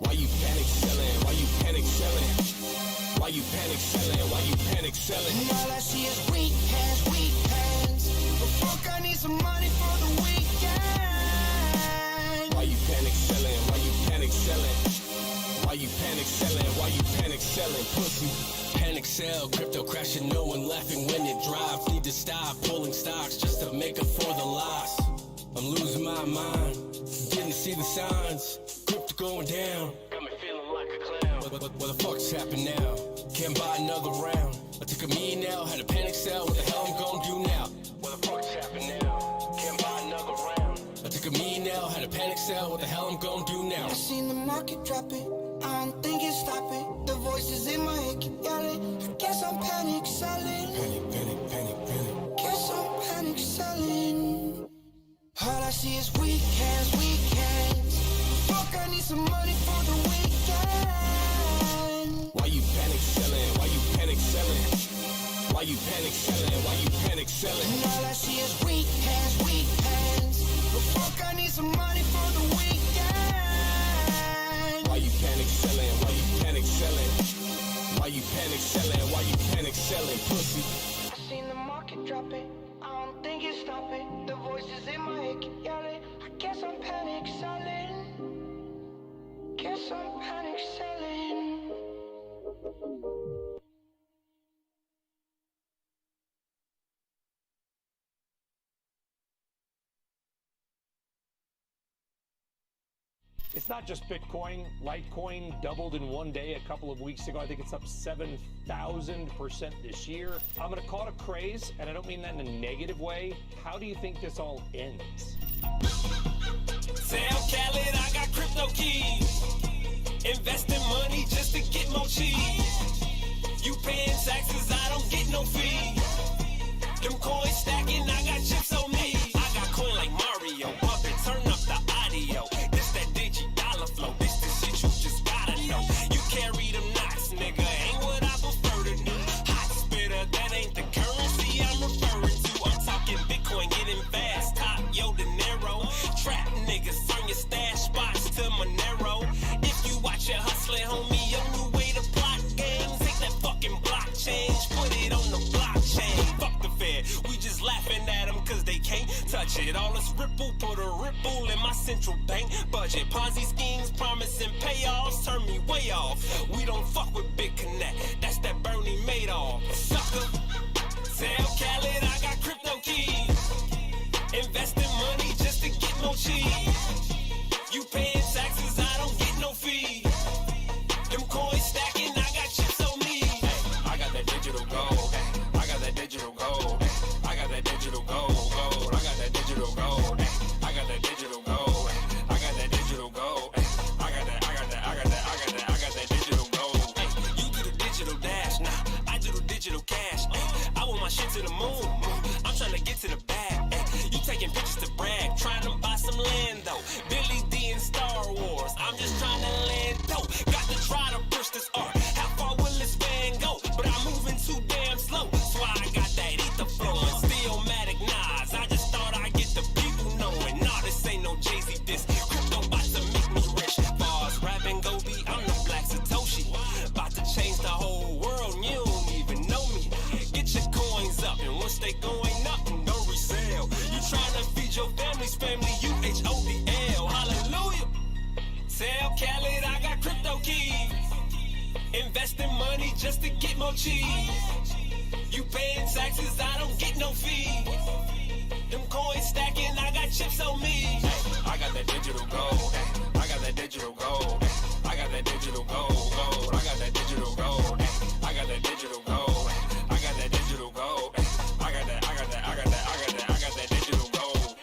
Why you panic selling? Why you panic selling? Why you panic selling? Why you panic selling? All I see is weekends, weekends. But fuck, I need some money for the weekend. Why you panic selling? Why you panic selling? Why you panic selling? Why you panic selling? Pussy. Panic sell, crypto crashing, no one laughing when it drops. Need to stop pulling stocks just to make up for the loss. I'm losing my mind, didn't see the signs. Crypto going down, got me feeling like a clown. What the fuck's happened now? Can't buy another round. I took a million now, had a panic sell. What the hell I'm gonna do now? What the fuck's happened now? Can't buy another round. I took a million now, had a panic sell. What the hell I'm gonna do now? I seen the market dropping, I don't think it's stopping. The voices in my head keep yelling. I guess I'm panic selling. Panic, panic, panic, panic. Guess I'm panic selling. All I see is weekends, weekends. Fuck, I need some money for the weekend. Why you panic selling? Why you panic selling? Why you panic selling? Why you panic selling? All I see is weekends, weekends. But fuck, I need some money for the weekend. Why you panic selling? Why you panic selling? Why you panic selling? Why you panic selling? Pussy. I seen the market dropping, I don't think it's stopping. The voices in my head keep yelling. I guess I'm panic selling. Guess I'm panic selling. It's not just Bitcoin. Litecoin doubled in one day a couple of weeks ago. I think it's up 7,000% this year. I'm going to call it a craze, and I don't mean that in a negative way. How do you think this all ends? Tell Khaled I got crypto keys. Investing money just to get more cheese. You paying taxes, I don't get no fee. Them coins stacking, I got chips on me. I got coin like Mario, up and turn up the audio. This that dollar flow, this the shit you just gotta know. You carry them knots, nigga, ain't what I prefer to do. Hot spitter, that ain't the currency I'm referring to. I'm talking Bitcoin getting fast, top yo dinero. Trap niggas, turn your stash spots to Monero. If you watch your hustling, homie, your new way to plot games. Take that fucking block change, put it on the blockchain. Fuck the Fed, we just laughing at them cause they can't touch it. All this ripple, put a ripple in my central bank budget. Ponzi schemes, promising payoffs, turn me way off. We don't fuck with Big Connect, that's that Bernie Madoff. Sucker, tell Khaled I got crypto keys. Investing money just to get more cheese. You paying taxes, I don't get no fee. Them coins stacking, I got chips on me. I got that digital gold. I got that digital gold. I got that digital gold. I got that digital gold. I got that digital gold. I got that digital gold. I got that digital gold. You do the digital dash, nah, I do the digital cash. I want my shit to the moon. I'm trying to get to the bag. You taking pictures to brag, trying to buy some land though. Billy D in Star Wars, I'm just trying to land though. Got to try to push this art. How far will this van go? But I'm moving too damn slow. That's why I got that ether flowing. Stillmatic Nas, I just thought I'd get the people knowing. Nah, this ain't no Jay-Z diss. Crypto about to make me rich. Bars rapping go be, I'm the Black Satoshi. About to change the whole world, and you don't even know me. Get your coins up, and once they going up, don't resell. You trying to feed your family's family, UHODL. Hallelujah. Tell Khaled I got crypto keys. Investing money just to get more cheese. You paying taxes, I don't get no fee. Them coins stacking, I got chips on me. I got that digital gold. I got that digital gold. I got that digital gold. I got that digital gold. I got that digital gold. I got that digital gold. I got that digital gold.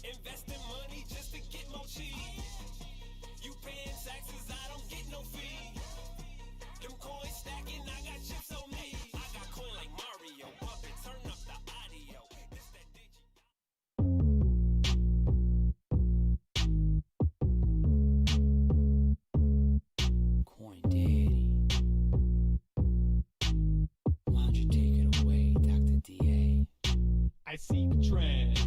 Investing money just to get more cheese. You paying taxes, I don't get no fee. Them coins stacking, I got chips on me. I got coin like Mario, up and turn up the audio. This that Coin Daddy. Why don't you take it away, Dr. DA? I seek trends,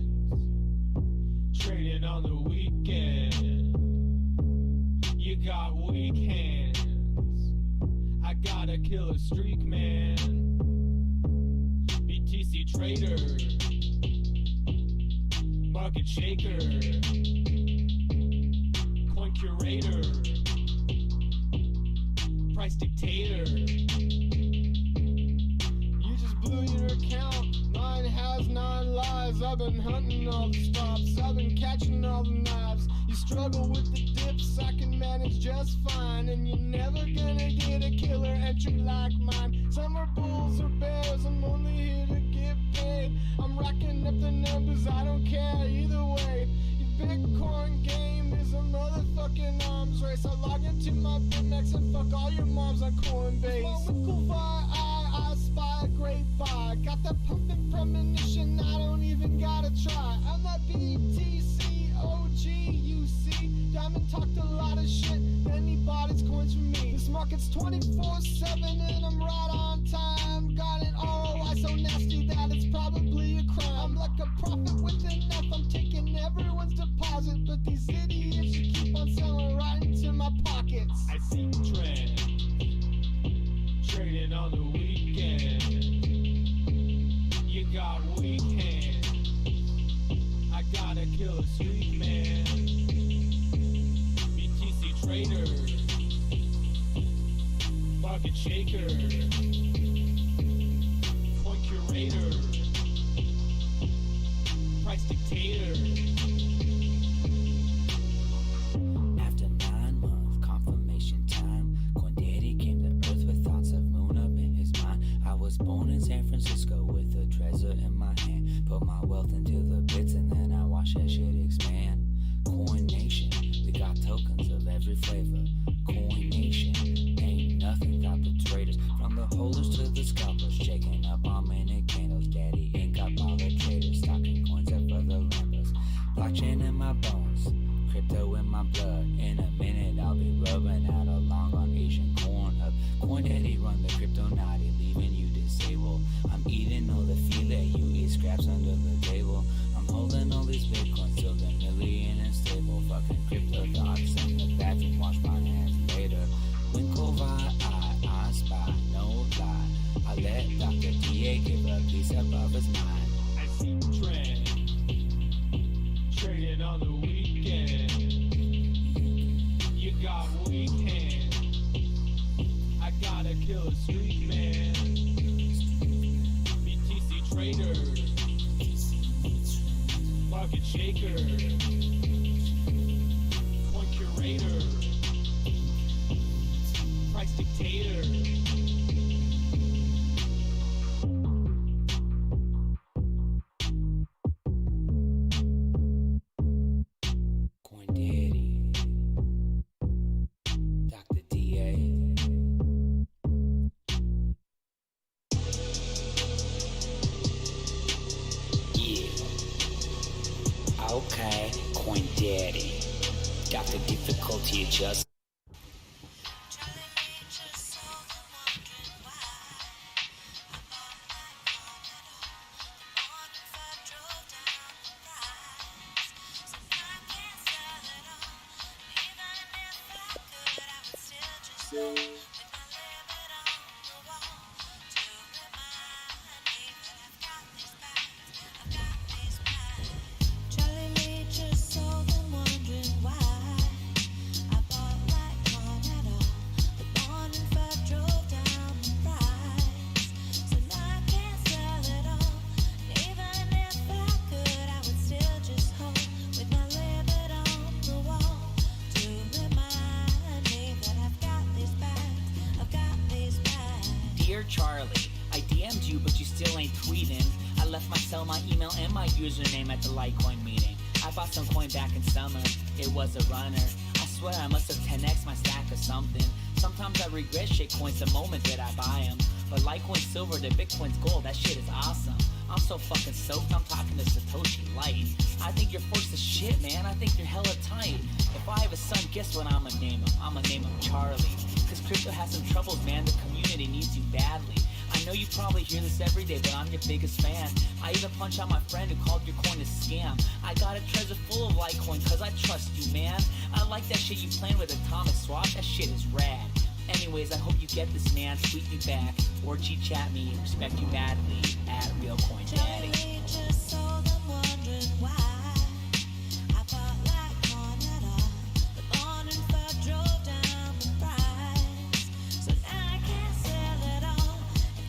trading on the weekend. You got weak hands. I got a killer streak, man. BTC trader, market shaker, coin curator, price dictator. You just blew your account. Mine has 9 lives. I've been hunting all the stops. I've been catching all the knives. You struggle with the dips. I can manage just fine. And you're never gonna get a killer entry like mine. Some are bulls or bears. I'm only here to get paid. I'm racking up the numbers. I don't care either way. Your Bitcoin game is a motherfucking arms race. I log into my BitMEX and fuck all your moms on Coinbase. My winkle I spy a great buy. Got that pumping premonition, I don't even gotta try. I'm that BTC OG, you see. Diamond talked a lot of shit, then he bought his coins from me. This market's 24/7 and I'm right on time. Got an ROI so nasty that it's probably a crime. I'm like a prophet with enough, I'm taking everyone's deposit. But these idiots you keep on selling right into my pockets. I see trends, trading on the weekend. You got weak hands. I got a killer streak, man. BTC trader, market shaker, coin curator, Price dictator. After 9 months, confirmation time. Coin Daddy came to Earth with thoughts of moon up in his mind. I was born in San Francisco with a treasure in my hand. Put my wealth into the bits and then I watch that shit expand. Coin Nation, we got tokens of every flavor. Coin Nation, ain't nothing got the traders. From the holders to the scalpers, shaking up on minute candles. Daddy ain't got all the traders, stocking coins up for the lambers. Blockchain in my bones, crypto in my blood. In a minute I'll be rubbing out a long on Asian corn hub. Coin Daddy run the crypto naughty, leaving you disabled. I'm eating all the fee that you eat, scraps under the table. I'm holding all these bitcoins till they're million and stable. Fucking crypto thoughts in the bathroom, wash my hands later. Winkle I spy, no lie. I let Dr. DA give a piece above his mind. I see trend. Trading on the weekend. You got weak hands. I gotta kill a street man. BTC trader. Market shaker. Coin curator. Price dictator. Coin Daddy, Dr. DA. Yeah. Okay, Coin Daddy. Got the difficulty adjust. Dear Charlie, I DM'd you but you still ain't tweeting. I left my cell, my email, and my username at the Litecoin meeting. I bought some coin back in summer, it was a runner. I swear I must have 10x my stack or something. Sometimes I regret shitcoins the moment that I buy them. But Litecoin silver to Bitcoin's gold, that shit is awesome. I'm so fucking soaked, I'm talking to Satoshi Light. I think you're forced to shit, man, I think you're hella tight. If I have a son, guess what I'ma name him? I'ma name him Charlie. Cause crypto has some troubles, man, the community needs you badly. I know you probably hear this every day, but I'm your biggest fan. I even punch out my friend who called your coin a scam. I got a treasure full of Litecoin cause I trust you, man. I like that shit you playing with Atomic Swap, that shit is rad. Anyways, I hope you get this, man. Tweet me back or G-chat me. Respect you madly at RealCoinDaddy. Just so them wondering why I bought Litecoin at all. The morning fur drove down the price, so now I can't sell it all.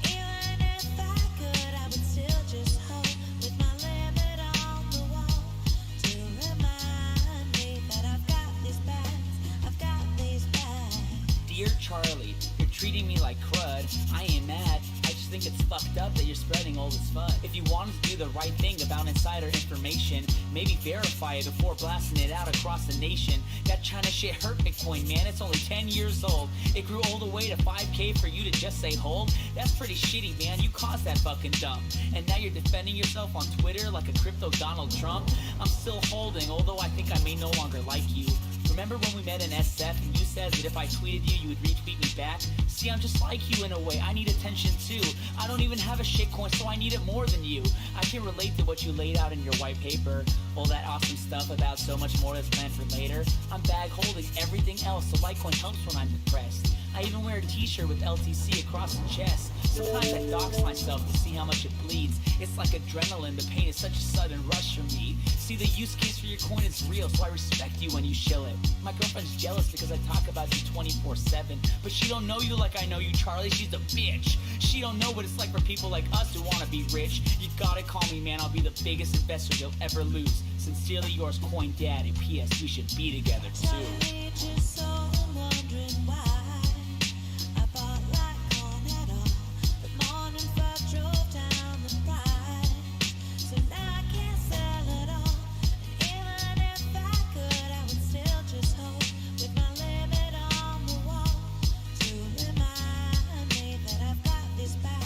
And even if I could, I would still just hold with my limit on the wall to remind me that I've got these bags. I've got these bags. Dear Charlie, you're treating me like crud. I ain't mad. I just think it's fucked up that you're spreading all this FUD. If you wanted to do the right thing about insider information, maybe verify it before blasting it out across the nation. That China shit hurt Bitcoin, man. It's only 10 years old. It grew all the way to 5K for you to just say hold. That's pretty shitty, man. You caused that fucking dump. And now you're defending yourself on Twitter like a crypto Donald Trump. I'm still holding, although I think I may no longer like you. Remember when we met in SF and you said that if I tweeted you, you would retweet me back? See, I'm just like you in a way. I need attention too. I don't even have a shitcoin, so I need it more than you. I can relate to what you laid out in your white paper. All that awesome stuff about so much more that's planned for later. I'm bag holding everything else, so Litecoin helps when I'm depressed. I even wear a t-shirt with LTC across the chest. Sometimes I dox myself to see how much it bleeds. It's like adrenaline, the pain is such a sudden rush for me. See, the use case for your coin is real, so I respect you when you shill it. My girlfriend's jealous because I talk about you 24/7, but she don't know you like like I know you, Charlie. She's a bitch. She don't know what it's like for people like us who wanna be rich. You gotta call me, man. I'll be the biggest investor you'll ever lose. Sincerely yours, Coin Daddy. P.S. We should be together too. Charlie, just so I'm wondering why I bought like on at all. The morning first drove down the price, so now I can't sell it all. And even if I could, I would still just hold with my limit on the wall to remind me that I've got these bags.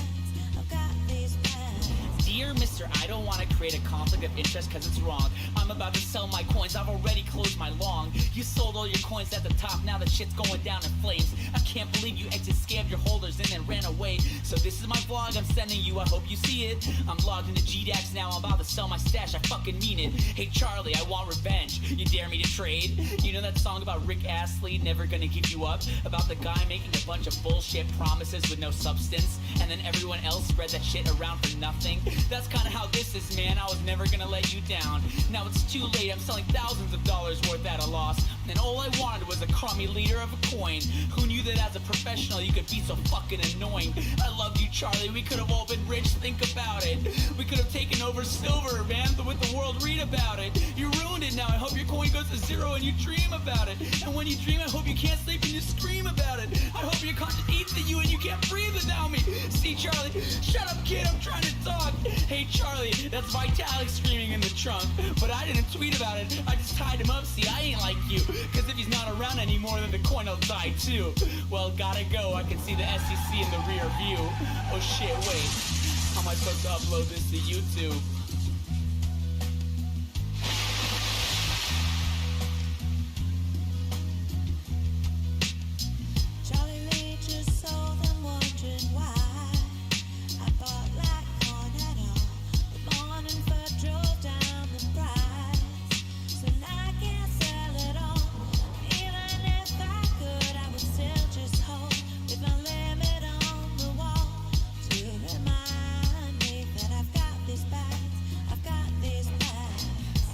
I've got these bags. Dear Mr. I don't want to create a conflict of interest because it's wrong. I'm about to sell my coins. I've already closed my long. You sold all your coins at the top. Now the shit's going down in flames. I can't believe you exit scammed your holders and then ran away. So this is my vlog I'm sending you. I hope you see it. I'm logged into GDAX now. I'm about to sell my stash. I fucking mean it. Hey Charlie, I want revenge. You dare me to trade? You know that song about Rick Astley, Never Gonna Give You Up? About the guy making a bunch of bullshit promises with no substance, and then everyone else spread that shit around for nothing. That's kind of how this is, man. I was never gonna let you down. Now it's too late. I'm selling thousands of dollars worth at a loss, and all I wanted was a crummy liter of a coin. Who knew that as a professional you could be so fucking annoying? I loved you, Charlie. We could have all been rich. Think about it. We could have taken over silver, man, but with the world read about it. You ruined it now. I hope your coin goes to zero and you dream about it. And when you dream, I hope you can't sleep and you scream about it. I hope your conscience eats at you and you can't breathe without me. See, Charlie, shut up, kid. I'm trying to talk. Hey, Charlie, that's Vitalik screaming in the trunk. But I didn't tweet about it. I just tied him up. See, I ain't like you. Cause if he's not around anymore, then the coin will die too. Well, gotta go. I can see the SEC in the rear view. Oh shit, wait. How am I supposed to upload this to YouTube? Charlie Lee just sold and wondering why I bought like on at all. The morning first drove down the price, so now I can't sell it all. Even if I could, I would still just hold with my limit on the wall to remind me that I've got these bags. I've got these bags.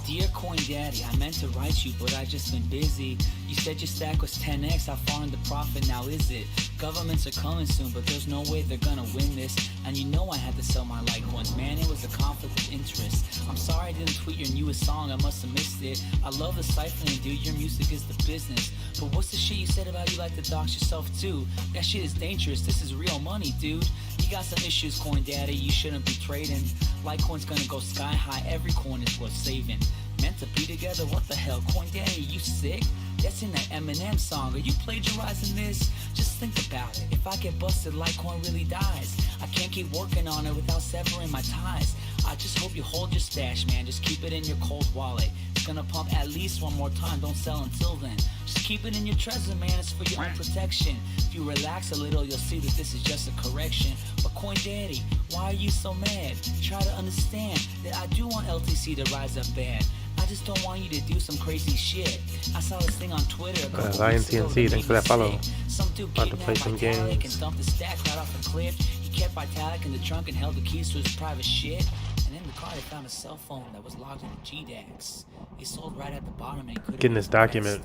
Dear Coin Daddy, I meant to write you, but I just been busy. You said your stack was 10x. How far in the profit now is it? Governments are coming soon, but there's no way they're gonna win this. And you know I had to sell my Litecoins, man. It was a conflict of interest. I'm sorry I didn't tweet your newest song. I must have missed it. I love the ciphering, dude. Your music is the business. But what's the shit you said about you like to dox yourself too? That shit is dangerous. This is real money, dude. You got some issues, Coin Daddy. You shouldn't be trading. Litecoin's gonna go sky high. Every coin is worth saving. Meant to be together? What the hell, Coin Daddy? You sick? That's in that Eminem song. Are you plagiarizing this? Just think about it. If I get busted, Litecoin really dies. I can't keep working on it without severing my ties. I just hope you hold your stash, man. Just keep it in your cold wallet. It's gonna pump at least one more time. Don't sell until then. Just keep it in your treasure, man. It's for your own protection. If you relax a little, you'll see that this is just a correction. But Coin Daddy, why are you so mad? Try to understand that I do want LTC to rise up bad. I just don't want you to do some crazy shit. I saw this thing on Twitter. Lion TNC, thanks for that follow. Some dude About to play some games. and dumped the stack right off a cliff. He kept Vitalik in the trunk and held the keys to his private shit. And in the car, they found a cell phone that was logged into GDAX. He sold right at the bottom and he couldn't Getting this document.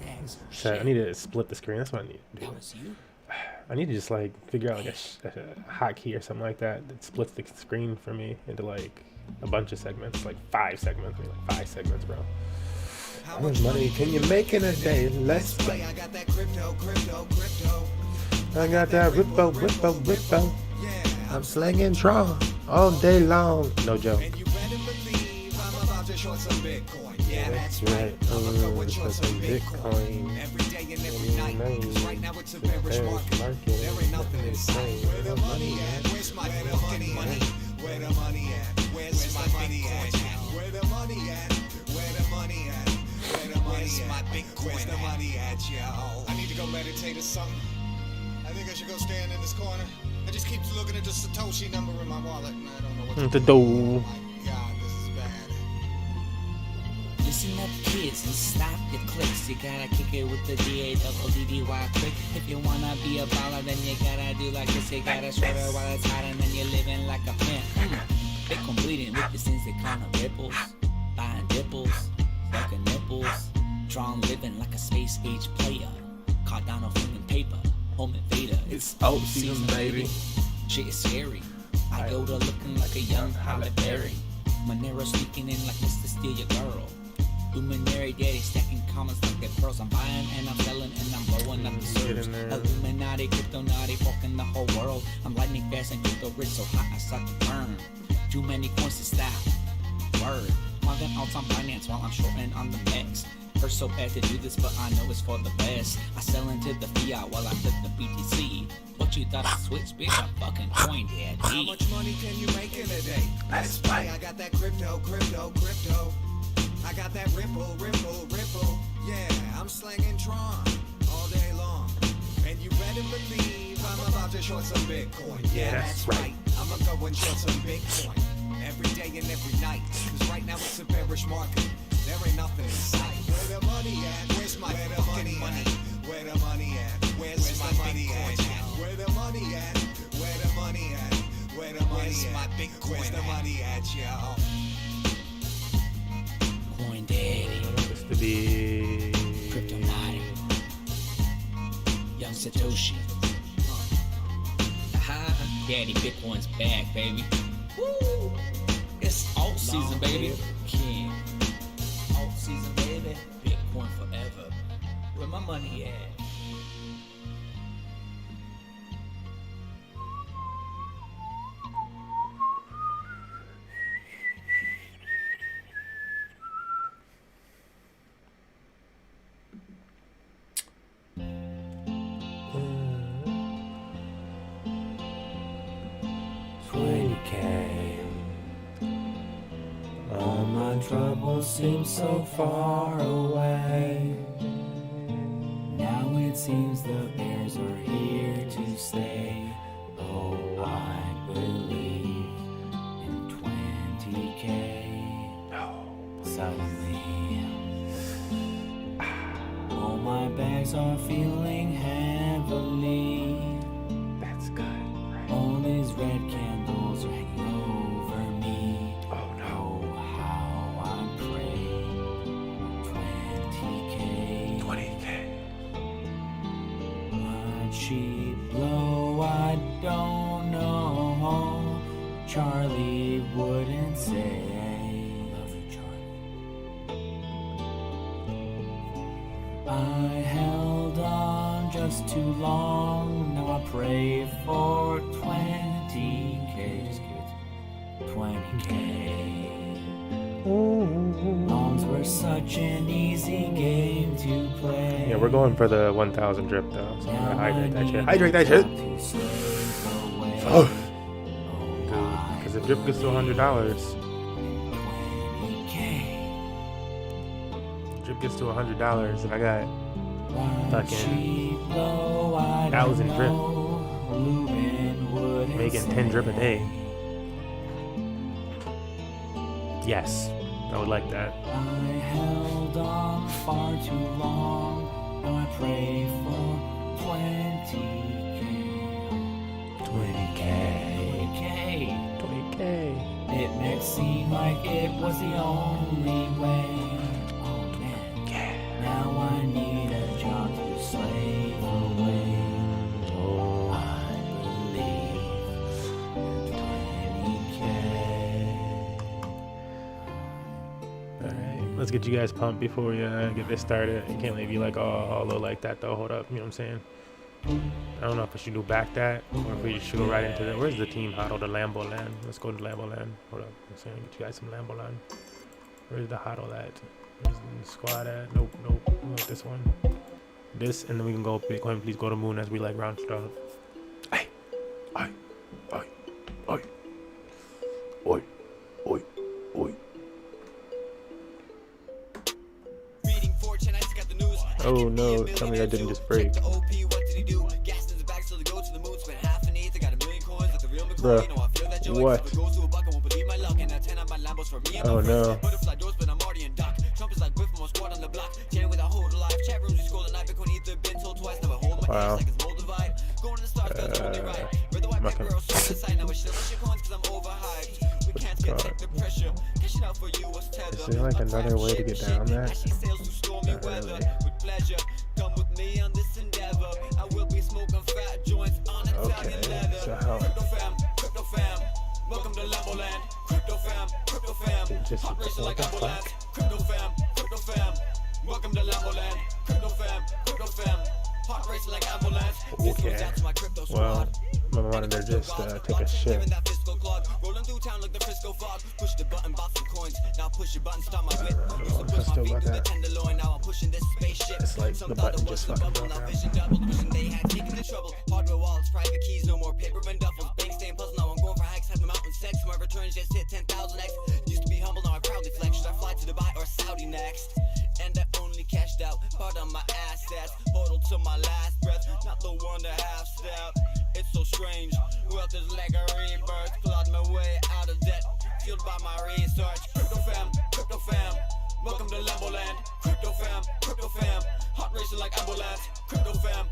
Shit. I need to split the screen. That's what I need to do. That was you? I need to just like figure out like a hotkey or something like that splits the screen for me into like a bunch of segments, like 5 segments, maybe like 5 segments, bro. How much money can you make in a day? Let's play. I got that crypto. I got that rippo. I'm slinging draw all day long. No joke. And you better believe I'm about to short some Bitcoin. Yeah, that's right. I'm I'ma go and short some Bitcoin. every day and every night. 'Cause right now it's a bearish market. There ain't nothing in sight. Where the money at? Where's my fucking money? Where the money at? Where's my money at? Where the money at? Where the money at? Where the money at? My Bitcoin. Where's the money at, yo? I need to go meditate or something. I think I should go stand in this corner. I just keep looking at the Satoshi number in my wallet and I don't know what to The do. door. Oh my God, this is bad. Listen up, kids, and stop your clicks. You gotta kick it with the DADDY quick. If you wanna be a baller, then you gotta do like this. You gotta swear it while it's hot, and then you're living like a pimp. Bitcoin bleeding with the sins they call them ripples. Buying dipples, fucking nipples. Drawn living like a space age player. Cardano flipping paper. home invader. It's out season, baby. Shit is scary. I go to looking like a young Halle Berry. Monero sneaking in like Mr. Steal Your Girl. Luminary daddy stacking comments like they're pearls. I'm buying and I'm selling and I'm blowing up the servers. Illuminati, crypto naughty, fucking the whole world. I'm lightning fast and crypto rich, so hot I start to burn. Too many coins to style. Word. Logging out on Binance while I'm shorting on the max. First so bad to do this, but I know it's for the best. I sell into the fiat while I flip the BTC. What you thought I switched, bitch? I'm fucking coin daddy. How much money can you make in a day? Let's play. I got that crypto. I got that ripple. Yeah, I'm slinging Tron all day long. And you better believe I'm about to short some Bitcoin. Yeah, that's right. I'ma go and short some Bitcoin. Every day and every night. Cause right now it's a bearish market. There ain't nothing in sight. Where the money at? Where's my fucking money? Where the money at? Where's my money at? Where the money at? Where the money at? Where the money at? My Bitcoin. Where's the money at, y'all? Coin daddy. Used to be Crypto naughty. Young Satoshi. Daddy Bitcoin's back, baby. Woo! It's alt season, baby. King. Alt season, baby. Bitcoin forever. Where my money at? All my troubles seem so far away. Now it seems the bears are here to stay. Oh, I believe in 20K. Suddenly, all my bags are feeling heavily. That's good. Right? All these red candles are hanging over me. Oh no. How I pray. 20K. What she blow, I don't know. Charlie wouldn't say. Love you, Charlie. I held on just too long. Now I pray for 20K. Just give it 20K. Longs were such an easy game to play. Yeah, we're going for the 1,000 drip though. So I'm gonna hydrate that shit. Hydrate that shit. Oh. Because the drip gets to $100. Drip gets to $100, and I got fucking 1,000 drip, making 10 drip a day. Yes, I would like that. I held on far too long. Now I pray for 20K. 20K. It may seem like it was the only way. Oh man, now I need a job to slave away. Oh, I believe in 20K. Alright, let's get you guys pumped before we get this started. You can't leave you like all low like that though. Hold up, you know what I'm saying? I don't know if I should do back that or if we should go right into the. Where's the team huddle? The Lambo land. Let's go to Lambo land. Hold up, I'm saying get you guys some Lambo land. Where's the huddle at? Where's the squad at? Nope. Like this one. This, and then we can go Bitcoin. Please go to moon as we like round stuff. Hey, oi. Oh no, tell me that didn't just break. Bruh, what? Oh no. Wow. Is there like another way to get down that? Not really. Come with me on this endeavor. I will be smoking fat joints on Italian leather. Crypto fam, welcome to Lambo Land. Crypto fam, hot racing like ambulance. Crypto fam, welcome to Lambo Land. Crypto fam, hot racing like ambulance. Okay. Well, my monitor just took a shit. Rolling through town like the Frisco fog. Push the button, bought some coins. Now push your button, start my whip. Used to push my feet through the tenderloin. Now I'm pushing this spaceship. It's like the button just fucking broke now out. vision doubled, wishing they had taken the trouble. Hardware wallets, private keys, no more paper and duffels. Bank staying puzzle, now I'm going for hikes. Had my mountain sex, my returns just hit 10,000x. Used to be humble, now I proudly flex. Should I fly to Dubai or Saudi next? And I only cashed out part of my assets. Portal to my last breath, not the one to half step. It's so strange, wealth is like a rebirth. Clawed my way out of debt, fueled by my research. Crypto fam, welcome to Lambo Land. Crypto fam, hot racing like ambulance. Crypto fam,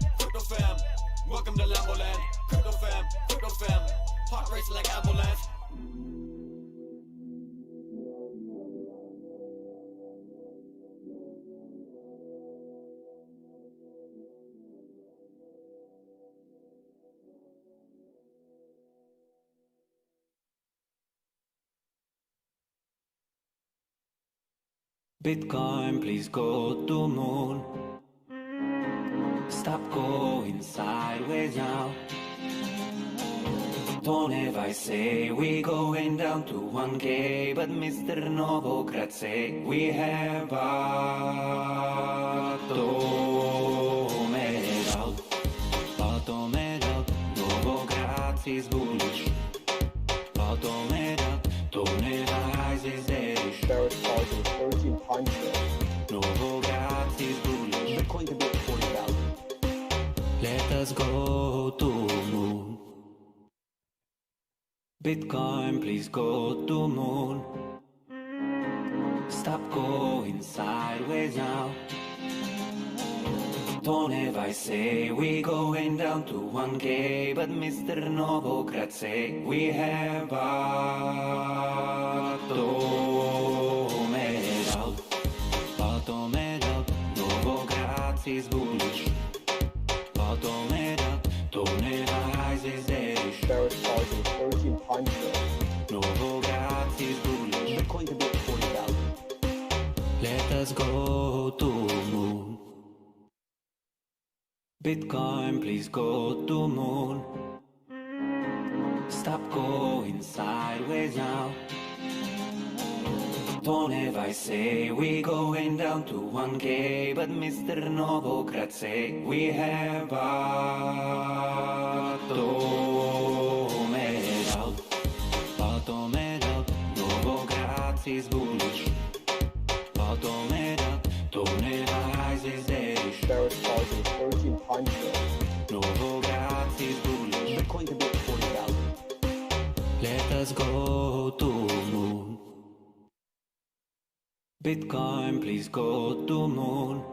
welcome to Lambo Land. Crypto fam, hot racing like ambulance. Bitcoin, please go to moon. Stop going sideways now. Don't ever say we going down to 1K, but Mr. Novo, grazie, we have bottomed out. Bottomed out, Novo, grazie, is bullish. Bottomed out, don't ever rise, is bearish. Barrett's causing 13 times more. Novo, grazie, is bullish. Bitcoin could be at 40,000. Let us go to moon. Bitcoin, please go to moon. Stop going sideways now. Don't ever say we going down to 1K, but Mr. Novo, grazie, we have bottomed out. Bottomed out, Novo, grazie, is bullish. Bottomed out, don't ever rise, is bearish. Barrett's causing 13 times more. Novo, grazie, is bullish. Bitcoin could be at 40,000. Let us go to moon. Bitcoin, please go to moon. Stop going sideways now. Don't ever say we going down to 1K, but Mr. Novo, grazie, we have bottomed out. Bottomed out, Novo, grazie, is bullish. Bottomed out, don't ever rise, is bearish. Barrett's causing 13 times more. Novo, grazie, is bullish. Bitcoin could be at 40,000. Let us go to moon. Bitcoin, please go to moon.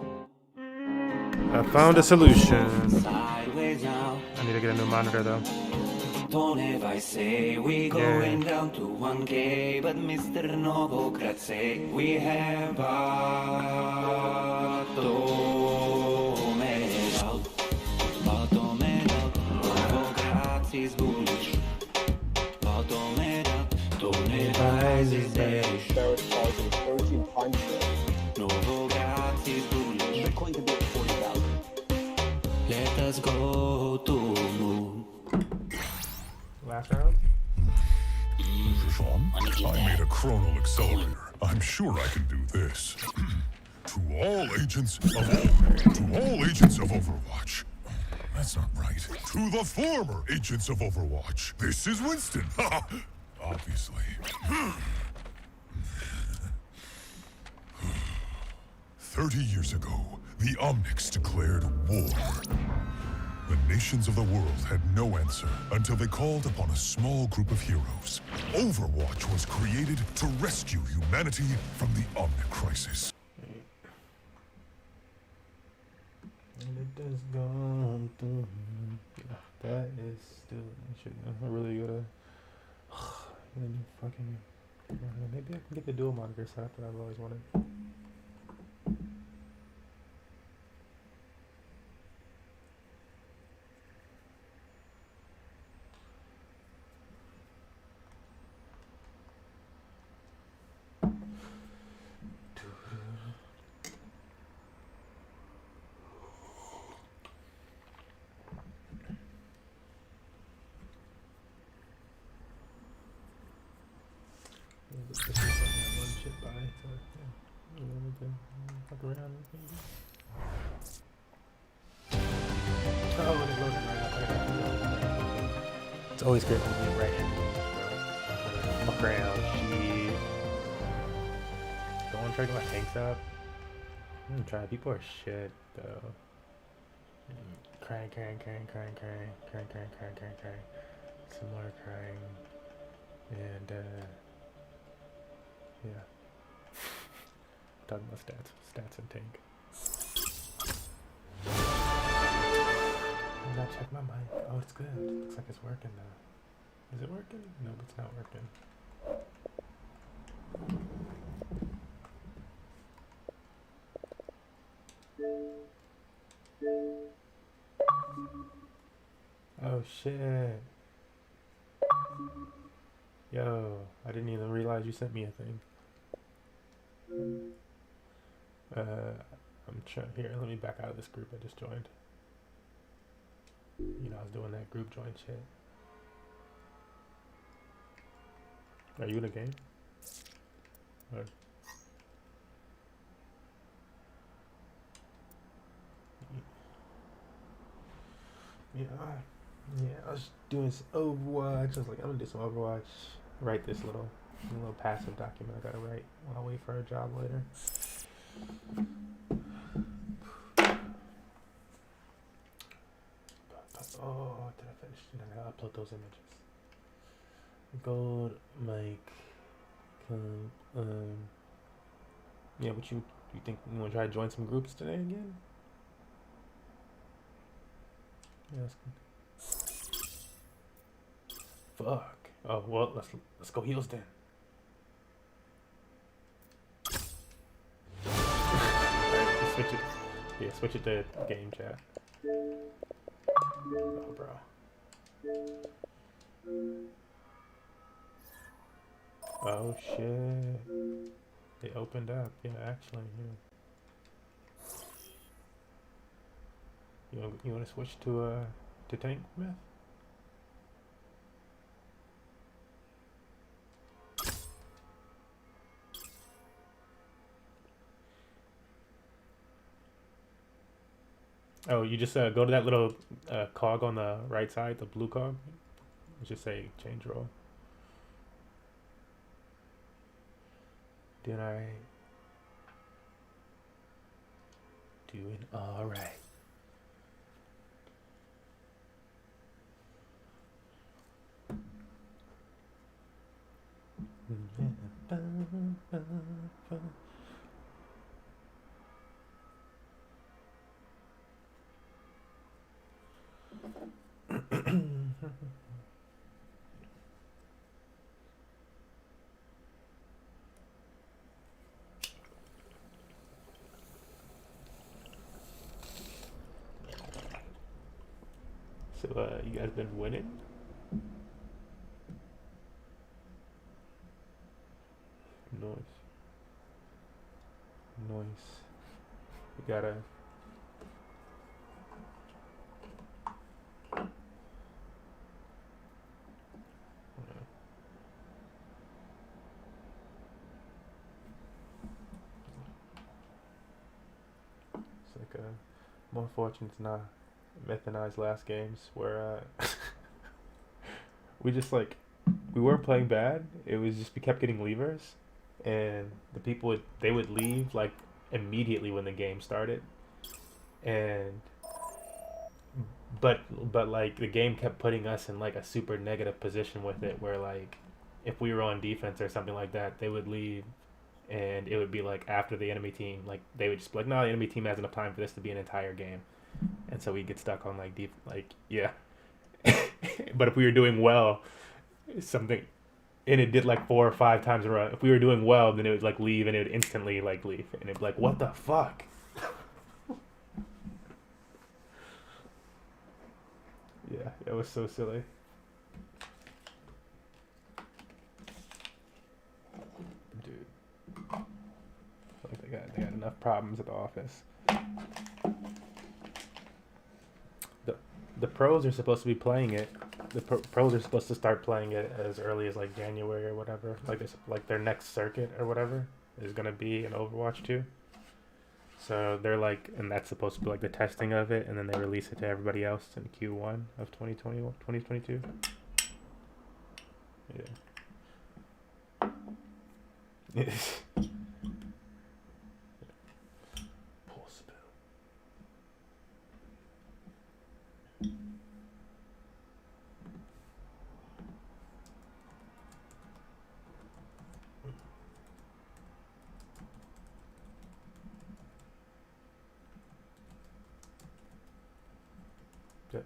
I found a solution. Sideways now. I need to get a new monitor though. Don't ever say we going down to 1K, but Mr. Novo, grazie, we have bottomed out. Bottomed out, Novo, grazie, is bullish. Bottomed out, don't ever rise, is bearish. Barrett's causing 13 times more. Novo, grazie, is bullish. Bitcoin could be at 40,000. Let us go to moon. Last round? Sean, I made a chronal accelerator. I'm sure I can do this. To all agents of Overwatch. That's not right. To the former agents of Overwatch. This is Winston. Obviously. 30 years ago, the Omnics declared war. The nations of the world had no answer until they called upon a small group of heroes. Overwatch was created to rescue humanity from the Omnic crisis. And it does go through. That is still I really gotta fucking maybe I can get the dual monitor set up that I've always wanted. This is something I run shit by, so yeah. We can fuck around. Oh, it loaded right up. It's always great when you get right in. Fuck around, shit. Don't want to try to get my tanks up. I'm gonna try. People are shit, though. Crying. Some more crying. And, yeah. Talking about stats and tank. I'm not checking my mic. Oh, it's good. Looks like it's working now. Is it working? No, it's not working. Oh shit. Yo, I didn't even realize you sent me a thing. I'm trying here, let me back out of this group I just joined. You know, I was doing that group join shit. Are you in a game? Or yeah, I was doing some Overwatch. I was like, I'm gonna do some Overwatch. Write this little passive document I gotta write while I wait for a job later. Oh, did I finish? I gotta upload those images. Gold, Mike, yeah, but you think you wanna try to join some groups today again? Yeah, that's good. Fuck. Oh well, let's go heels then. Alright, switch it. Yeah, switch it to game chat. Oh, bro. Oh shit. They opened up. Yeah, actually, yeah. You want to switch to tank myth? Oh, you just go to that little cog on the right side, the blue cog. Just say change role. Did I doing all right? So, you guys been winning? Nice. You gotta... It's like more fortune's not Myth and I's last games where we just like we weren't playing bad. It was just we kept getting levers, and the people would leave like immediately when the game started, and but like the game kept putting us in like a super negative position with it, where like if we were on defense or something like that, they would leave. And it would be like after the enemy team, like they would just be like, no, the enemy team has enough time for this to be an entire game, and so we get stuck on like deep, like yeah. But if we were doing well, something, and it did like 4 or 5 times in a row. If we were doing well, then it would like leave, and it would instantly like leave, and it'd be like, what the fuck? Yeah, it was so silly. Like they got enough problems at the office. The pros are supposed to be playing it. the pros are supposed to start playing it as early as like January or whatever. Like it's like their next circuit or whatever is gonna be in Overwatch 2. So they're like, and that's supposed to be like the testing of it, and then they release it to everybody else in Q1 of 2022. Yeah. Pull spill. Yeah.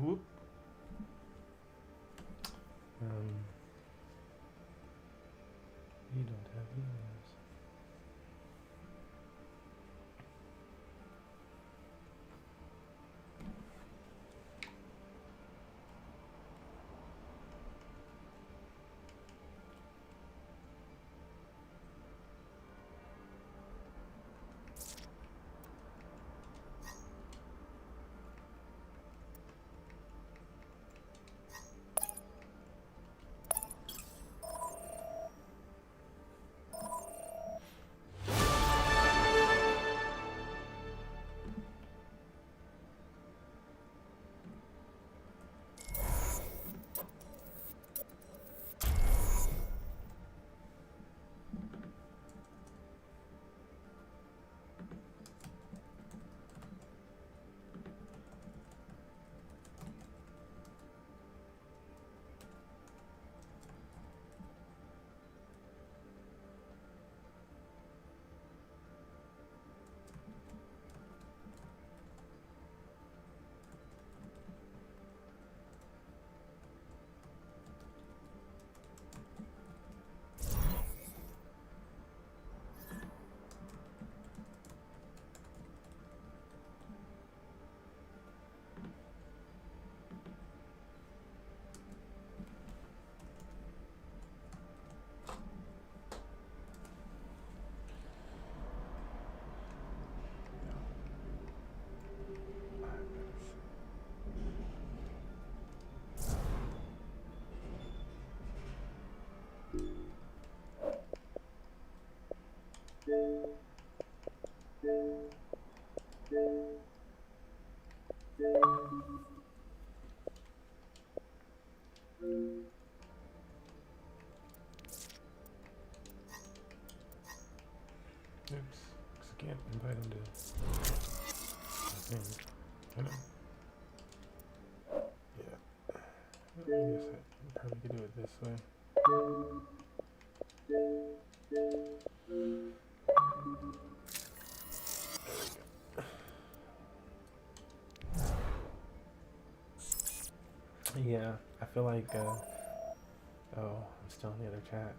Whoop. You don't have emails. Oops, 'cause I can't invite him to. I know. Yeah. I guess I probably could do it this way. Yeah, I feel like, oh, I'm still in the other chat.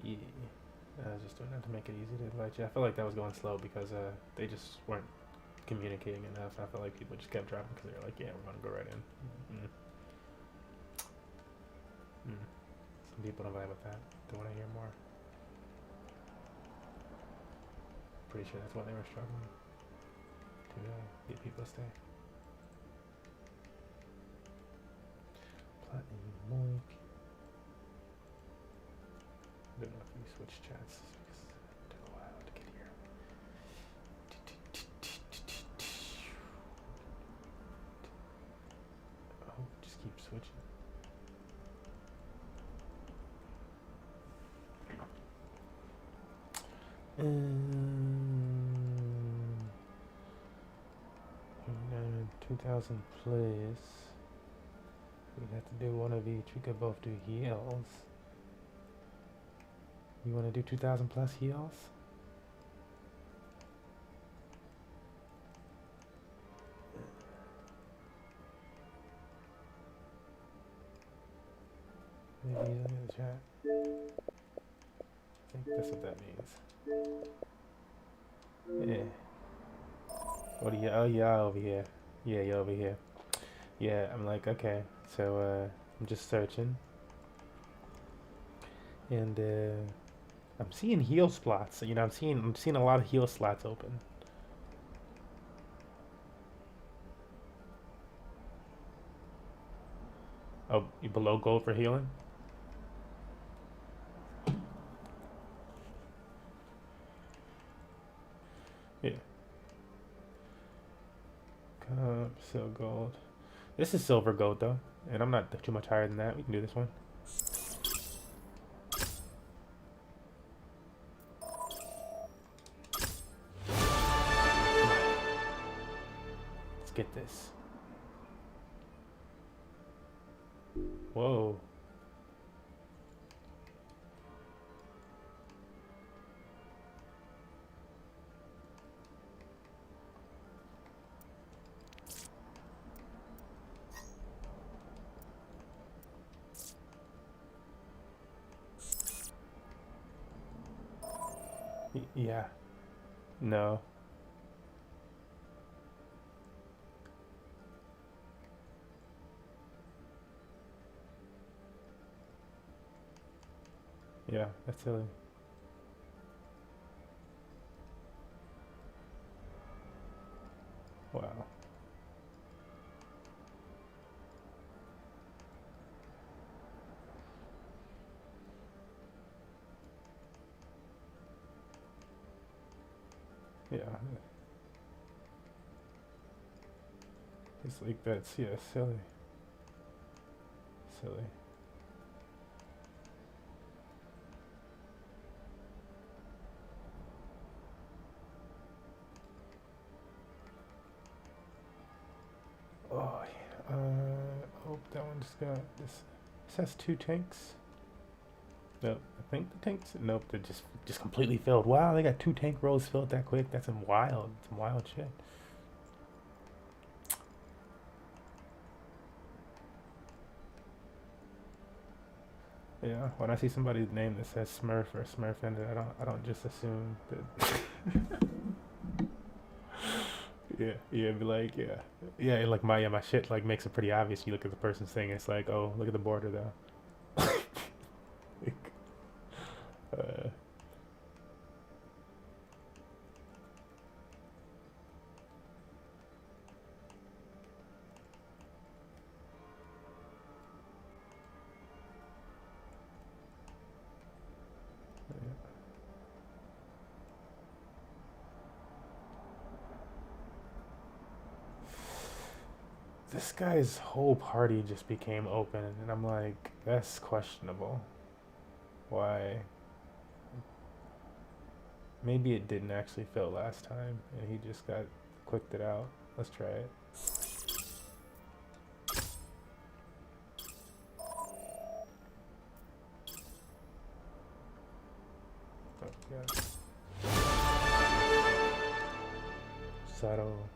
Yeah, that was just doing that to make it easy to invite you. I feel like that was going slow because they just weren't communicating enough. I felt like people just kept dropping because they were like, yeah, we're gonna go right in. Some people don't vibe with that. They want to hear more. Pretty sure that's why they were struggling to get people to stay. Platinum Moink. I don't know if you switch chats because it took a while to get here. Oh, just keep switching. And 2,000 plays. We have to do one of each. We could both do heals. You want to do 2,000 plus heals? Maybe look at the chat. I think that's what that means. Yeah. What are you? Oh, yeah, over here. Yeah, you're over here. Yeah, I'm like, okay. So, I'm just searching. And, I'm seeing heal slots. You know, I'm seeing a lot of heal slots open. Oh, you below gold for healing? Yeah. Cup, silver gold. This is silver gold though, and I'm not too much higher than that. We can do this one. Let's get this. Whoa. Yeah. No. Yeah, that's silly. Wow. Yeah. It's like that's, yeah, silly. Silly. Oh, yeah. Oh, that one just got this. This has 2 tanks. Nope, I think the tanks. Nope, they're just completely filled. Wow, they got 2 tank rows filled that quick. That's some wild shit. Yeah, when I see somebody's name that says Smurf or Smurf in it, I don't just assume that. Yeah, be like, yeah, like my shit like makes it pretty obvious. You look at the person's thing, it's like, oh, look at the border though. Like, this guy's whole party just became open, and I'm like, that's questionable. Why? Maybe it didn't actually fill last time, and he just clicked it out. Let's try it. Oh, yeah. Subtle.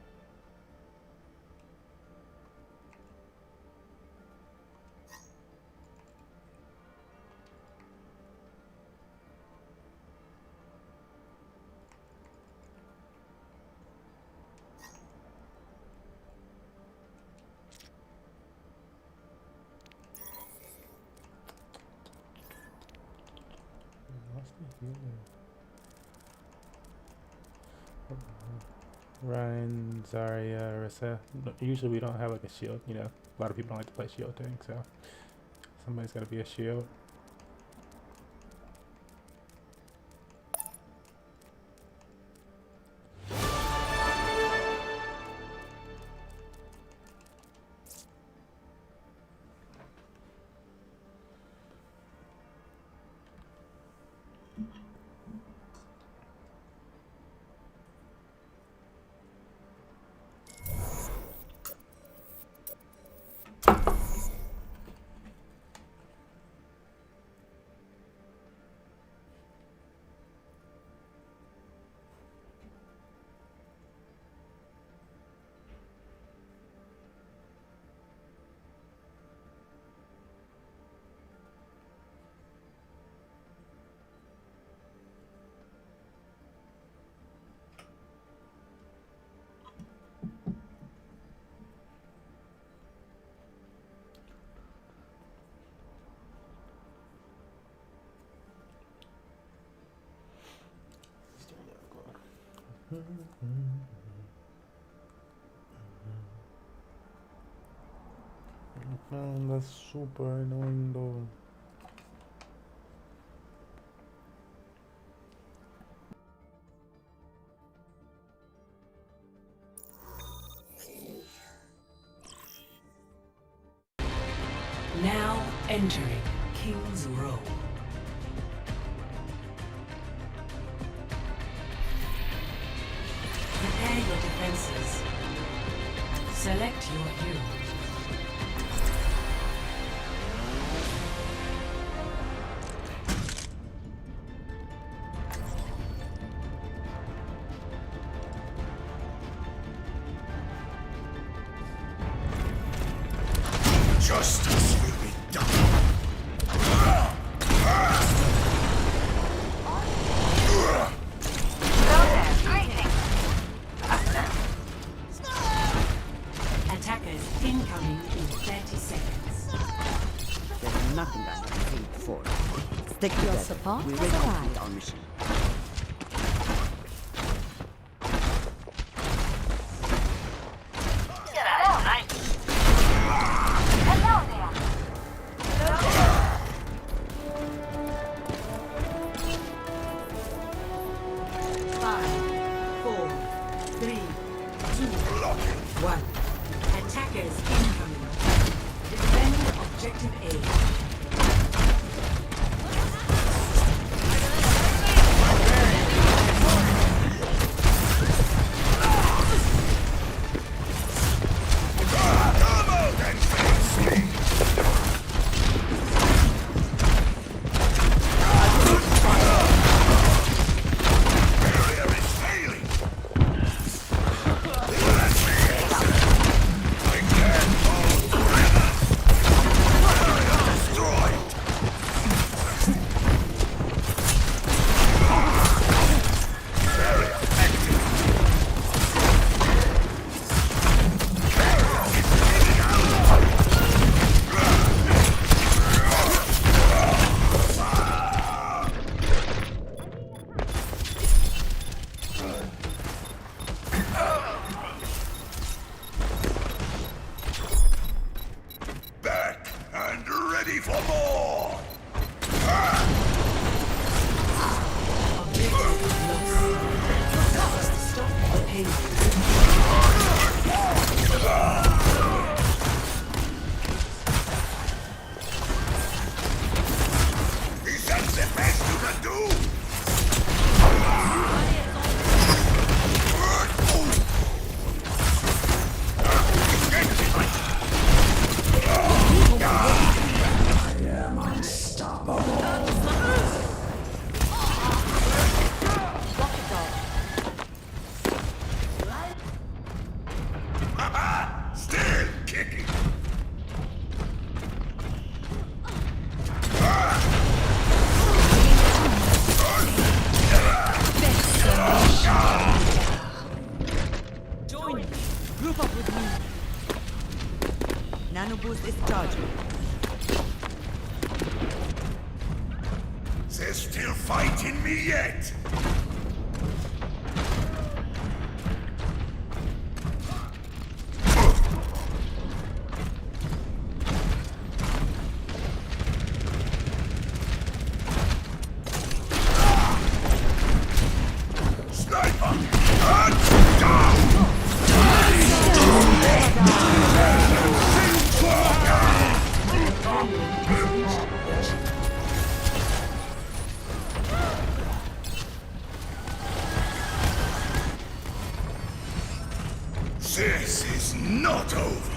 Ryan, Zarya, Rissa. Usually we don't have like a shield, you know. A lot of people don't like to play shield tank, so somebody's gotta be a shield. That's super annoying though. Now entering King's Row. Prepare your defenses. Select your hero. Justice will be done. Attackers incoming in 30 seconds. There's nothing I can think for. Stick Your together. support We will has complete arrived. our mission. Attackers incoming. Defend objective A. Back and ready for more! Is that the best you can do? I am unstoppable. fight in me yet! This is not over.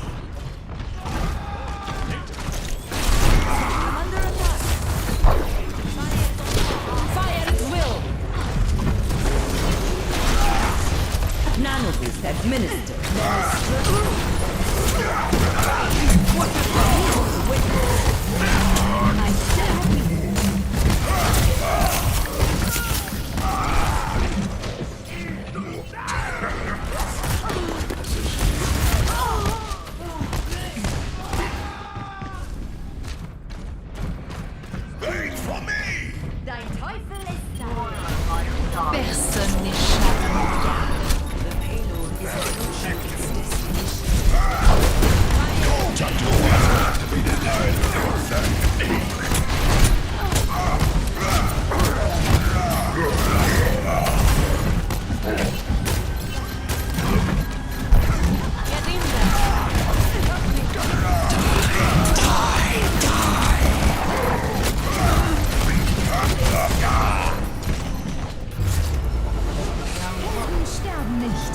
Fire at will. Nanoboost administered. What is the witness? I Wait for me! Dein Teufel ist da. Personne n'échappe. The payload is approaching its destination. Get in sterben nicht.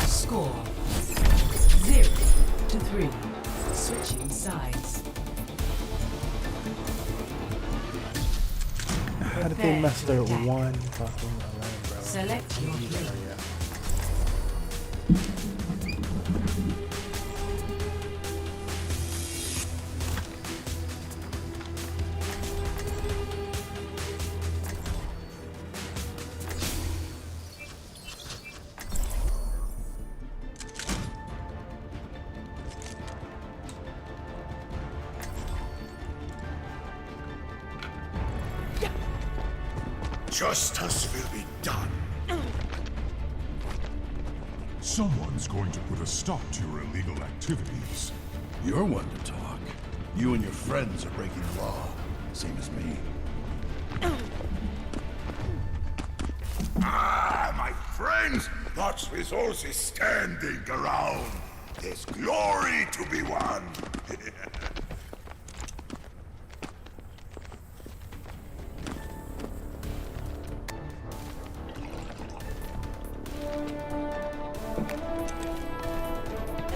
Score 0-3. Switching sides. How did they muster one fucking lane, bro? Select your hero. Justice will be done. Someone's going to put a stop to your illegal activities. You're one to talk. You and your friends are breaking the law, same as me. Ah, my friends, lots of resources standing around. There's glory to be won.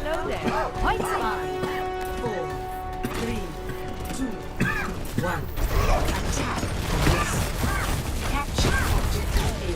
Hello there. White side. 4, 3, 2, 1. Attack. Capture objective A.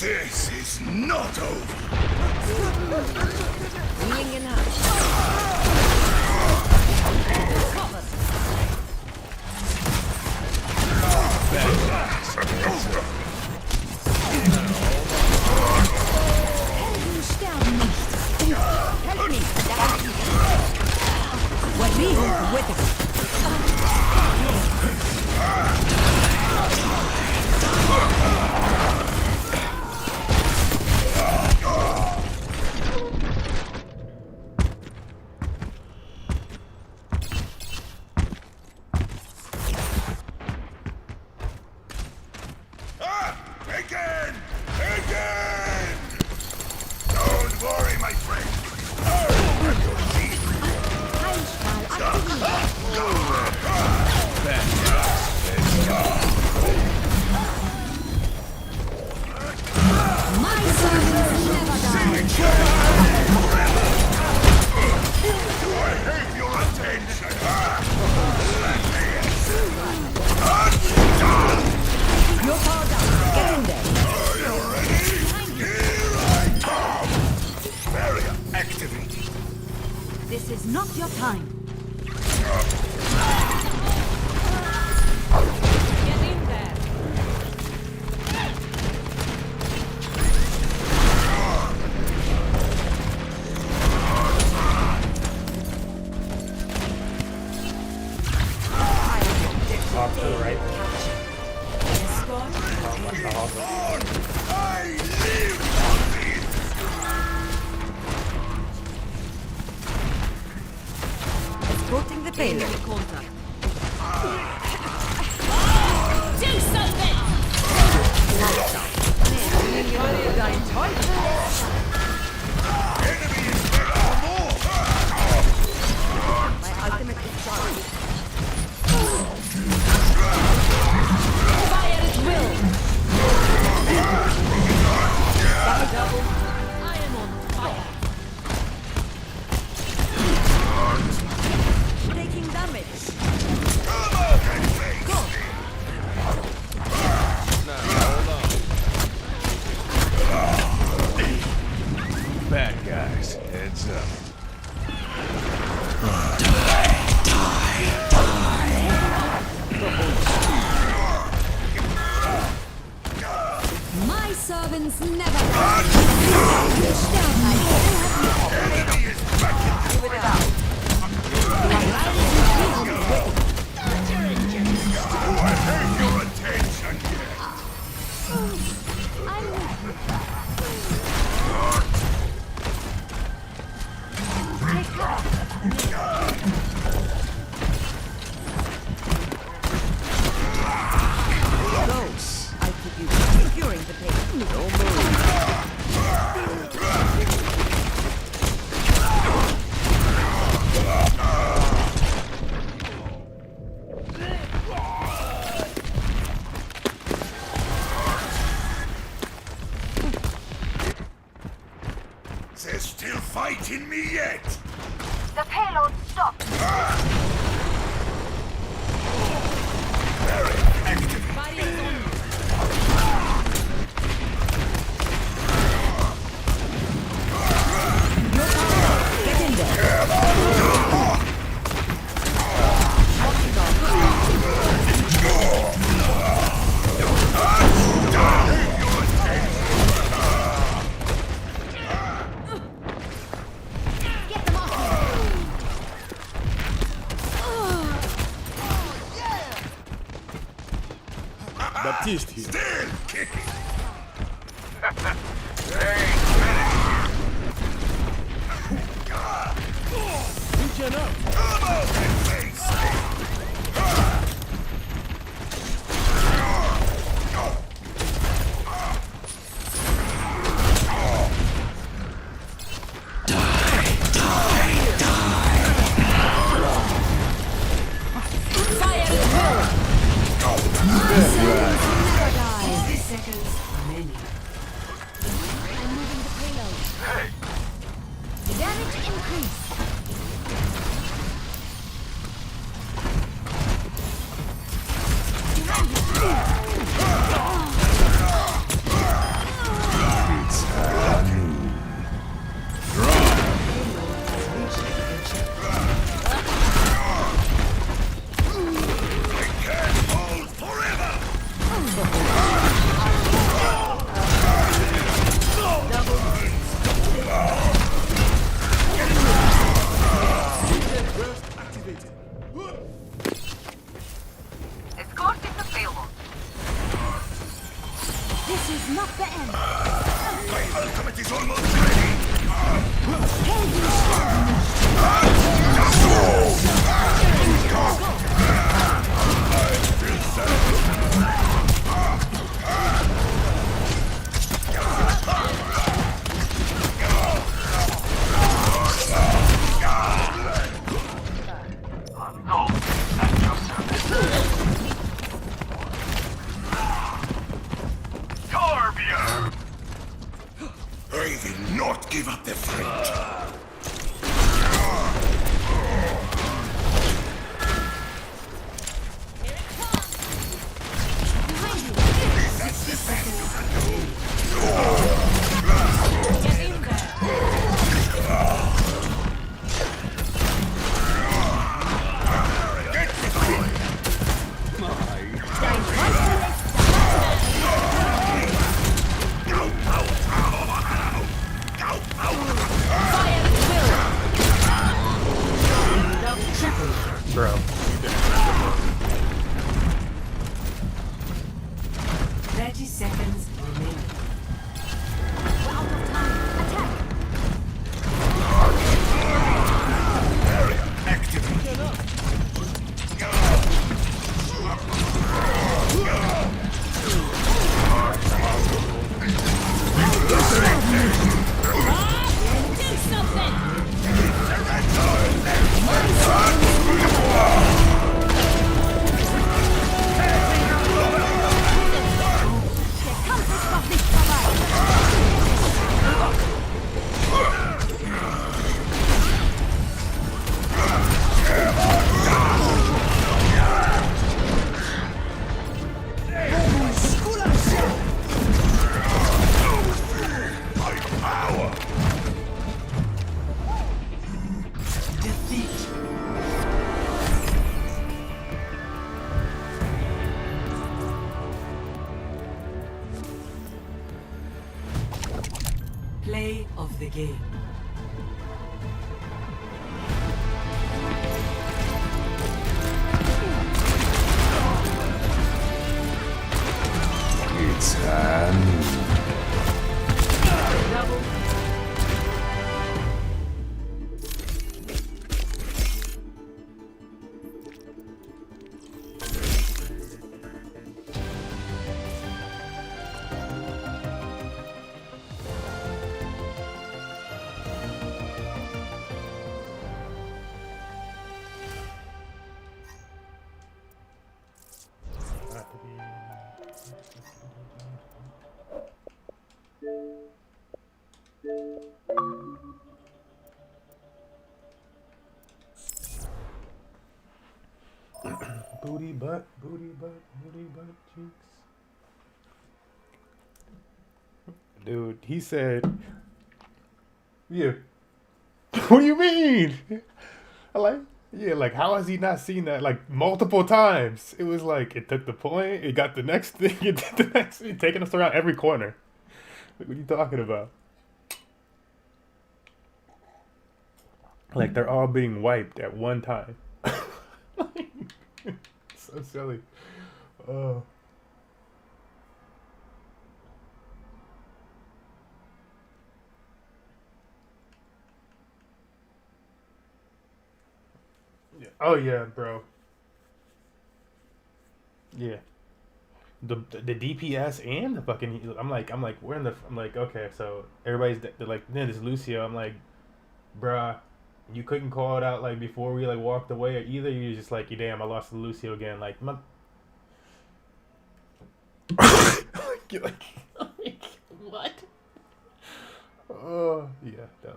This is not over. Help me. What me? With it. Again! Again! Don't worry, my friend. This is not your time. Get in there. Off to the right. Escorting the payload. Contact. Do something! My ultimate is charged. Fire at will! Double. I am on fire. Taking damage. Go. Bad guys, heads up. My servants never die. Give it out. I keep you securing the payload. Don't move. They're still fighting me yet. The payload stopped. Get in there. Get them off Baptiste here. Still kicking. Regen up. Fire at will! Right. 60 seconds remaining. I'm moving the payload. Damage increase. Bro, you did 30 seconds remaining. We're out of time. Attack! Do something! Hier kommt es doch nicht vorbei! Defeat. Play of the game. It's hand. Double. Booty butt, cheeks. Dude, he said, yeah. What do you mean? I like, yeah, like, how has he not seen that, like, multiple times? It was like, it took the point, it got the next thing, it did the next thing, taking us around every corner. Like, what are you talking about? Like, they're all being wiped at one time. So silly. Oh. Yeah. Oh yeah, bro. Yeah. The DPS and the fucking I'm like we're in the I'm like okay, so everybody's they're like this is Lucio. I'm like, bruh, you couldn't call it out like before we like walked away, or either you're just like, you damn, I lost to Lucio again. Like, you're like, what? Oh yeah, that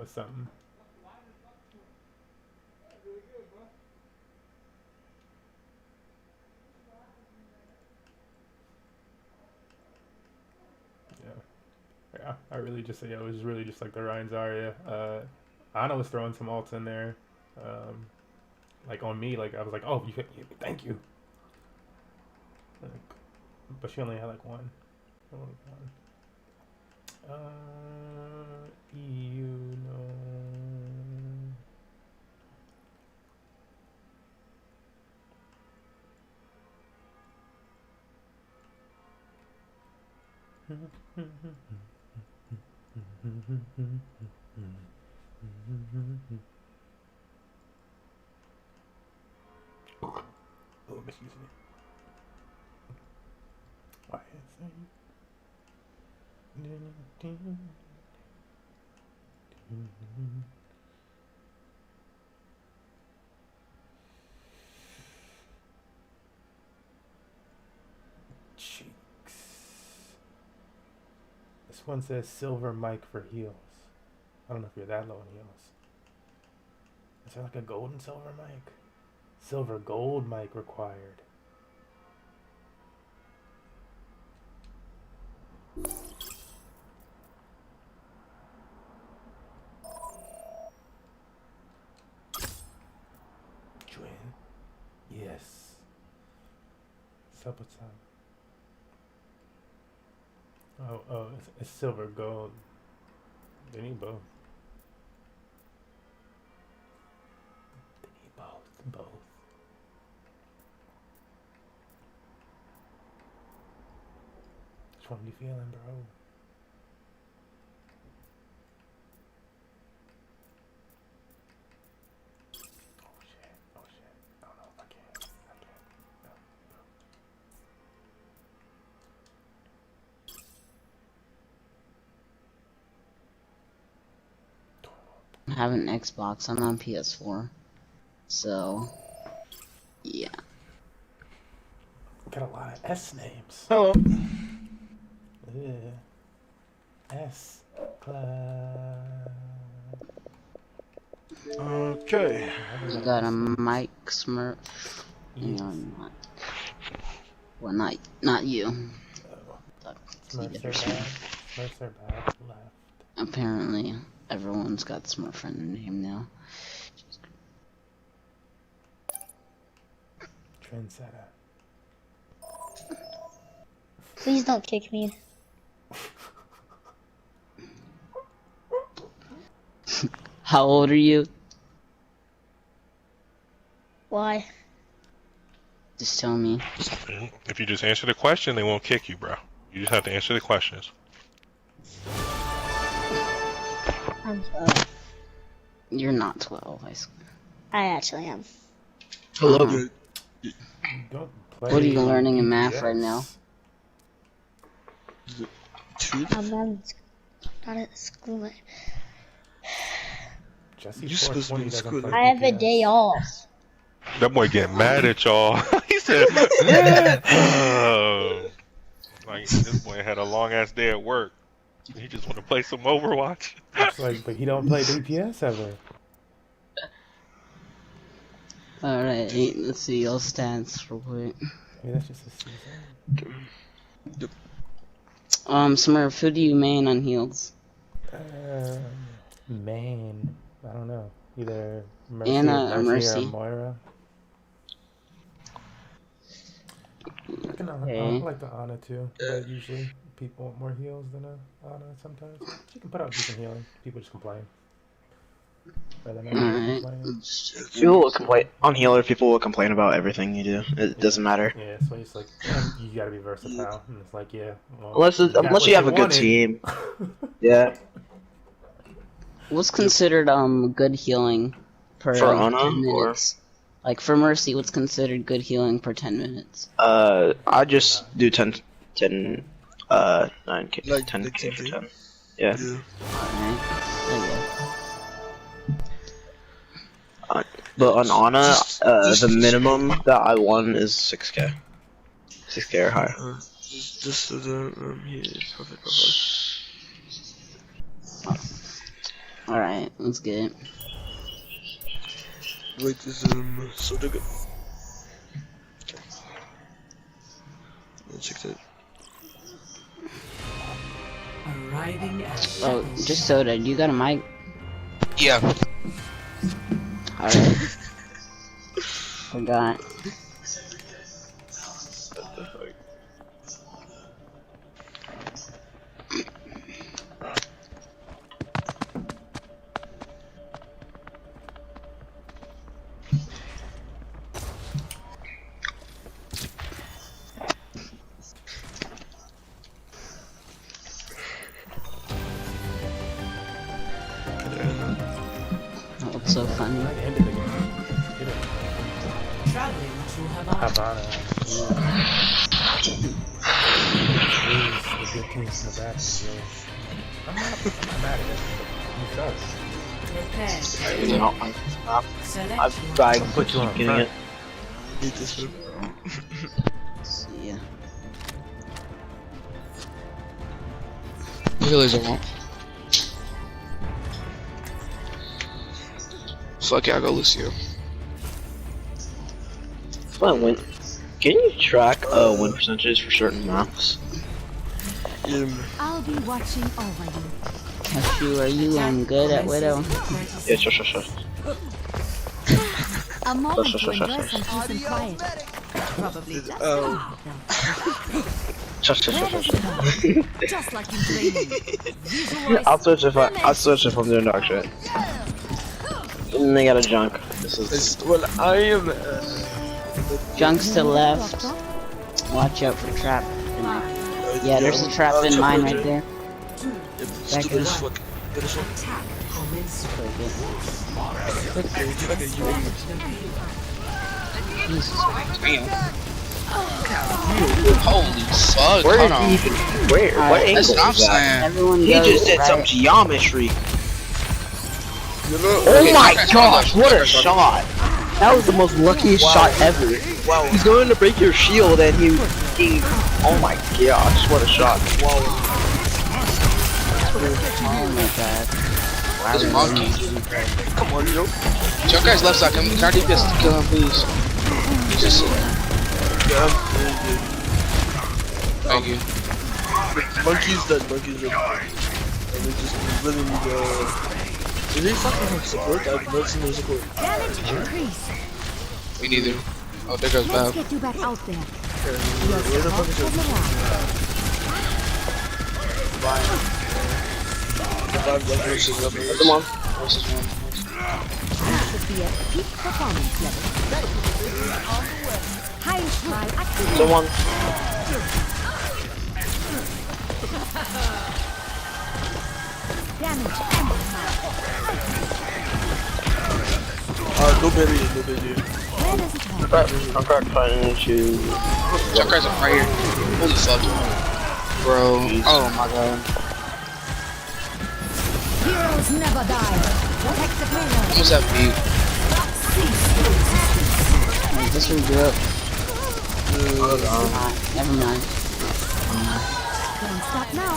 was something. Yeah, I really just it was really just like the Ryan Zarya. Ana was throwing some ults in there, like on me. Like I was like, oh, you thank you. Like, but she only had like one. Only one. You know. Oh, excuse me. Why is that? Cheeks. This one says silver mic for heels. I don't know if you're that low in heels. Is there like a gold and silver mic? Silver gold mic required. Twin. Yes. Supper time. Oh, it's silver gold. They need both. They need both. Which one you feeling, bro? Oh shit. I don't know if I can. I have an Xbox. I'm on PS4. So, yeah. Got a lot of S names. Hello. Yeah. S Club. Okay. We got a Mike Smurf. Hang on, well, not you. Smurfs are bad. Smurfs are bad. Left. Apparently, everyone's got Smurf in their name now. Trendsetter. Please don't kick me. How old are you? Why? Just tell me. If you just answer the question, they won't kick you, bro. You just have to answer the questions. I'm 12. You're not 12, I swear. I actually am. Hello. Don't What are you learning in math right now? I'm not at school. You're supposed to be in school. I have a day off. That boy getting mad at y'all. He said, like, this boy had a long ass day at work. He just want to play some Overwatch. It's like, but he don't play DPS ever. Alright, let's see your stats real quick. Maybe that's just a season. Smurf, who do you main on heals? Main. I don't know. Either Mercy, Anna or Mercy. Or Mercy. Moira. I like the Ana too, but usually people want more heals than a Ana sometimes. She can put out decent healing. People just complain. People will complain on healer. People will complain about everything you do. It doesn't matter. Yeah, so it's like you gotta be versatile, and it's like well, unless you have a good team. Yeah. What's considered good healing per For Ana, 10 minutes? Like for Mercy, what's considered good healing per 10 minutes? I just do 9k, 10k for 10. Yeah. But on Ana, the minimum that I won is 6k. 6k or higher. Just here, perfect. Alright, let's get it. Wait, so they're good. Okay. Let's check that. Arriving at Oh, just Soda, you got a mic? Yeah. Alright. Forgot. What's so funny? traveling to Havana. The good teams in the back. I'm not mad at it. I've tried to keep getting it. See ya. Healers I want. Fuck yeah, I go Lucio. That's my win. Can you track win percentages for certain maps? I'll be watching over you. Cashew, are you good at Widow? Yeah, sure. A moment to Sure. enjoy some peace and quiet. Probably just just like in training. I'll switch if I'm doing dark shit. And they got a junk. This is well, I am. Junk's to the left. Watch out for trap. Yeah, there's a trap in mine right there. Back Stupid up. as fuck. Good as fuck. Jesus. Damn. Holy fuck. Where Hold did on. he even? Where? What Alright, angle That's what I'm was that? saying. Everyone He go just did right. some geometry. Okay, Oh my that's gosh! fine. What a shot! That was the most luckiest shot ever. Wow. He's going to break your shield and he. Oh my gosh! What a shot! Oh my god. This monkey. Come on, yo. Your guys left side. Can I do this to kill him, please? He just. Thank you. Monkey's dead. Monkey's dead. And we just living the. Did they fucking have support? I've never seen no support. Damage increase. Me neither. Oh, there goes Let's Bob. get you back out there. Where the fuck is it? Come on. What's his name? You should be at peak performance level. High try activate. Someone. Damage No barrier, no barrier. Where does it hurt? I'm trying to. Junkers are right here. Holy fuck. Bro. Oh my god. Heroes never die. Protect the payload. Almost have beat. Wait, this will do it. Never mind. Don't stop now.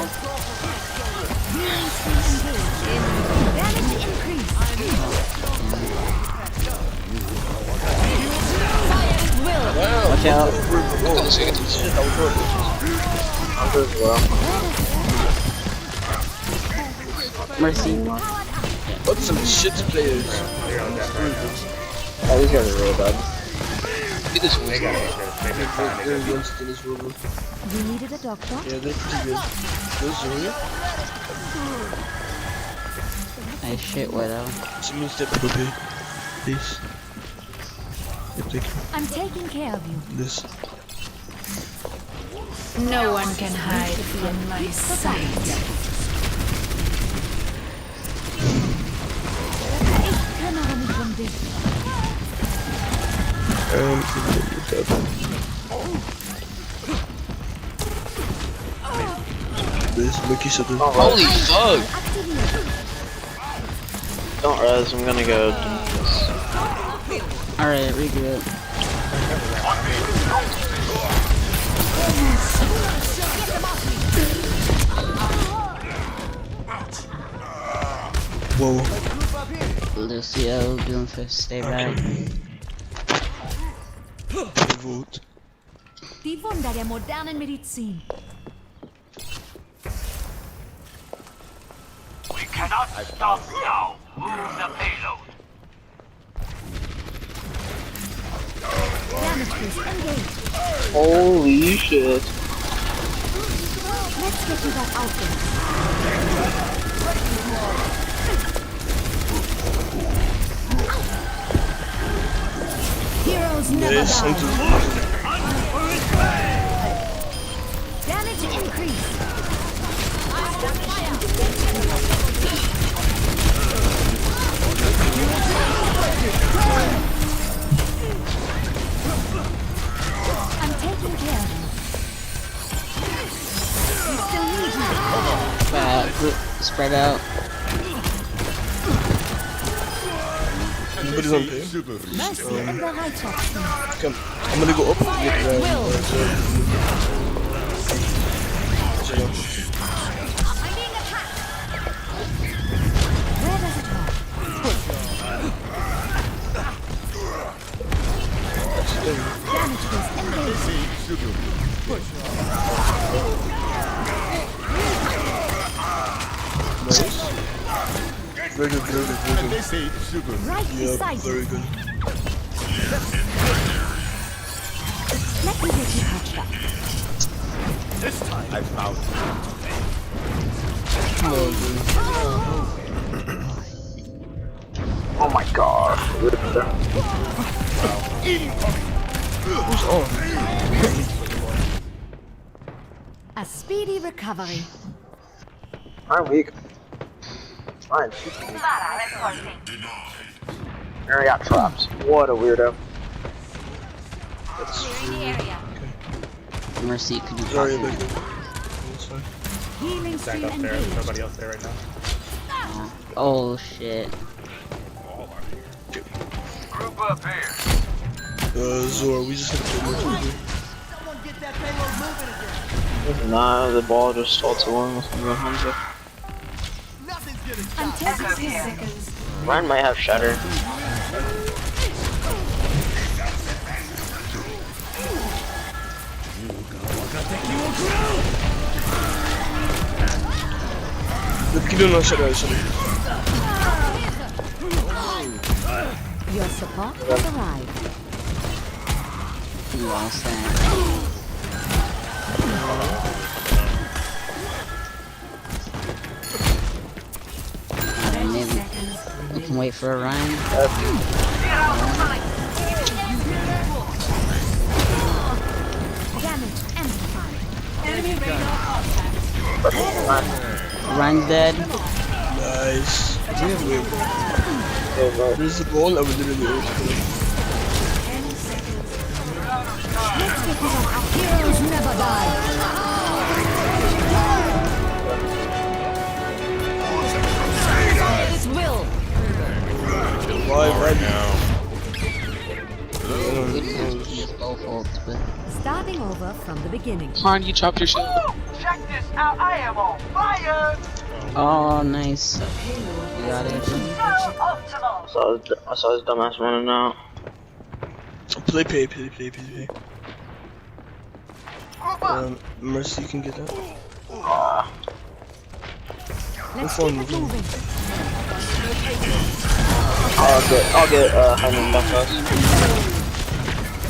Heroes engage. Damage increase. Fire at will. Watch out. I'm good as well. Mercy. What's some shit players? Oh, these guys are really bad. Get this one. They're against this room. You needed a doctor? Yeah, they're pretty good. Those Julia? Nice shit, Widow. Someone step up here. Please. I'm taking care of you. This. No one can hide from my sight. This Mickey something. Holy fuck! Don't res, I'm gonna go. Alright, regroup. Whoa. Lucio doing fifth, stay back. Vote. Die Wunder der modernen Medizin. We cannot stop now. Move the payload. Damage boost engaged. Holy shit. Let's get you back out there. Heroes never Yes, die. I'm Damage increase. I'm taking care of you. We still need you. Spread out. Nobody's on pay. Mercy in Bereitschaft. Come, I'm gonna go up and get the. Where does it hurt? Damage boost engaged. Nice. Very good, very good, very good. Right Yeah, beside very you. good. Let me get you patched up. This time I found Oh my god. Who's on? A speedy recovery. I'm weak. I'm super weak. I got traps. What a weirdo. That's Mercy, could you sorry, talk to me? Healing Zach stream upstairs. There's engaged. nobody else there right now. Oh shit. Group up here. Zor, we just have to do more. Nah, the ball just stole too long. Let's go Hamza. Until 60 seconds. Ryan might have Shatter. Give him no shadow. Your support has arrived. You all stand. Maybe we can wait for a Ryan. Damage amplified. Enemy radar contact. Ryan's dead. Nice. This is the ball I would literally ult. Heroes never die. His will. Why now? Both ults, but Starting over from the beginning. Han, you chopped your shit. Check this out. I am on fire. oh, nice. You got it. Optimal. I saw his dumbass running out. Play. Mercy, you can get that. Let's keep it moving. I'll get Hyman back us.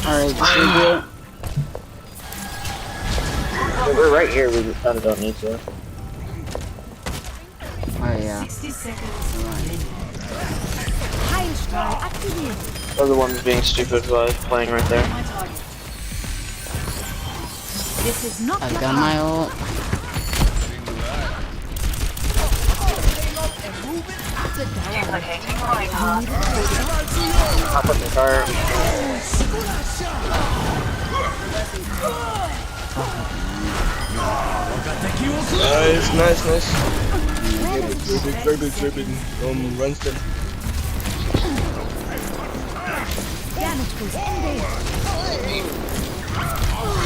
Alright, just redo it. We're right here, we kinda don't need to. Oh yeah. 60 seconds. Heilstrahl activated. They're the ones being stupid by playing right there. This is not I've your got my ult. I'll put the car. Nice. Very good. Runs them. damage goes engaged.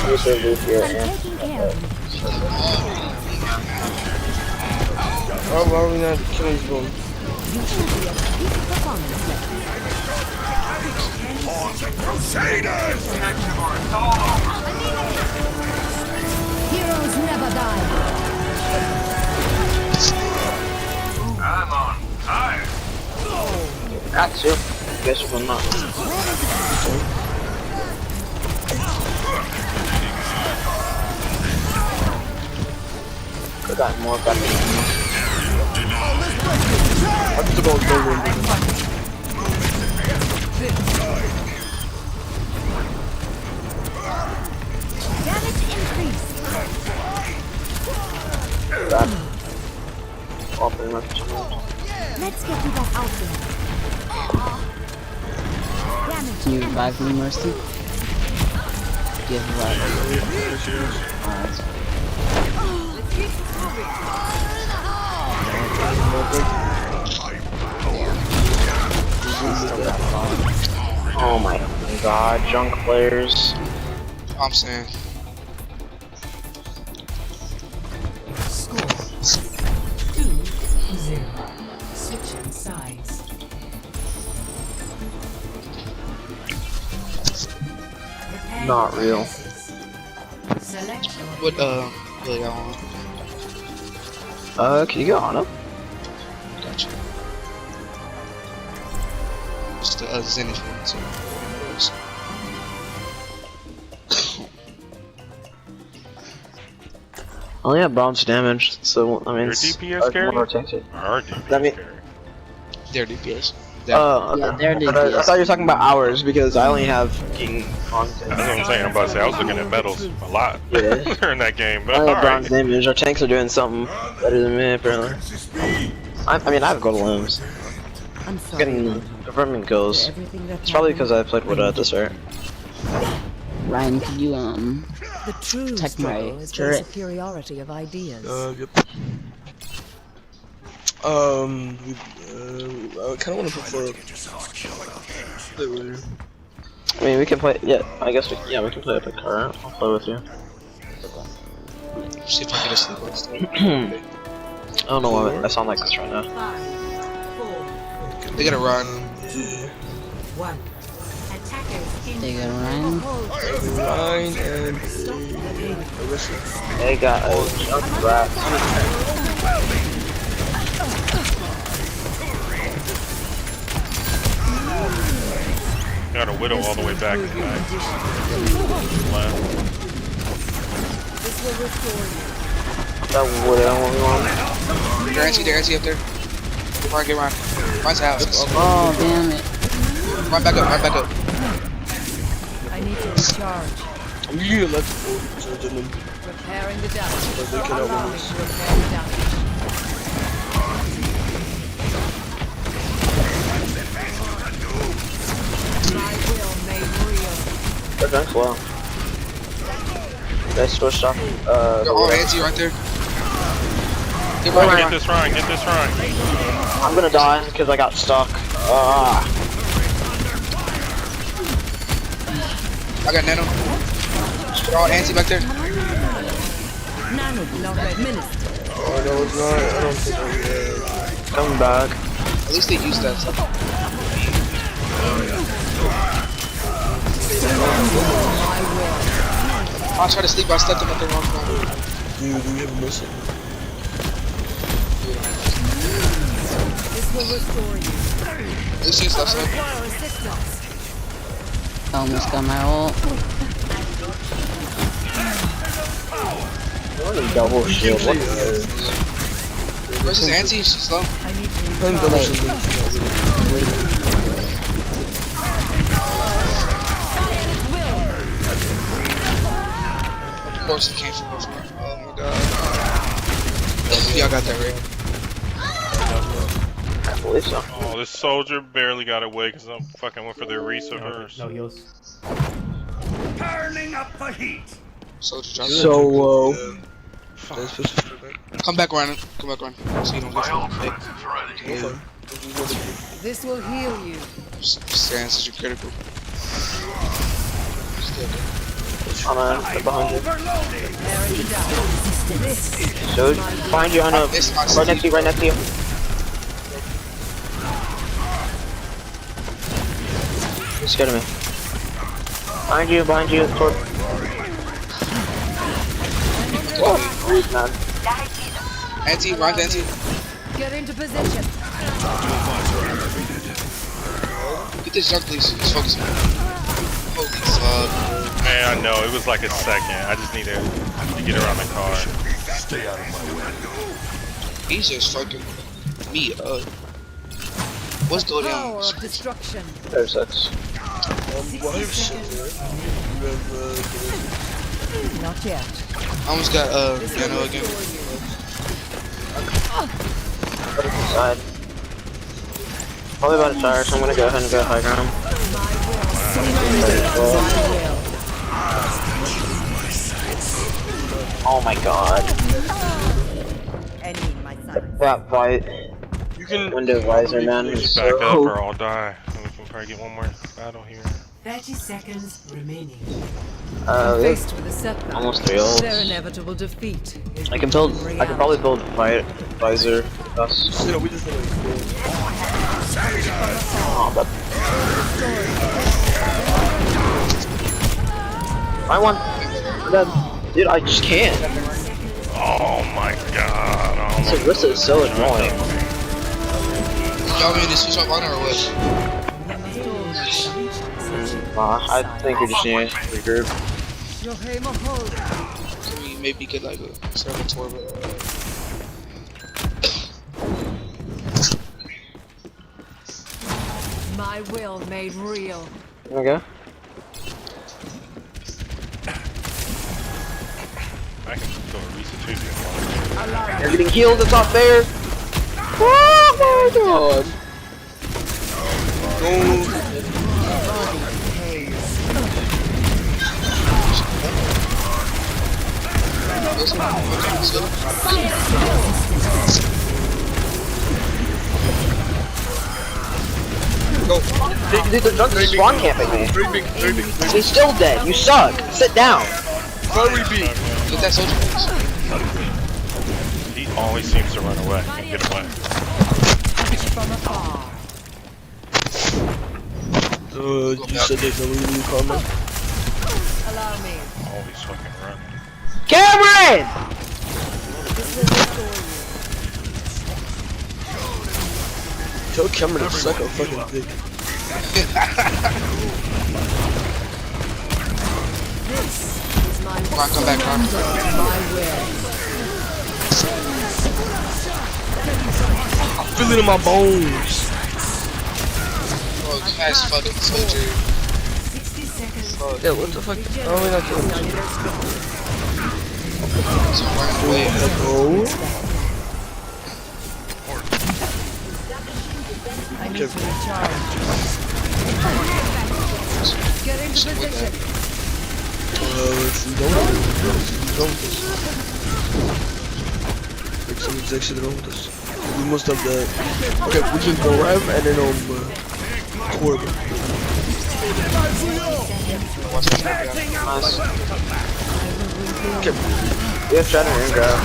I'm taking care of him. Oh, why are we not killing his bone? You should be a peak performance level. Crusaders! Heroes never die. I'm on fire. Got to. Guess we're not. Could got more got I just about go in. Damage increase. Let's get you back out there. Damage. Can you revive me, Mercy? Give revive. Alright. Oh my god, junk players. I'm saying. Score 2-0. Switching sides. Not real. Select your What really I want? Can you go on him? Gotcha. Just the Zenith one, so. Oh yeah, bounce damage. So I mean, Your DPS carry? protected. Our DPS That mean, carry. Their DPS. Oh, Yeah, okay. they're I thought you were talking about hours because I only have fucking bronze That's what I'm saying. I'm about to say I was looking at medals a lot during that game. But I have alright. bronze damage. Our tanks are doing something better than me, apparently. I mean, I have gold limbs. I'm I'm getting confirming kills. It's probably because I played with this right. Ryan, can you The true check my struggle is the turret? superiority of ideas. Yep. I kind of want to put for. I mean, we can play. Yeah, I guess we can play Epic Car. I'll play with you. See if I can get a sleep last time. I don't know why I sound like this right now. They gotta run. They got Ryan. Ryan and They got a junk rat. Got a widow all the way back. That would I want. They're anti up there. Get Ryan. Ryan's house. Oh, damn it. Run back up, I need to recharge. I'm using electrical, so gentlemen. Repairing the damage. But they cannot Allow win me this. to repair the damage. My will made real. They're junk's low. They switched off. They're all anti right there. Get Get this Ryan, get this Ryan. I'm gonna die because I got stuck. I got nano. They're all anti back there. Nano block administered. Oh no, it's not. I don't think I'm Come back. At least they used that stuff. I tried to sleep, I stepped him at the wrong time. Dude, we have missing. This will restore you. At least he's left side. Require assistance. Almost got my ult. Double shield. What Where's his anti? She's low. I need to Playing double shield. Of course he came from before. Oh my god. Y'all got that right. I believe so. Oh, this soldier barely got away because I'm fucking went for their resource. No heals. Turning up the heat. Soldier drop. So low. Come back, Ryan. Come back, Ryan. So you don't get fucked. This will heal you. Stance is your critical. On they're behind you. Repairing the damage. So, find you on a. Right next to you, right next to you. You're scared of me. Behind you, toward. Whoa, rude, man. Anti, Ryan's anti. Get into position. Get this junk, please. Just focus on it. Holy fuck. Man, I know, it was like a second. I just need to get around the car. Stay out of my way. He's just fucking me up. What's going Power on? of destruction. There's six. Why have shit there? You have, Not yet. I almost got Nano again. Put it inside. Probably about to tire, so I'm gonna go ahead and go high ground. Oh my god. That white window visor, man, is Back up so... or I'll die. We can probably get one more battle here. 30 seconds remaining. Faced with a setback, almost 3 ults. their inevitable defeat is I can probably build visor with us. we just need to Oh, but... I want... Dude, I just can't. Oh my god. This Arista is so annoying. Y'all mean to switch up on her or what? I think we just need to regroup. Can we maybe get like a server tour, but My will made real. Okay. I can go a recent Tuesday. You're getting healed, it's not fair. Oh my god. Go. Dude, the junk is spawn camping me. Very big. He's still dead. You suck. Sit down. Very big. Get that soldier. He always seems to run away and get away. From afar. You said there's no really karma. Allow me. Always fucking run. Cameron! Tell Cameron to suck a fucking dick. Come on, come back, Ron. I feel it in my bones. Oh, nice fucking soldier. Yeah, what the fuck? Oh, we got killed. I need to recharge. Get into position. We must have that. Okay, we can go Rev and then Corb. Okay. We have Shadow and grab.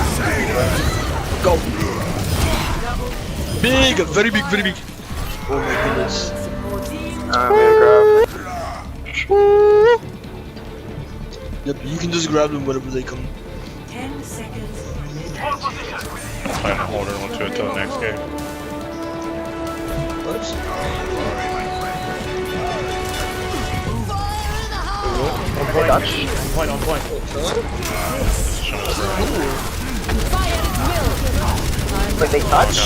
Go. Big, very big, very big. Oh my goodness. We have grab. Yep, you can just grab them whenever they come. 10 seconds. I'm planning to hold her onto it till the next game. What? On point. Wait, they touch?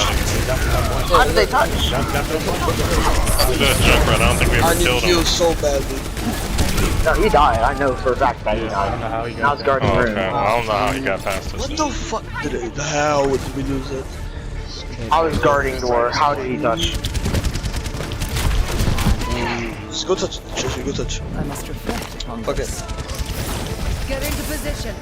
How did they touch? Junkrat, I don't think we I ever need killed him. heal so badly. No, he died. I know for a fact that he I died. don't know how he Now got it's guarding Oh, the okay. room. Well, I don't know how he got past us. What the fuck did it? How did we lose it? I was guarding door. How did he touch? Just go touch. Just go touch. I must reflect upon Fuck this. it. Get into position.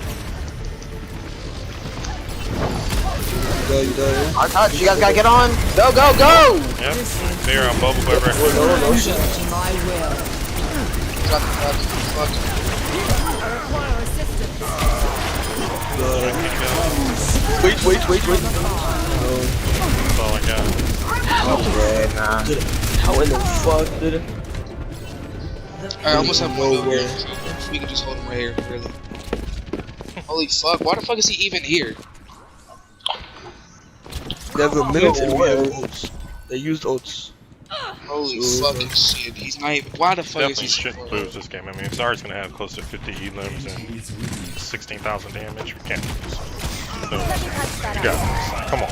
You die. I touch. You guys gotta get on. Go, go, go! Yep. There on Bubble Quiver. No shit. My will. Fuck. I require assistance. Wait. That's all I got. How in the fuck did it? I almost have one over here. We can just hold him right here, really. Holy fuck, why the fuck is he even here? They have a minute and we have ults. They used ults. Holy fucking shit, he's not even. Why the fuck Definitely is he shouldn't lose this game. I mean, Zar's gonna have close to 50 elims and 16,000 damage. We can't lose. You got this. Come on.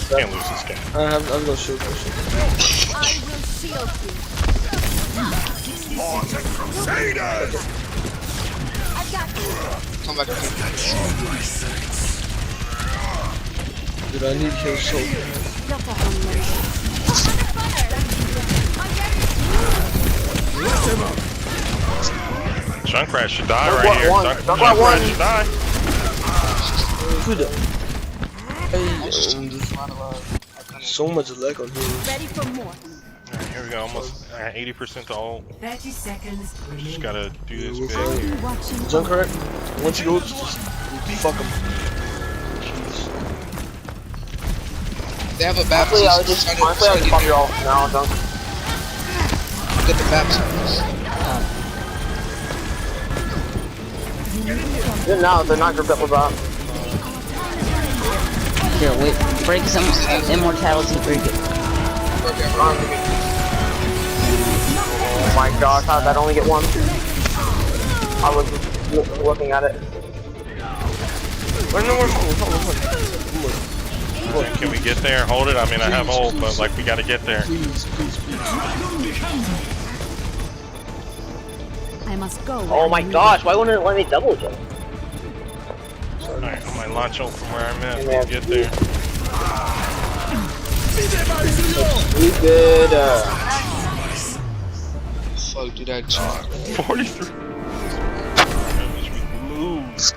Can't lose this game. I'm gonna shoot. I will shield you. I've got you. Come back here. Dude, I need heal so bad. Junkrat should die right here. Junkrat should die. So much lag on here. Ready for more. Alright, here we go. Almost 80% to all. 30 seconds. Just gotta do this big. Junkrat, once he goes, just fuck him. They have a Baptist. Honestly, I would fuck you all now, don't. Get the Baptist. Good now, they're not group up with that. Here, wait. Break some immortality, break it. Oh my gosh, how did that only get one? I was looking at it. Wait, no, Can we get there? Hold it. I mean, I have ult, but like we gotta get there. Please. I must go. Oh my gosh, why wouldn't it let me double jump? Alright, I might launch ult from where I'm at. We'll get there. Stupid. Fuck, dude, that shot. 43. Lose.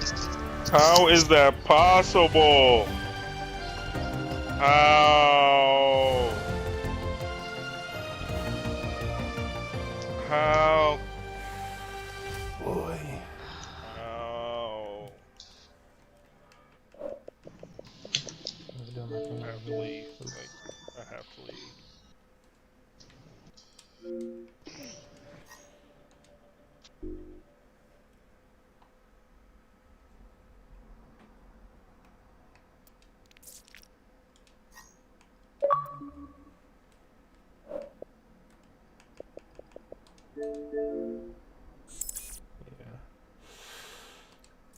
How is that possible? How? How? Boy. How? I have to leave. Like, I have to leave.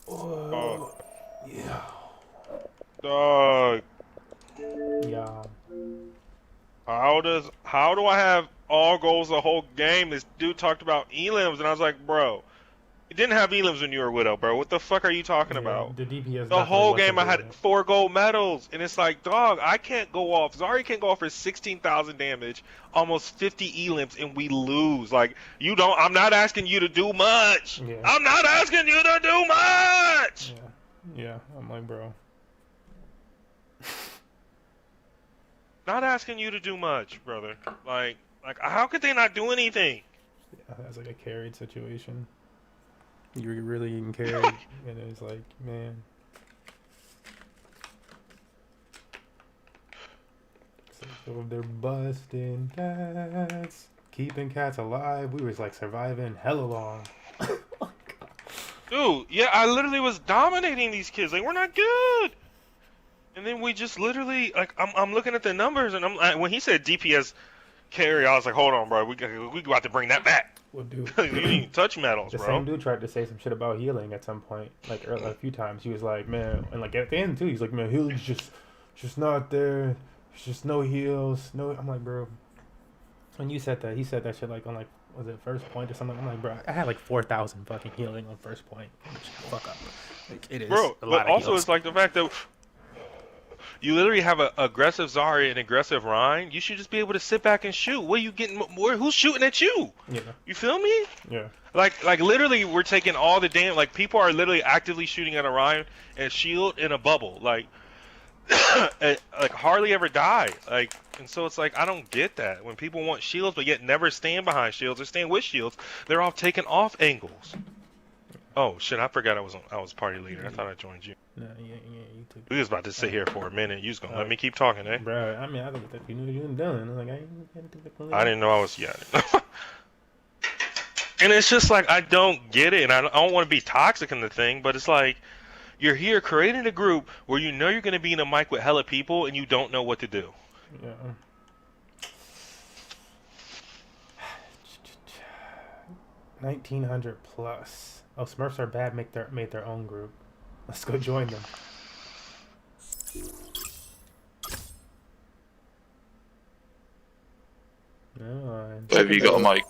Oh, yeah. Dog. Yeah. How do I have all goals the whole game? This dude talked about elims, and I was like, bro, you didn't have elims when you were Widow, bro. What the fuck are you talking about? The DPS. The whole game I had 4 gold medals, and it's like, dog, I can't go off. Zarya can't go off for 16,000 damage, almost 50 elims, and we lose. Like, you don't. I'm not asking you to do much. Yeah. I'm not asking you to do much. Yeah. I'm like, bro. Not asking you to do much, brother. Like, how could they not do anything? Yeah, that's like a carried situation. You were really getting carried, and it was like, man. So they're busting cats, keeping cats alive. We was like surviving hella long. Dude, yeah, I literally was dominating these kids. Like, we're not good. And then we just literally, like, I'm looking at the numbers, and I'm like, when he said DPS carry, I was like, hold on, bro, we got to bring that back. Well, dude, you need touch medals, the bro. same dude tried to say some shit about healing at some point, like a few times. He was like, man, and like at the end too, he's like, man, healing's just not there. There's just no heals. No, I'm like, bro. When you said that, he said that shit like on like, was it first point or something? I'm like, bro, I had like 4,000 fucking healing on first point. Fuck up. Like, it is. Bro, a lot but also heals. it's like the fact that you literally have an aggressive Zarya and aggressive Rhine. You should just be able to sit back and shoot. What are you getting? Who's shooting at you? Yeah. You feel me? Yeah. Like literally, we're taking all the damn. Like, people are literally actively shooting at a Rhine and shield in a bubble. Like, like hardly ever die. Like, and so it's like, I don't get that. When people want shields but yet never stand behind shields or stand with shields, they're all taking off angles. Oh shit! I forgot I was party leader. I thought I joined you. No, yeah, you took. We was about to sit here for a minute. You was gonna let me keep talking, eh? Bro, I mean, I thought that you knew what you were doing. Like, I didn't know I was. Yeah. And it's just like, I don't get it, and I don't want to be toxic in the thing, but it's like, you're here creating a group where you know you're gonna be in a mic with hella people, and you don't know what to do. Yeah. 1900 plus. Oh, Smurfs are bad. Made their own group. Let's go join them. Have you got a mic?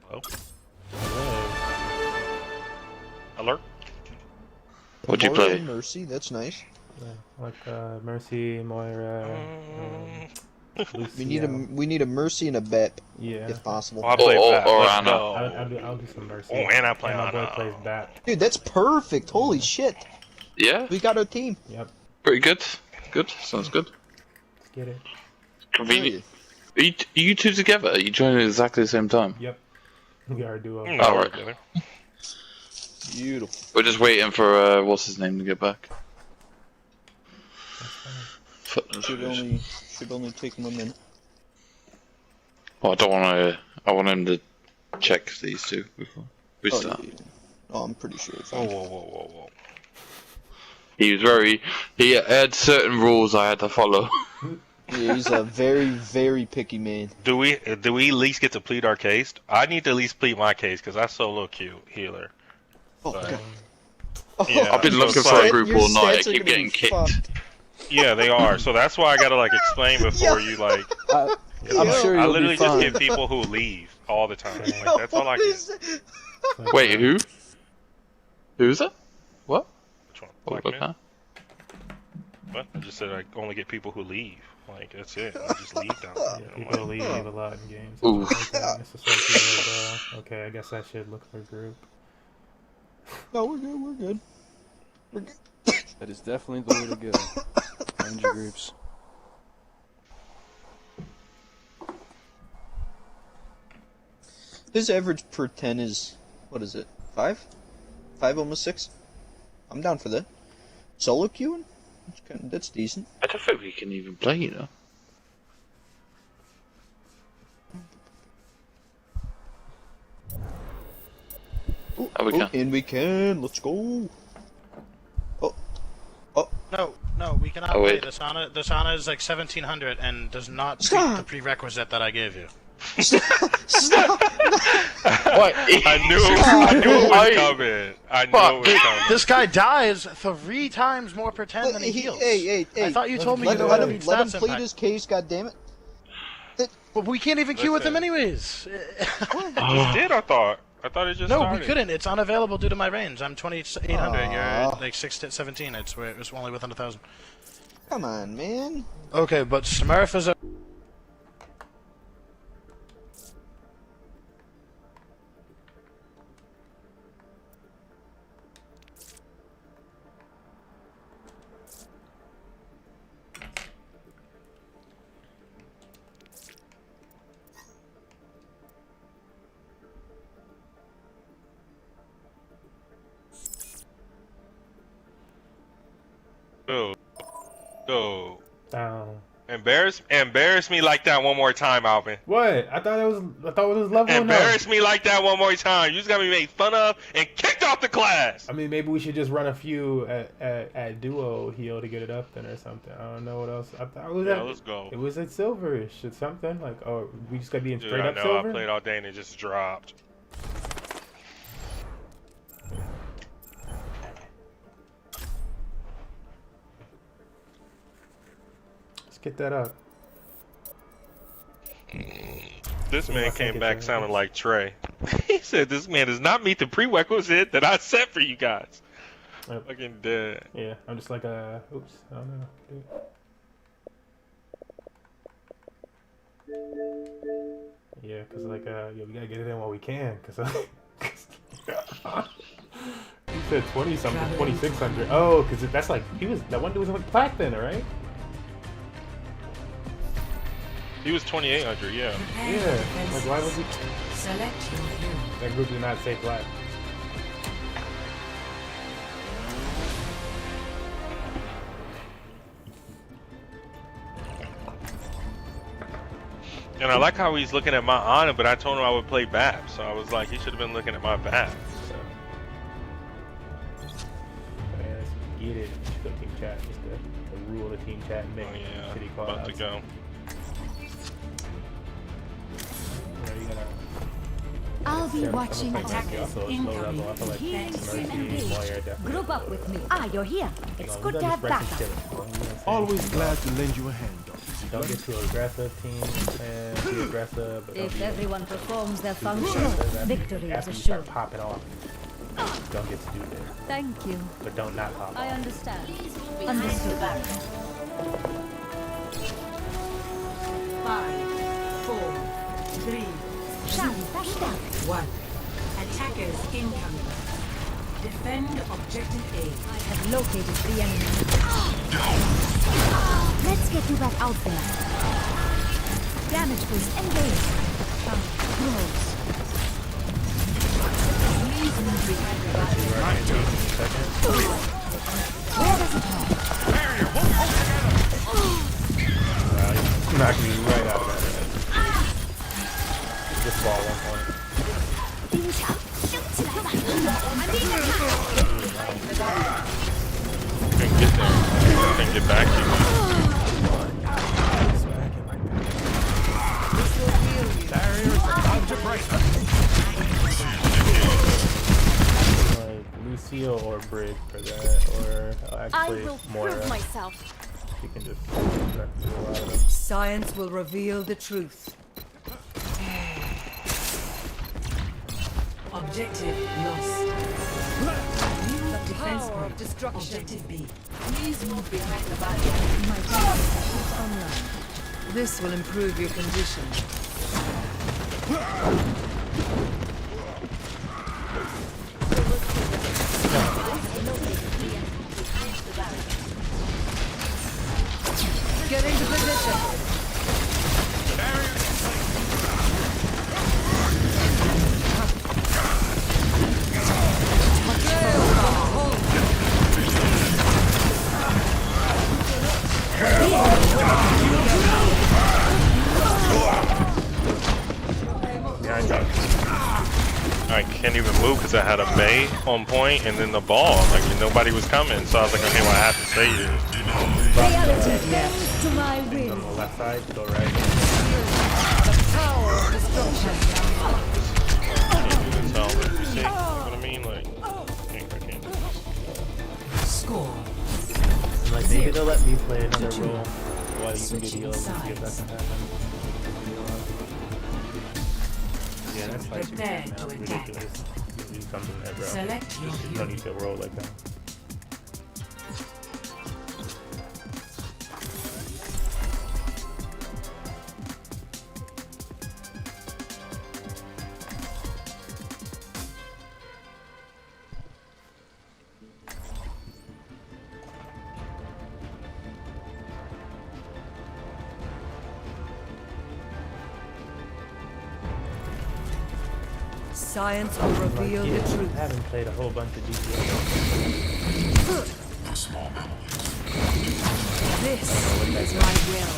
Hello? Alert? What'd you play? Mercy, that's nice. Yeah, like Mercy, Moira. We need a Mercy and a Bep. Yeah. If possible. I'll play Bap. Or Let's Anna. go. I'll do some Mercy. Oh, and I play and my Anna. boy plays Bap. Dude, that's perfect. Holy shit. Yeah? We got our team. Yep. Pretty good. Good. Sounds good. Let's get it. Convenient. Are you two together? Are you joining at exactly the same time? Yep. We are a duo. No, Alright. Beautiful. We're just waiting for, what's his name to get back. Should only take him a minute. Well, I don't want to. I want him to check these two before we start. Yeah. Oh, I'm pretty sure it's Whoa, on. whoa. He was very. He had certain rules I had to follow. Yeah, he's a very, very picky man. Do we at least get to plead our case? I need to at least plead my case because I solo cute healer. Oh, But, God. yeah, I've been so looking it's for a like- group your all night. I stats are keep gonna getting be kicked. fucked. Yeah, they are. So that's why I gotta like explain before you like. I'm sure I you'll literally be just fine. get people who leave all the time. Like, that's all I get. Wait, who? Who's that? What? Which one? What Black was man? that? What? I just said I only get people who leave. Like that's it. I just leave down there. Yeah, I'm people like, leave a lot in games. Ooh. Like that. It's just like, okay, I guess I should look for a group. No, we're good. We're good. We're good. That is definitely the way to go. Find your groups. His average per 10 is, what is it, 5? 5, almost 6? I'm down for that. Solo queuing? That's decent. I don't think we can even play, you know. Oh, we can. And we can. Let's go. No, we cannot Oh, play wait. this. This Ana is like 1700 and does not meet Stop. the prerequisite that I gave you. Stop! What? I knew it was coming. I knew it was coming. This guy dies 3 times more per 10 than he heals. Hey, I thought you told me let you him read plead stats his case, goddammit. But we can't even queue with him Listen. anyways. It just did. I thought it just No, started. we couldn't. It's unavailable due to my range. I'm 2800. You're Aw. like 6 to 17. It's only within 1,000. Come on, man. Okay, but Smurf is a. No. Down. Embarrass me like that one more time, Alvin. What? I thought it was level enough. Embarrass me like that one more time. You just got me made fun of and kicked off the class. I mean, maybe we should just run a few at duo heal to get it up then or something. I don't know what else. I thought it was Let's go. It was at silverish or something like. Oh, we just gotta be in Dude, straight I up know. silver. I played all day and it just dropped. Let's get that up. This Yeah, man I came think back it's- sounding like Trey. He said, "This man does not meet the prerequisite that I set for you guys." Yep. Fucking dead. Yeah, I'm just like oops, I don't know. Yeah, cause like yeah, we gotta get it in while we can, cause he said 20 something, 2600. Oh, cause that's like that one dude was like plat then, right? He was 2800, yeah. Yeah, like why was he? Select your hero. That group did not say plat. And I like how he's looking at my Ana, but I told him I would play BAP, so I was like, he should have been looking at my BAP. So, yeah, let's get it. Just go team chat, just the rule of the team chat and make Oh, shitty call about outs. to go. Yeah, you gotta. I'll be watching attackers incoming. Group up with me. Ah, you're here. It's good to have backup. Always glad to lend you a hand, Dr. Don't get too aggressive, team. And too aggressive. But If everyone performs their too function, aggressive. After victory is you start assured. popping off. Don't get stupid. Thank you. But don't not pop I off. understand. Understood. 5, 4, 3, 1. Attackers incoming. Defend objective A. I have located the enemy. Let's get you back out there. Damage boost engaged. Close. Please move Where does it hurt? Knock me right out of that. Just ball 1 point. Couldn't get there. Couldn't get back to you. Like Lucio or Brig for that, or I actually will Moira. prove myself. You can just do a lot of them. Science will reveal the truth. Objective lost. The defense point. Destruction. Objective B. Please move behind the barrier. My data is online. This will improve your condition. Get into position. I can't even move because I had a May on point and then the ball. Like nobody was coming, so I was like, okay, well I have to say it. Reality bends to my will. On the left side, go right. The power of destruction. Can't tell, but you see what I mean? Like, I can't. Score. Like maybe they'll let me play another role while you can get heals and see if that can happen. Yeah, that's like ridiculous. You come to that, bro. Select your You don't need to roll like that. Science will reveal the truth. I haven't played a whole bunch of GTA. This is my will.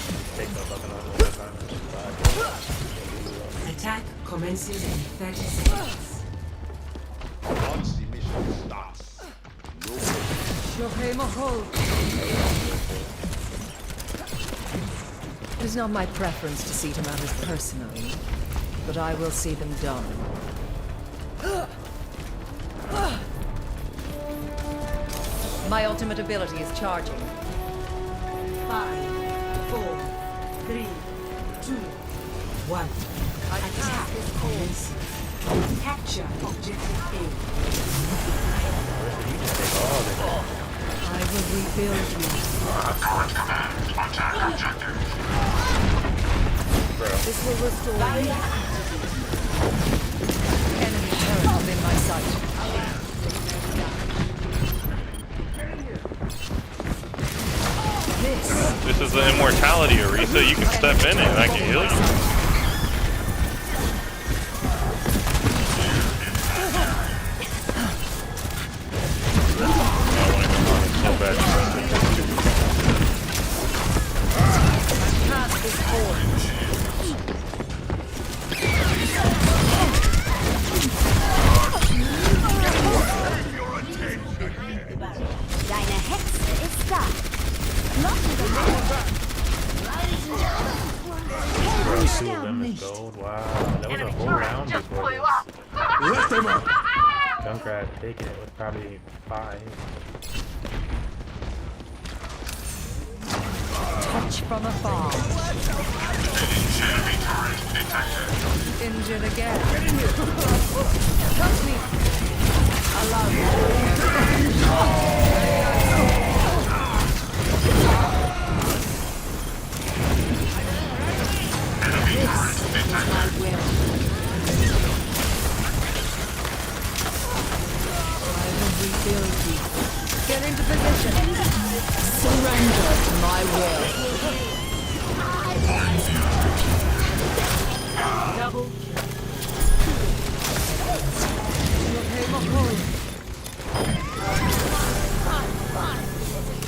Attack commences in 30 seconds. Once the mission starts, It is not my preference to see to matters personally, but I will see them done. My ultimate ability is charging. 5, 4, 3, 2, 1. Attack commencing. Capture objective A. I will rebuild you. This will restore you. Enemy turret within my sight. This is the immortality, Arisa. You can step in it and I can heal you. Deine Hexe ist da. Locken wir Bro, 2 of them is gold. Wow, that was a whole round before this. Let them up. Junkrat taking it with probably 5. Touch from afar. Injured again. Touch me. Allow me. This is my will. I will rebuild you. Get into position. Surrender to my will. Double kill.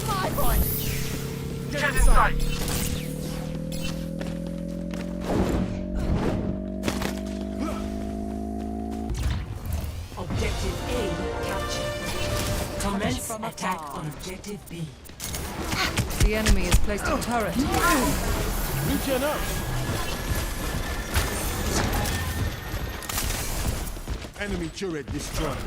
My point. Get inside. Objective A captured. Commence attack on objective B. The enemy has placed a turret. Regen up. Enemy turret destroyed.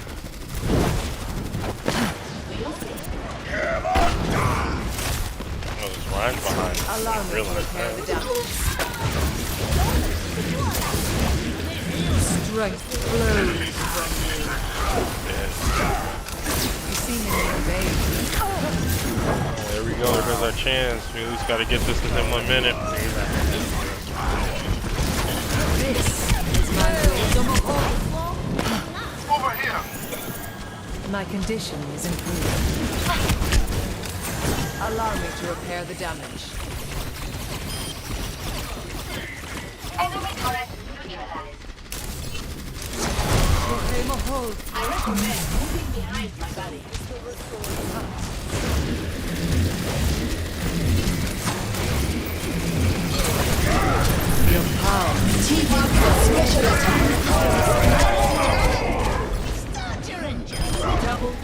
Oh, Ryan's behind. Allow me to Realize repair the that. damage. Strength flows from you. You see him obey. Oh, there we go. There goes our chance. We at least got to get this within 1 minute. This is my will. Over here! My condition is improved. Allow me to repair the damage. Enemy turret neutralized. Proclaim a hold. I recommend moving behind my body. Your power. TV special attack. Start your engine. Double.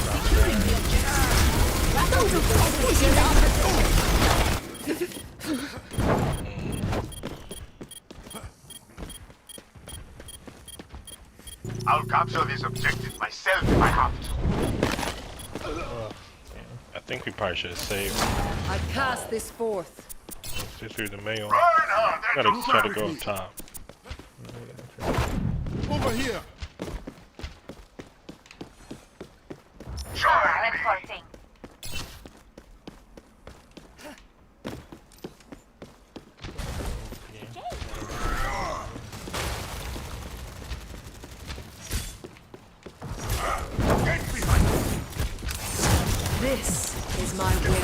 Securing the objective. Those are pushing the I'll capture this objective myself if I have to. I think we probably should have saved. I cast this forth. Just through the mail. Reinhardt, Gotta try to go up top. Over here! Reinforcing. This is my will.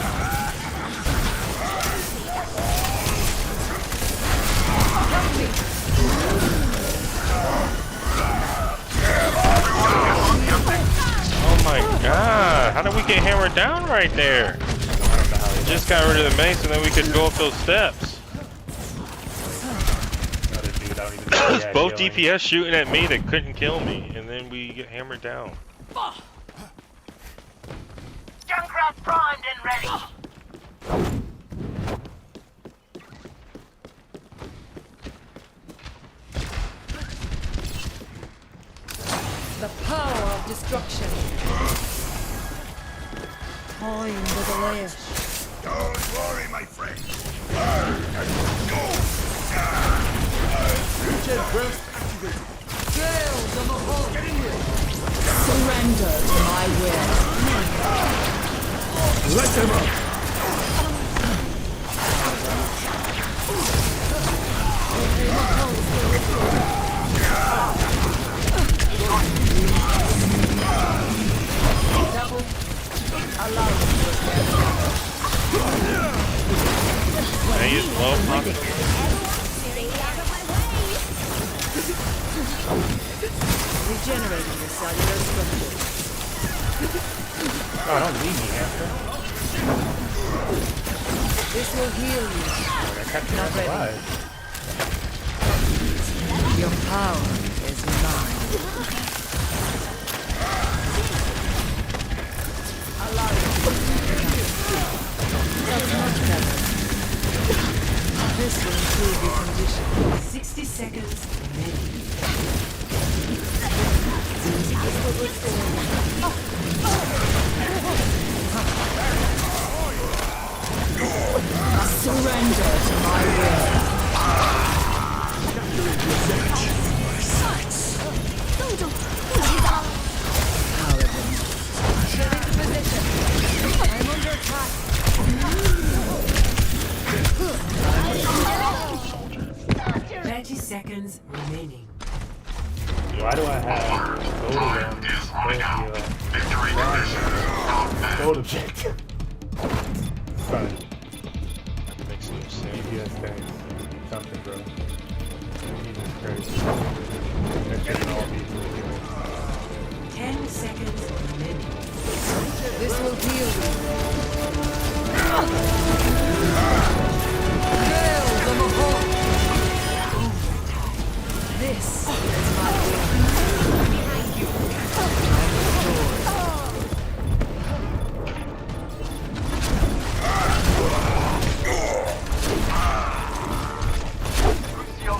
Oh my god. How did we get hammered down right there? We just got rid of the mace and then we could go up those steps. Both DPS shooting at me that couldn't kill me, and then we get hammered down. Junkrat primed and ready. The power of destruction. Time with a lash. Don't worry, my friend. Gales on the hull. Surrender to my will. Let them up! Double. Allow me to repair the Can I use low pocket? regenerating the cellular structure. Oh, don't leave me after. This will heal you. Not alive. Your power is mine. Allow me. That's much better. This will improve your condition. 60 seconds remaining. This will restore you. Surrender to my will. Get into position. I'm under attack. 30 seconds remaining. Why do I have gold objective? Fine. Makes no sense. Yes, thanks. Something, bro. Jesus Christ. That shouldn't all be. 10 seconds remaining. This will heal you. Gales on the hull. This is my will. Behind you.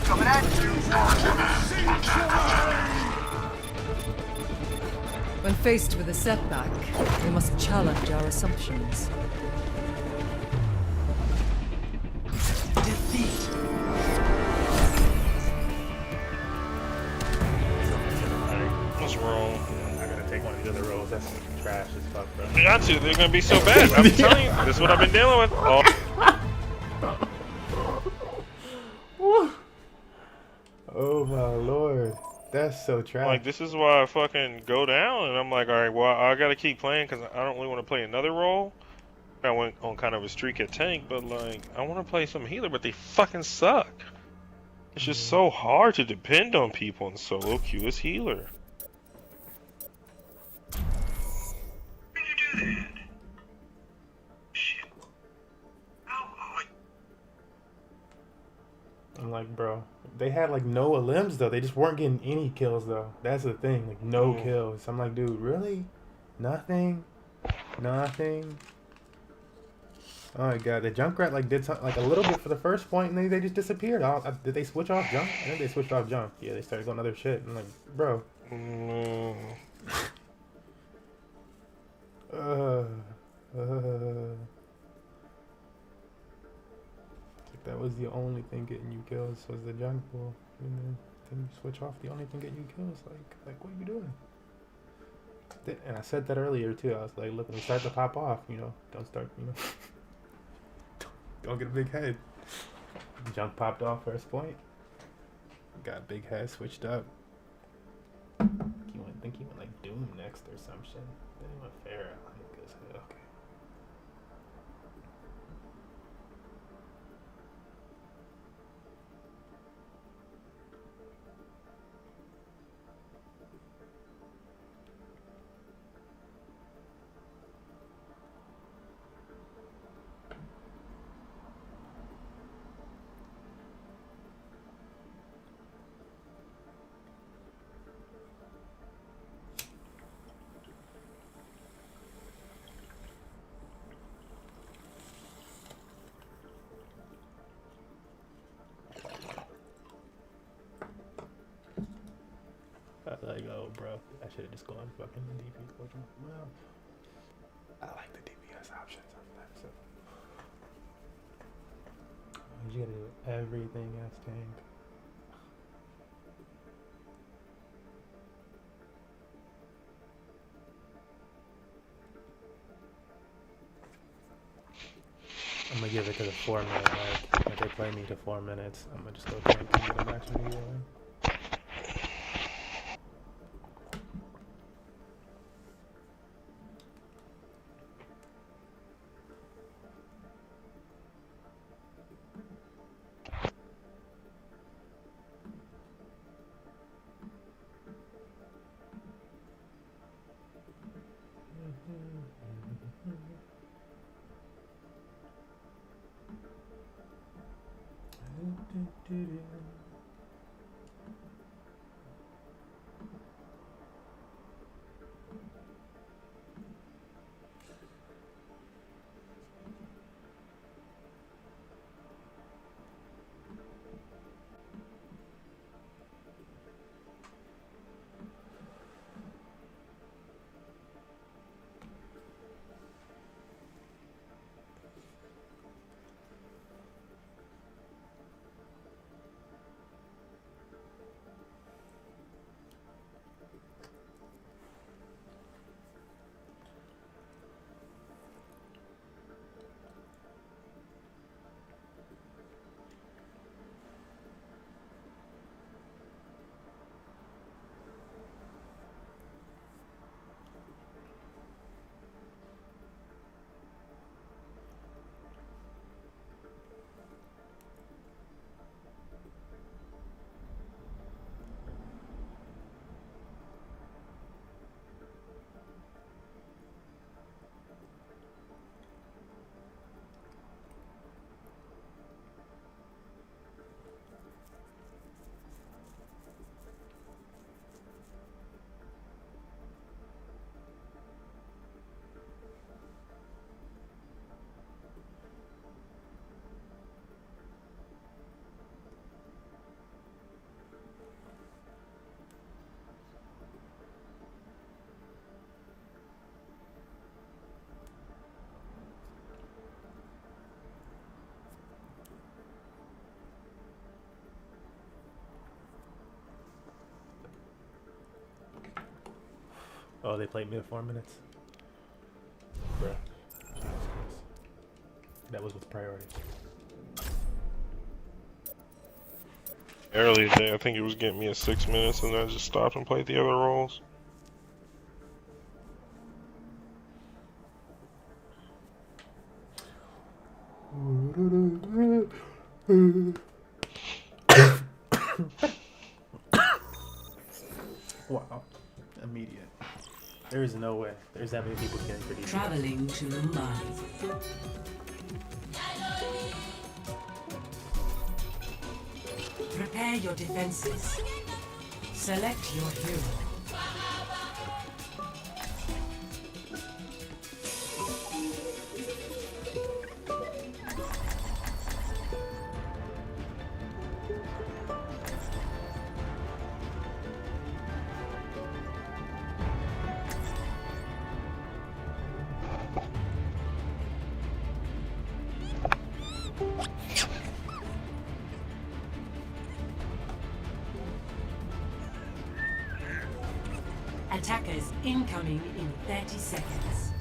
Coming at you! When Faced with a setback, we must challenge our assumptions. Defeat. What's wrong? I gotta take one of the other roles. That's trash as fuck, bro. You got to. They're gonna be so bad. I'm telling you. This is what I've been dealing with. Oh. Oh my lord. That's so trash. Like, this is why I fucking go down, and I'm like, alright, well, I gotta keep playing, because I don't really want to play another role. I went on kind of a streak at tank, but, like, I want to play some healer, but they fucking suck. It's just so hard to depend on people in solo queue as healer. I'm like, bro, they had like no limbs though. They just weren't getting any kills though. That's the thing, like no kills. I'm like, dude, really? Nothing? Nothing? Oh my god, the Junkrat like did something, like a little bit for the first point, and then they just disappeared. Did they switch off Junk? I think they switched off Junk. Yeah, they started going other shit. I'm like, bro. That was the only thing getting you kills was the junk pool. And then you switch off the only thing getting you kills. Like what are you doing? And I said that earlier too. I was like, look, when you start to pop off, you know, don't start, you know, don't get a big head. Junk popped off first point. Got big head switched up. I think he went like Doom next or some shit. Then he went Pharah. Okay. I was like, oh, bro, I should have just gone fucking DP. Well, I like the DPS option sometimes. So. You gotta do everything as tank. I'm gonna give it to the 4 minute mark. If they play me to 4 minutes, I'm gonna just go tank and get them actually going. Oh, they played me at 4 minutes. Bruh. Jesus Christ. That was with priority. Earlier today, I think it was getting me at 6 minutes, and then I just stopped and played the other roles. Wow. Immediate. There is no way. There's that many people getting pretty. Traveling to Mumbai. Prepare your defenses. Select your hero. Attackers incoming in 30 seconds.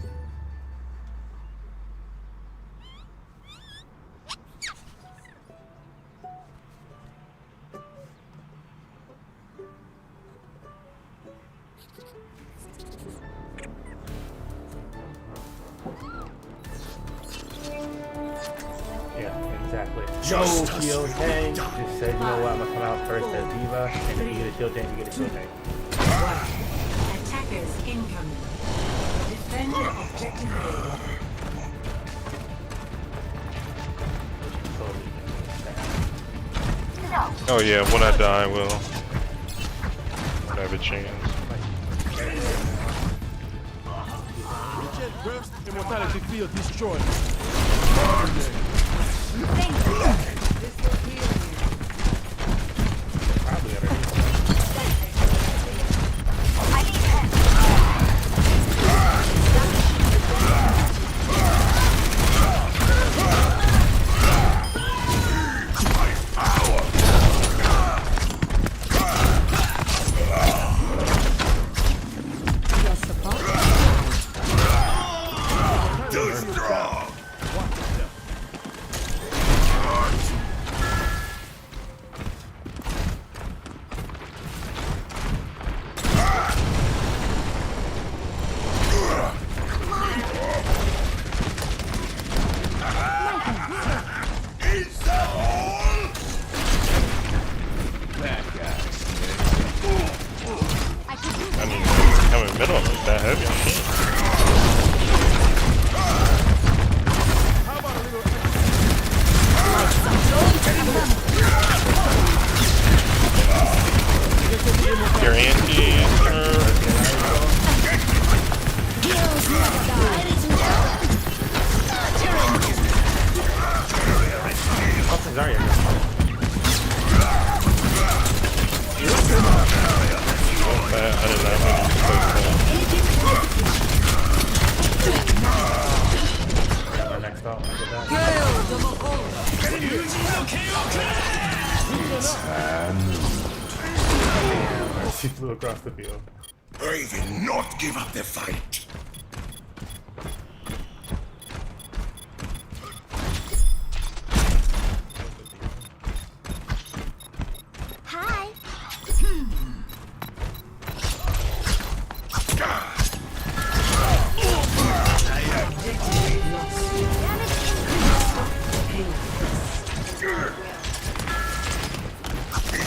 Yeah, exactly. No shield tank. Just said, you know what, I'm gonna come out first as Diva, and if you get a shield tank, you get a shield tank. Attackers incoming. Defend objective A. Oh yeah, when I die, I will. Won't have a chance. Immortality field destroyed. Middle of it, that heavy. Your She flew across the field. I will not give up the fight. Hi.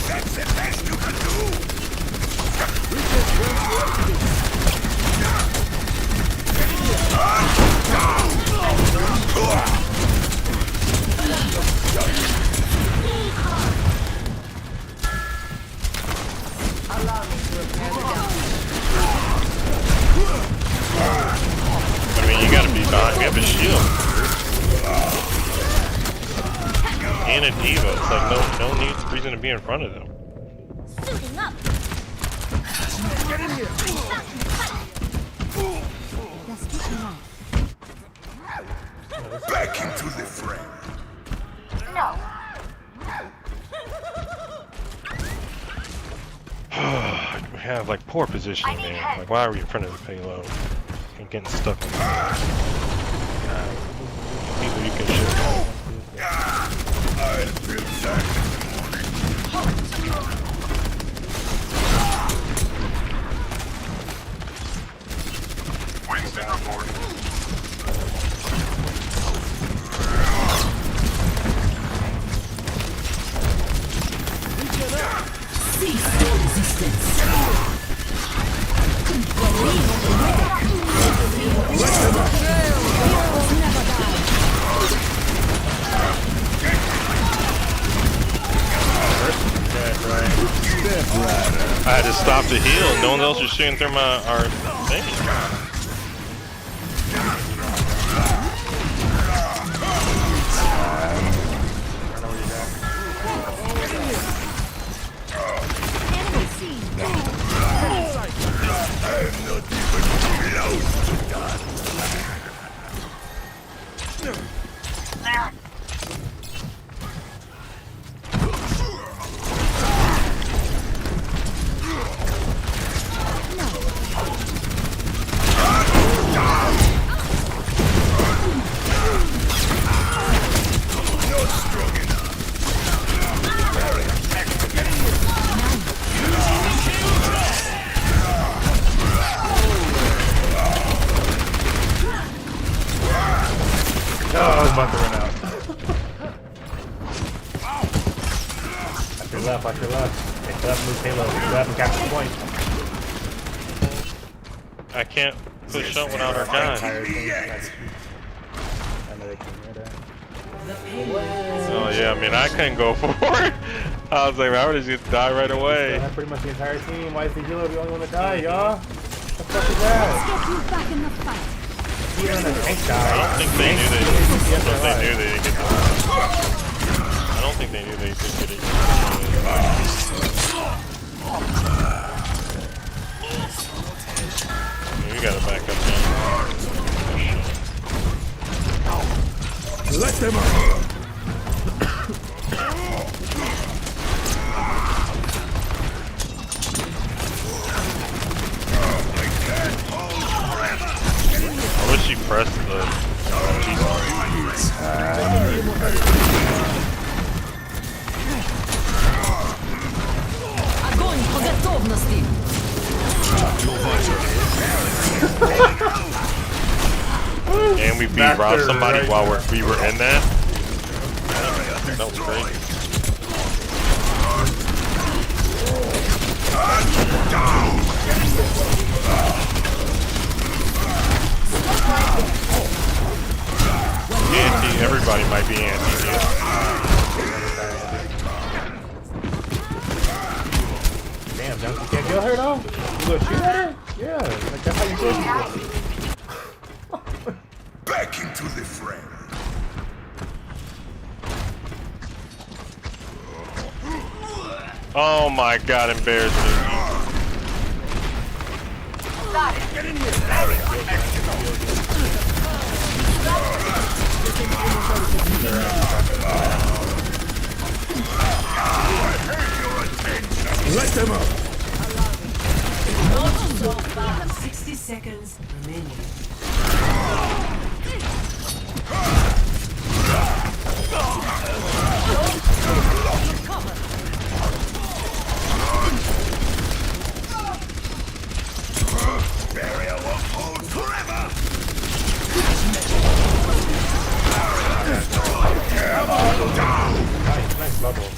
That's the best you can do. I mean, you gotta be behind. We have a shield. And a diva. It's like no need reason to be in front of them. Suiting up. Get in here. Back into the frame. No. have like poor positioning, man. Like, why are we in front of the payload and getting stuck on the people you can shoot? Wingston reporting. Cease your resistance. I had to stop the heal. No one else was shooting through our thing. Oh, I was about to run out. Watch your left. Take left, move payload. Grab and capture the point. I can't push up without our guy. Oh yeah, I mean I couldn't go for it. I was like, I would just die right away. That's pretty much the entire team. Why is the healer the only one to die, y'all? What the fuck is that? Let's get you back in the fight. I don't think they knew they didn't get I don't think they knew they could get it. You gotta back up now. Let them up. I wish she pressed the Огонь по готовности. And we beat robbed somebody while we were in that. That was crazy. Anti, everybody might be anti here. Damn, don't you can't kill her though? You gonna shoot at her? Yeah, like that's how you kill people. Back into the frame. Oh my god, embarrassing. Get in here. Let them up. 60 seconds remaining. Barrier will hold forever. Nice bubble.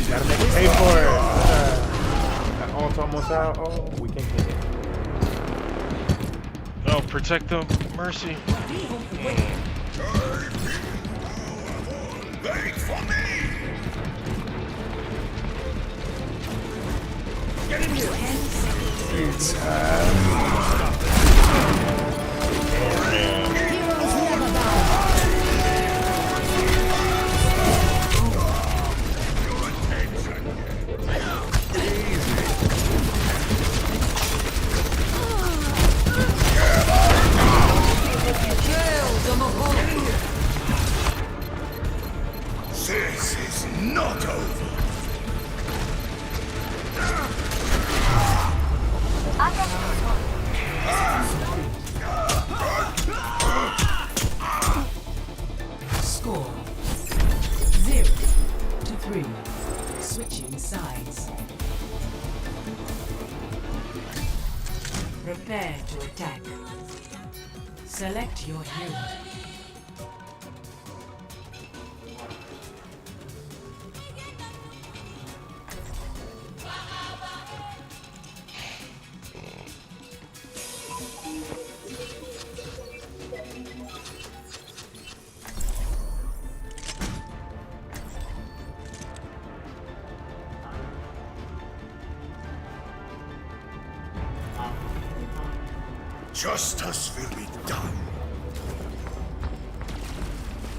Gotta make it pay for it. That ult's almost out. Oh, we can't get it. No, protect them. Mercy. Wait for me. Get in here. It's Trails on the Score 0-3. Switching sides. Prepare to attack. Select your hero. Justice will be done.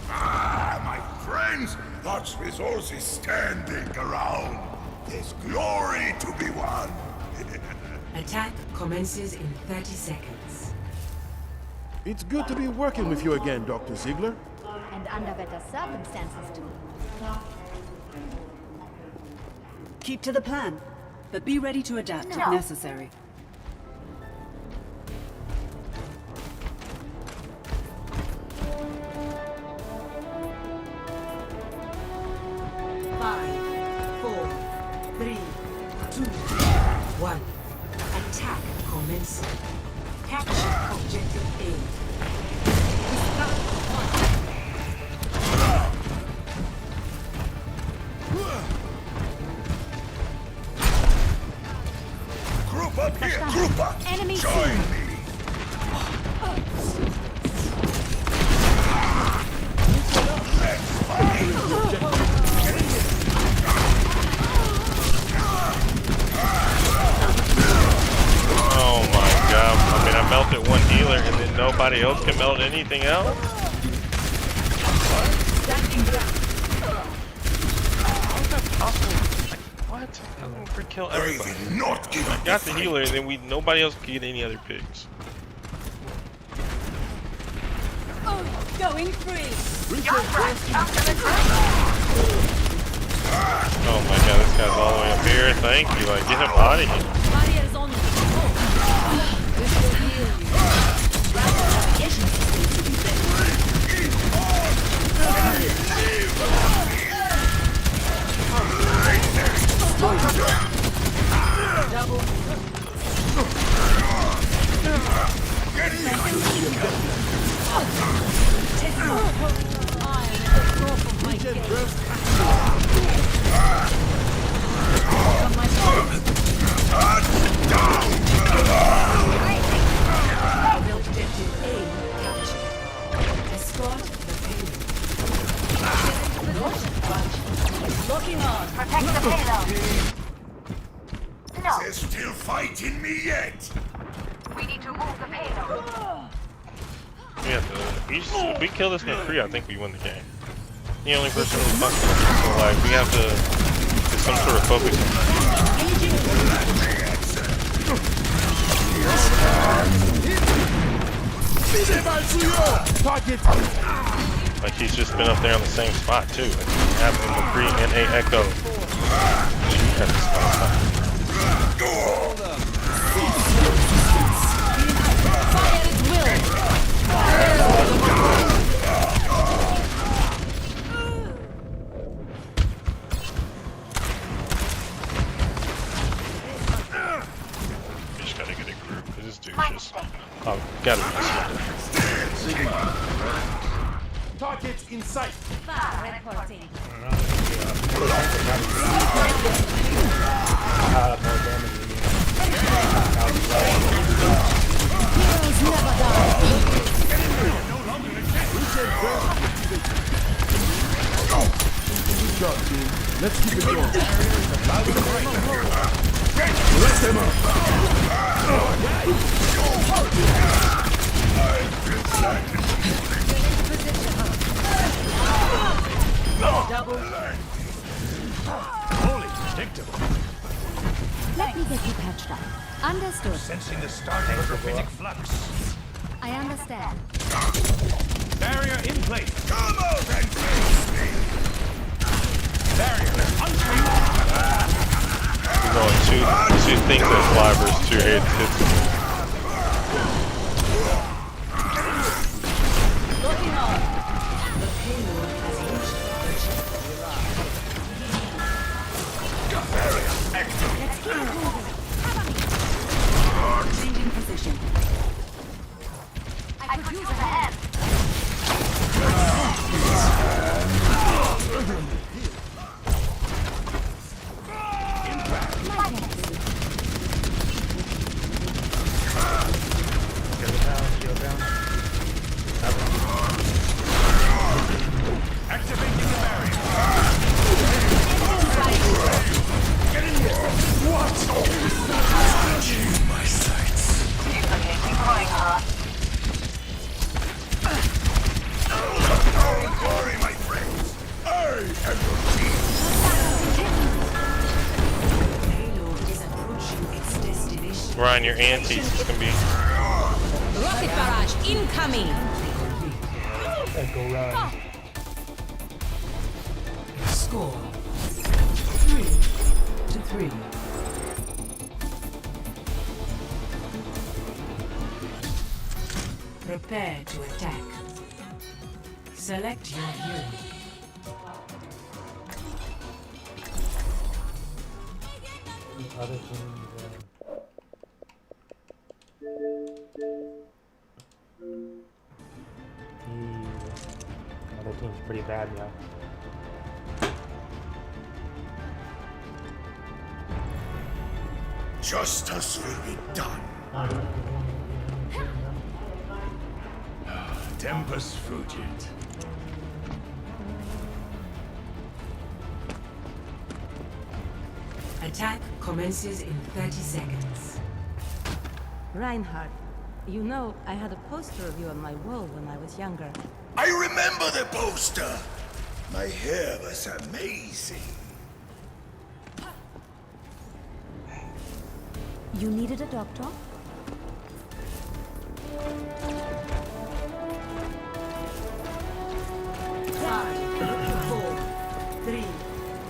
Ah, my friends, God's resources standing around. There's glory to be won. Attack commences in 30 seconds. It's good to be working with you again, Dr. Ziegler. And under better circumstances too. Keep to the plan, but be ready to adapt if necessary. Attack commencing. Capture objective A. Group up here, group up. Enemy Join seen. me. Oh my god. I mean, I melted one healer and then nobody else can melt anything else? How's that possible? Like, what? I'm gonna free kill everybody. I got the healer and then nobody else can get any other picks. Oh, going free. Oh my god, this guy's all the way up here. Thank you. Like, get him out of here. Barriers on. This will heal you. Navigation system to be set. Double. Looking on. Protect the payload. There's still fight in me yet. We need to move the payload. If we kill this McCree, I think we win the game. The only person who's fucking with us, so like, we have to get some sort of focus on that. Like, he's just been up there on the same spot, too. Like, having McCree and a Echo. Shoot at the spot. We just gotta get a group, because this dude's just... Oh, gotta be smart. Targets in sight. Reporting. Heroes never die. Let's keep it going. Let them up. Holy predictable. Let me get you patched up. Understood. Sensing the start of prophetic flux. I understand. Barrier in place. Come out and face me. Barrier unstable. We're going two things that fly versus two hits. Looking on. The payload Ryan, your antiques is gonna be. Rocket barrage incoming. Go Ryan. Score 3-3. Prepare to attack. Select your hero. Other teams. Other team's pretty bad now. Justice will be done. Tempus fugit. Attack commences in 30 seconds. Reinhardt, you know, I had a poster of you on my wall when I was younger. I remember the poster. My hair was amazing. You needed a doctor? Five, 4, 3,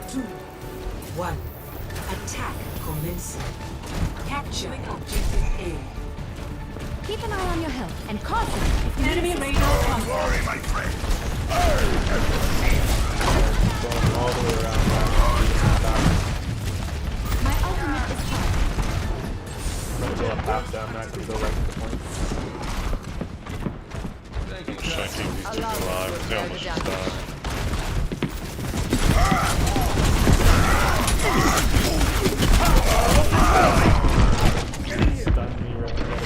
2, 1. Attack commencing. Capturing objective A. Keep an eye on your health and caution if you Enemy need radar assistance. contact. Glory, my friend. Going all the way around. My ultimate is hard. I'm gonna go up top, so I'm not gonna go right to the point. I'm trying to keep these dudes alive. They almost just died. Stun me right there.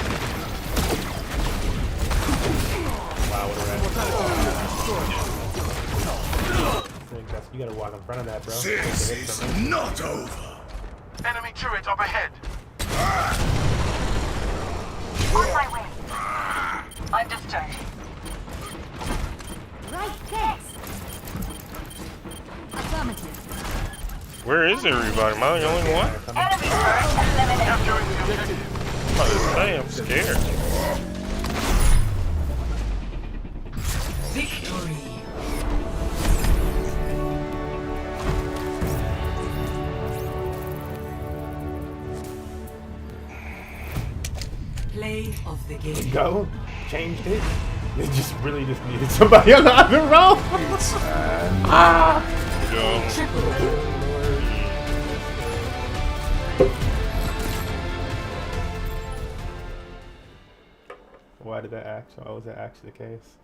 Wow, what a rat. You gotta walk in front of that, bro. This is not over. Enemy turret up ahead. On my way. Understood. Right, thanks. Affirmative. Where is everybody? Am I the only one? Enemy turret eliminated. I'm about to say, I'm scared. Victory. Play of the game. Go. Changed it. It just really just needed somebody on the other row. Why did that actually? Why was that actually the case?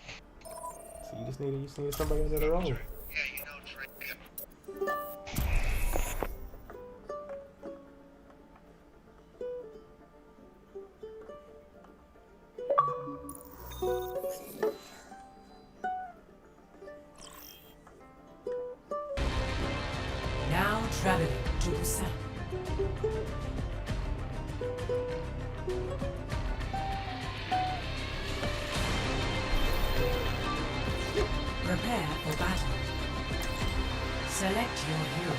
So you just needed somebody on the other row. Now traveling to the south. Prepare for battle. Select your hero.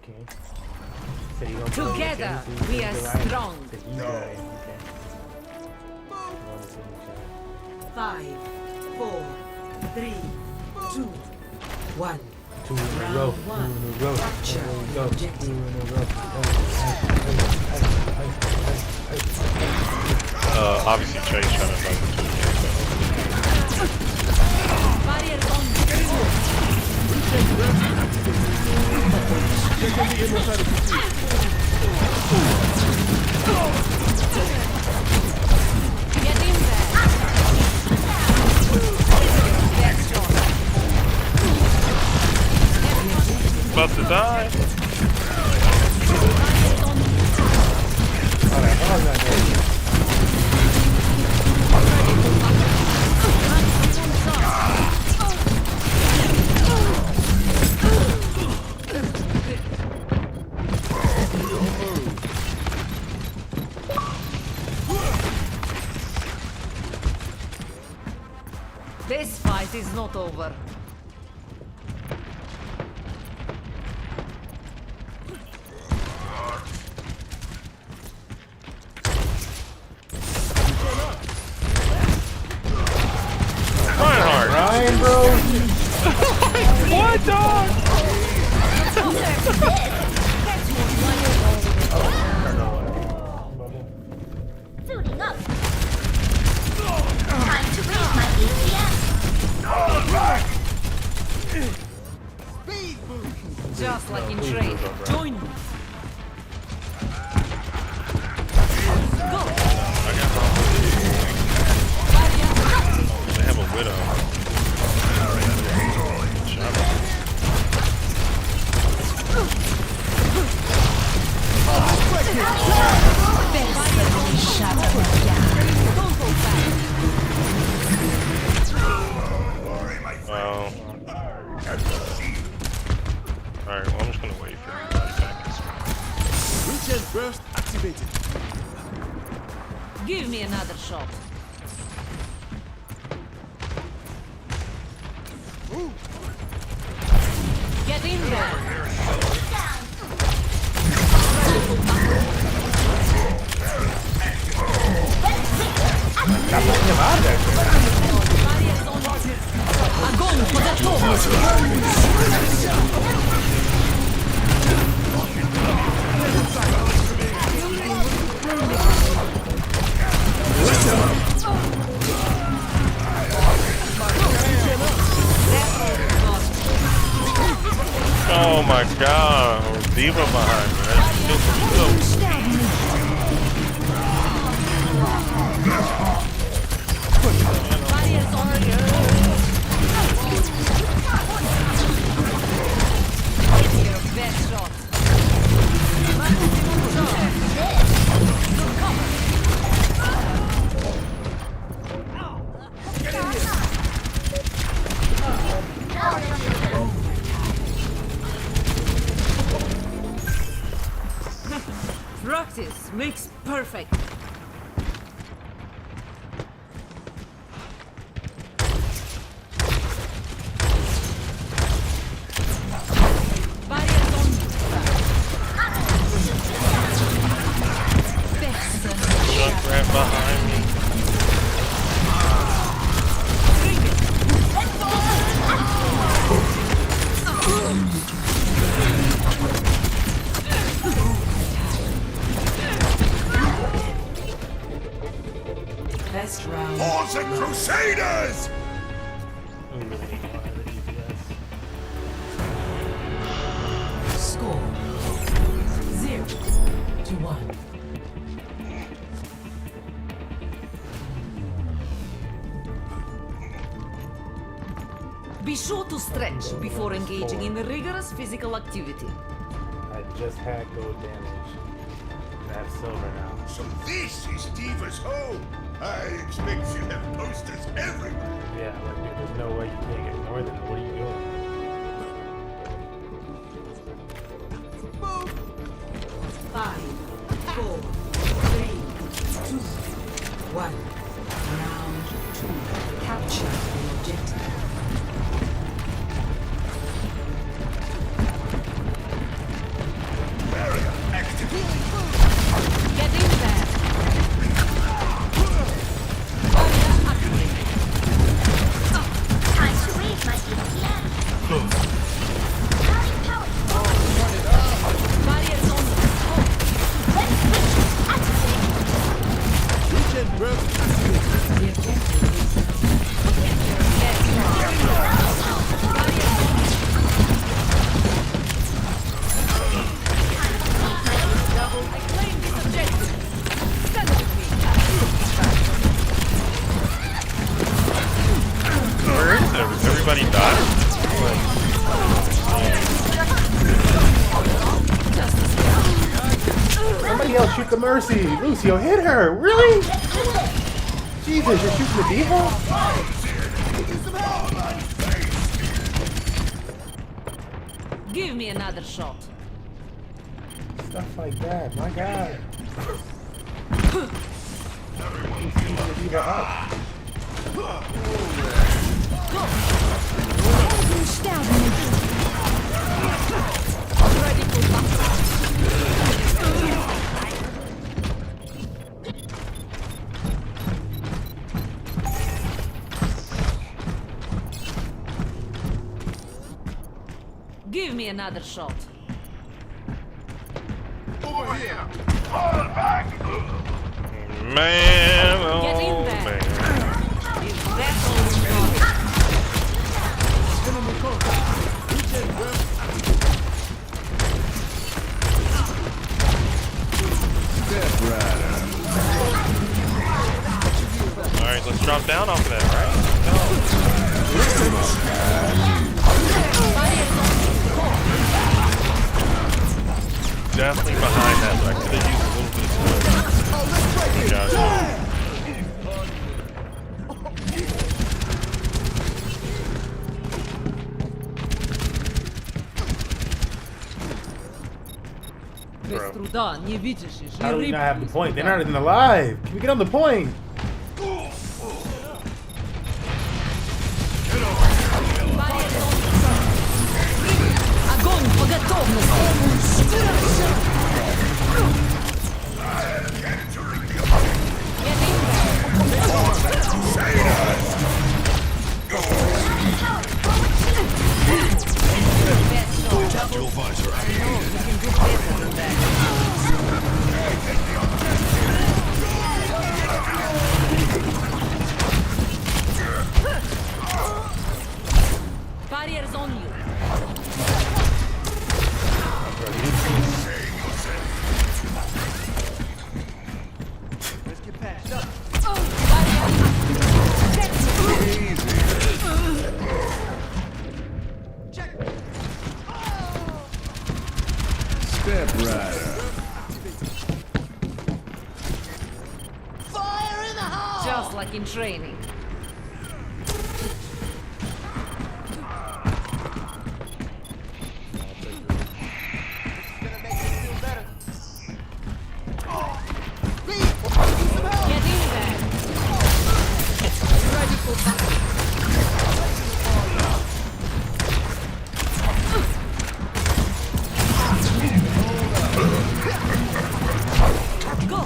Okay. So you don't Together, we are strong. No. 5, 4, 3, 2, 1. Two in a row. Two in a row. Capture There we the go. objective. Two in a row. Obviously Trey's trying to fight between Barrier on. Get in there. about to die. not over. Ryan, bro. What, dog? Suiting up. Time to raise my APS. Just like in trade. Join me. Go. They have a widow. Well, alright, well I'm just gonna wait for everybody back this way. Regen burst activated. Give me another shot. Get in there. Огонь по готовности. Oh my god, Diva behind me. That's still pretty close. Best shot. Practice makes perfect. Right behind me. Best round. Hordes and Crusaders! Score 0-1. Be sure to stretch before engaging in rigorous physical activity. I just had gold damage. And I have silver now. So this is Diva's home. I expect she'll have posters everywhere. Yeah, like dude, there's no way you can't get more than what are you doing? Move. 5, 4, 3, 2, 1. Round 2. Capture the objective. Get in there! Time to raise my APS. Barriers on. Let's switch. Activate. Regen burst activated. The objective Where is everybody died? Somebody else shoot the Mercy! Lucio, hit her! Really? Jesus, you're shooting the Diva? Give me another shot. Stuff like that, my god. He's shooting the Diva up. Give me another shot. Over here! Fall back! Man, oh Get in there. man. Is that all you got? Alright, let's drop down off of that, right? Definitely behind that, but I could have used a little bit of time. How do we not have the point? They're not even alive. Can we get on the point? Огонь по готовности! Tactical visor Barriers on you. Step rider. Fire in the hole! Just like in training. Get in there. Ready for battle. Go.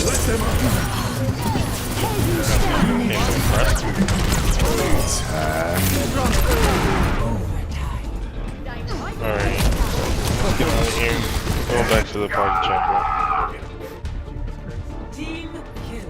Let them up. Alright. Let's get out of here. Go back to the party chamber. Team kill.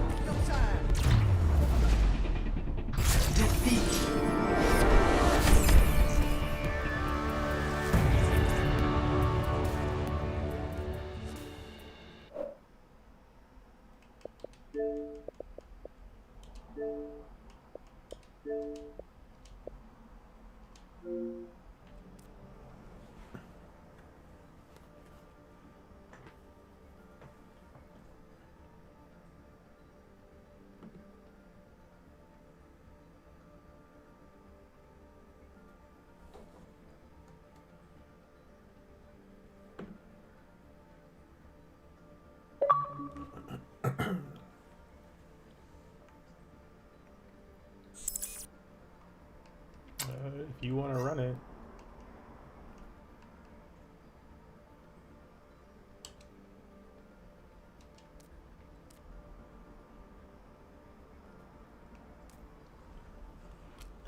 If you want to run it.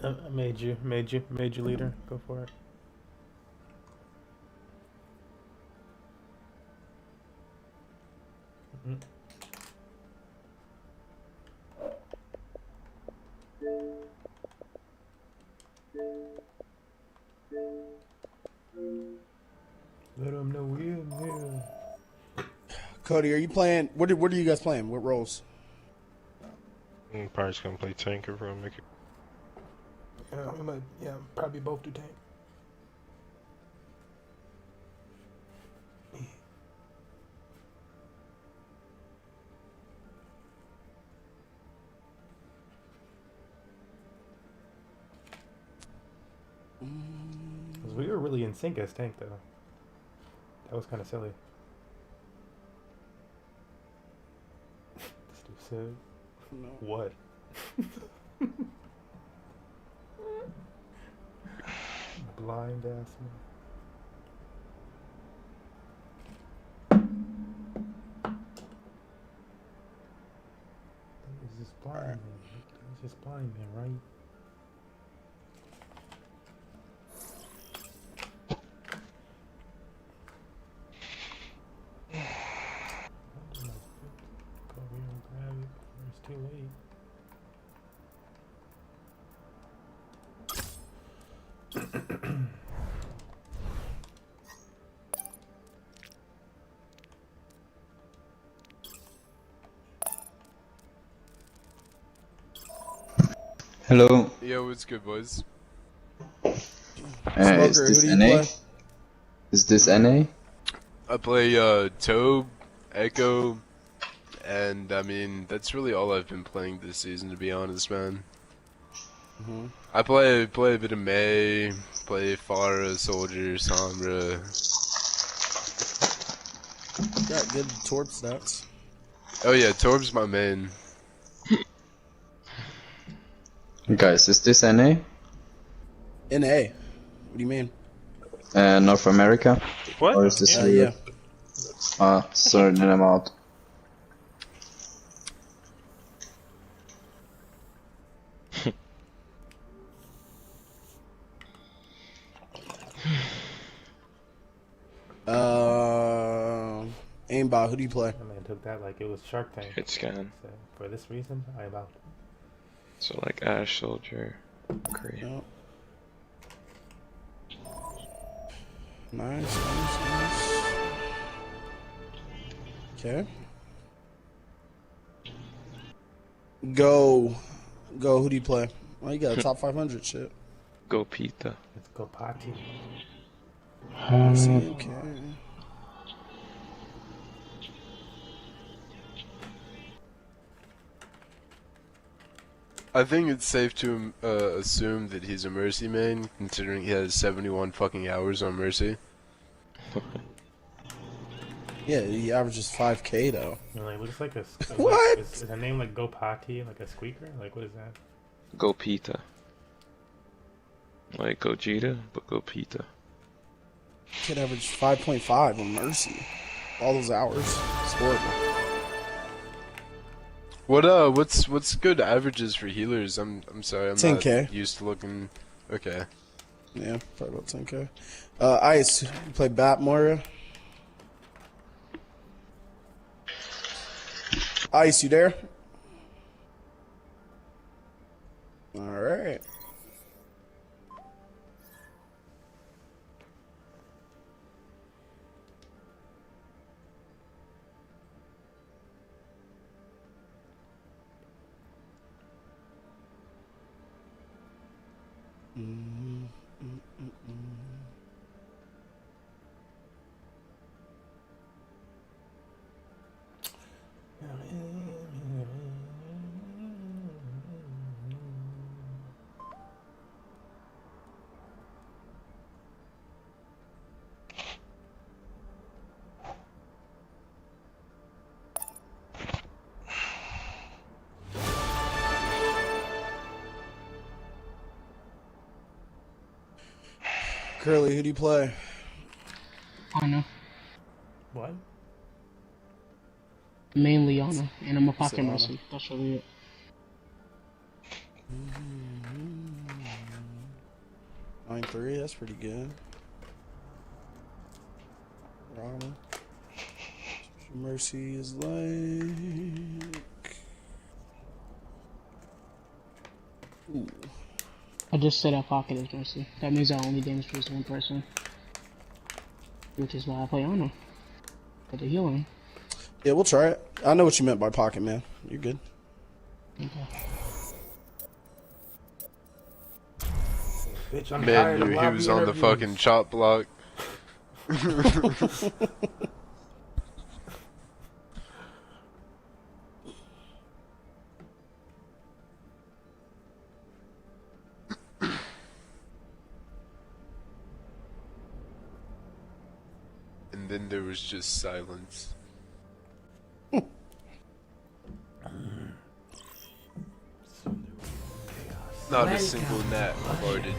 I made you leader. Go for it. Mm-hmm. Let them know we're here. Cody, are you playing? What are you guys playing? What roles? I'm probably just gonna play tank if we're gonna make it. Yeah, probably both do tank. Because we were really in sync as tank, though. That was kind of silly. to what? Blind ass man. He's just blind man. He's just blind man, right? Go here and grab it before it's too late. Hello. Yo, what's good, boys? Is this NA? Is this NA? I play Tobe, Echo, and I mean that's really all I've been playing this season, to be honest, man. I play a bit of May, play Pharah, Soldier, Sombra. Got good Torb stats. Oh yeah, Torb's my main. Guys, is this NA? NA. What do you mean? North America? What? Or is this Yeah. Europe? Sorry, then I'm out. Aimbot, who do you play? That man took that like it was Shark Tank. Hit scan. So, for this reason, I'm out. So like Ash, Soldier, Kree. Yep. Nice. Okay. Go. Who do you play? Oh, you got a top 500 shit. Go Pita. Let's go Pati. Okay. I think it's safe to assume that he's a Mercy main, considering he has 71 fucking hours on Mercy. Yeah, he averages 5K though. Like, looks like a What? Is her name like Go Pati, like a squeaker? Like, what is that? Go Pita. Like Gogeta, but Go Pita. Kid averaged 5.5 on Mercy. All those hours. It's horrible. What's good averages for healers? I'm sorry, I'm 10K. not used to looking. Okay. Yeah, probably about 10K. Ice, you play Bat Moira? Ice, you there? Alright. Curly, who do you play? Ana. What? Mainly Ana, and I'm a Said pocket Ana. mercy. That's really it. 9-3, that's pretty good. Rana. Mercy is like... Ooh. I just said I pocket as mercy. That means I only damage first one person. Which is why I play Ana. For the healing. Yeah, we'll try it. I know what you meant by pocket, man. You're good. Okay. Bitch, I'm Man tired knew of he lobby was on the interviews. fucking chop block. And then there was just silence. Not a single gnat aborted.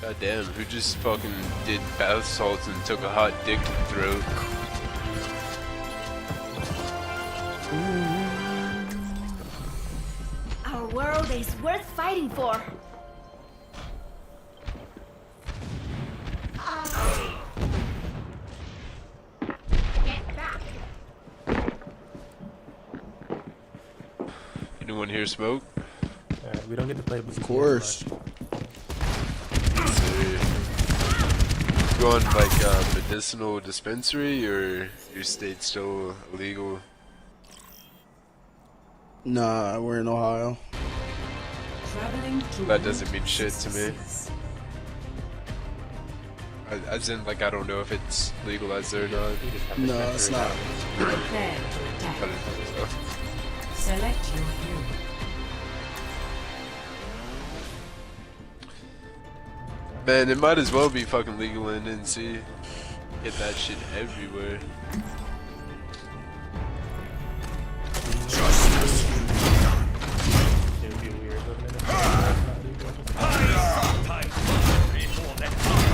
God damn, who just fucking did bath salts and took a hot dick to the throat? Our world is worth fighting for. Get back. Anyone here smoke? We don't get to play with Of course. You on like a medicinal dispensary or your state still illegal? Nah, we're in Ohio. That doesn't mean shit to me. As in, like, I don't know if it's legalized there or not. No, it's not. Prepare to attack. I didn't think so. Select your hero. Man, it might as well be fucking legal in NC. Get that shit everywhere.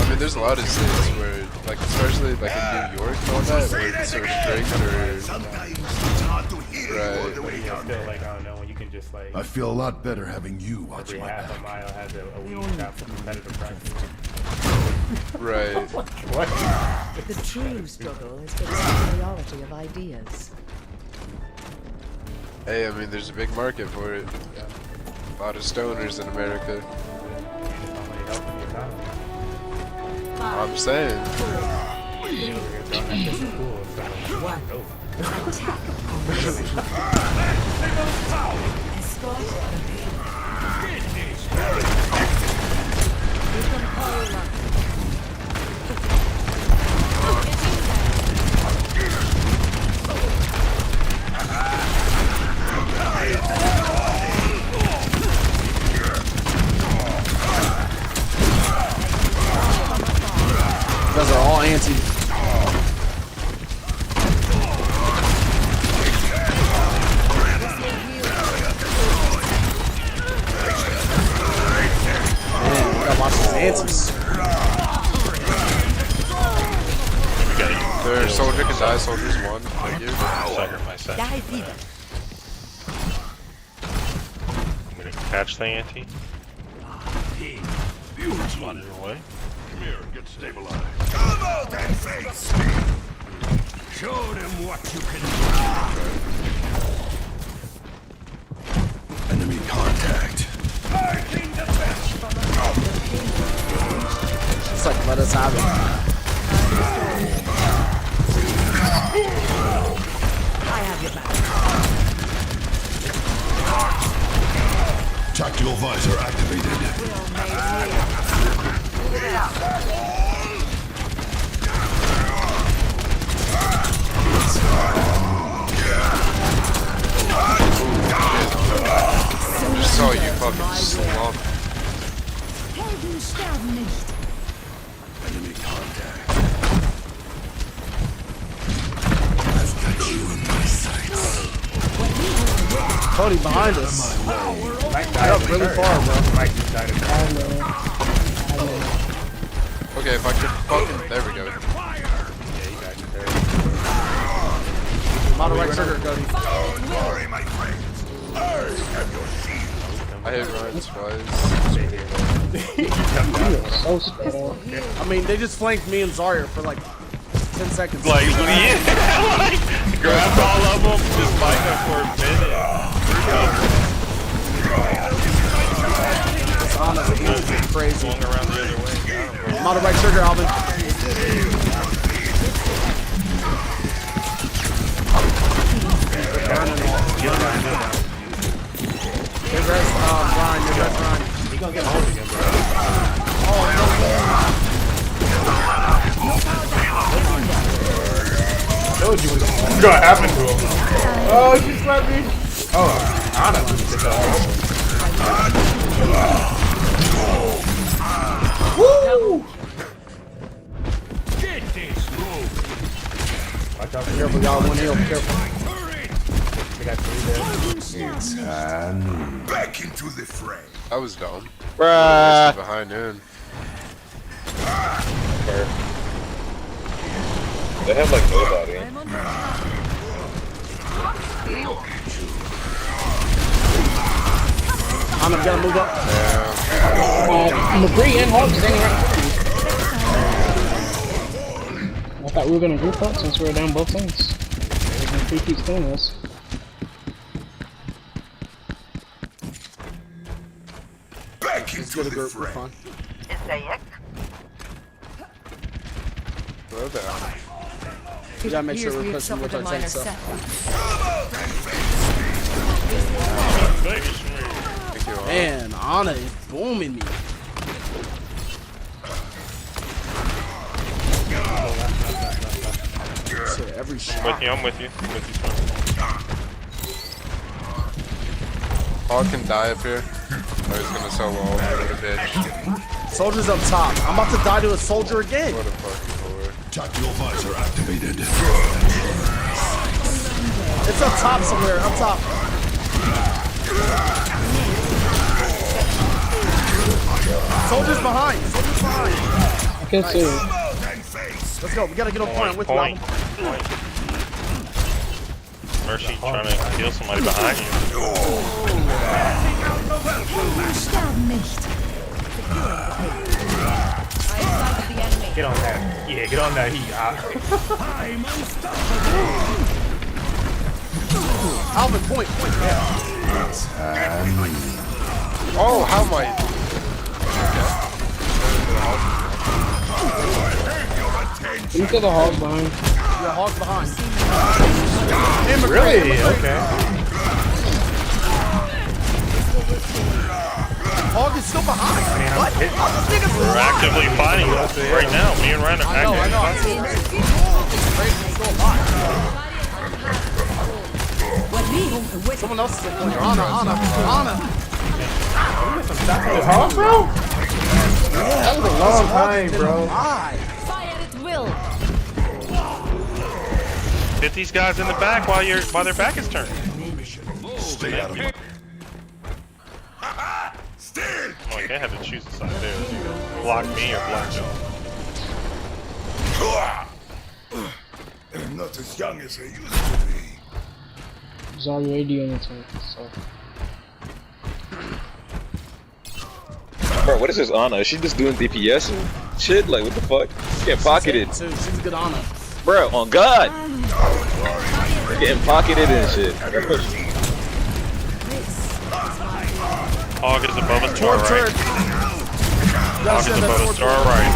I mean, there's a lot of states where, like, especially like in New York and all that, where it's so strict or right. But you can still, like, I don't know, when you can just, like, I feel a lot better having you watch every my half back. a mile has a weed shop for competitive practice. Right. What? The true struggle is for the superiority of ideas. Hey, I mean, there's a big market for it. A lot of stoners in America. I'm saying. You guys are all anti. Man, we gotta watch these antis. Their soldier can die, soldiers won. Thank you. Sacrifice that. Die fever. I'm gonna catch the ante. One in the way. Come here, get stabilized. Come out and face me! Show them what you can do. Enemy contact. Marking the best from the It's like, let us have it. I have your back. Tactical visor activated. Just saw you fucking slump. Helden sterben nicht. Enemy contact. I've got you in my sights. Cody behind us. Mike You're up really far, bro. Mike just died of Okay, if I could fucking... There we go. Yeah, you got you there. Model right trigger, Cody. Glory, my friends. I am your shield. I hit Ryan's twice. So slow. I mean, they just flanked me and Zarya for like 10 seconds. Like, yeah, like, grab all of them, just fight them for a minute. It's honestly crazy. Swung around the other way. Model right trigger, Alvin. Good rest, Ryan. Good rest, Ryan. He gonna get home again, bro. I told you what's gonna happen to him. Oh, she slapped me. Oh, Anna just did that. Woo! Get this move. Watch out. Careful, y'all. One heal. Careful. got 3 there. It's back into the fray. I was dumb. Bruh. Behind him. They have like nobody. I'm gonna move up. McCree and Hawk is standing right in front of you. I thought we were gonna group up since we were down both sides. McCree keeps killing us. Back into the fray. Slow down. You gotta make sure we're pushing with our tank stuff. Man, Ana is booming me. Shit, every shot. I'm with you. Hog can die up here. Oh, he's gonna sell all over the bitch. Soldier's up top. I'm about to die to a soldier again. What a fucking lord. Tactical visor activated. It's up top somewhere. Up top. Soldiers behind. Soldiers behind. I can't see him. Let's go. We gotta get on point. I'm with Point. you. Mercy trying to kill somebody behind you. Get on that. Yeah, get on that heat. Alvin, point. Oh, how am I? Into the Hog behind. Yeah, Hog's behind. Really? Okay. Hog is still behind. What? We're actively fighting right now. Me and Ryan are actively fighting. Someone else is in there. Ana. Hog, bro? That was a long time, bro. Fire at will. Hit these guys in the back while their back is turned. Stay out of my... Like they had to choose a side there. Either block me or block them. I'm not as young as I used to be. There's already AD on the tank, so. Bro, what is this Ana? Is she just doing DPS and shit? Like, what the fuck? Getting pocketed. She's a good Ana. Bro, on God! Getting pocketed and shit. Hog is above us to our right. Hog is above us to our right.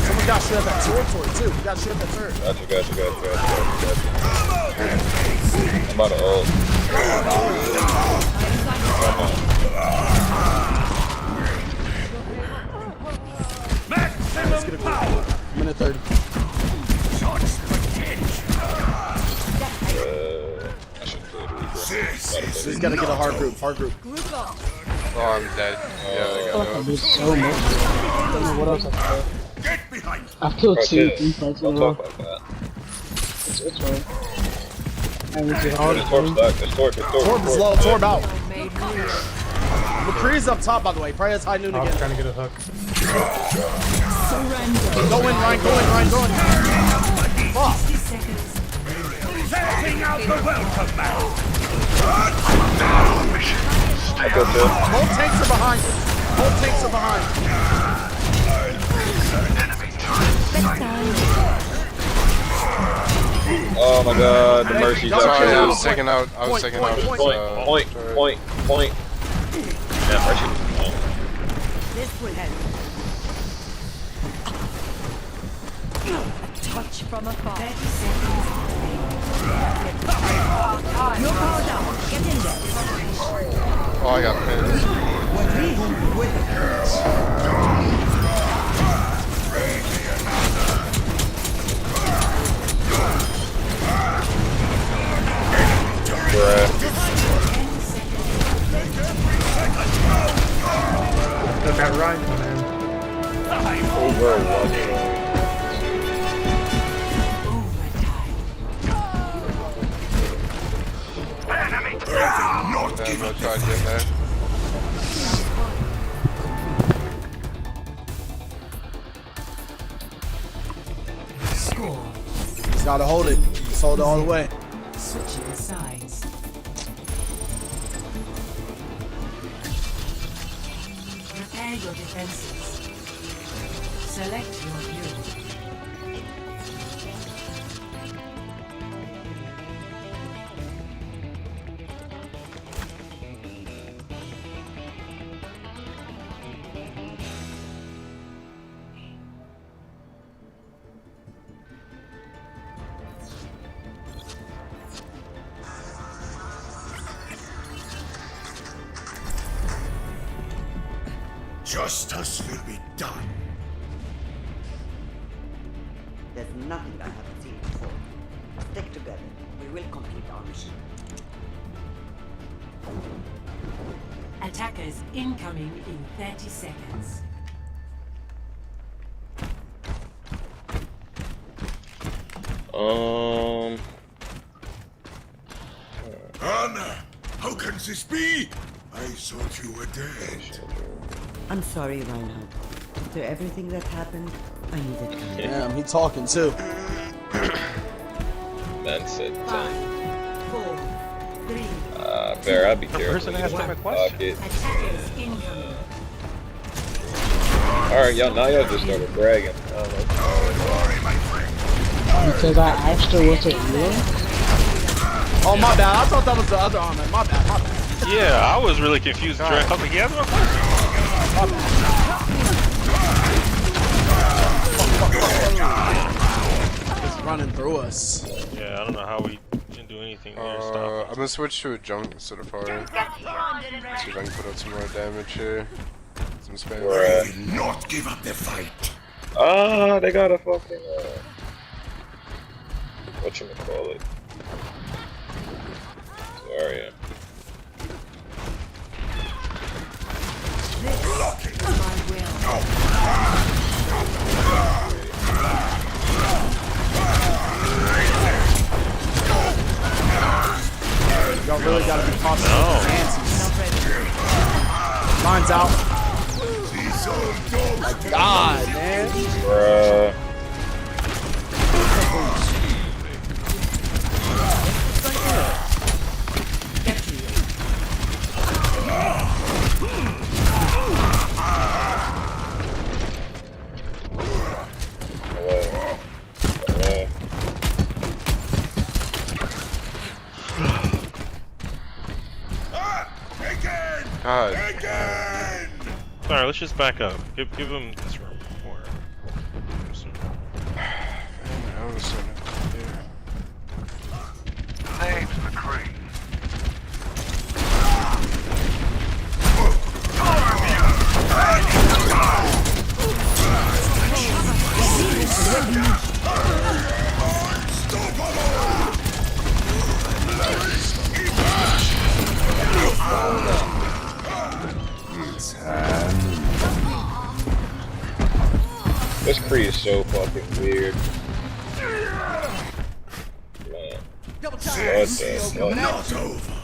Someone got shit at that turret too. We got shit at that turret. Gotcha. I'm about to ult. Let's get a minute 30. She's gotta get a hard group. Oh, I'm dead. Yeah, they got I did so much. I don't know what else I can do. I've killed 2, 3 fights in a row. It's fine. I went too hard. Torp is low. Torp out. McCree's up top, by the way. Probably has high noon again. I'm trying to get a hook. Go in, Ryan. Fuck. Setting out the welcome mat. Both tanks are behind. Oh my god, the Mercy's up Sorry, here. I was taking out. Point. Yeah, Mercy. This will help. A touch from afar. 30 seconds. You're powered down. Get in there. Oh, I got pissed. Got that right, man. try to get there. Just gotta hold it. Just hold it all the way. Switching sides. Prepare your defenses. Select your hero. Justice will be done. There's nothing I haven't seen before. Stick together. We will complete our mission. Attackers incoming in 30 seconds. Anna, how can this be? I thought you were dead. I'm sorry, Reinhardt. After everything that happened, I needed time. Damn, he talking too. That's it. 5, 4, 3. Fair, I'd be The careful. person asked him a Fuck question. it. Attackers incoming. Alright, y'all, now y'all just started bragging. I don't know. Because I asked her what's it real? Oh, my bad. I thought that was the other arm. My bad, my bad. Yeah, I was really confused. I was like, he asked me a question. My bad. It's running through us. Yeah, I don't know how we can do anything there. Stop. I'm gonna switch to a junk instead of fire. See if I can put out some more damage here. Some spam. Do not give up the fight. Ah, they got a fucking whatchamacallit. Sorry. Y'all really gotta be cautious with the fancies. Mine's out. My God, man. Bruh. God. Alright, let's just back up. Give him this room. Name's McCree. This Kree is so fucking weird. Man. This is not over.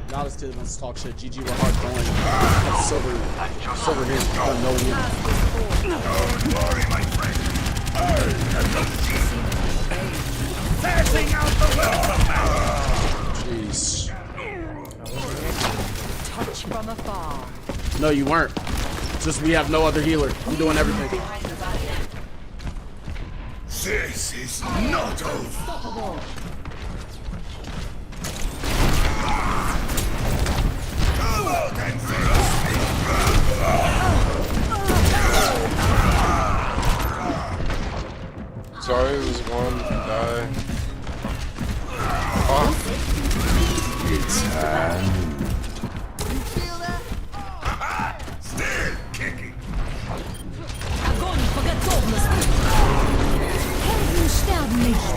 Y'all just did let's talk shit. GG, we're hard going. Silver here. No win. Don't worry, my friend. Passing out the welcome mat. Jeez. Touch from afar. No, you weren't. It's just we have no other healer. I'm doing everything. This is not over. Unstoppable. Come out and Sorry, it was one die. Still kicking. Огонь по готовности! Helden sterben nicht!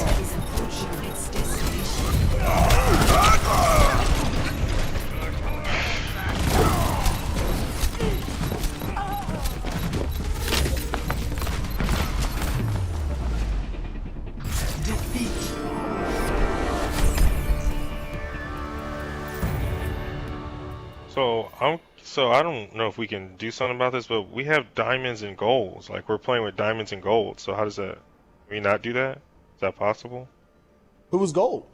So I don't know if we can do something about this, but we have diamonds and golds. Like we're playing with diamonds and gold. So how does that? Can we not do that? Is that possible? Who was gold?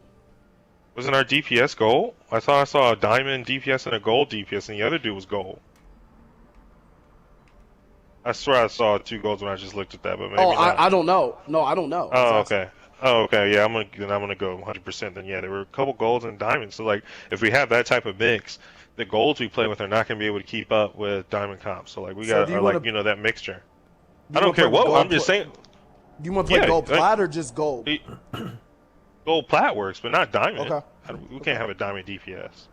Wasn't our DPS gold? I thought I saw a diamond DPS and a gold DPS, and the other dude was gold. I swear I saw 2 golds when I just looked at that, but maybe not. I don't know. No, I don't know. Oh, okay. Oh, okay. Yeah, I'm gonna go 100%. Then yeah, there were a couple golds and diamonds. So like, if we have that type of mix, the golds we play with are not gonna be able to keep up with diamond comps. So like, we got that mixture. I don't care what. I'm just saying. Do you want to play gold plat or just gold? Gold plat works, but not diamond. Okay. We can't have a diamond DPS.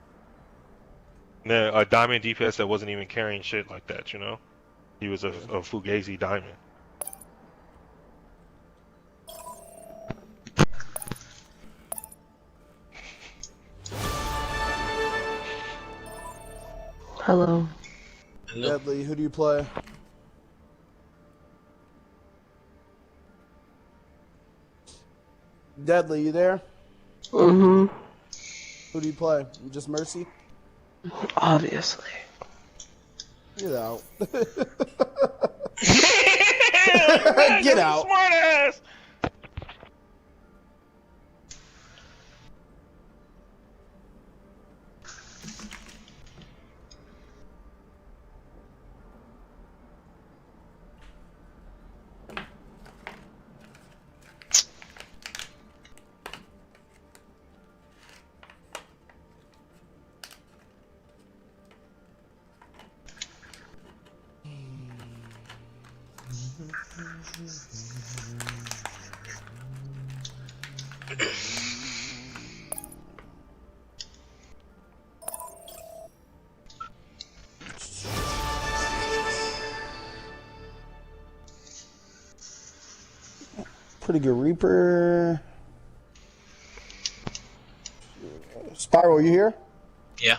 A diamond DPS that wasn't even carrying shit like that. You know, he was a Fugazi diamond. Hello. Deadly, who do you play? Deadly, you there? Mm-hmm. Who do you play? Just Mercy? Obviously. Get out. Get out. Smart ass. Pretty good Reaper. Spiral, you here? Yeah.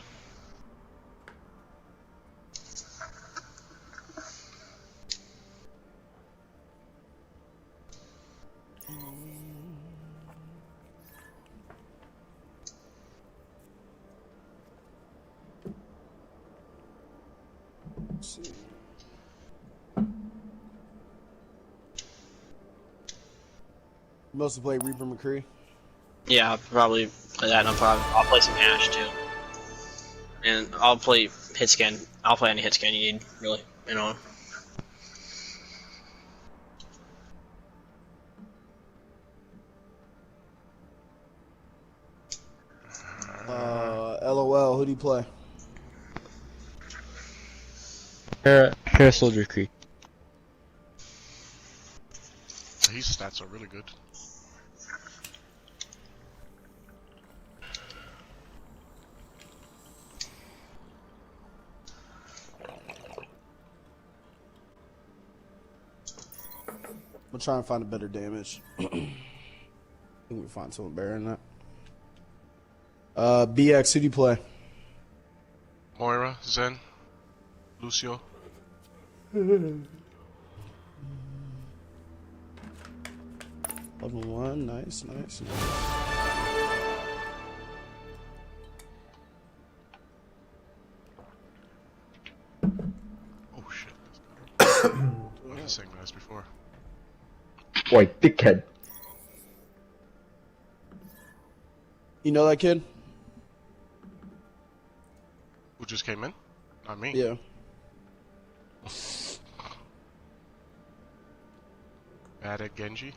Let's see. Mostly play Reaper McCree. Yeah, I'll probably play that, no problem. I'll play some Ash too. And I'll play hit scan. I'll play any hit scan you need, really. You know. LOL, who do you play? Para Soldier Creek. His stats are really good. I'm trying to find a better damage. I think we find someone better than that. BX, who do you play? Moira, Zen, Lucio. Level 1, nice, nice, nice. Oh shit. I've been saying that before. White dickhead. You know that kid? Who just came in? Not me. Yeah. Bad at Genji.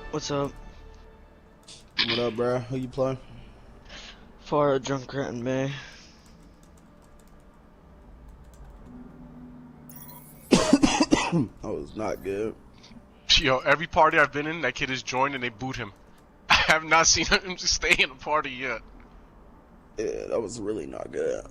What's up? What up, bro? Who you playing? For Junkrat and May. That was not good. Yo, every party I've been in, that kid has joined and they boot him. I have not seen him just stay in a party yet. Yeah, that was really not good.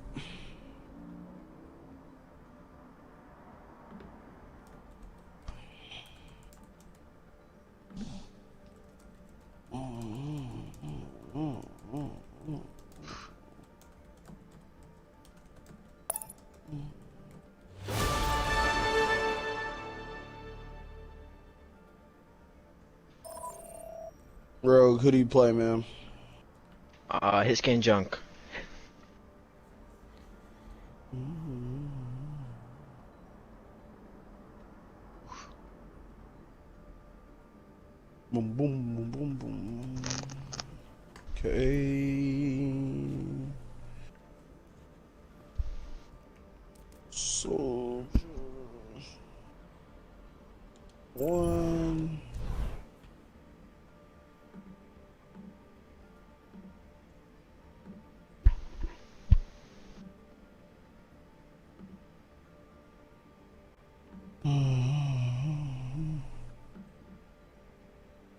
Rogue, who do you play, man? His skin junk. Boom, boom, boom, boom, boom. Okay. Soldier. One.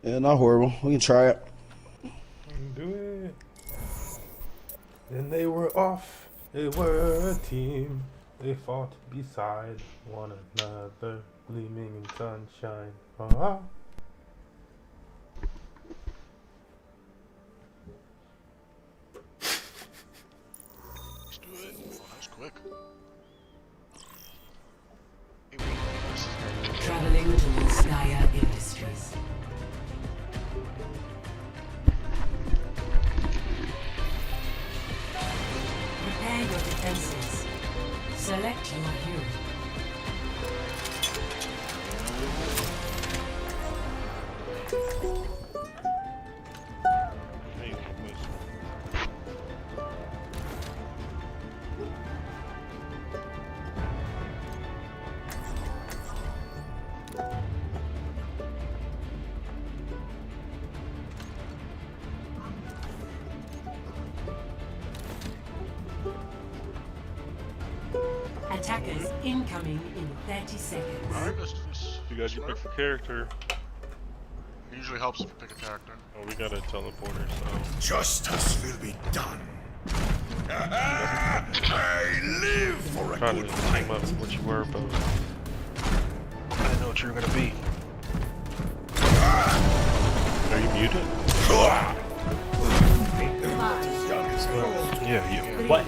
Yeah, not horrible. We can try it. Do it. Then they were off. They were a team. They fought beside one another, gleaming in sunshine. Ah. Let's do it. Oh, that's quick. Traveling towards Naya Industries. Prepare your defenses. Select your hero. Attackers incoming in 30 seconds. Alright, You guys can pick a character. It usually helps if you pick a character. Oh, we got a teleporter, so. Justice will be done. I live for a Trying good to fight. team up what you were, but I didn't know what you were gonna be. Are you muted? Yeah, you. What?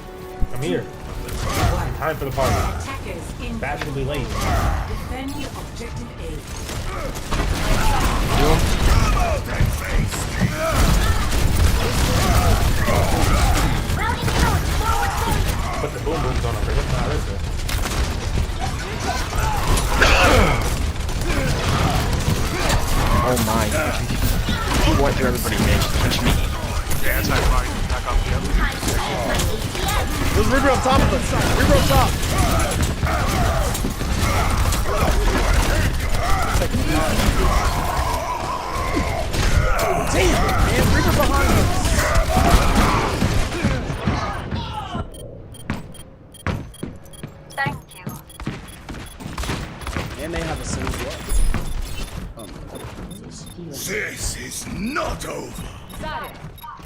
I'm here. Time for the party. Fashionably late. Defend objective A. Put the boom booms on over here. Nah, that's it. Oh my. He went through everybody, man. Just punch me. Yeah, it's like right back up here. There's Reaper on top of us. Reaper on top. Damn, man. Reaper behind us. Thank you. And they have a single blood. This is not over.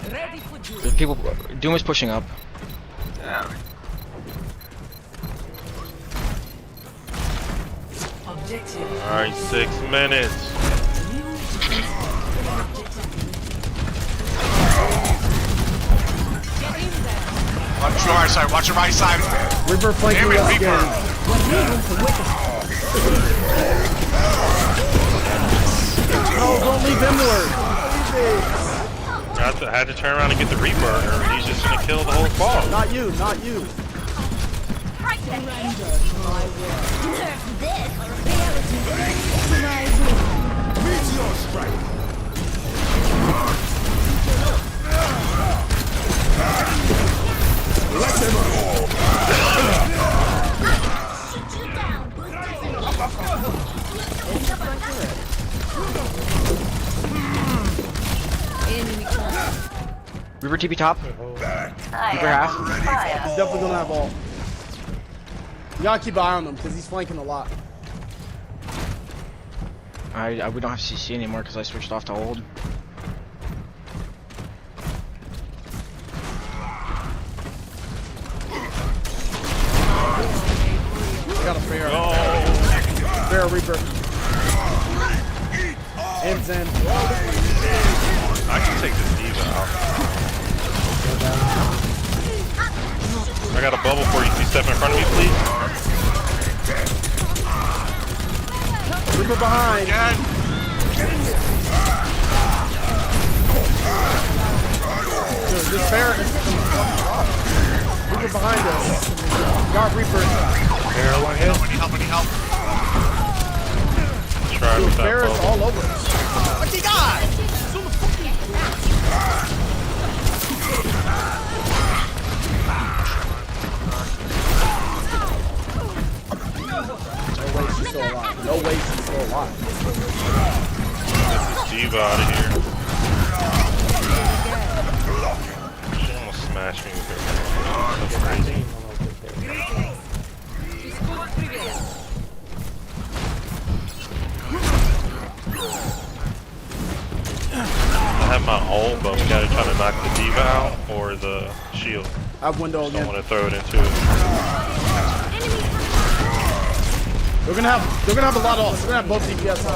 Ready for duel. There's people. Doom is pushing up. Objective. Alright, 6 minutes. Watch your right side, watch your right side. Reaper flanking Damn it, us Reaper. No, don't leave him to work. I had to turn around and get the Reaper, or he's just gonna kill the whole squad. Not you, not you. Meteor strike. Let them go. Reaper TP top. Reaper half. He's definitely gonna have all. You gotta keep an eye on him because he's flanking a lot. We don't have CC anymore because I switched off to hold. I got a fair. Fair Reaper. And Zen. I can take this diva out. I got a bubble for you. Can you step in front of me, please? Reaper behind. Dude, this fair is Reaper behind us. Got Reaper. Fair one hit. Help, help. Try Dude, with that fair is bubble. all over us. What's he got? No way she's still alive. Get this diva out of here. She almost smashed me with her. That's crazy. I have my ult, but we gotta try to knock the diva out or the shield. I have window again. I want to throw it into it. They're gonna have a lot of ults. They're gonna have both DPS on.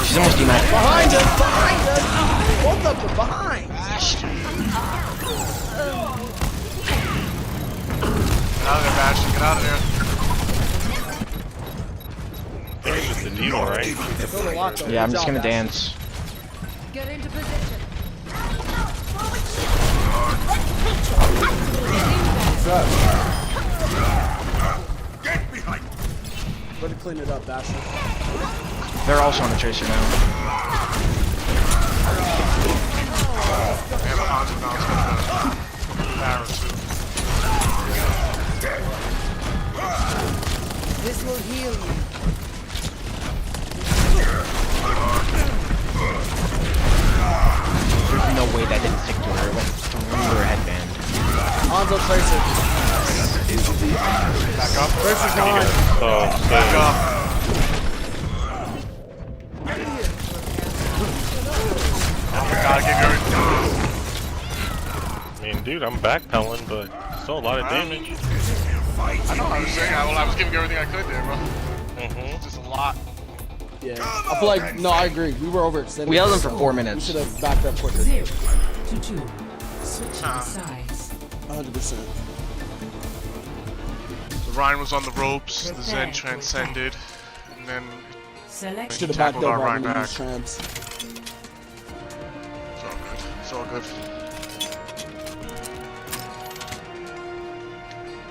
She's almost dematted. Behind us! Behind us! Both of them behind! Get out of there, Bastion. Get out of there. I think it's just the diva, right? Yeah, I'm just gonna dance. Get into position. Get behind. Better clean it up, Bastion. They're also on the tracer now. This will heal you. There's no way that didn't stick to her. It went through her headband. Hanzo Tracer. Back up. Tracer's gone. Back up. Gotta get going. I mean, dude, I'm backpedaling, but still a lot of damage. I know what I was saying. I was giving you everything I could there, bro. Just a lot. Yeah. I feel like, no, I agree. We were overextended. We held them for 4 minutes. We should have backed up quicker. 0 to 2. Switch sides. 100%. So Ryan was on the ropes, the Zen transcended, and then Should have backed tackled up our Ryan rather than back. use trams. It's all good. It's all good.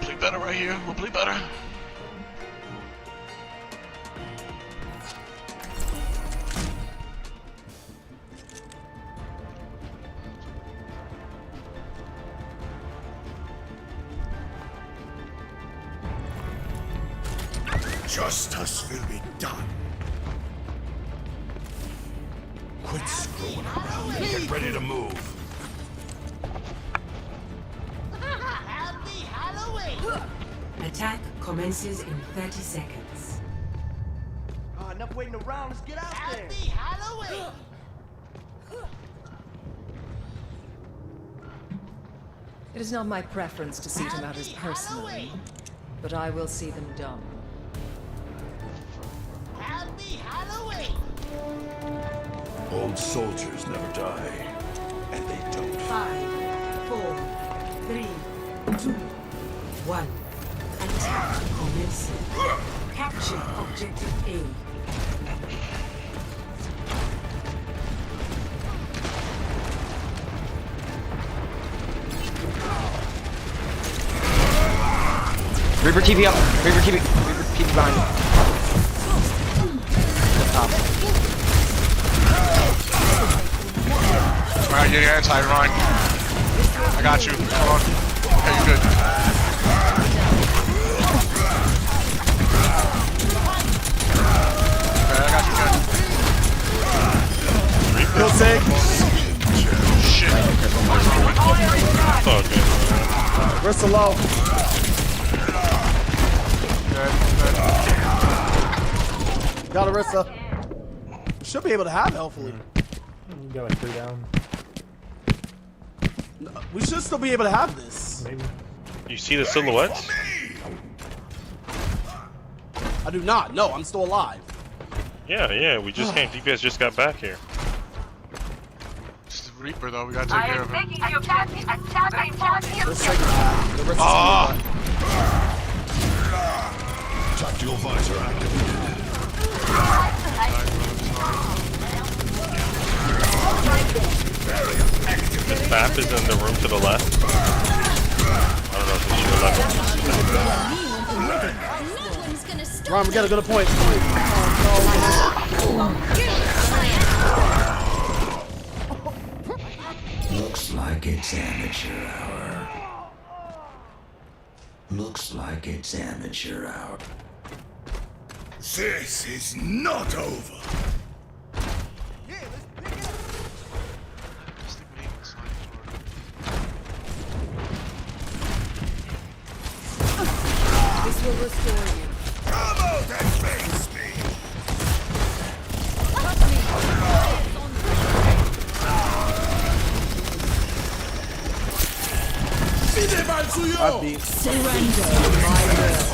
Play better right here. We'll play better. Justice will be done. Quit screwing around and get ready to move. Happy Halloween! Attack commences in 30 seconds. Enough waiting around. Let's get out there. Happy Halloween! It is not my preference to see to matters personally, but I will see them done. Happy Halloween! Old soldiers never die, and they don't. 5, 4, 3, 2, 1. Attack commencing. Capture objective A. Reaper TV up. Reaper TV. Reaper TV behind you. Top. Alright, you're anti Ryan. I got you. Hold on. Okay, you're good. low. Got Arissa. Should be able to have it, hopefully. You got like 3 down. We should still be able to have this. Maybe. You see the silhouettes? I do not. No, I'm still alive. Yeah, we just came. DPS just got back here. It's the Reaper though, we gotta take care of him. Tactical visor activated. The map is in the room to the left. I don't know if it's your left. Ron, we gotta go to point. Looks like it's amateur hour. Looks like it's amateur hour. This is not over. This will restore you. Come out and face me. I beat. Surrender.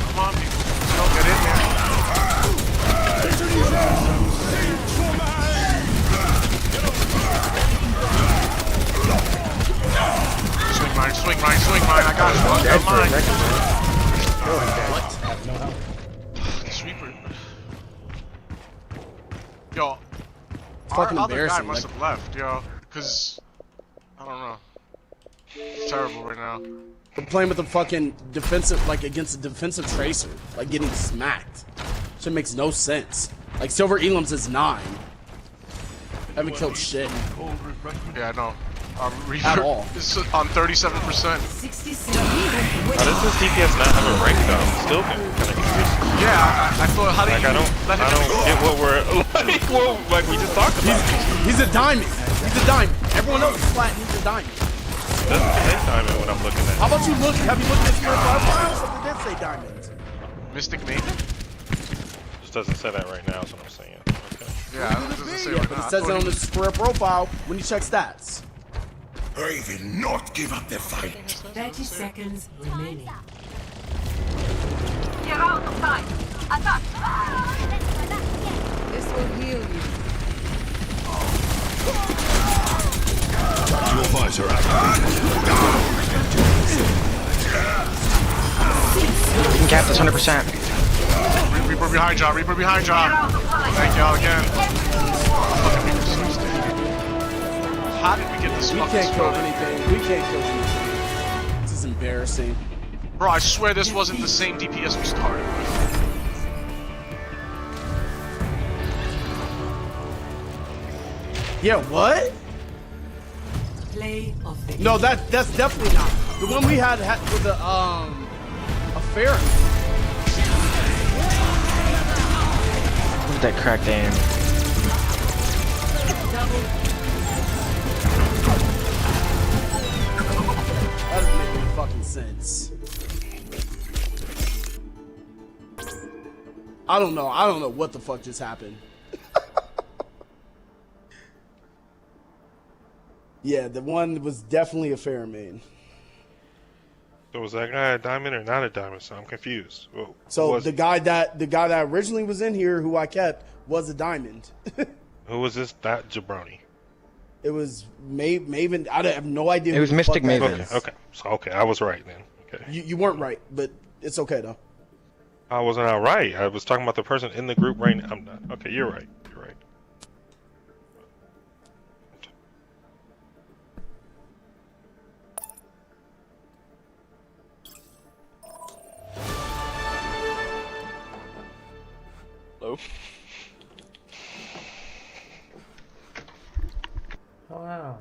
Come on, people. Don't get in there. Swing mine. I got you. Got mine. The sweeper. Yo, our fucking other guy embarrassing, must like- have left, yo, because I don't know. It's terrible right now. We're playing with a fucking defensive, like against a defensive tracer, like getting smacked. Shit makes no sense. Like Silver Elam's is 9. Haven't killed shit. Yeah, I know. At all. It's on 37%. How does this DPS not have a rank though? I'm still kind of confused. Yeah, I thought, how do Like you I don't get what we're like we just talked about. He's a diamond. He's a diamond. Everyone else is flat. He's a diamond. Doesn't say diamond when I'm looking at. How about you look? Have you looked at his profile? Something did say diamond. Mystic Maven? Just doesn't say that right now. Is what I'm saying. Okay. Yeah, it doesn't say Yeah, right but now. it says it on the square profile when you check stats. I will not give up the fight. 30 seconds remaining. You're out of time. Attack. This will heal you. Tactical visor activated. You can cap this 100%. Reaper behind y'all. Thank y'all again. Fucking Reaper's so stupid. How did we get this We fucking can't kill spell? anything. We can't kill anything. This is embarrassing. Bro, I swear this wasn't the same DPS we started with. Yeah, what? Play of the No, that's definitely not. The one we had with the affair. Look at that cracked aim. That doesn't make any fucking sense. I don't know what the fuck just happened. Yeah, the one was definitely a fair main. So was that guy a diamond or not a diamond? So I'm confused. Well, So the guy that originally was in here, who I kept, was a diamond. who was this? That jabroni. It was Maven. I have no idea. It who was the Mystic fuck that Maven. is. Okay. So I was right then. Okay. You weren't right, but it's okay though. I wasn't all right. I was talking about the person in the group right now. I'm not. Okay, you're right. You're right. Hello? Oh, wow.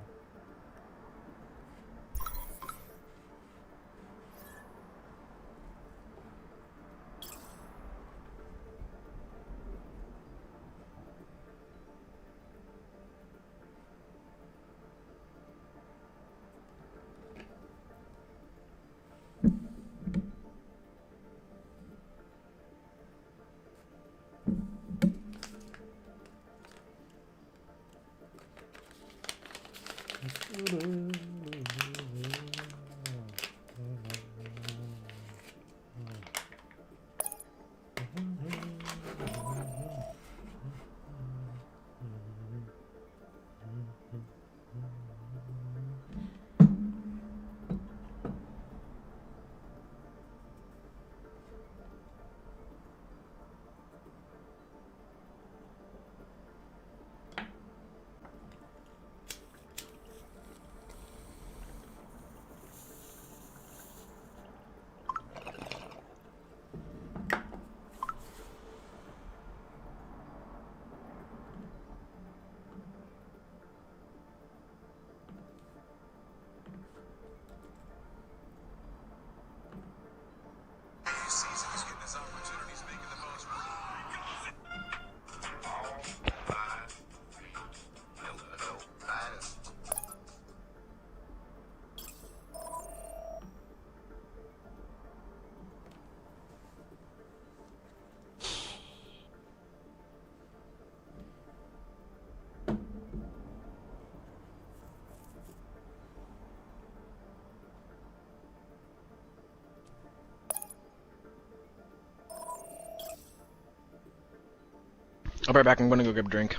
I'll be right back. I'm gonna go grab a drink.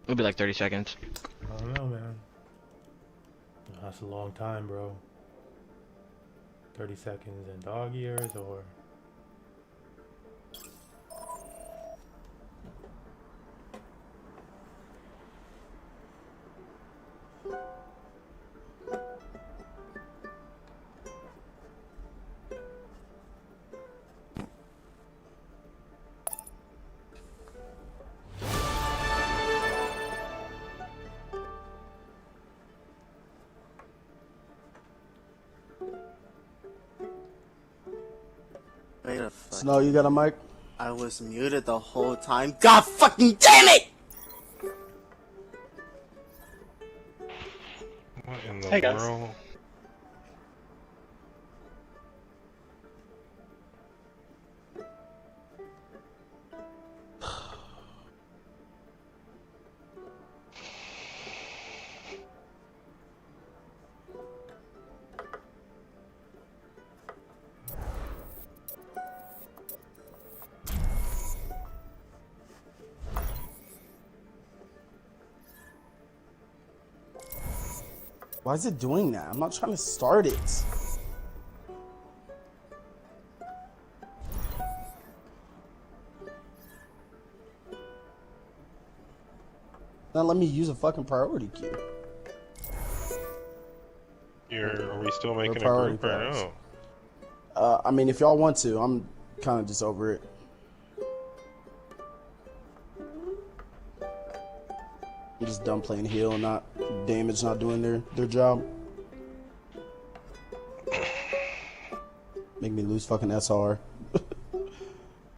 It'll be like 30 seconds. I don't know, man. That's a long time, bro. 30 seconds in dog years, or... Wait a fuck. Snow, you got a mic? I was muted the whole time. God fucking damn it! What in the Hey, guys. world? Why is it doing that? I'm not trying to start it. Not let me use a fucking priority queue. Are we still making a priority group or pass. no? I mean, if y'all want to, I'm kind of just over it. I'm just done playing heal and not damage, not doing their job. Make me lose fucking SR.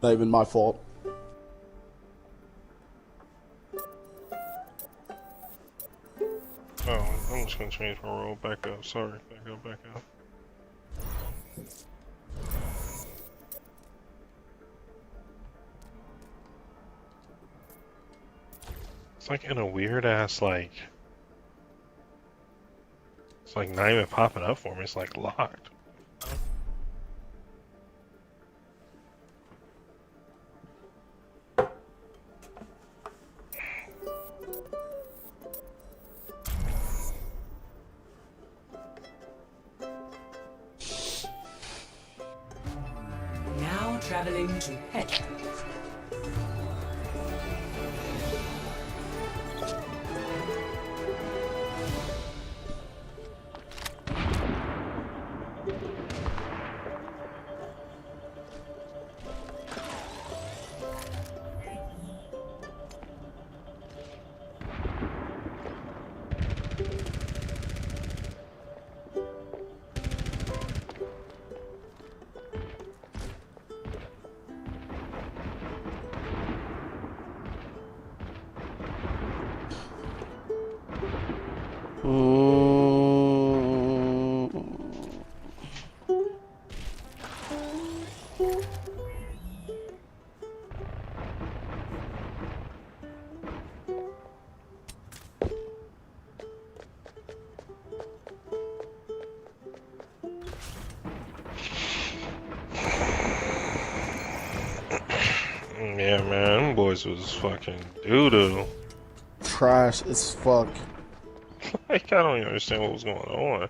Not even my fault. Oh, I'm just gonna change my role. Back up. Sorry. Back up. Back up. It's like in a weird ass like. It's like not even popping up for me. It's like locked. Now traveling to Pet. Yeah, man, them boys was fucking doo-doo. Trash as fuck. Like, I don't even understand what was going on.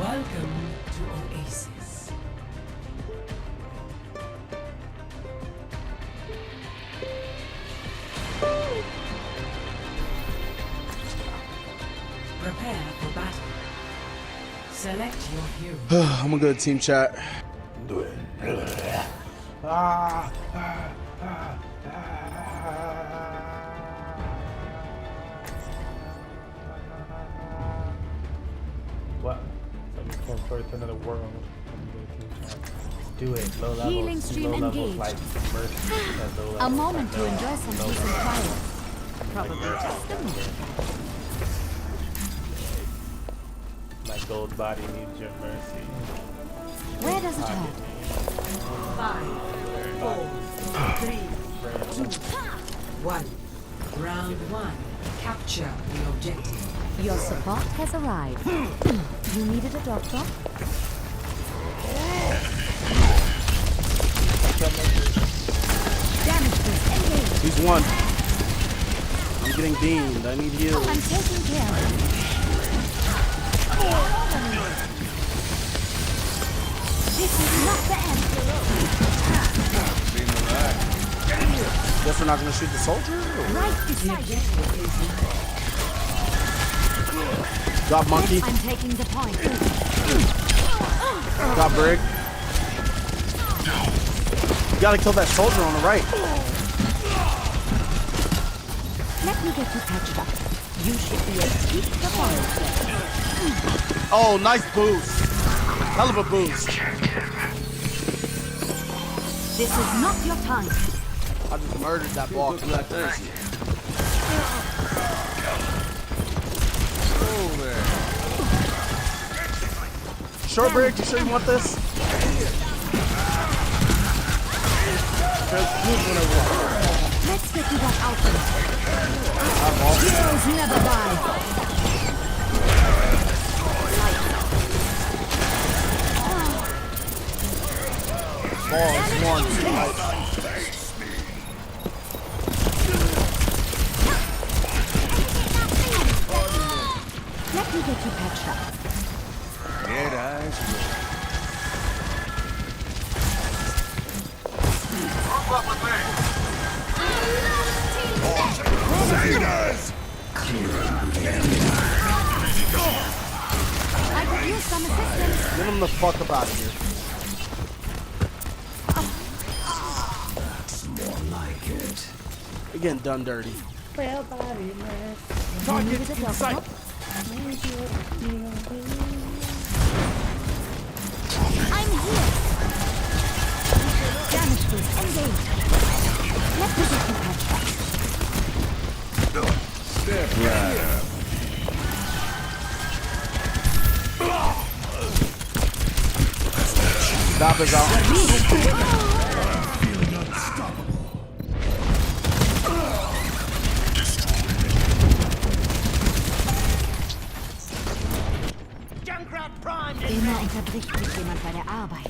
Welcome to Oasis. Prepare for battle. Select your hero. I'm gonna go to team chat. teleport to another world. Do it. Low levels. Healing stream low levels engaged. like mercy. Low A levels, moment I to know. enjoy some Low peace and levels. quiet. Like Probably mercy. just a moment. My gold body needs your mercy. Where does it hurt? 5, 4, 3, 2, 1. Round 1. Capture the objective. Your support has arrived. You needed a doctor? Damage boost engaged. He's one. I'm getting beamed. I need heals. I'm taking care of it. This is not the end. Guess we're not gonna shoot the soldier? Right beside you. Got monkey. I'm taking the point. Got Brig. You gotta kill that soldier on the right. Let me get you patched up. You should be at peak performance. Oh, nice boost. Hell of a boost. This is not your time. I just murdered that ball. Short Brig, you sure you want this? Let's get you that outfit. Heroes never die. Balls, one. Let me get you patched up. Dead eyes. Crusaders! I could use some assistance. Get him the fuck up out of here. That's more like it. You're getting done dirty. Target in sight. I'm here. Damage boost engaged. Let me get you patched up. Step right up. Stop is out. Feeling unstoppable. Immer unterbricht mich jemand bei der Arbeit.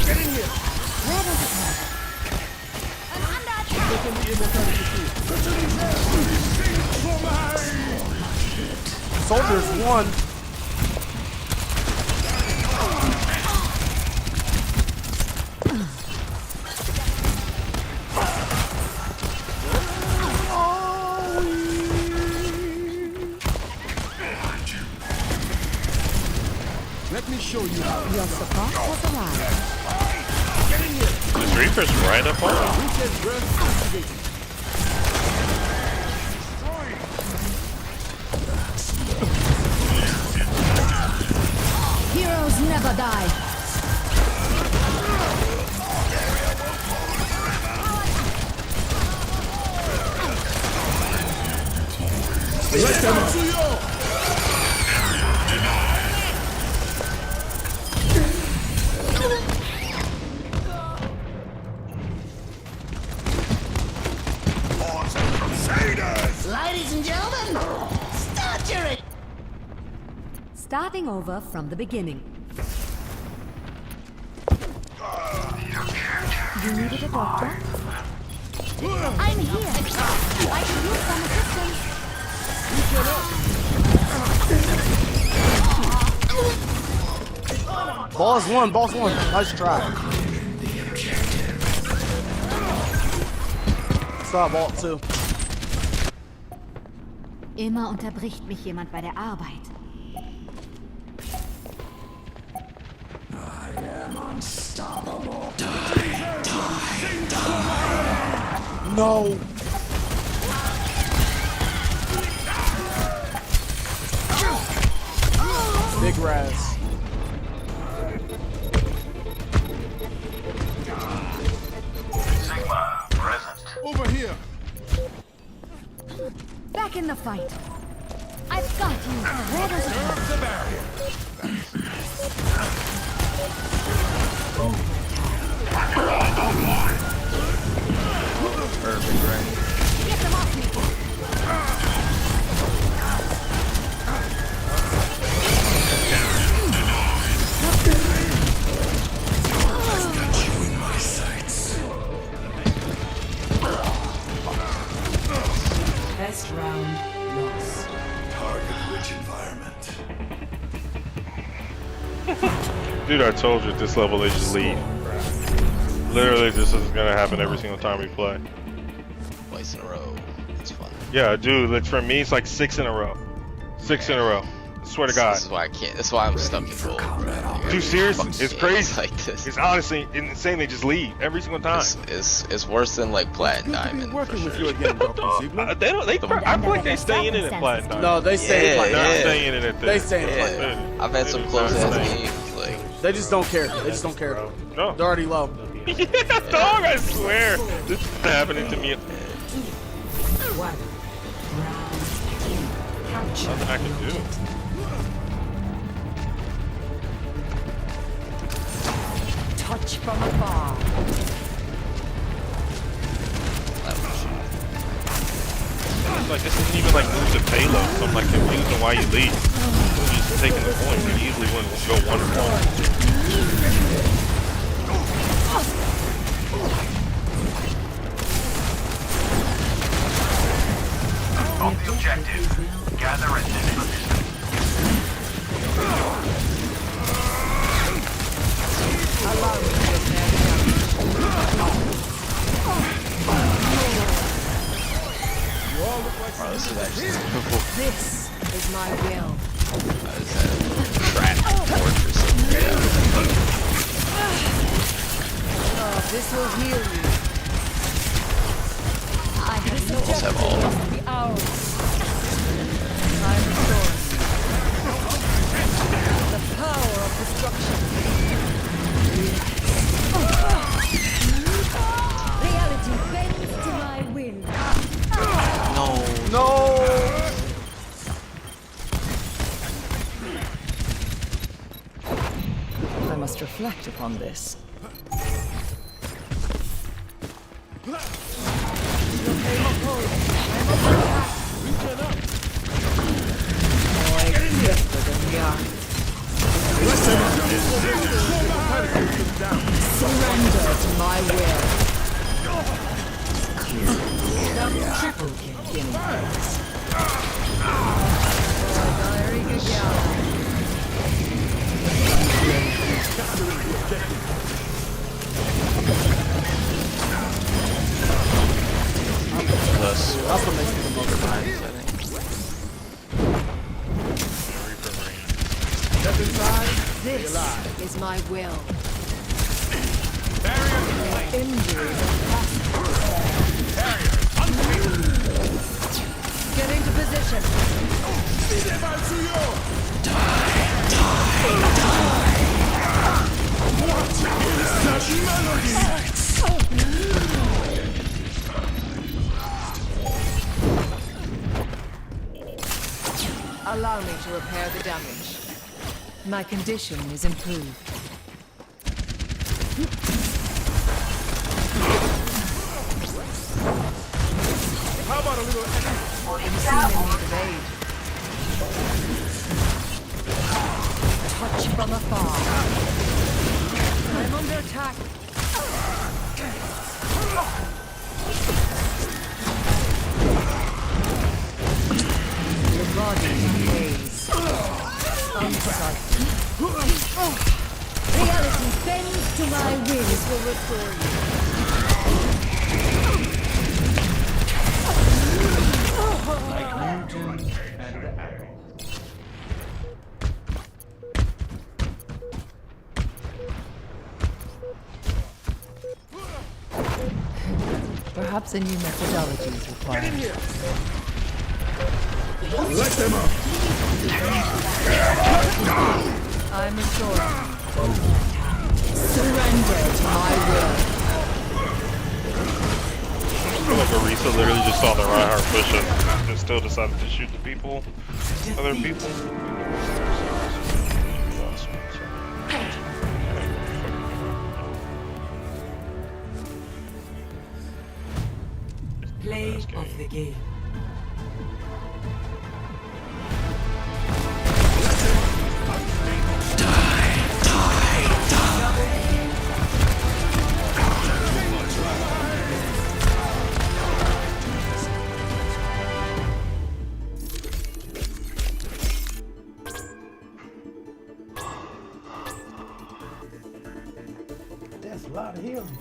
Get in here. Where does it hurt? Soldier's one. Let me show you. Your support has arrived. Get in here. This Reaper's right up on him. Reset breath activated. Heroes never die. Let them see you. Ladies and gentlemen, start your... Starting over from the beginning. You needed a doctor? I'm here. I can use some assistance. Boss one, boss one. Nice try. Stop, vault two. Immer unterbricht mich jemand bei der Arbeit. I am unstoppable. No. Big Raz. Sigma, present. Over here. Back in the fight. I've got you. Where does it hurt? The barrier. Perfect, right? Get them off me. I've got you in my sights. Test round lost. Target-rich environment. Dude, I told you at this level they just leave. Literally, this is gonna happen every single time we play. Twice in a row. It's fun. Yeah, dude. Like for me, it's like 6 in a row. 6 in a row. I swear to God. This is why I can't. That's why I'm stuck in gold. Dude, seriously, it's crazy. Like this. It's honestly insane. They just leave every single time. It's worse than like Plat and Diamond. Working with you again, Dr. Ziegler. They don't. I feel like they stay in it at Plat and Diamond. No, they stay in Plat. They're staying in it. They stay in Plat. I've had some close ass games. Like they just don't care. They just don't care. No. They're already low. Yeah, dog. I swear, this is happening to me. Nothing I can do. Touch from afar. It's like this isn't even like move the payload, so I'm like confused on why you leave. You're just taking the point. You easily wouldn't go 1-1. On the objective. Gather and take position. Allow me to repair the damage. Oh, this is actually beautiful. This is my will. Trap fortress. Oh, this will heal you. I have no Almost have all. must be ours. Time restored. The power of destruction. Reality bends to my will. No. I must reflect upon this. Surrender to my will. Triple kill. Very good job. That's what makes me the most times, I think. This is my will. Injuries are possible. Get into position. Allow me to repair the damage. My condition is improved. How about a little I'm seeing in need of aid. Touch from afar. I'm under attack. Your body decays. Unsight. Reality bends to my will. This will restore like Newton and the apple. Perhaps a new methodology is required. Get in here. Let them up. I'm restored. Surrender to my will. I feel like Arisa literally just saw the Reinhardt pushing and still decided to shoot the people, other people. Play of the game. That's a lot of healing.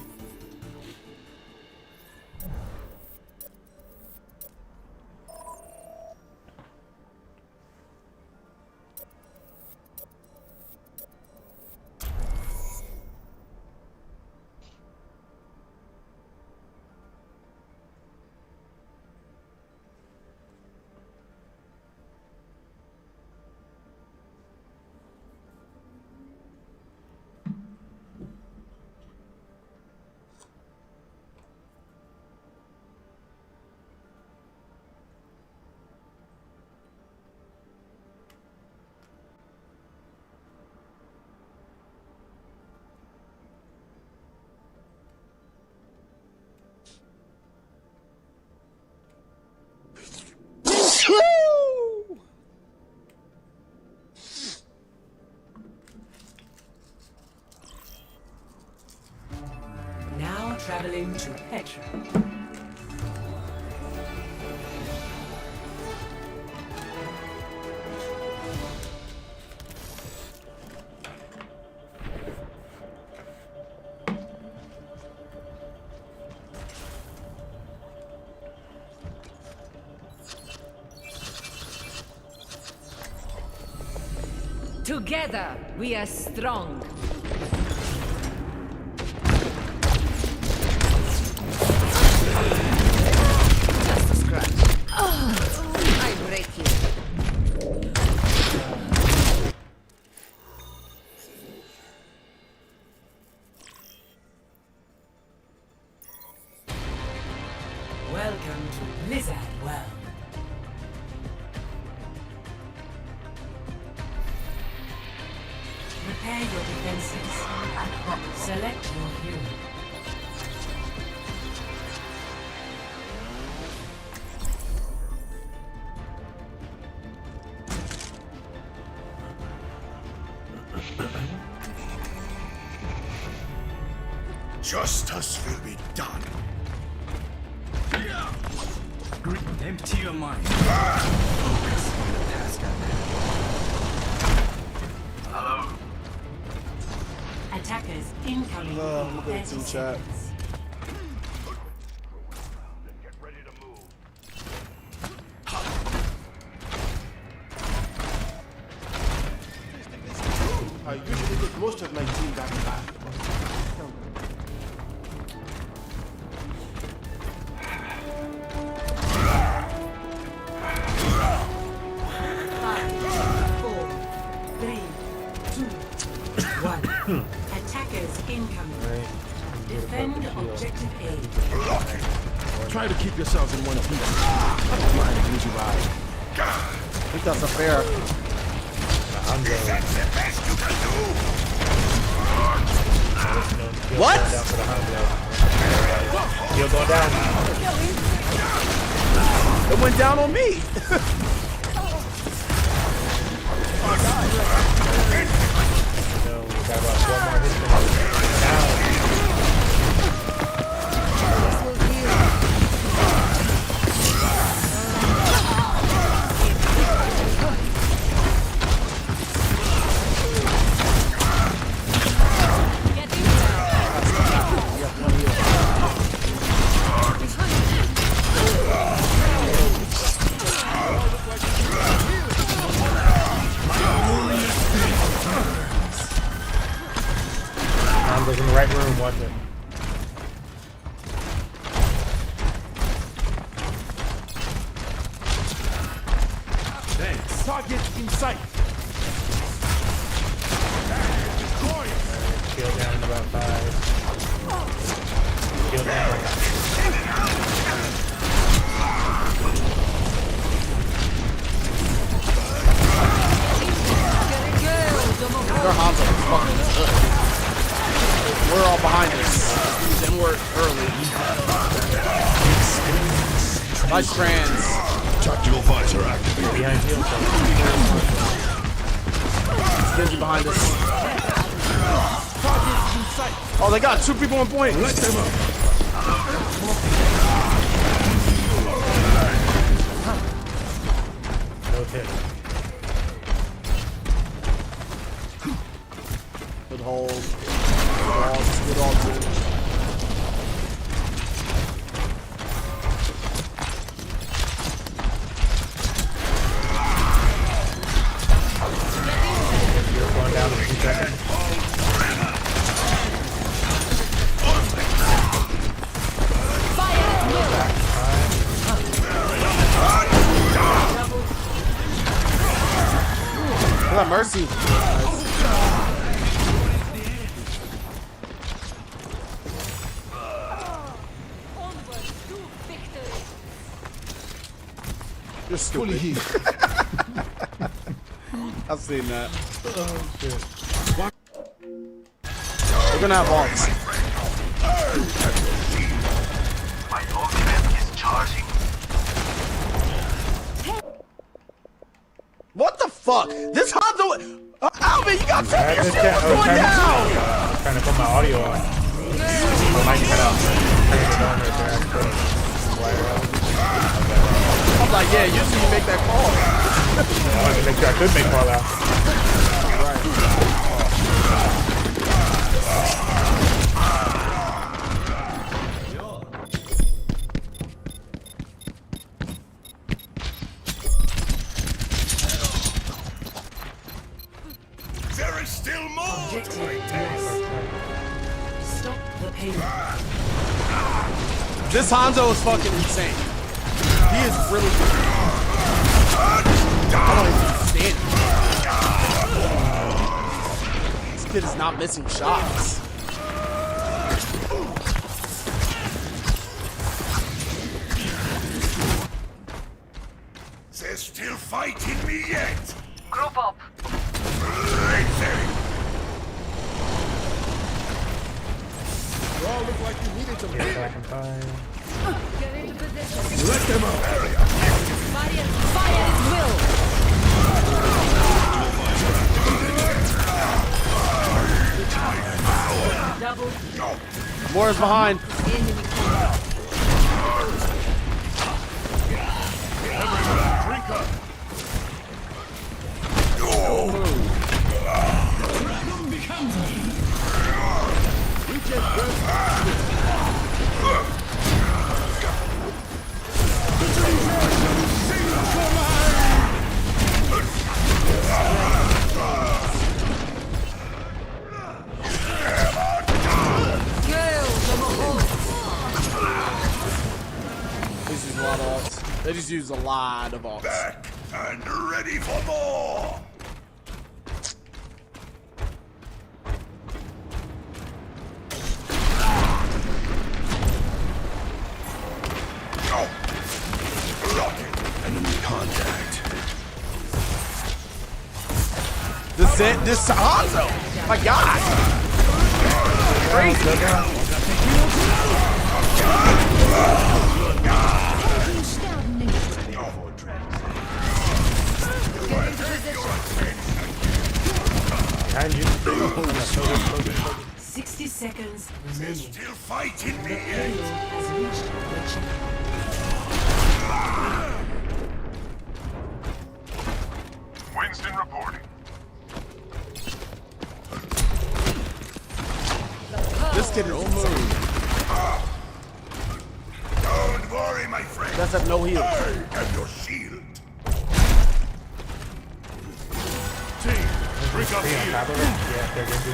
Now traveling to Petra. Together, we are strong. Just a scratch. I break you. Welcome to Blizzard World. Prepare your defenses. Select your hero. Justice will be done. Empty your mind. Focus on the task at hand. Hello. Attackers incoming. Look at it in chat. I usually get most of my team back to back. Attackers incoming. Defend objective A. Try to keep yourselves in one piece. I don't mind an easy ride. I think that's a fair. I'm going. That's the best you can do. What? You're going down. It went down on me. Got about 4 more hits down. Was in the right room, watch it. Thanks. Target in sight. outside. Kill them. Their Hanzo is fucking good. We're all behind this. And we're early. Nice trans. Tactical visor activated. Behind you. Genji behind us. Oh, they got 2 people on point. Let them up. No hit. Good hold. Good ult. You're going down in 2 seconds. Look at Mercy. You're stupid. I've seen that. Oh shit. We're gonna have ults. My ultimate is charging. What the fuck? This Hanzo. Alvin, you got 10 years. What's going down? I'm trying to put my audio on. I might cut out. Turn it on right there. I'm like, yeah, usually you make that call. I wanted to make sure I could make call out. There is still more to taste. Stop the pain. This Hanzo is fucking insane. He is really good. I don't even understand. This kid is not missing shots. There's still fight in me yet. Group up. Right there. You all look like you needed to Get back in fire. Get into position. Let them up. Fire at will. Double. More is behind. Drink up. They just use a lot of ults. Back and ready for more. Enemy contact. This Hanzo! My God! Crazy! Behind you. 60 seconds There's remaining. still fight in me The payload yet. has reached the chip. Winston reporting. This kid is insane. Don't worry, my friend. Does have no heal. I am your shield. Team, drink up Stay on top of it. Yeah, they're going to.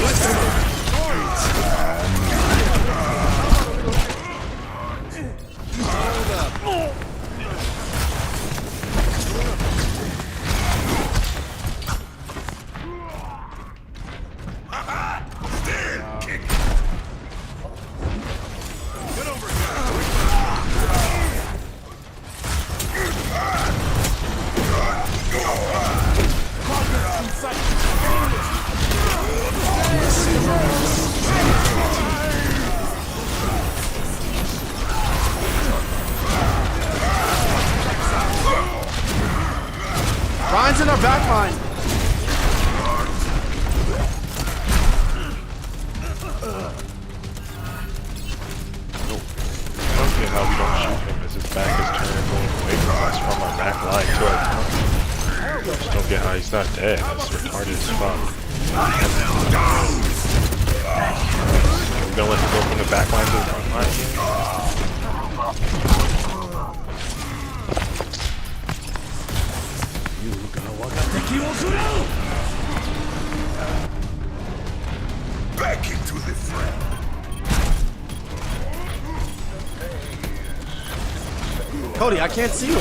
Let them up. Ryan's in our back line. I don't get how we don't shoot him as his back is turned going away from us from our back line to our front. I just don't get how he's not dead. That's retarded as fuck. We're gonna let him go from the back line to the front line again? Back into the front. Cody, I can't see you.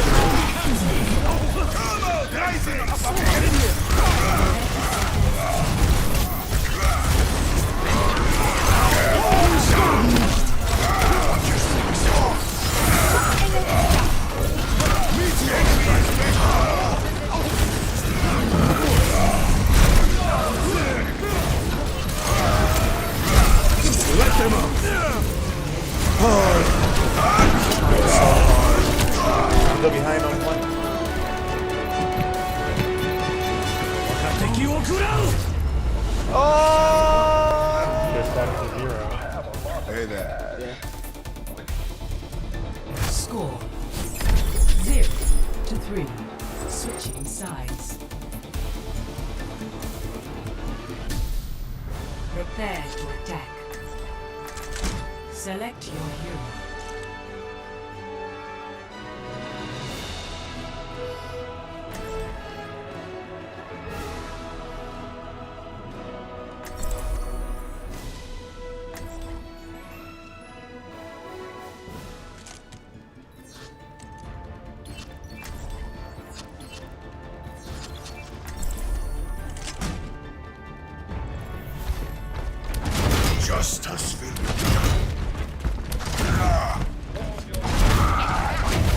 Let them up. Go behind on one. Oh! Just back to 0. Hey there. Score 0-3. Switching sides. Prepare to attack. Select your hero. Justice will be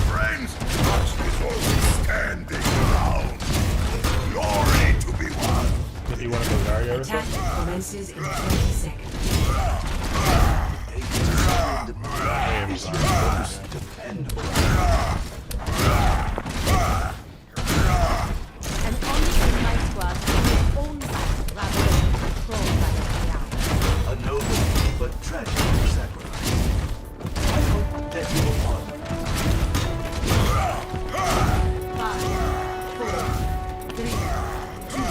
friends, watch this all standing around. Glory to be won. If you want to go Dario or Attack something? commences in 20 seconds. And only in my squad can be owned by rather than controlled by AI. A noble but tragic sacrifice. I hope that you will honor. 5, 4, 3, 2,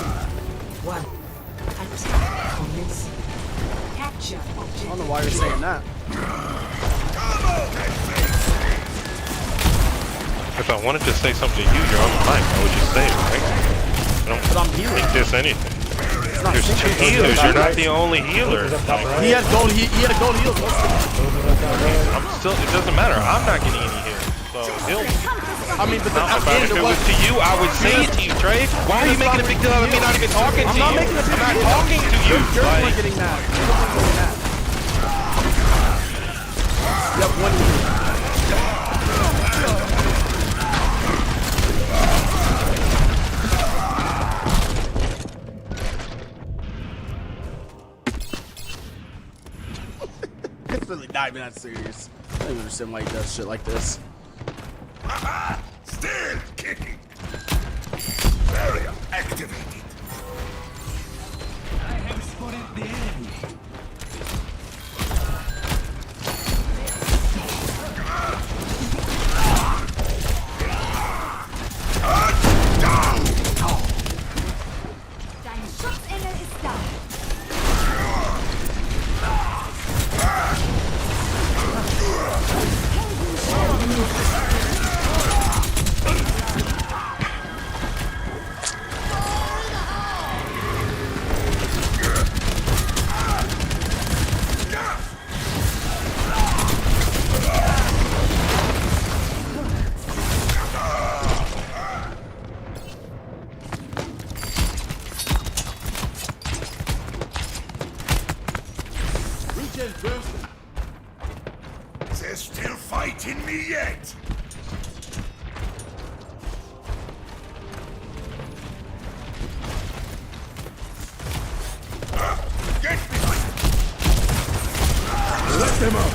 1. Attack commencing. Capture objective. I don't know why you're saying that. If I wanted to say something to you, you're on the mic. I would just say it, right? I don't think there's anything. There's two healers. You're not the only healer. He had gold. He had a gold heal. I'm still. It doesn't matter. I'm not getting any heals. So he'll. I mean, but If it was to you, I would say it to you, Trey. Why are you making a big deal out of me not even talking to you? I'm not making a big deal. I'm not talking to you. You're the one getting mad. You're the one getting mad. You have one heal. It's really not even that serious. I don't even understand why he does shit like this. Still kicking. Barrier activated. I have spotted the enemy. Dein Schutzengel ist da. They're still fighting me yet. Get behind! Let them up!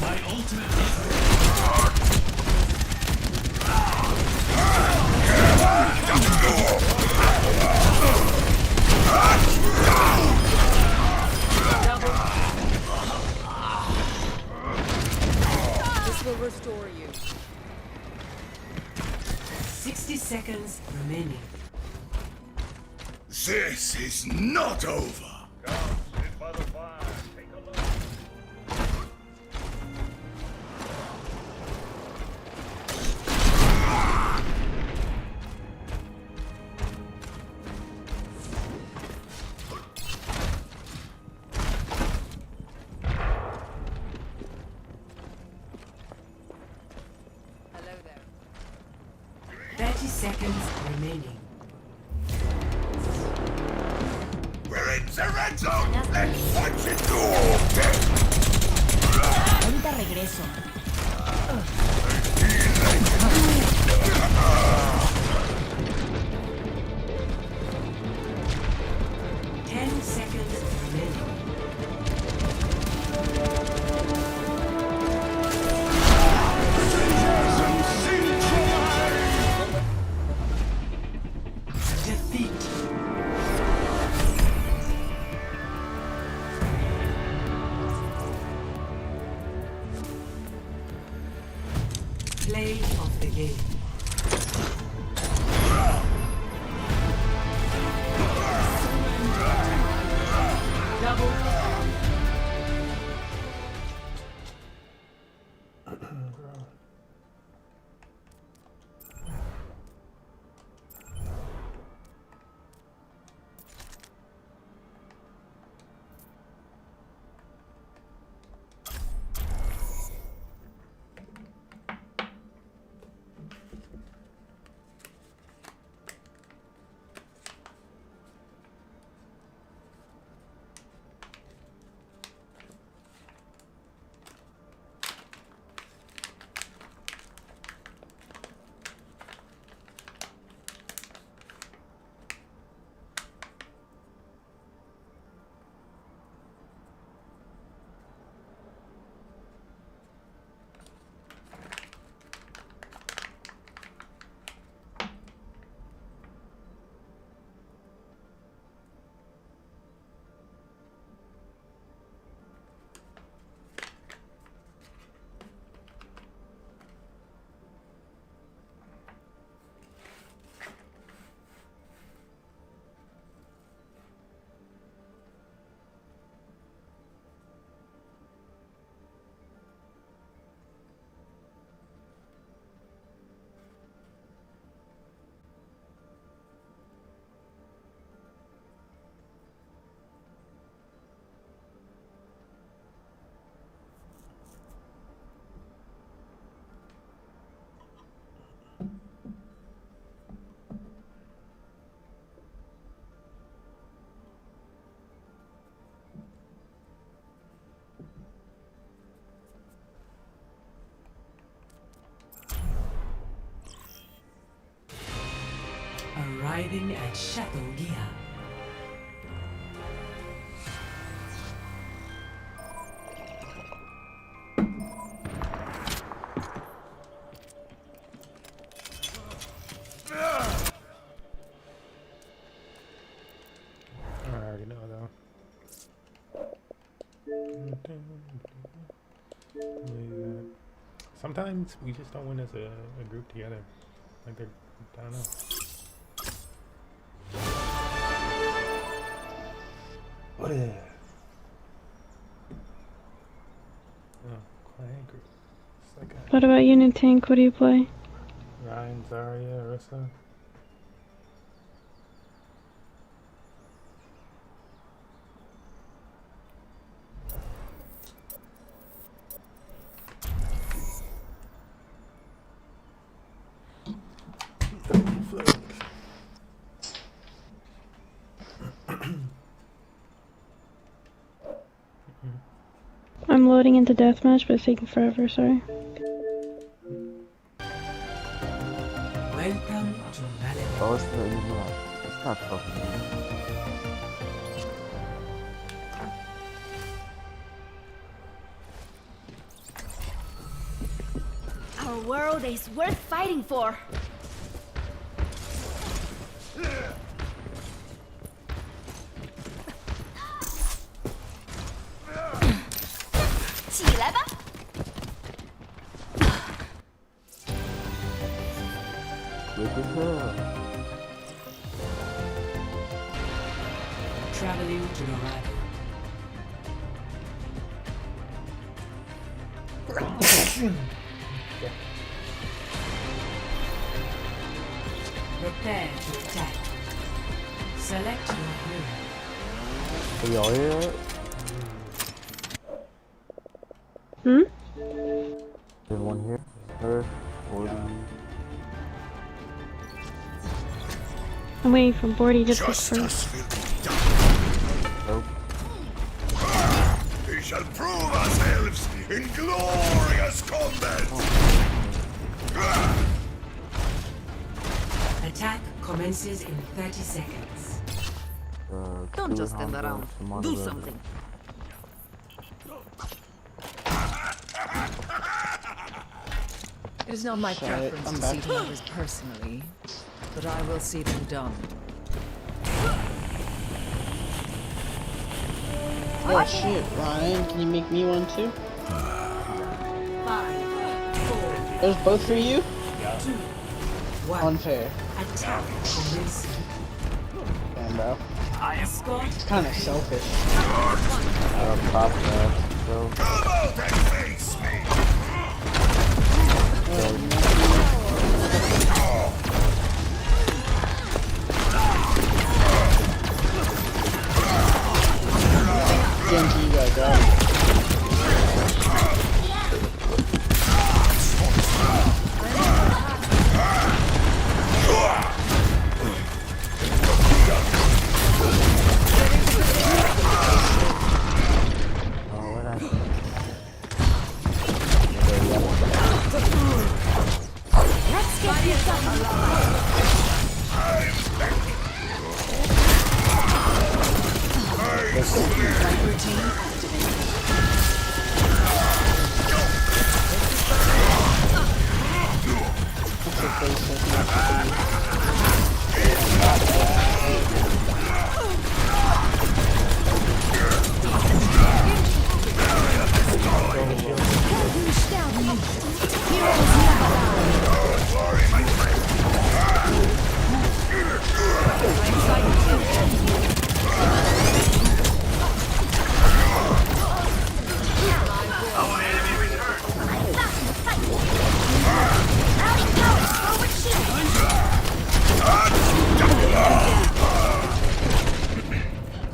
My ultimate. This will restore you. 60 seconds remaining. This is not over. Hello there. 30 seconds remaining. We're in the red zone. Let's watch it go. Ahorita regreso. 10 seconds remaining. Defeat. Play of the game. Double. Arriving at Chateau Gia. I already know though. Sometimes we just don't win as a group together. Like they're, I don't know. What is? Oh, clan group. It's like a What about unit tank? What do you play? Ryan, Zarya, Orisa. I'm loading into deathmatch, but it's taking forever, sorry. Welcome to Mallet. Oh, it's not fucking. A world is worth fighting for. Traveling to Norada. Prepare to attack. Select your hero. Are y'all here yet? Hmm? There's one here. Her. 40. I'm waiting for Bordy to push Justice first. will be done. Nope. We shall prove ourselves in glorious combat. Attack commences in 30 seconds. Don't just stand around. Do something. It is not my preference to see matters personally, but I will see them done. Oh shit, Ryan, can you make me one too? 5, 4, There's both for you? 2, 1. Unfair. Attack commencing. Damn, bro. Escort. It's kind of selfish. Pop that. So. Come out and face me. Genji, you gotta grab it. Let's get this done.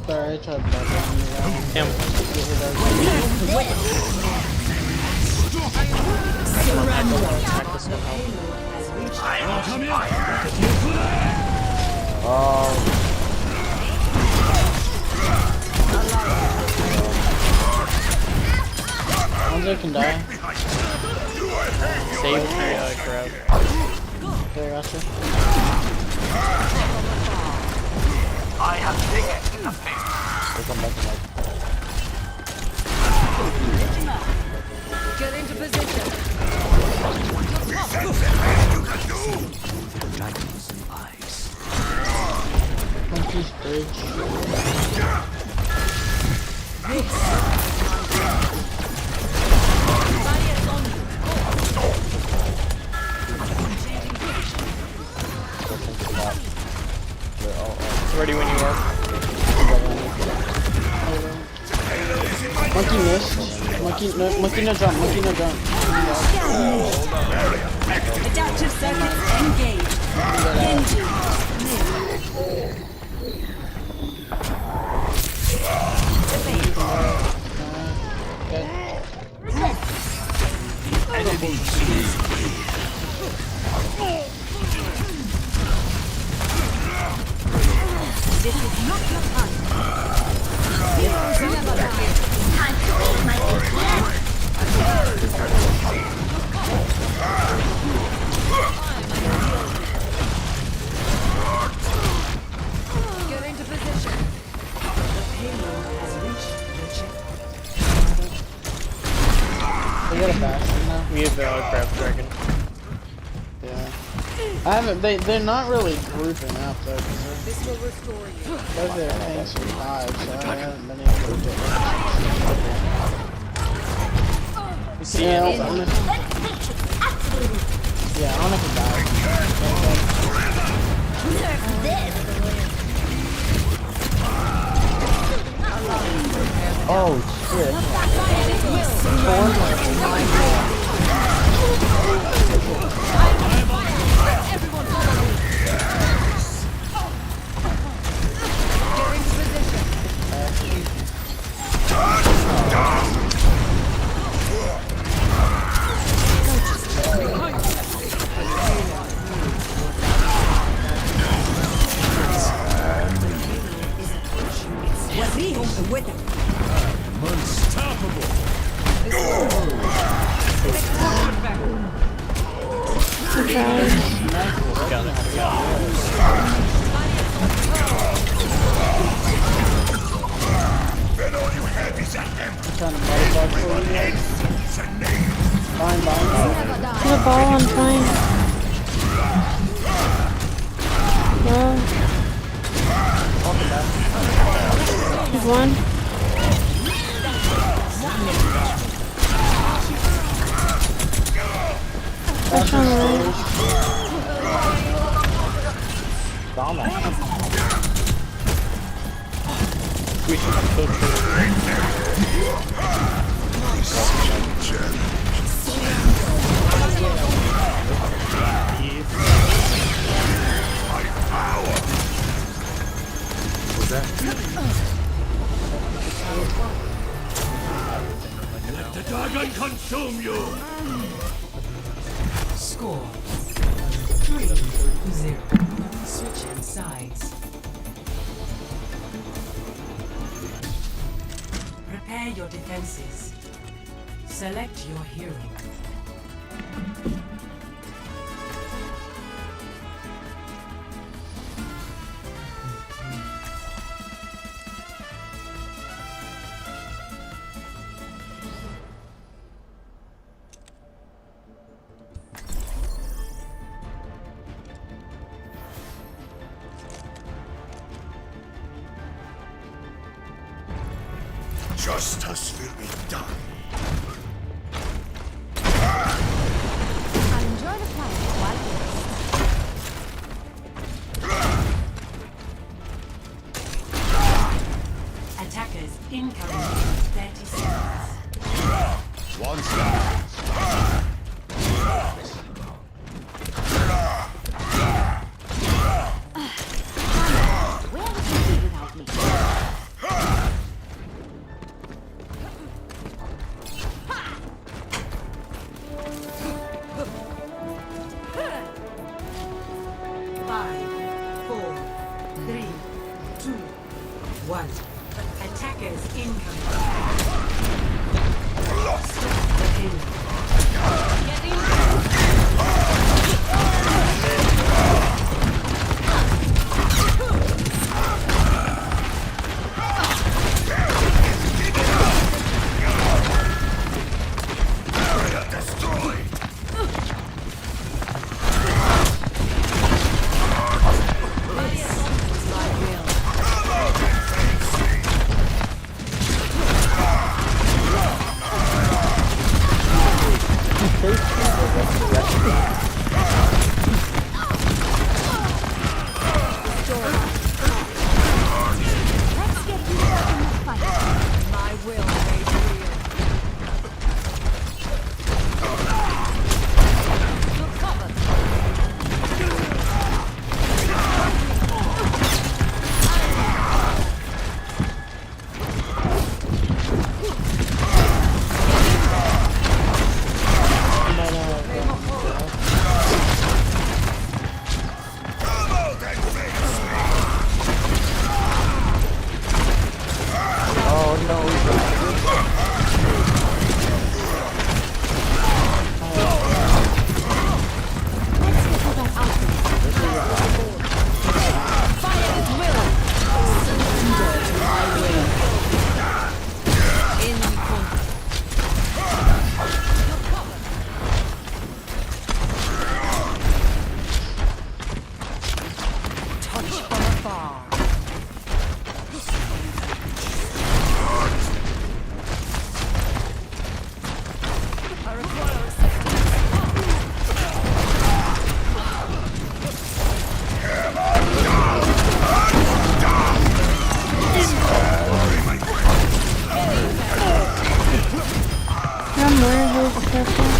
Sorry, I tried bugging you around. Damn. Hanzo can die. Save crap. There, gotcha. I have taken the face. Get into position. Monkey's bridge. Ready when you are. Monkey missed. Monkey no jump. Monkey no jump. Adaptive circuits engaged. Genji. This is not your time. Heroes never die. Time to eat my Get into position. The payload has reached the checkpoint. They got a bastion now. We have Crab Dragon. Yeah. I haven't. They're not really grouping up though. This will restore you. Because they're paying some vibes, so I haven't been able to get. Yeah, I want to die. Oh shit. Unstoppable. Then all you have is a Fine. Put a ball on fine. No. There's one. Push on the right. What's that? Let the dragon consume you. Score 3-0. Switching sides. Prepare your defenses. Select your hero. Justice will be done. I'll enjoy the flight while it lasts. Attackers incoming. 30 seconds. One step. Where would you be without me? 1. Attackers incoming. Where is the circle?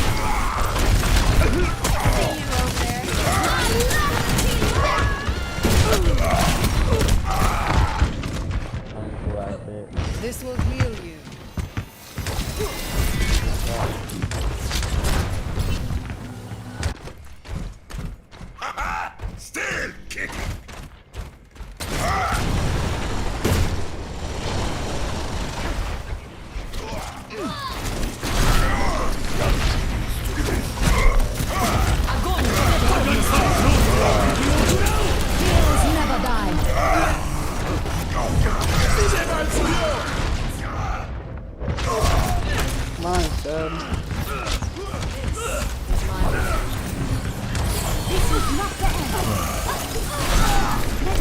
This will heal you. Still kicking. Heroes never die. Mine's dead. This is not the end.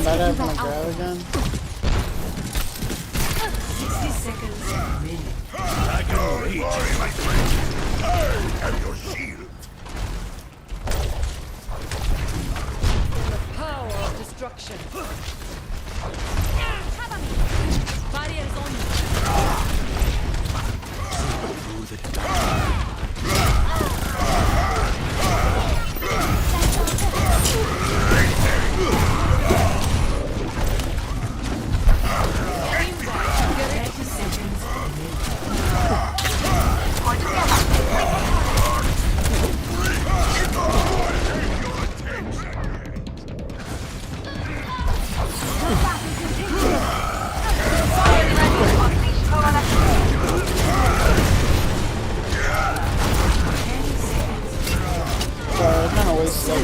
Might have my grab again. 60 seconds remaining. I can reach. Worry, my friend. I have your shield. The power of destruction. Barriers on you. Kind of wasted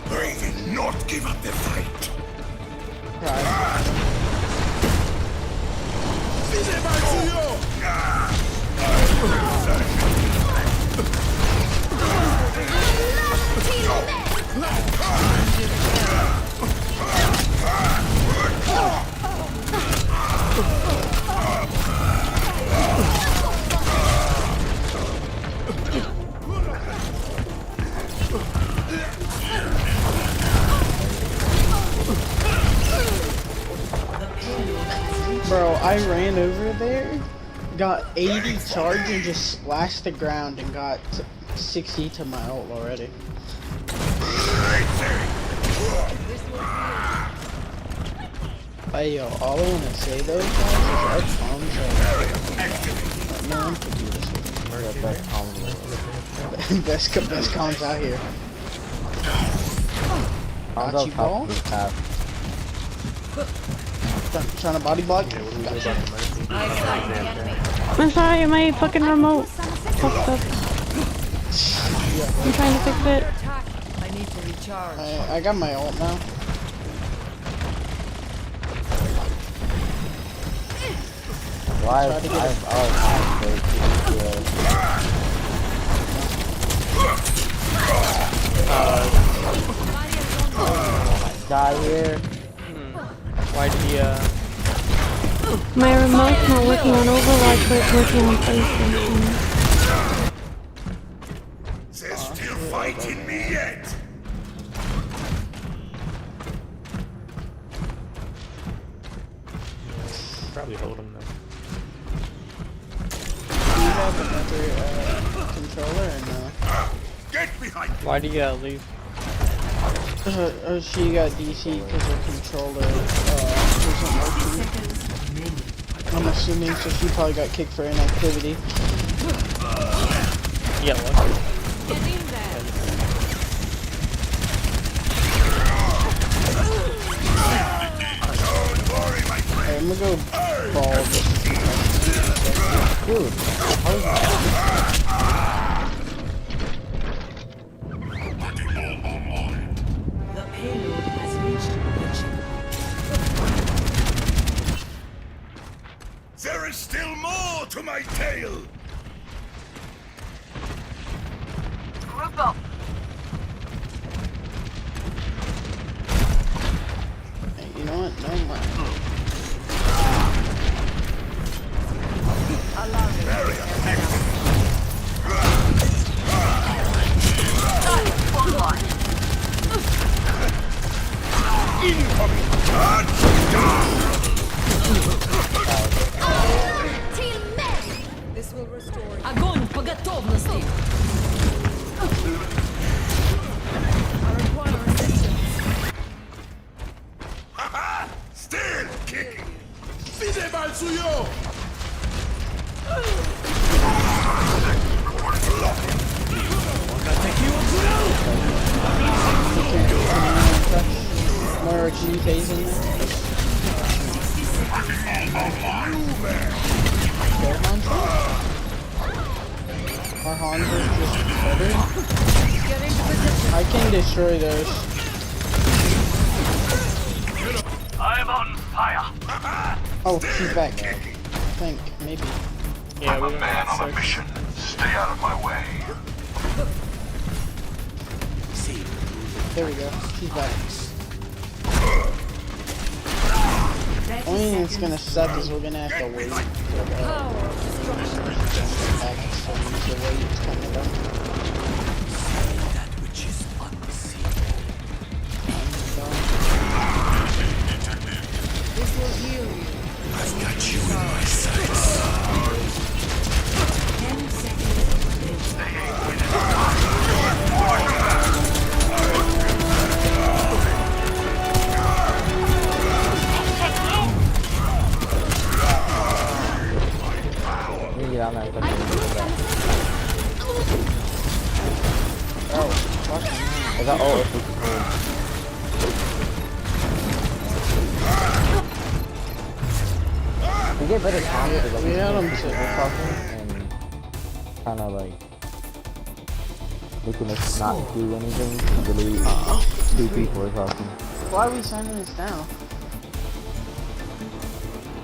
They will not give up the fight. Bro, I ran over there, got 80 charge and just splashed the ground and got 60 to my ult already. Hey yo, all I wanna say though, guys, is our comms are no one can do this. Best comms out here. Got you, ball. Trying to body block? I'm sorry, my fucking remote fucked up. I'm trying to fix it. I need to recharge. I got my ult now. Why? Die here. Why did he My remote's not working on Overwatch, but it's working on PlayStation. They're still fighting me yet. Probably hold him though. Do you have another controller or no? Get behind me. Why do you gotta leave? She got DC because her controller wasn't working. I'm assuming, so she probably got kicked for inactivity. Yeah, what? Alright, I'm gonna go ball this. Dude, how is that? The payload has reached the chip. There is still more to my tale. Group up. You know what? No, More, can you phase in there? Our Hans are just better. I can destroy those. I'm on fire. Oh, she's back. I think, maybe. Yeah, we're man on a mission. Stay out of my way. There we go. She's back. Only thing that's gonna suck is we're gonna have to wait for the back, so we need to wait. It's coming up. That which is unseen. This will heal you. I've got you in my sights. 10 seconds. They ain't winning. Get on that. Oh, fuck. I got all of We get better combos. Like, we had them sit talking and kind of like making us not do anything. Literally, two people are talking. Why are we signing this now?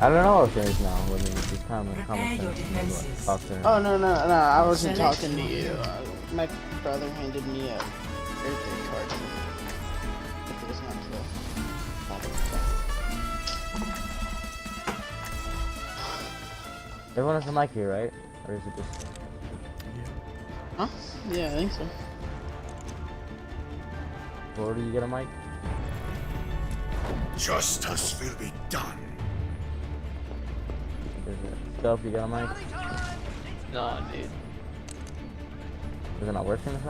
I don't know if there's now. I mean, it's just kind of a conversation. Talk to him. Oh, no, I wasn't talking to you. My brother handed me a birthday card. If it was not true. Everyone has a mic here, right? Or is it just... Huh? Yeah, I think so. Or do you get a mic? Justice will be done. Stuff, you got a mic? No, dude. Is it not working or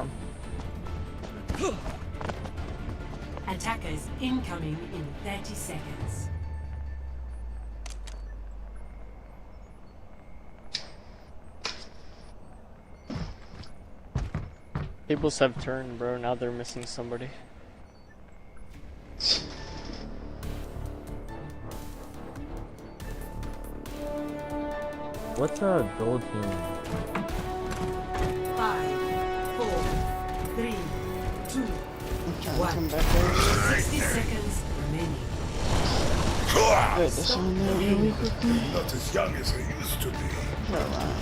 something? Attackers incoming in 30 seconds. Tables have turned, bro. Now they're missing somebody. What's a gold team? 5, 4, 3, 2, 1. 60 seconds remaining. Wait, this one there really quickly. Not as young as I used to be. Alright.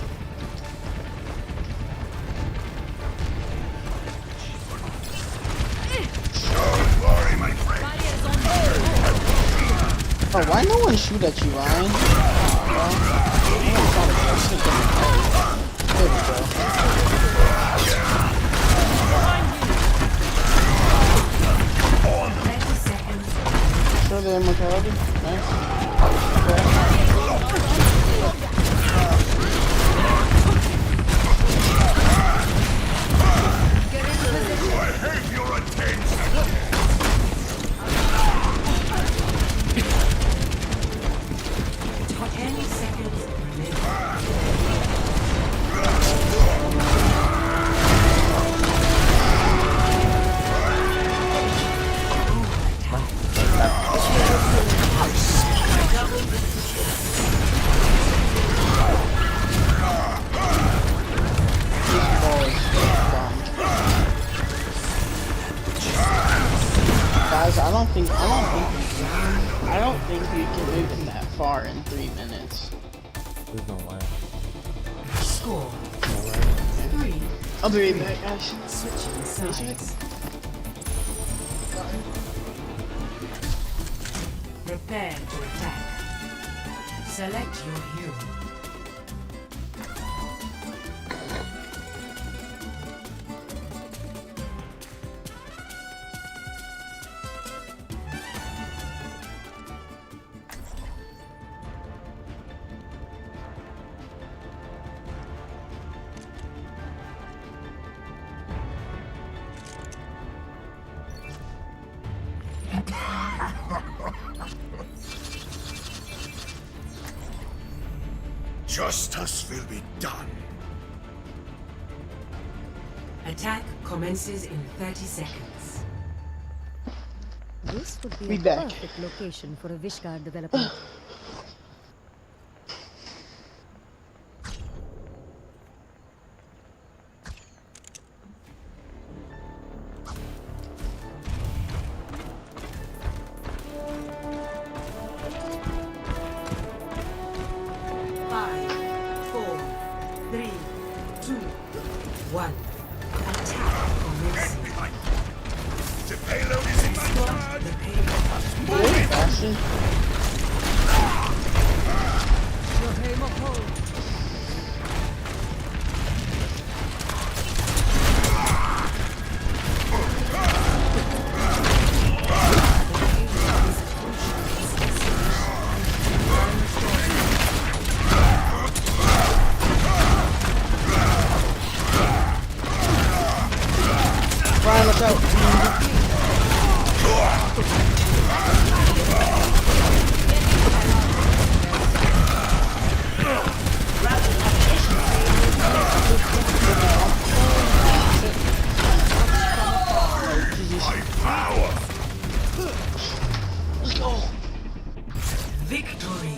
Don't worry, my friend. Oh, why no one shoot at you, Ryan? There we go. Show the immortality. Nice. Okay. I hate your attempts. 10 seconds remaining. Guys, I don't think we can move him that far in 3 minutes. There's no way. Score 3. I'll be right back, guys. Switching sides. Prepare to attack. Select your hero. Justice will be done. Attack commences in 30 seconds. This would be Be a back. perfect location for a Vishkar development. The payload is in my charge. Brian, look out. Let's go. Victory.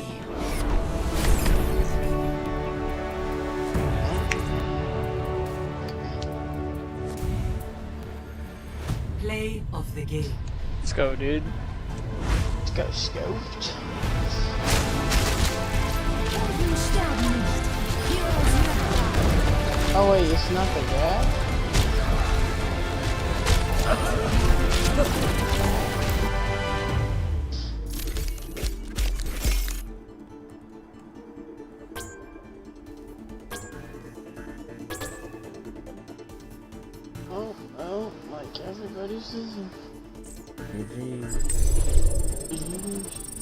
Play of the game. Let's go, dude. Let's go, Scoped. Oh wait, it's not the guy? Oh, like everybody's losing. GG. GG.